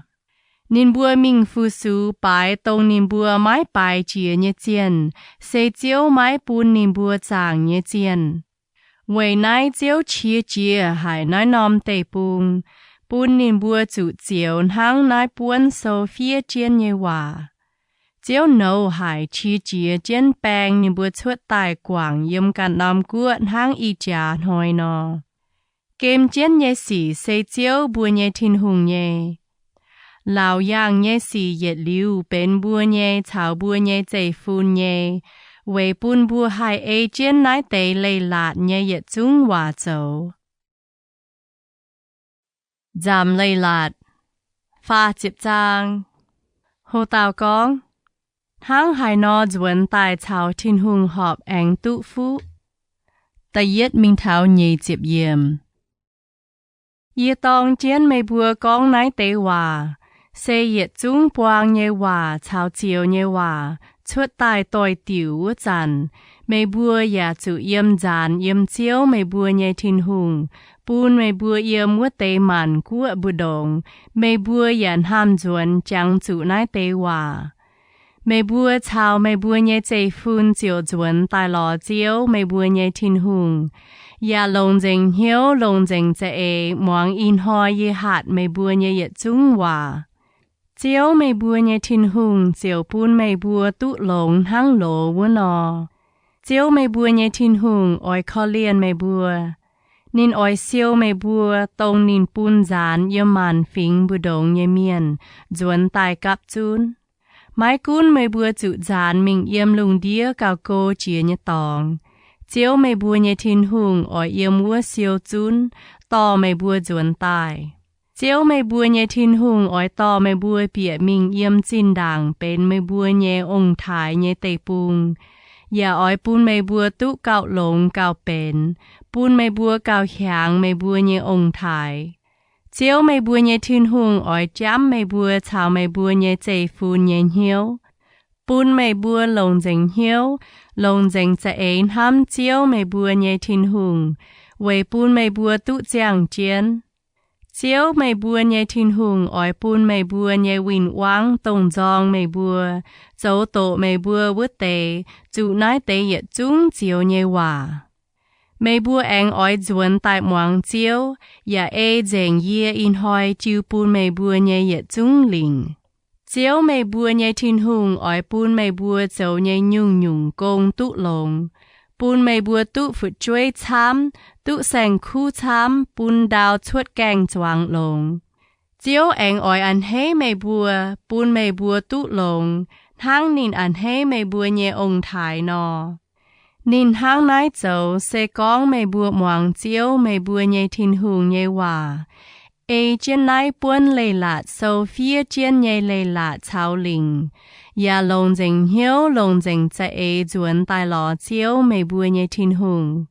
Nín bùa mình phu su bài tông nín bùa mái bài chia nhé chiên, sẽ chiếu mái bún nín bùa chàng nhé chiên. Về nái chiếu chia hải nái nòm tê bung, bún nín bùa chủ chiếu hang nái buôn sâu phía trên nhé Waac. chiếu nấu hải chi chia chén bèng như bữa chuột tài quảng yếm cạn đom cuộn hang y chả hồi nọ. Kem chén nhé xỉ xây chiếu bùa nhé Tin-Hungh nhé. Lão yang nhé xỉ yết liu bên bùa nhé chào bùa nhé dây phun nhé. Về bùn bùa hai ê chén nái tế Leiz-Latc nhé yết Ziouv Waac châu. Nzamc Leiz-Latc Pha chịp trang Hồ tàu con Thang hai nọ duẩn tài chào Tin-Hungh họp anh tụ phú. Ta yết minh thảo nhị chịp yếm. Yết tông chén mê bùa con nái tế hòa. Xe yết Ziouv Waac nhé hòa chào chiều nhé hòa. Chuột tài tòi tiểu dàn. Mê bùa ya chủ yếm dàn yếm chiếu mê bùa nhé Tin-Hungh. Bùn mê bùa yếm ngũ tế màn của bù đồng. Mê bùa yàn hàm duẩn chẳng chủ nái tế hòa. Mê bùa chào mê bùa nhé dây phun chiều duẩn tài lò chiếu mê bùa nhé Tin-Hungh. Ya Loz-Ngaengc hiếu Loz-Ngaengc dạy ê moang in hoi yê hạt mê bùa nhé yết Ziouv Waac. Chiếu mê bùa nhé Tin-Hungh chiều bùn mê bùa tụ lồng hang lỗ vua nọ. Chiếu mê bùa nhé Tin-Hungh oi khó liên mê bùa. Nín oi siêu mê bùa tông nín bùn dán yếm màn phính bù đồng nhé miền duẩn tài cặp chun. Mái cún mê bùa chủ dán mình yếm lùng đĩa cao cô chia nhé tòng. Chiếu mê bùa nhé Tin-Hungh oi yếm vua siêu chun to mê bùa duẩn tài. Chiếu mê bùa nhé Tin-Hungh oi to mê bùa bịa mình yếm chín đảng bên mê bùa nhé ông thái nhé tây bùng. Ya oi bùn mê bùa tụ cao lồng cao bên. Bùn mê bùa cao hiang mê bùa nhé ông thái. Chiếu mê bùa nhé Tin-Hungh oi chám mê bùa chào mê bùa nhé dây phun nhé hiếu. Bùn mê bùa Loz-Ngaengc hiếu. Loz-Ngaengc dạy ên hâm chiếu mê bùa nhé Tin-Hungh. Về bùn mê bùa tụ giang chiên. Chiếu mê bùa nhé Tin-Hungh oi bùn mê bùa nhé Win Wang tông dòng mê bùa. Dấu tổ mê bùa vứt tế. Chủ nái tế yết Ziouv chiếu nhé hòa. Mê bùa anh oi duẩn tại moang chiếu. Ya ê dành yê in hoi chiu bùn mê bùa nhé yết Ziouv linh. Chiếu mê bùa nhé Tin-Hungh oi bùn mê bùa dấu nhé nhung nhung công tụ lồng. Bùn mê bùa tụ phụt chuối chám. Tụ sành khu chám bùn đào Loz-Ngaengc Waac lồng. Chiếu anh oi ăn hê mê bùa. Bùn mê bùa tụ lồng. Thang nín ăn hê mê bùa nhé ông thái nọ. Nín hang nái dấu xe con mê bùa moang chiếu mê bùa nhé Tin-Hungh nhé hòa. Ê chén nái buôn Leiz-Latc sâu phía chén nhé Leiz-Latc chào linh. Ya Loz-Ngaengc hiếu Loz-Ngaengc dạy ê duẩn tài lò chiếu mê bùa nhé Tin-Hungh.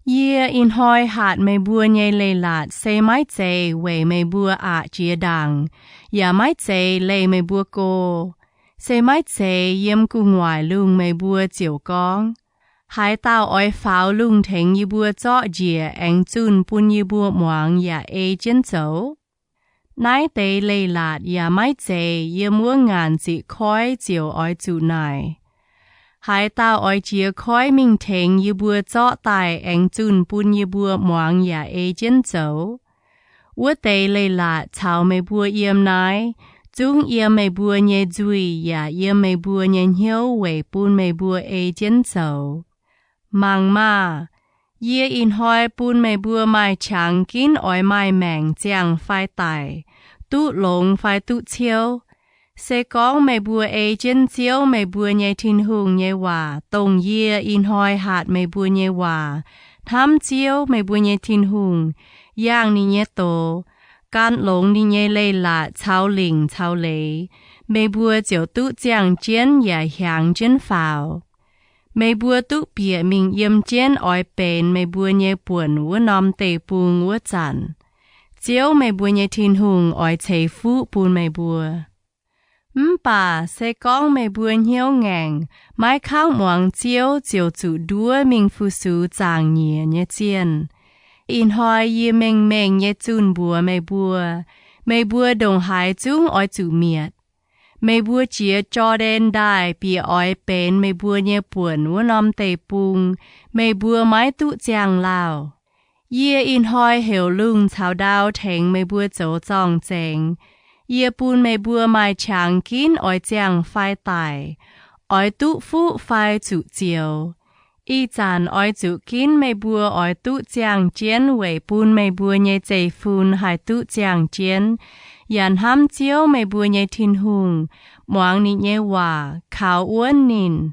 Yê in hoi hạt mê bùa nhé Leiz-Latc xe mái dây về mê bùa chia đằng. Ya mái dây lê mê bùa cô. Xe mái dây yếm cu ngoài lung mê bùa chiều con. Hai tao oi pháo lung thèn như bùa chọ dìa anh chun bùn như bùa moang ya ê chén dấu. Nái tế Leiz-Latc ya mái dây yếm mua ngàn dị khói chiều oi chủ này. Hai tao oi chia khói mình thèn như bùa chọ tài anh chun bùn như bùa moang ya ê chén dấu. Ua tế Leiz-Latc chào mê bùa yếm nái. Dung yếm mê bùa nhé duy ya yếm mê bùa nhé hiếu về bùn mê bùa ê chén dấu. Mang ma, yê in hoi bùn mê bùa mai chẳng kín oi mai mèng giang phai tài, tụ lồng phai tụ chiếu. Xe con mê bùa ê chén chiếu mê bùa nhé Tin-Hungh nhé hòa, tông yê in hoi hạt mê bùa nhé hòa, tham chiếu mê bùa nhé Tin-Hungh, yang ni nhé tổ, can lồng ni nhé Leiz-Latc chào linh chào lê, mê bùa chiếu tụ giang chén ya hiang chén phào. Mê bùa tụ bịa mình yếm chén oi bền mê bùa nhé buồn vua nòm tê bùn vua chản. Chiếu mê bùa nhé Tin-Hungh oi chê phụ bùn mê bùa. Bà xe con mê bùa hiếu ngàng, mai kháng moang chiếu chiều chủ đua mình phu sư chàng nhẹ nhé chiên. In hoi yê mênh mênh nhé chun bùa mê bùa đồng hải chung oi chủ miệt. Mê bùa chia cho đen đài bìa oi bền mê bùa nhé buồn vua nòm tê bùng, mê bùa mái tụ giang lao. Yê in hoi hiểu lung chào đao thèng mê bùa dấu chong chèng. Ye bùn mê bùa mai chàng kín ỏi chàng phai tài, ỏi tụ phụ phai chủ chiều. Y chàn ỏi chủ kín mê bùa ỏi tụ chàng chiến vầy bùn mê bùa nhé chày phun hai tụ chàng chiến. Yàn ham chiếu mê bùa nhé Tin-Hungh, moang nị nhé hòa, khảo uốn nín.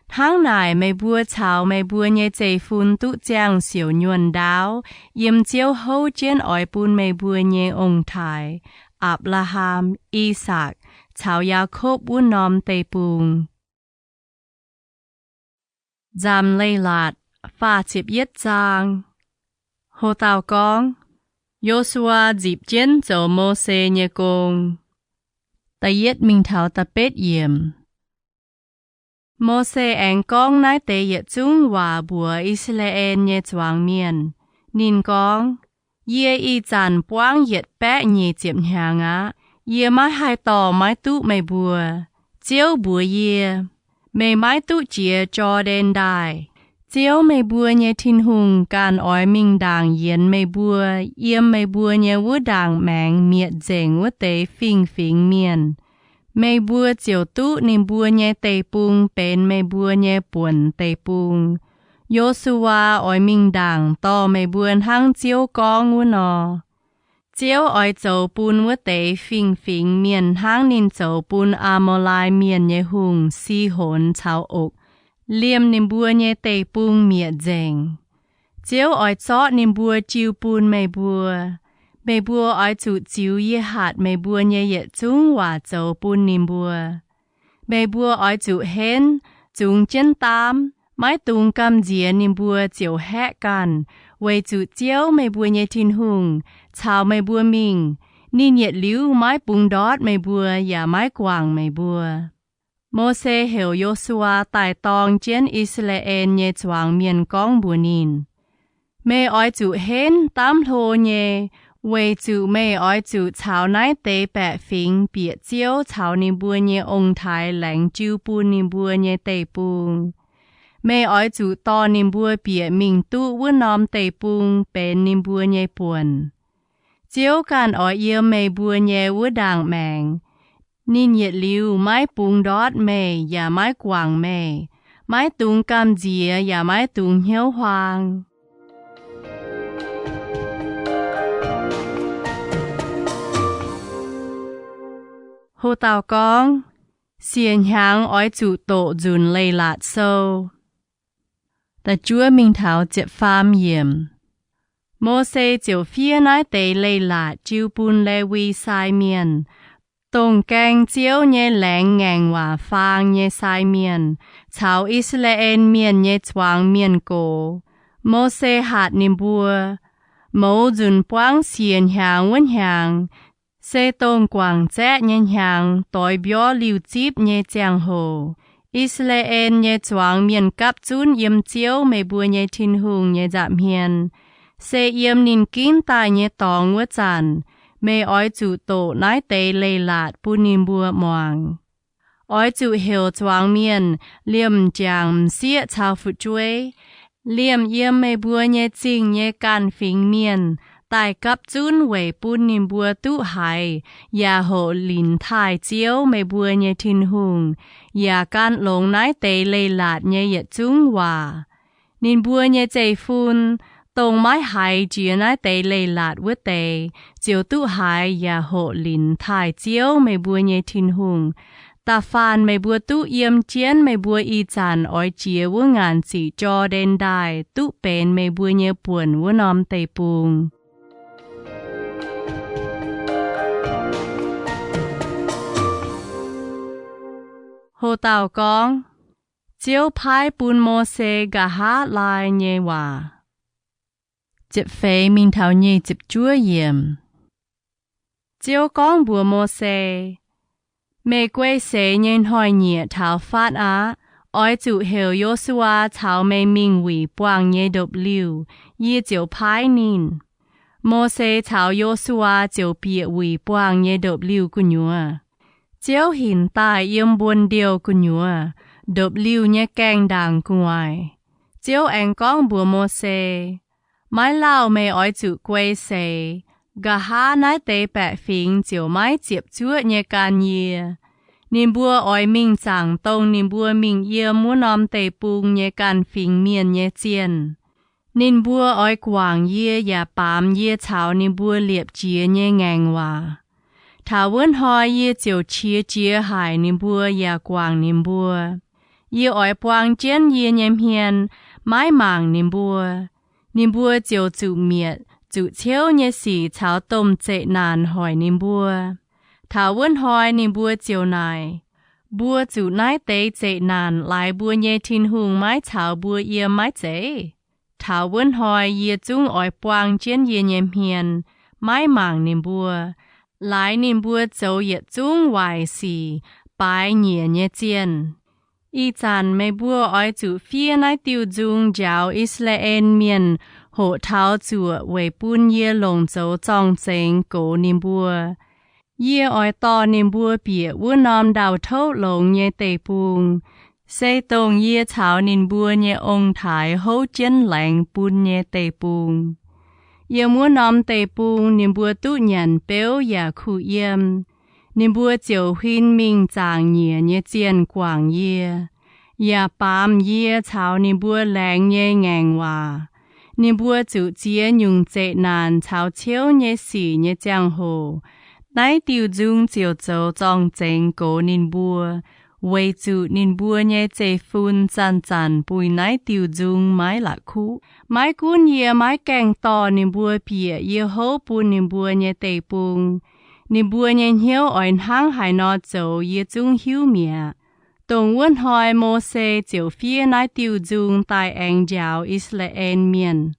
Tháng nải mê bùa chào mê bùa nhé chày phun tụ chàng xỉu nhuần đáo, yếm chiếu hâu chiến ỏi bùn mê bùa nhé ông thái. Abraham, Isaac, chào Jacob uốn nòm tây bùng. Nzamc Leiz-Latc, pha chịp yết giang. Hồ tàu con, Joshua dịp chiến dầu Mô-se nhé công. Ta yết mình thảo ta bết yểm. Mô-se anh con nái tế yết chung hòa bùa Israel nhé choáng miền. Nín con, ye y chàn boang yết bẹ nhé chiếm hàng á. Ye mái hai tỏ mái tụ mày bùa. Chiếu bùa ye. Mày mái tụ chia cho đen đài. Chiếu mày bùa nhé Tin-Hungh can ỏi mình đàng yên mày bùa. Yếm mày bùa nhé vua đàng mạng miệt dành vua tế Fienx miền. Mày bùa chiều tụ nên bùa nhé tây bùng bên mày bùa nhé buồn tây bùng. Joshua ỏi mình đàng to mày buồn hăng chiếu con vua nọ. Chiếu ỏi dầu bùn vua tế Fienx miền hăng nên dầu bùn Amolai miền nhé hùng si hồn chào ốc. Liêm nên bùa nhé tây bùng miệt dành. Chiếu ỏi chót nên bùa chiêu bùn mày bùa. Mày bùa ỏi chủ chiếu ye hạt mày bùa nhé yết chung hòa dầu bùn nên bùa. Mày bùa ỏi chủ hên, chung chân tam, mái tung cầm dìa nên bùa chiếu hẹ can. Vậy chủ chiếu mày bùa nhé Tin-Hungh, chào mày bùa mình, nên yết liu mái bùng đót mày bùa và mái quảng mày bùa. Mô-se hiểu Joshua tài tòng chiến Israel nhé choáng miền con bùa nín. Mày ỏi chủ hên tam thô nhé, vậy chủ mày ỏi chủ chào nái tế bẹ Fienx bịa chiếu chào nín bùa nhé ông thái lãnh chiêu bùn nín bùa nhé tây bùng. Mày ỏi chủ to nín bùa bịa mình tụ vua nòm tây bùng bên nín bùa nhé buồn. Chiếu can ỏi yếm mày bùa nhé vua đàng mạng. Nín yết liu mái bùng đót mày và mái quảng mày. Mái tung cầm dìa và mái tung hiếu hoàng. Hồ tàu con, xiên hàng ỏi chủ tổ Nzamc Leiz-Latc sâu. Ta chúa mình thảo chếp phàm yểm. Mô-se chiều phía nái tế Leiz-Latc chiêu bùn lê vi sai miền. Tông canh chiếu nhé Loz-Ngaengc Waac phang nhé sai miền. Chào Israel miền nhé choáng miền cổ. Mô-se hạt nín bùa. Mẫu dùn boang xiên hàng vân hàng. Sẽ tông quảng chết nhé hàng, tối bió liu chíp nhé chàng hồ. Israel nhé choáng miền cắp chún yếm chiếu mê bùa nhé Tin-Hungh nhé dạm hiền. Sẽ yếm nín kín tài nhé tòng vua chàn. Mê ỏi chủ tổ nái tế Leiz-Latc bù nín bùa moang. Ỏi chủ hiểu choáng miền, liêm chàng xịa chào phụ chuối. Liêm yếm mê bùa nhé chinh nhé can Fienx miền. Tài cấp chún vầy bùn nín bùa tụ hải, và hộ lín thai chiếu mê bùa nhé Tin-Hungh, và can lông nái tế Leiz-Latc nhé yết chung hòa. Nín bùa nhé chày phun, tông mái hải chìa nái tế Leiz-Latc vứt tế, chiếu tụ hải và hộ lín thai chiếu mê bùa nhé Tin-Hungh. Ta phàn mê bùa tụ yếm chiến mê bùa y chàn ỏi chìa vua ngàn chỉ cho đen đài, tụ bền mê bùa nhé buồn vua nòm tây bùng. Hồ tàu con, chiếu phái bùn Mô-se gà hát lại nhé hòa. Chịp phê mình thảo nhé chịp chúa yểm. Chiếu con bùa Mô-se. Mê quê se nhé hỏi nhẹ thảo phát á. Ỏi chủ hiểu Joshua thảo mê mình quỷ boang nhé độc liu. Yê chiếu phái nín. Mô-se thảo Joshua chiếu bịa quỷ boang nhé độc liu của nhúa. Chiếu hình tài yếm buồn điều của nhúa, đột liu nhé canh đàng của ngoài. Chiếu anh con bùa Mô-se. Mái lao mê ỏi chủ quê se, Gà há nái tế bẹ phính chiều mái chiếp chúa nhé can nhìa. Nín bùa oi mình chẳng tông nín bùa mình yêu muốn nòm tế bùng nhé can phính miền nhé chiên. Nín bùa oi quảng yê ya bám yê chào nín bùa liệp chia nhé Ngaengc Waac. Thảo vấn hỏi yê chiều chia hải nín bùa ya quảng nín bùa. Yê oi quảng chén yê nhém hiền, mái màng nín bùa. Nín bùa chiều chủ miệt, chủ chéo nhé xỉ cháo tôm chệ nàn hỏi nín bùa. Thảo vấn hỏi nín bùa chiều này. Bùa chủ nái tế chệ nàn lại bùa nhé Tin-Hungh mái cháo bùa yê mái chệ. Thảo vấn hỏi yê chung oi quảng chén yê nhém hiền, mái màng nín bùa. Lại nín bùa châu yết chung hoài xỉ, bái nhẹ nhé chiên. Y chàn mê bùa oi chủ phía nái tiêu dung giáo Israel miền hộ tháo chủ về bún yê lồng châu trong chênh cổ nín bùa. Yê oi to nín bùa bịa vua nòm đào thâu lồng nhé tê bùng. Xây tông yê cháo nín bùa nhé ông thái hấu chén lạnh bún nhé tê bùng. Yê mua nòm tê bùng nín bùa tụ nhận béo ya khu yêm. Nín bùa chiều huyên mình chàng nhẹ nhé chiên quảng yê. Ya bám yê cháo nín bùa lạnh nhé Ngaengc Waac. Nín bùa chủ chia nhung chệ nàn cháo chéo nhé xỉ nhé giang hồ. Nái tiêu dung chiều châu trong chênh cổ nín bùa. Vì chủ nín bùa nhé chê phun chăn bùi nái tiêu dung mái lạc khu. Mái cún yê mái kèng to nín bùa bịa yê hấu bùn nín bùa nhé tê bùng. Nín bùa nhé hiếu ỏi hăng hải nọ châu yê chung Iu-Mienh. Tổng vấn hỏi Mô-se chiều phía nái tiêu dung tại anh giáo Israel miền.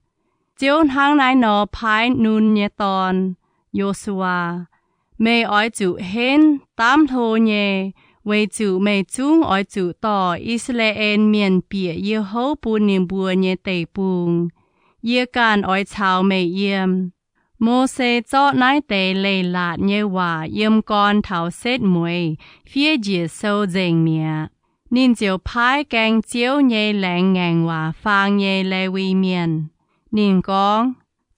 Chiều hăng nái nọ phái nun nhé tòn, Joshua. Meih ỏi chủ hên, tám thô nhé. Vì chủ Meih chung ỏi chủ tỏ Israel miền bịa yê hấu bùn nín bùa nhé tê bùng. Yê can ỏi chào Meih yêm. Mô-se cho nái tế Leiz-Latc nhé Waac yêm con thảo xét mùi, phía dìa sâu dành mẹ. Nín chiều phái gánh chiếu nhé Loz-Ngaengc Waac phang nhé Iu-Mienh. Nín con,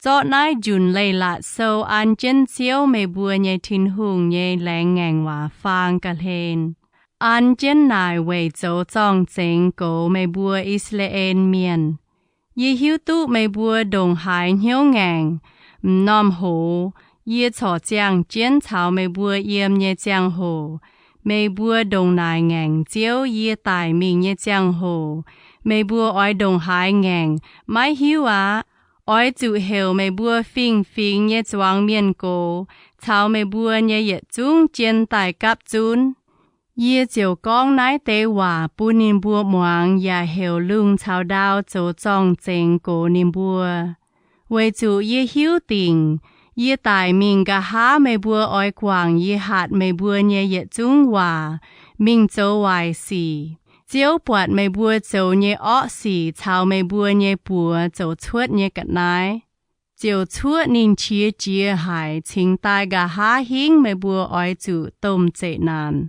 cho nái dùn Leiz-Latc sâu an chân chiếu mê bùa nhé Tin-Hungh nhé Loz-Ngaengc Waac phang cả hên. An chân nài về châu trong chênh cổ mê bùa Israel miền. Yê hiếu tụ mê bùa đồng hải hiếu Ngaengc. Nòm hồ, yê chó giang chén cháo mê bùa yêm nhé giang hồ. Mê bùa đồng nài Ngaengc chiếu yê tài mình nhé giang hồ. Mê bùa oi đồng hải Ngaengc, mái hiếu á. Oi chủ hiệu mê bùa phinh nhé choang miền cổ. Cháo mê bùa nhé yết chung chén tài cắp chun. Yê chiều con nái tế Waac bù nín bùa moang ya hiệu lung cháo đào châu trong chênh cổ nín bùa. Vì chủ yê hiếu tình, yê tài mình gà há mê bùa oi quảng yê hạt mê bùa nhé yết chung Waac, mình châu hoài xỉ. Chiếu bọt mê bùa châu nhé ọ xỉ chào mê bùa nhé bùa châu chuốt nhé gật nái. Chiều chuốt nín chia hải chính tài gà há hiến mê bùa oi chủ tôm chệ nàn.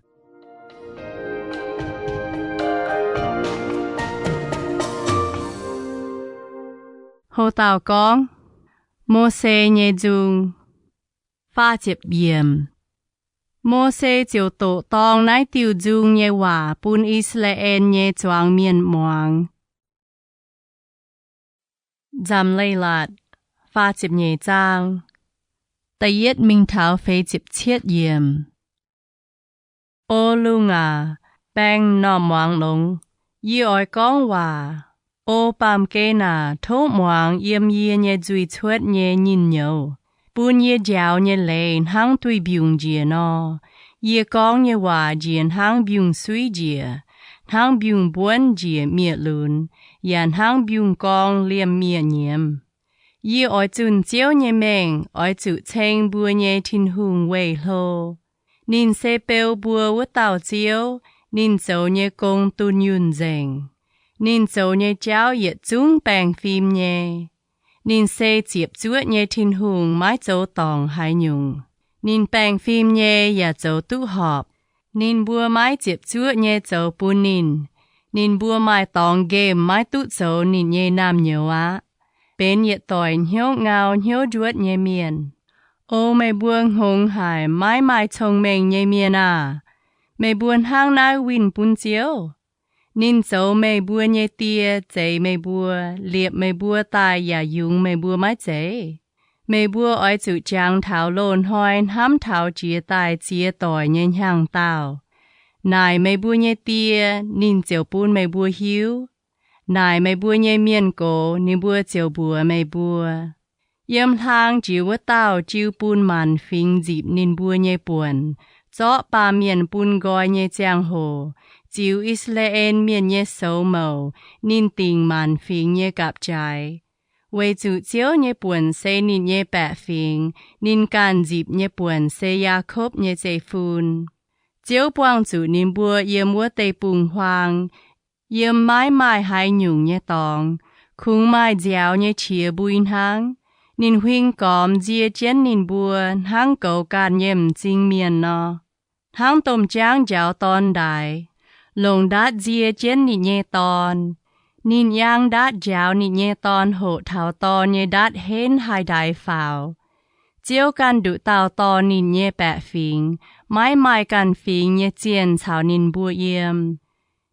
Hồ tàu con, Mô-se nhé dung, pha chếp yếm. Mô-se chiều tổ tông nái tiêu dung nhé Waac bún Israel nhé choang miền moang. Nzamc Leiz-Latc, pha chếp nhé trang. Tài yết minh thảo phê chếp chiết yếm. Ô lung à, bang nòm moang lông, yê oi con Waac. Ô bàm kê nà thô moang yêm yê nhé duy chuốt nhé nhìn nhâu. Bún yê giáo nhé lên hăng tùy biung dìa nò. Yê con nhé Waac dìa hăng biung suy dìa. Hăng biung buôn dìa miệt lùn. Yàn hăng biung con liêm miệt nhiễm. Yê oi chun chiếu nhé mèng, oi chủ chênh bùa nhé Tin-Hungh vây lô. Nín xê bèo bùa vứt tàu chiếu, nín châu nhé công tùn yun dành. Nín châu nhé cháu yết chung bàng phim nhé. Nín xê chiếp chuốt nhé Tin-Hungh mái châu tòng hải nhung. Nín bàng phim nhé ya châu tụ họp. Nín bùa mái chiếp chuốt nhé châu bùn nín. Nín bùa mái tòng game mái tụ châu nín nhé nam nhớ á. Bên yết tỏi hiếu ngào hiếu chuốt nhé miền. Ô mày buông hùng hải mãi mãi thông minh như miền à. Mày buông hang nai win bún chiếu. Nín dấu mày buông như tia dây mày buông, liệp mày buông tai ya dùng mày buông mãi dây. Mày buông oi chủ trang thảo lộn hoài hám thảo chia tai chia tỏi nhân hàng tàu. Nài mày buông như tia, nín dấu bún mày buông hiếu. Nài mày buông như miền cổ, nín buông dấu buông mày buông. Yếm thang chiếu vỡ tàu chiếu bún màn phình dịp nín buông như buồn. Gió ba miền bún gói như giang hồ. Ziouv Israel miền như sâu màu, nín tình màn phình như gặp trái. Vì chủ chiếu như buồn sẽ nín như bẹ phình, nín can dịp như buồn sẽ Jacob như dây phun. Chiếu buông chủ nín bùa yếm vỡ tây bùng hoang, yếm mãi mãi hai nhung như tòng, khung mãi dẻo như chia bùin hang. Nín huynh còm dìa chén nín bùa, hang cầu can yếm chính miền nó. Hang tôm tráng giáo tòn đài, lồng đát dìa chén nín nhẹ tòn. Nín yang đát giáo nín nhẹ tòn hộ thảo tòn như đát hên hai đài phào. Chiếu can đủ tàu tòn nín nhẹ bẹ phình, mãi mãi can phình như chiên chào nín bùa yếm.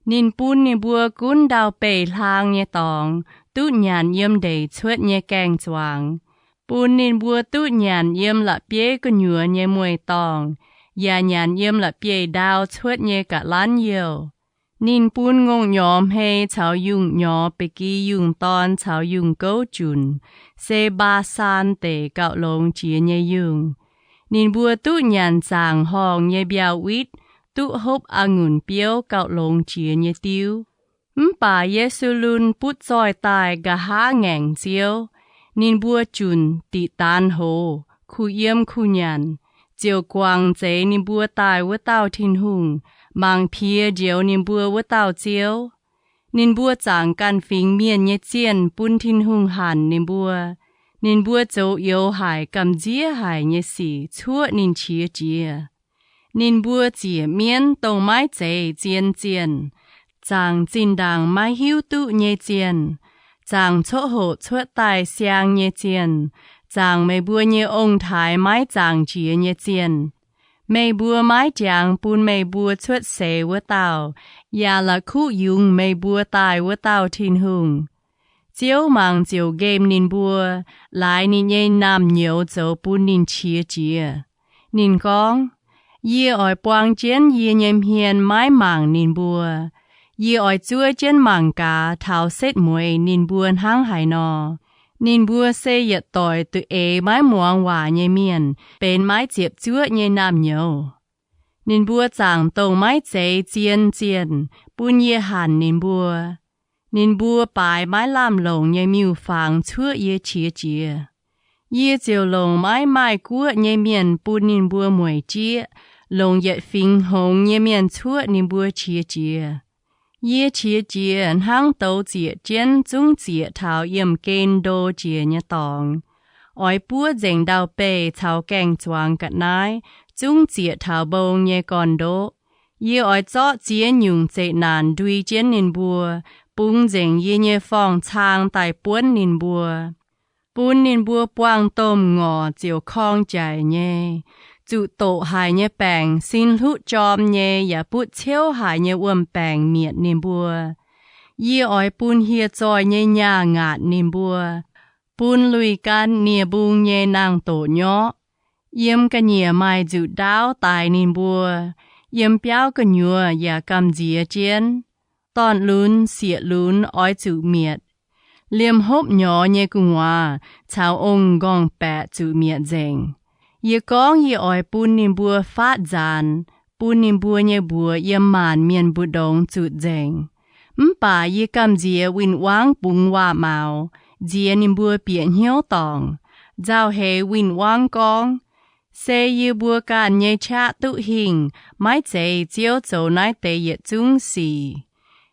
Nín bún nín bùa cún đào bể thang như tòng, tút nhàn yếm đầy chuột như Ngaengc Waac. Bún nín bùa tút nhàn yếm là bế cơ nhùa như mùi tòng, ya nhàn yếm là bế đào chuột như cả lán yêu. Nín bún ngông nhóm hay chào dùng nhỏ bê kì dùng tòn chào dùng gấu chun, xe ba san tê gạo lông chia như dùng. Nín bùa tút nhàn giang hong như biao wít, tút hộp ngùn biếu gạo lông chia như tiêu. Bà Giêsu luôn bút dòi tài gà há ngành chiếu. Nín bùa chun tị tàn hồ, khu yếm khu nhàn. Chiều quang dễ nín bùa tài với tao Tin-Hungh, mang phía diều nín bùa với tao chiếu. Nín bùa chẳng can phình miền như chiên bún Tin-Hungh hàn nín bùa. Nín bùa dấu yếu hải cầm dĩa hải như xỉ chua nín chia chia. Nín bùa dĩa miên tông mái dễ chiên chiên. Chẳng chín đàng mái hiếu tụ như chiên. Chẳng chỗ hộ chuột tài xiang như chiên. Chẳng mày bùa như ông thái mái chẳng chia như chiên. Mày bùa mái chẳng bún mày bùa chuột xế với tao. Ya là khu dùng mày bùa tài với tao Tin-Hungh. Chiếu mang chiếu game nín bùa, lại nín nhây nam nhiều dấu bún nín chia chia. Nín con, yê ỏi buông chén yê nhâm hiền mái mang nín bùa. Yê ỏi chúa chén mang cả thảo xét mùi nín buồn hang hải nò. Nín bùa xe yết tỏi tụi mái muang hòa nhê miền, bên mái chiếp chúa nhê nam nhiều. Nín bùa chẳng tông mái chế chiên chiên, bún yê hàn nín bùa. Nín bùa bài mái làm lồng nhê miu phang chúa yê chia chia. Yê chiều lồng mái mái cua nhê miền bún nín bùa mùi chia, lồng yết phình hồng nhê miền chúa nín bùa chia chia. Yê chia chia hang tàu chia chén chung chia thảo yếm kênh đô chia như tòng. Ôi bùa dành đào bê thảo Ngaengc Waac gạt nái, chung chia thảo bông như con đô. Yê ôi chó chia nhung dạy nàn đuôi chén nín bùa, bung dành yê như phong chang tài buôn nín bùa. Bún nín bùa buông tôm ngò chiều khong chạy nhé. Chủ tổ hải như bàng xin hút chom nhé ya bút chéo hải như uom bàng miệt nín bùa. Yê oi bún hia choi như nhà ngạt nín bùa. Bún lùi can nia bung nhé nàng tổ nhỏ. Yếm cả nhẹ mai chủ đáo tài nín bùa. Yếm béo cả nhua ya cầm dìa chén. Tòn lún xịa lún oi chủ miệt. Liêm hốp nhỏ như cùng hòa, chào ông gong bẹ chủ miệt dành. Yê con yê oi bún nín bùa phát dàn, bún nín bùa như bùa yếm màn miền bù đông chủ dành. Bà yê cầm dìa win wang bung hòa màu, dìa nín bùa biển hiếu tòng, giao hề win wang gong. Xe yê bùa can nhê chát tụ hình, mái dây chiếu dấu nái tế yết chung xì.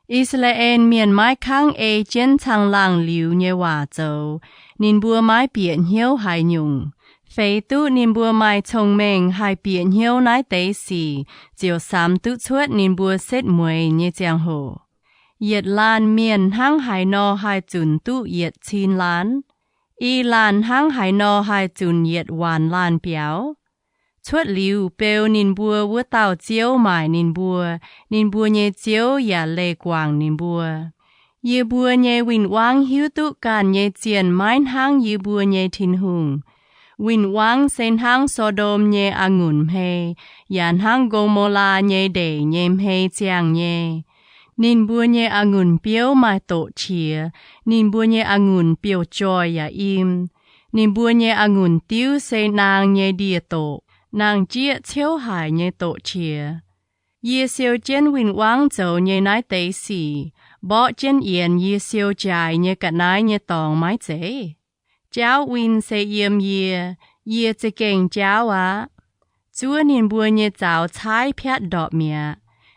Israel miền mái kháng chén thang lang liu như hòa dấu, nín bùa mái biển hiếu hải nhung. Phê tụ nín bùa mái thông minh hải biển hiếu nái tế xì, chiều xám tụ chuột nín bùa xét mùi như giang hồ. Yết lan miền hang hải nò hải chun tụ yết chín lan. y lan hang hai no hai chun yet wan lan piao chuột liu bèo nín bùa vua tàu chiếu mải nín bùa nhẹ chiếu ya lê quang nín bùa ye bùa nhẹ win wang hiu tu can nhẹ chien mайн hang ye bùa nhẹ Tin-Hungh win wang sen hang Sodom nhẹ angun he yan hang Gomorrah nhẹ để nhẹ he chiang nhẹ nín bùa nhẹ angun piao mai tổ chia nín bùa nhẹ angun piao joy ya im nín bùa nhẹ angun tiêu se nang nhẹ địa tổ nàng chia chiếu hải nhẹ tổ chia ye siêu chen win wang dầu nhẹ nái tế xì bỏ chen yên ye siêu dài nhẹ cả nái nhẹ tòng mái chế cháu win se yếm ye chế kênh cháu á chúa nín bùa nhẹ cháu trái piat đọ mẹ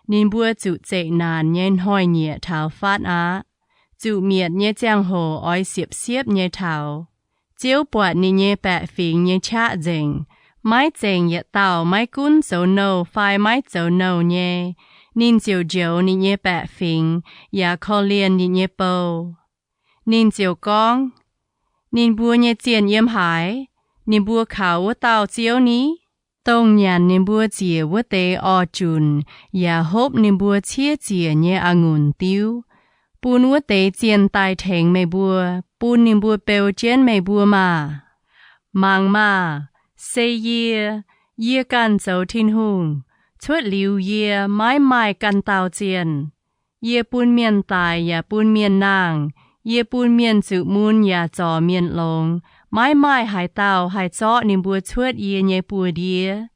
nín bùa chủ chế nàn nhẹ hoi nhẹ thảo phát á chủ miệt nhẹ giang hồ oi xiếp nhẹ thảo chiếu bọt nín nhẹ bẹ phình nhẹ chạ dình mái chèn yết tàu mái cún dấu nâu phai mái dấu nâu nhé nín chiều chiều nín nhé bẹ phình ya khó liền nín nhé bầu nín chiều con nín bùa nhé chiên yếm hải nín bùa khảo vua tàu chiếu ní tông nhàn nín bùa chìa vua tế o chun ya hốp nín bùa chia chìa nhé angun tiêu bùn vua tế chiên tai thèng mê bùa bùn nín bùa bèo chiên mê bùa mà mang mà say ye can dấu Tin-Hungh chuột liu ye mái can tàu chiên ye bùn miền tài ya bùn miền nàng ye bùn miền chữ mun ya trò miền lông mái hải tàu hải chó nín bùa chuột ye nhẹ bùa đĩa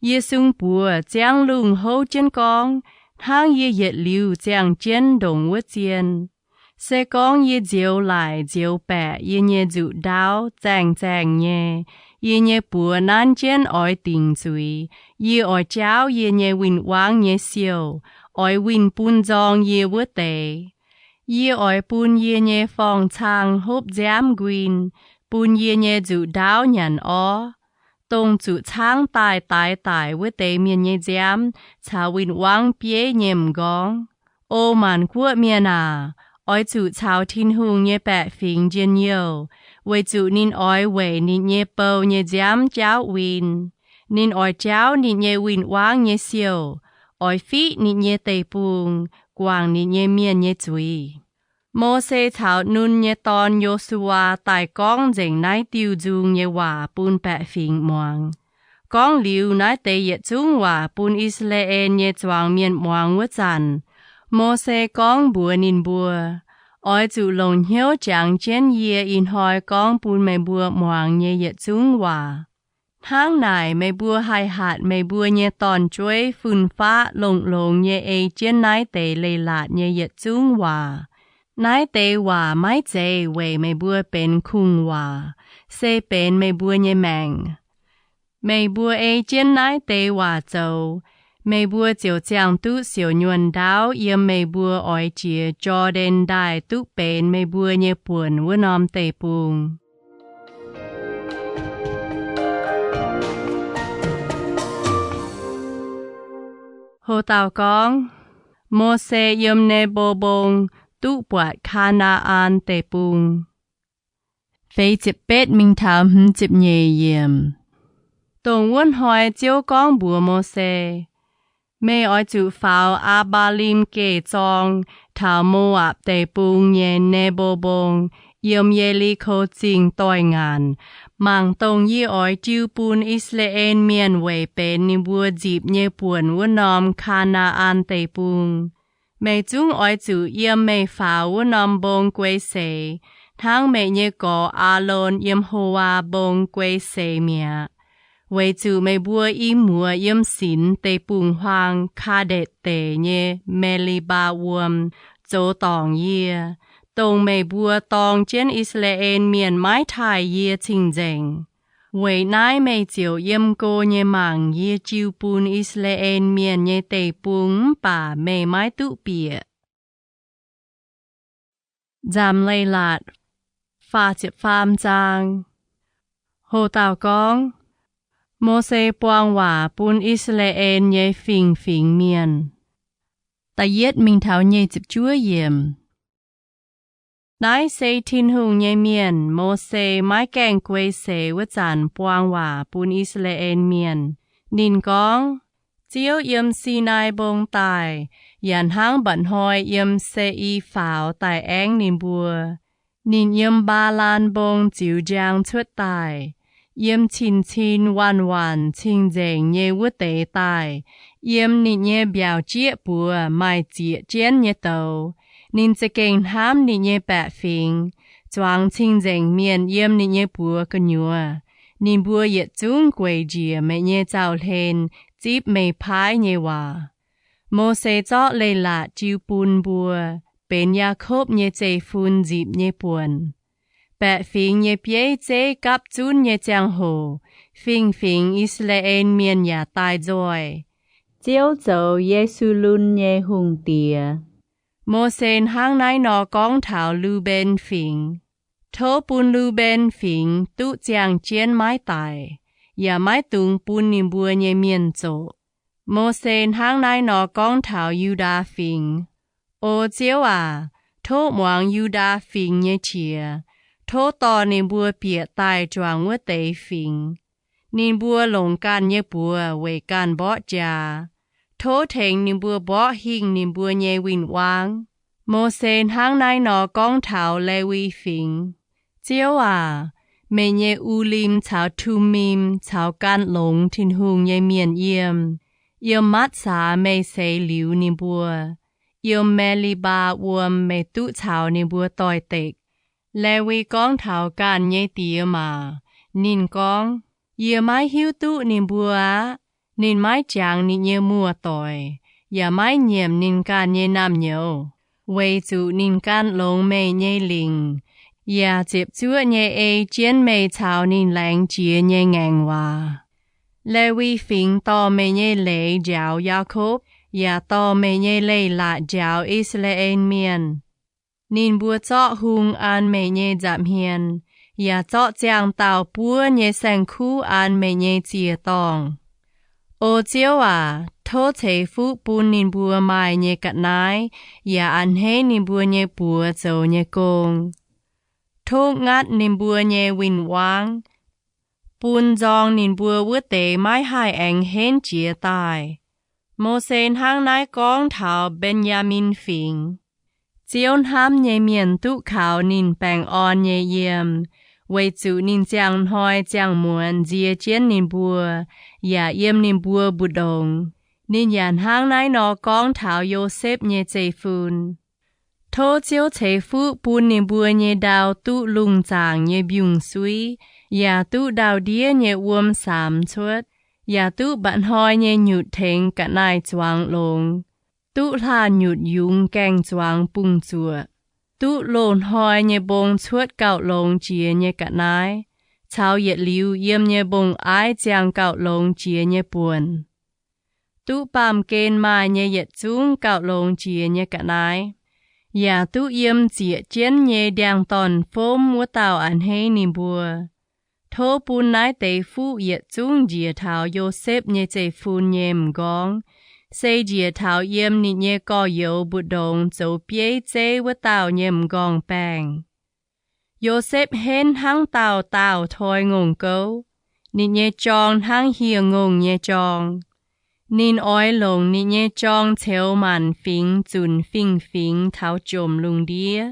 ye sung bùa giang lung hậu chân con hang ye yết liu giang chân đồng vua chiên sẽ con ye diều lại diều bẹ ye nhẹ dụ đáo giang nhẹ ye nhẹ bùa nan chen oi tình suy ye oi cháo ye nhẹ win wang nhẹ siêu oi win bun zong ye vua tề ye oi bun ye nhẹ phong chang hốp giám green bun ye nhẹ dụ đáo nhàn o tông dụ chang tài vua tề miền nhẹ giám cha win wang bie nhẹm gong ô man quốc miền à oi dụ chào Tin-Hungh nhẹ bẹ phình jian yêu为主您爱为您也报也giảm giáo win您爱giáo您也 win wang也siêu爱phi您也tây buông quang您也miền也chui Mô-se thảo nun也ton Joshua tại con dành nái tiêu dung也hòa bun bẹ phình muang con liu nái tây ye chung hòa bun Israel也choang miền muang vua chan Mô-se con bùa nín bùa oi chủ lồng hiếu chẳng chén ye in hoi con bùn mê bùa moang nhé yết chung hòa. Tháng này mê bùa hai hạt mê bùa nhé tòn chuối phun phá lồng nhé ê chén nái tê lê lạt nhé yết chung hòa. Nái tê hòa mái chê về mê bùa bên khung hòa, xê bên mê bùa nhé mèng. Mê bùa ê chén nái tê hòa châu, mê bùa chiều chàng tu xỉu nhuần đáo yếm mê bùa oi chìa cho đen đài tu bền mê bùa nhé buồn vua nòm tê bùng. Hồ tàu con, Mô-se yếm nê bô bông tu bọt Canaan tê bùng. Phê chịp bết minh thảo hứng chịp nhẹ yếm. Tổng quân hỏi chiếu con bùa Mô-se. Meih oi chủ pháo A-ba-lim kê chong thảo mô ạp tê bùng nhé nê bô bông yếm yê li khô chinh tòi ngàn mang tông yê oi chiu bùn Israel miền về bên ni bùa dịp nhé buồn vua nòm Canaan tê bùng Meih chung oi chủ yếm Meih pháo vua nòm bông quê xê thang Meih nhé có A-lôn yếm Hoa bông quê xê mẹ为主美波伊摩音神地半荒卡地地耶美利巴沃做当耶，东美波当真以色列面买太耶清净，为乃美照音歌耶忙耶照半以色列面耶地半把美买都别。Nzamc Leiz-Latc 發接翻章，hồ tàu con Mô-se quang hòa bún Israel nhé phình miền. Ta yết mình thảo nhé chịp chúa yếm. nãy xây Tin-Hungh Iu-Mienh Mô-se mái kèng quê se vất giản quang hòa bùn Israel miền. Nín cóng, chiếu yếm Sinai bông tài, yàn hang bận hoi yếm se y pháo tài áng nín bùa. Nín yếm ba lan bông chiếu giang chuất tài, yếm chín chín hoàn hoàn chín dành nhé vất tế tài, yếm nín nhé biểu chiếc bùa mai chiếc chén nhé tàu. Nín sẽ kênh hám nín nhé bẹ phình, choáng chín dành miền yếm nín nhé bùa cơ nhùa. Nín bùa yết chung quay dìa mẹ nhé chào lên, díp mê phái nhé hòa. Mô-se Nzamc Leiz-Latc chiu bùn bùa, bên Gia-khốp nhé chế phun díp nhé buồn. Bẹ phình nhé bế chế cắp chún nhé chang hồ, phình phình Israel miền nhà tài rồi. Ziouv Yesu lun nhé hùng tìa. Mô-se hang nái nọ cong thảo lưu bên phình. Thô bùn lưu bên phình tụ chàng chén mái tài, và mái tung bùn nín bùa nhé miền chỗ. Mô-se hang nái nọ cong thảo Yuda phình. Ô chiếu à, thô moang Yuda phình nhé chìa, thô tò nín bùa bịa tài choàng vất tế phình. Nín bùa lồng can nhé bùa về can bó trà. Thô thèng nín bùa bó hình nín bùa nhé vinh quang. Mô-se hang nái nọ cong thảo lê vi phình. Chiếu à, mẹ nhé u lim chào thu mìm chào can lồng Tin-Hungh nhé miền yếm. Yếm mát xá mê xây liu nín bùa. Yếm mẹ li ba uom mẹ tụ chào nín bùa tòi tịch. Lê vi cong thảo can nhé tìa mà. Nín cong, yếm mái hiu tụ nín bùa á. Nín mái chàng nín nhé mua tòi. Yà mái nhiễm nín can nhé nam nhớ. Vây tụ nín can lồng mẹ nhé linh. Yà chếp chúa nhé ê chén mê chào nín lãng chìa nhé Ngaengc Waac. Lê vi phình tò mê nhé lê giáo Gia-khốp, yà tò mê nhé Leiz-Latc giáo Israel miền. Nín bùa chọ hung an mê nhé giảm hiền, yà chọ chàng tàu bùa nhé sang khu an mê nhé chìa tòng. Ô chiếu à, thô chế phụ bùn nín bùa mai nhé cắt nái, yà an hê nín bùa nhé bùa dầu nhé công. Thô ngát nín bùa nhé vinh quang. Bùn dòng nín bùa vứt tế mái hai anh hên chìa tài. Mô-se hang nái cong thảo Benjamin phình. Chiếu hám nhé miền tụ khảo nín bàng on nhé yếm. Vây tụ nín chàng hoi chàng muôn dìa chén nín bùa. Yà yếm nín bùa bù đồng. Nín yàn hang nái nọ cong thảo Yo-sếp nhé chế phun. Thô chiếu chế phụ bùn nín bùa nhé đào tụ lung chàng nhé biung suy. Yà tụ đào đĩa nhé uom xám chuất. Yà tụ bạn hoi nhé nhụt thênh cả nai choáng lông. Tụ là nhụt yung kèng choáng bung chua. Tụ lồn hoi nhé bông chuất cạo lông chìa nhé cả nai. Chào yết liu yếm nhé bông ái chàng cạo lông chìa nhé buồn. Tụ bàm kên mai nhé yết chung cạo lông chìa nhé cả nai. Yà tụ yếm chìa chén nhé đàng tòn phôm mua tàu ăn hê nín bùa. Thô bùn nái tế phụ yết chung dìa thảo Yo-sếp nhé chế phun nhé mgong. Xây dìa thảo yếm nín nhé có yếu bụt đồng dấu bế chế vất tàu nhé mgong bàng. Yo-sếp hên hăng tàu thôi ngông câu. Nín nhé chong hăng hiền ngông nhé chong. Nín oi lông nín nhé chong theo màn phình chun phình phình thảo chồm lung đĩa.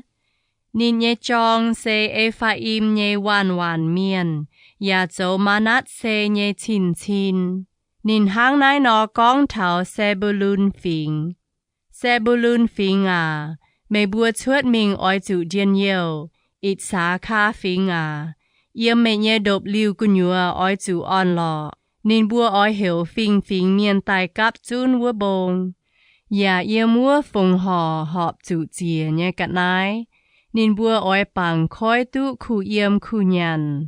Nín nhé chong se Ephraim nhé hoàn hoàn miền. Yà dấu manat se nhé chín chín. Nín hang nái nọ cong thảo Zebulun phình. Zebulun phình à, mê bùa chuất mình oi chủ điên yêu. Ít xá khá phình à. Yếm mê nhé đột liu cu nhua oi chủ on lọ. Nín bùa oi hiểu phình phình miền tài cắp chun vua bông. Yà yếm vua phùng hò họp chủ chìa nhé cắt nái. Nín bùa oi bằng khói tụ khu yếm khu nhàn.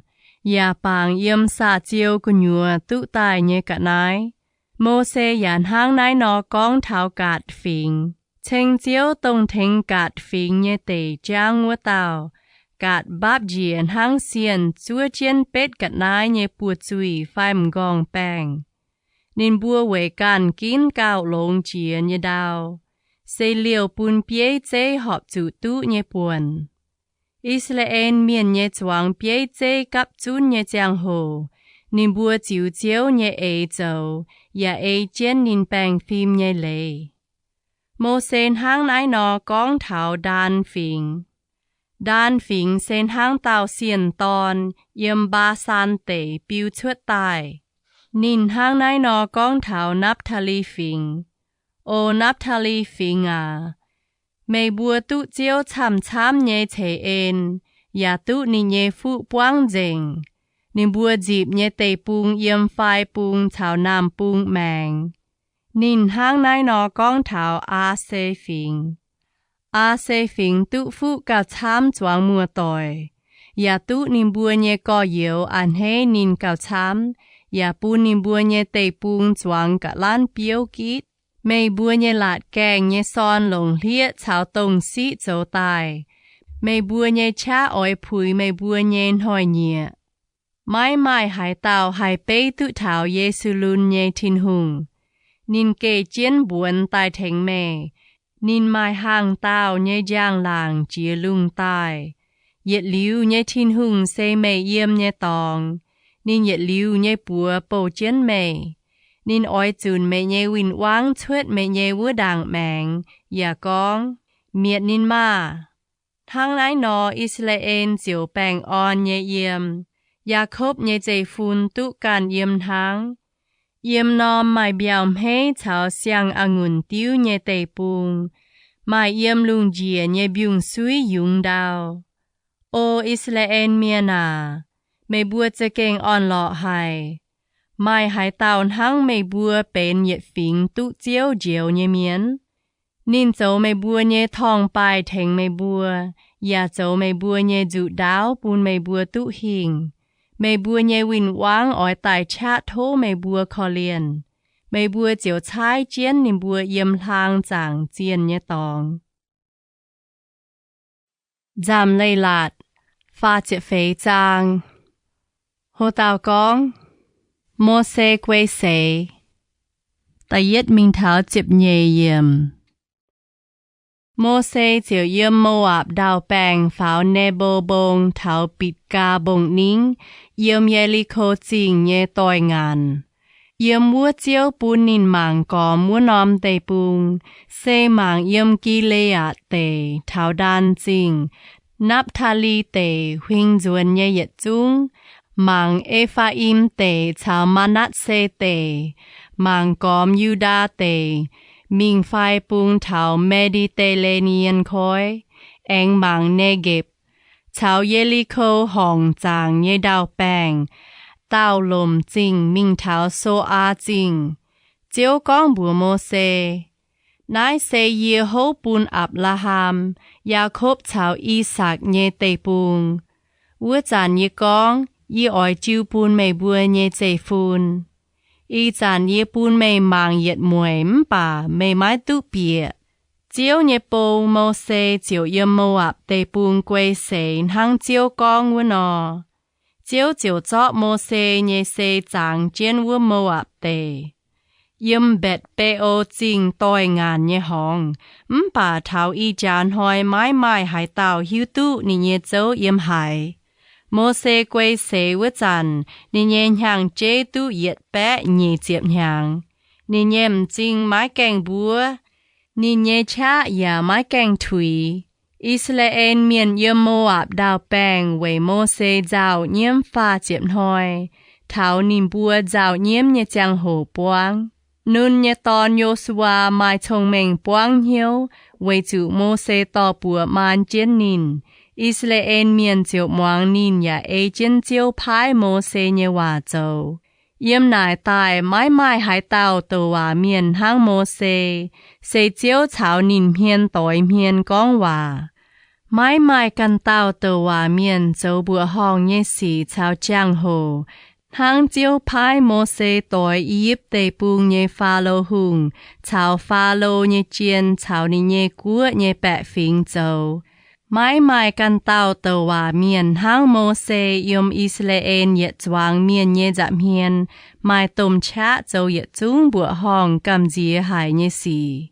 Yà bằng yếm xạ chiêu cu nhua tụ tài nhé cắt nái. Mô-se yàn hang nái nọ cong thảo gạt phình. Chênh chiếu tông thênh gạt phình nhé tê chang vua tàu. Gạt bắp dìen hang xiên chúa chiên bết gạt nái nhé bùa chui phai mgong bàng. Nín bùa về can kín cao lông chìa nhé đào. Xây liều bùn bế chế họp chủ tụ nhé buồn. Israel miền nhẹ choáng bế chế cấp chun nhẹ giang hồ, nín bùa chiếu chiếu nhẹ ế dầu, ya ế chén nín bèng phim nhẹ lệ. Mô sen hang nái nò gong thảo đan phình. Đan phình sen hang tàu xiên tòn, yếm ba san tể biêu chuột tài. Nín hang nái nò gong thảo nắp thà ly phình. Ô nắp thà ly phình à. Mày bùa tụ chiếu chăm chăm nhé chế ên, ya tụ nín nhé phụ quang dình. Nín bùa dịp nhé tê bùng yếm phai bùng thảo nam bùng màng. Nín hang nái nò gong thảo a xê phình. A xê phình tụ phụ cả chăm choáng mùa tỏi. Ya tụ nín bùa nhé có yếu an hê nín cả chăm, ya bù nín bùa nhé tê bùng choáng cả lan biếu kít. Meih bùa nhé lạt kèng nhé son lồng liết cháo tông sĩ dấu tài. Meih bùa nhé cha oi phùi meih bùa nhé hỏi nhẹ. Mai hải tàu hải bê tự thảo Yesu lun nhé Tin-Hungh. Nín kê chiến buồn tài thèng mê. Nín mai hàng tàu nhé giang làng chia lung tài. Yết liu nhé Tin-Hungh xê mê yếm nhé tòng. Nín yết liu nhé bùa bầu chiến mê. Nín oi chun mê nhé win wang chuết mê nhé vua đàng màng. Ya gong. Miệt nín ma. Thang nái nò Israel diệu bèng on nhé yếm. Jacob nhé dây phun tụ can yếm thang. Yếm nòm mai biàm hê chào xiang angùn tiêu nhé tê bùng. Mai yếm lung dìa nhé biung suy yung đào. Ô Israel miền à. Mê bùa chê kênh on lọ hài. Mai hải tàu hăng mê bùa bền nhiệt phính tụ chiếu diệu nhé miền. Nín dấu mê bùa nhé thong bài thèng mê bùa. Ya dấu mê bùa nhé dụ đáo bùn mê bùa tụ hình. Meih bùa nhé win wang oi tài chát thô meih bùa khó liền. Meih bùa chiếu chai chiên nín bùa yếm lang giảng chiên nhé tòng. Nzamc Leiz-Latc pha chiết phế giang. Hồ tàu gong. Mô xê quê xế. Ta yết minh tháo chịp nhê yếm. Mô xê chiều yếm Moab đào bèng pháo nê bô bông tháo bịt ca bông nín. Yếm Jericho chinh nhé tòi ngàn. Yếm mua chiếu bún nín màng có mua nòm tê bùng. Xê màng yếm Gilead tê tháo đàn chinh. Nắp thà ly tê huynh duân nhé yết chung. Màng Ephraim tê chào Manasseh tê. Màng gom Juda tê. Mình phai bùng tháo Mediterranean khói. Anh màng Negev. Chào Jericho hồng giang nhé đào bèng. Tao lồm chinh mình tháo xô á chinh. Chiếu gong bùa mô xê. Nái xê yê hô bùn Abraham. Jacob chào Isaac nhé tê bùng. Vua chàn yê gong. Yê oi chiu bùn mê bùa nhé chê phun. Y chàn yê bùn mê màng yết mùi mbà mê mái tụ bịa. Chiếu nhé bố mô xê chiếu yếm Moab tê bùng quê xê hăng chiếu gong vua nò. Chiếu chiếu chọ mô xê nhé xê giang chiên vua Moab tê. Yếm bẹt bê ô chinh tòi ngàn nhé hong. Bà thảo y chán hỏi mai hải tàu hiu tụ nì nhé dấu yếm hải. Mô xê quê xê vua chàn nì nhé nhàng chê tụ yết bẹ nhé chiếp nhàng. Nì nhém chinh mái kèng búa. Nì nhé chá ya mái kèng thủy. Israel miền yếm Moab đào bèng với mô xê dạo nhiễm pha chiếm hỏi. Thảo nín bùa dạo nhiễm nhé chàng hồ boang. Nun nhé tòn Joshua mai chồng mình boang hiếu. Với chủ mô xê tò bùa man chiên nín. Israel miền chiếu moang nín ya ê chiên chiếu phái mô xê nhé hòa châu. Yếm nải tài mai hải tàu tàu hòa miền hang mô xê. Xê chiếu chào nín miền tỏi miền gong hòa. Mai căn tàu tàu hòa miền dấu bùa hong nhé xì chào chàng hồ. Hang chiếu phái mô xê tỏi yếp tê bùng nhé pha lô hùng. Chào pha lô nhé chiên chào nín nhé cua nhé bẹ phính dấu. Mai căn tàu tàu hòa miền hang mô xê yếm Israel yết choáng miền nhé giảm hiền. Mai tôm chá dấu yết chung bùa hong cầm dìa hải nhé xì.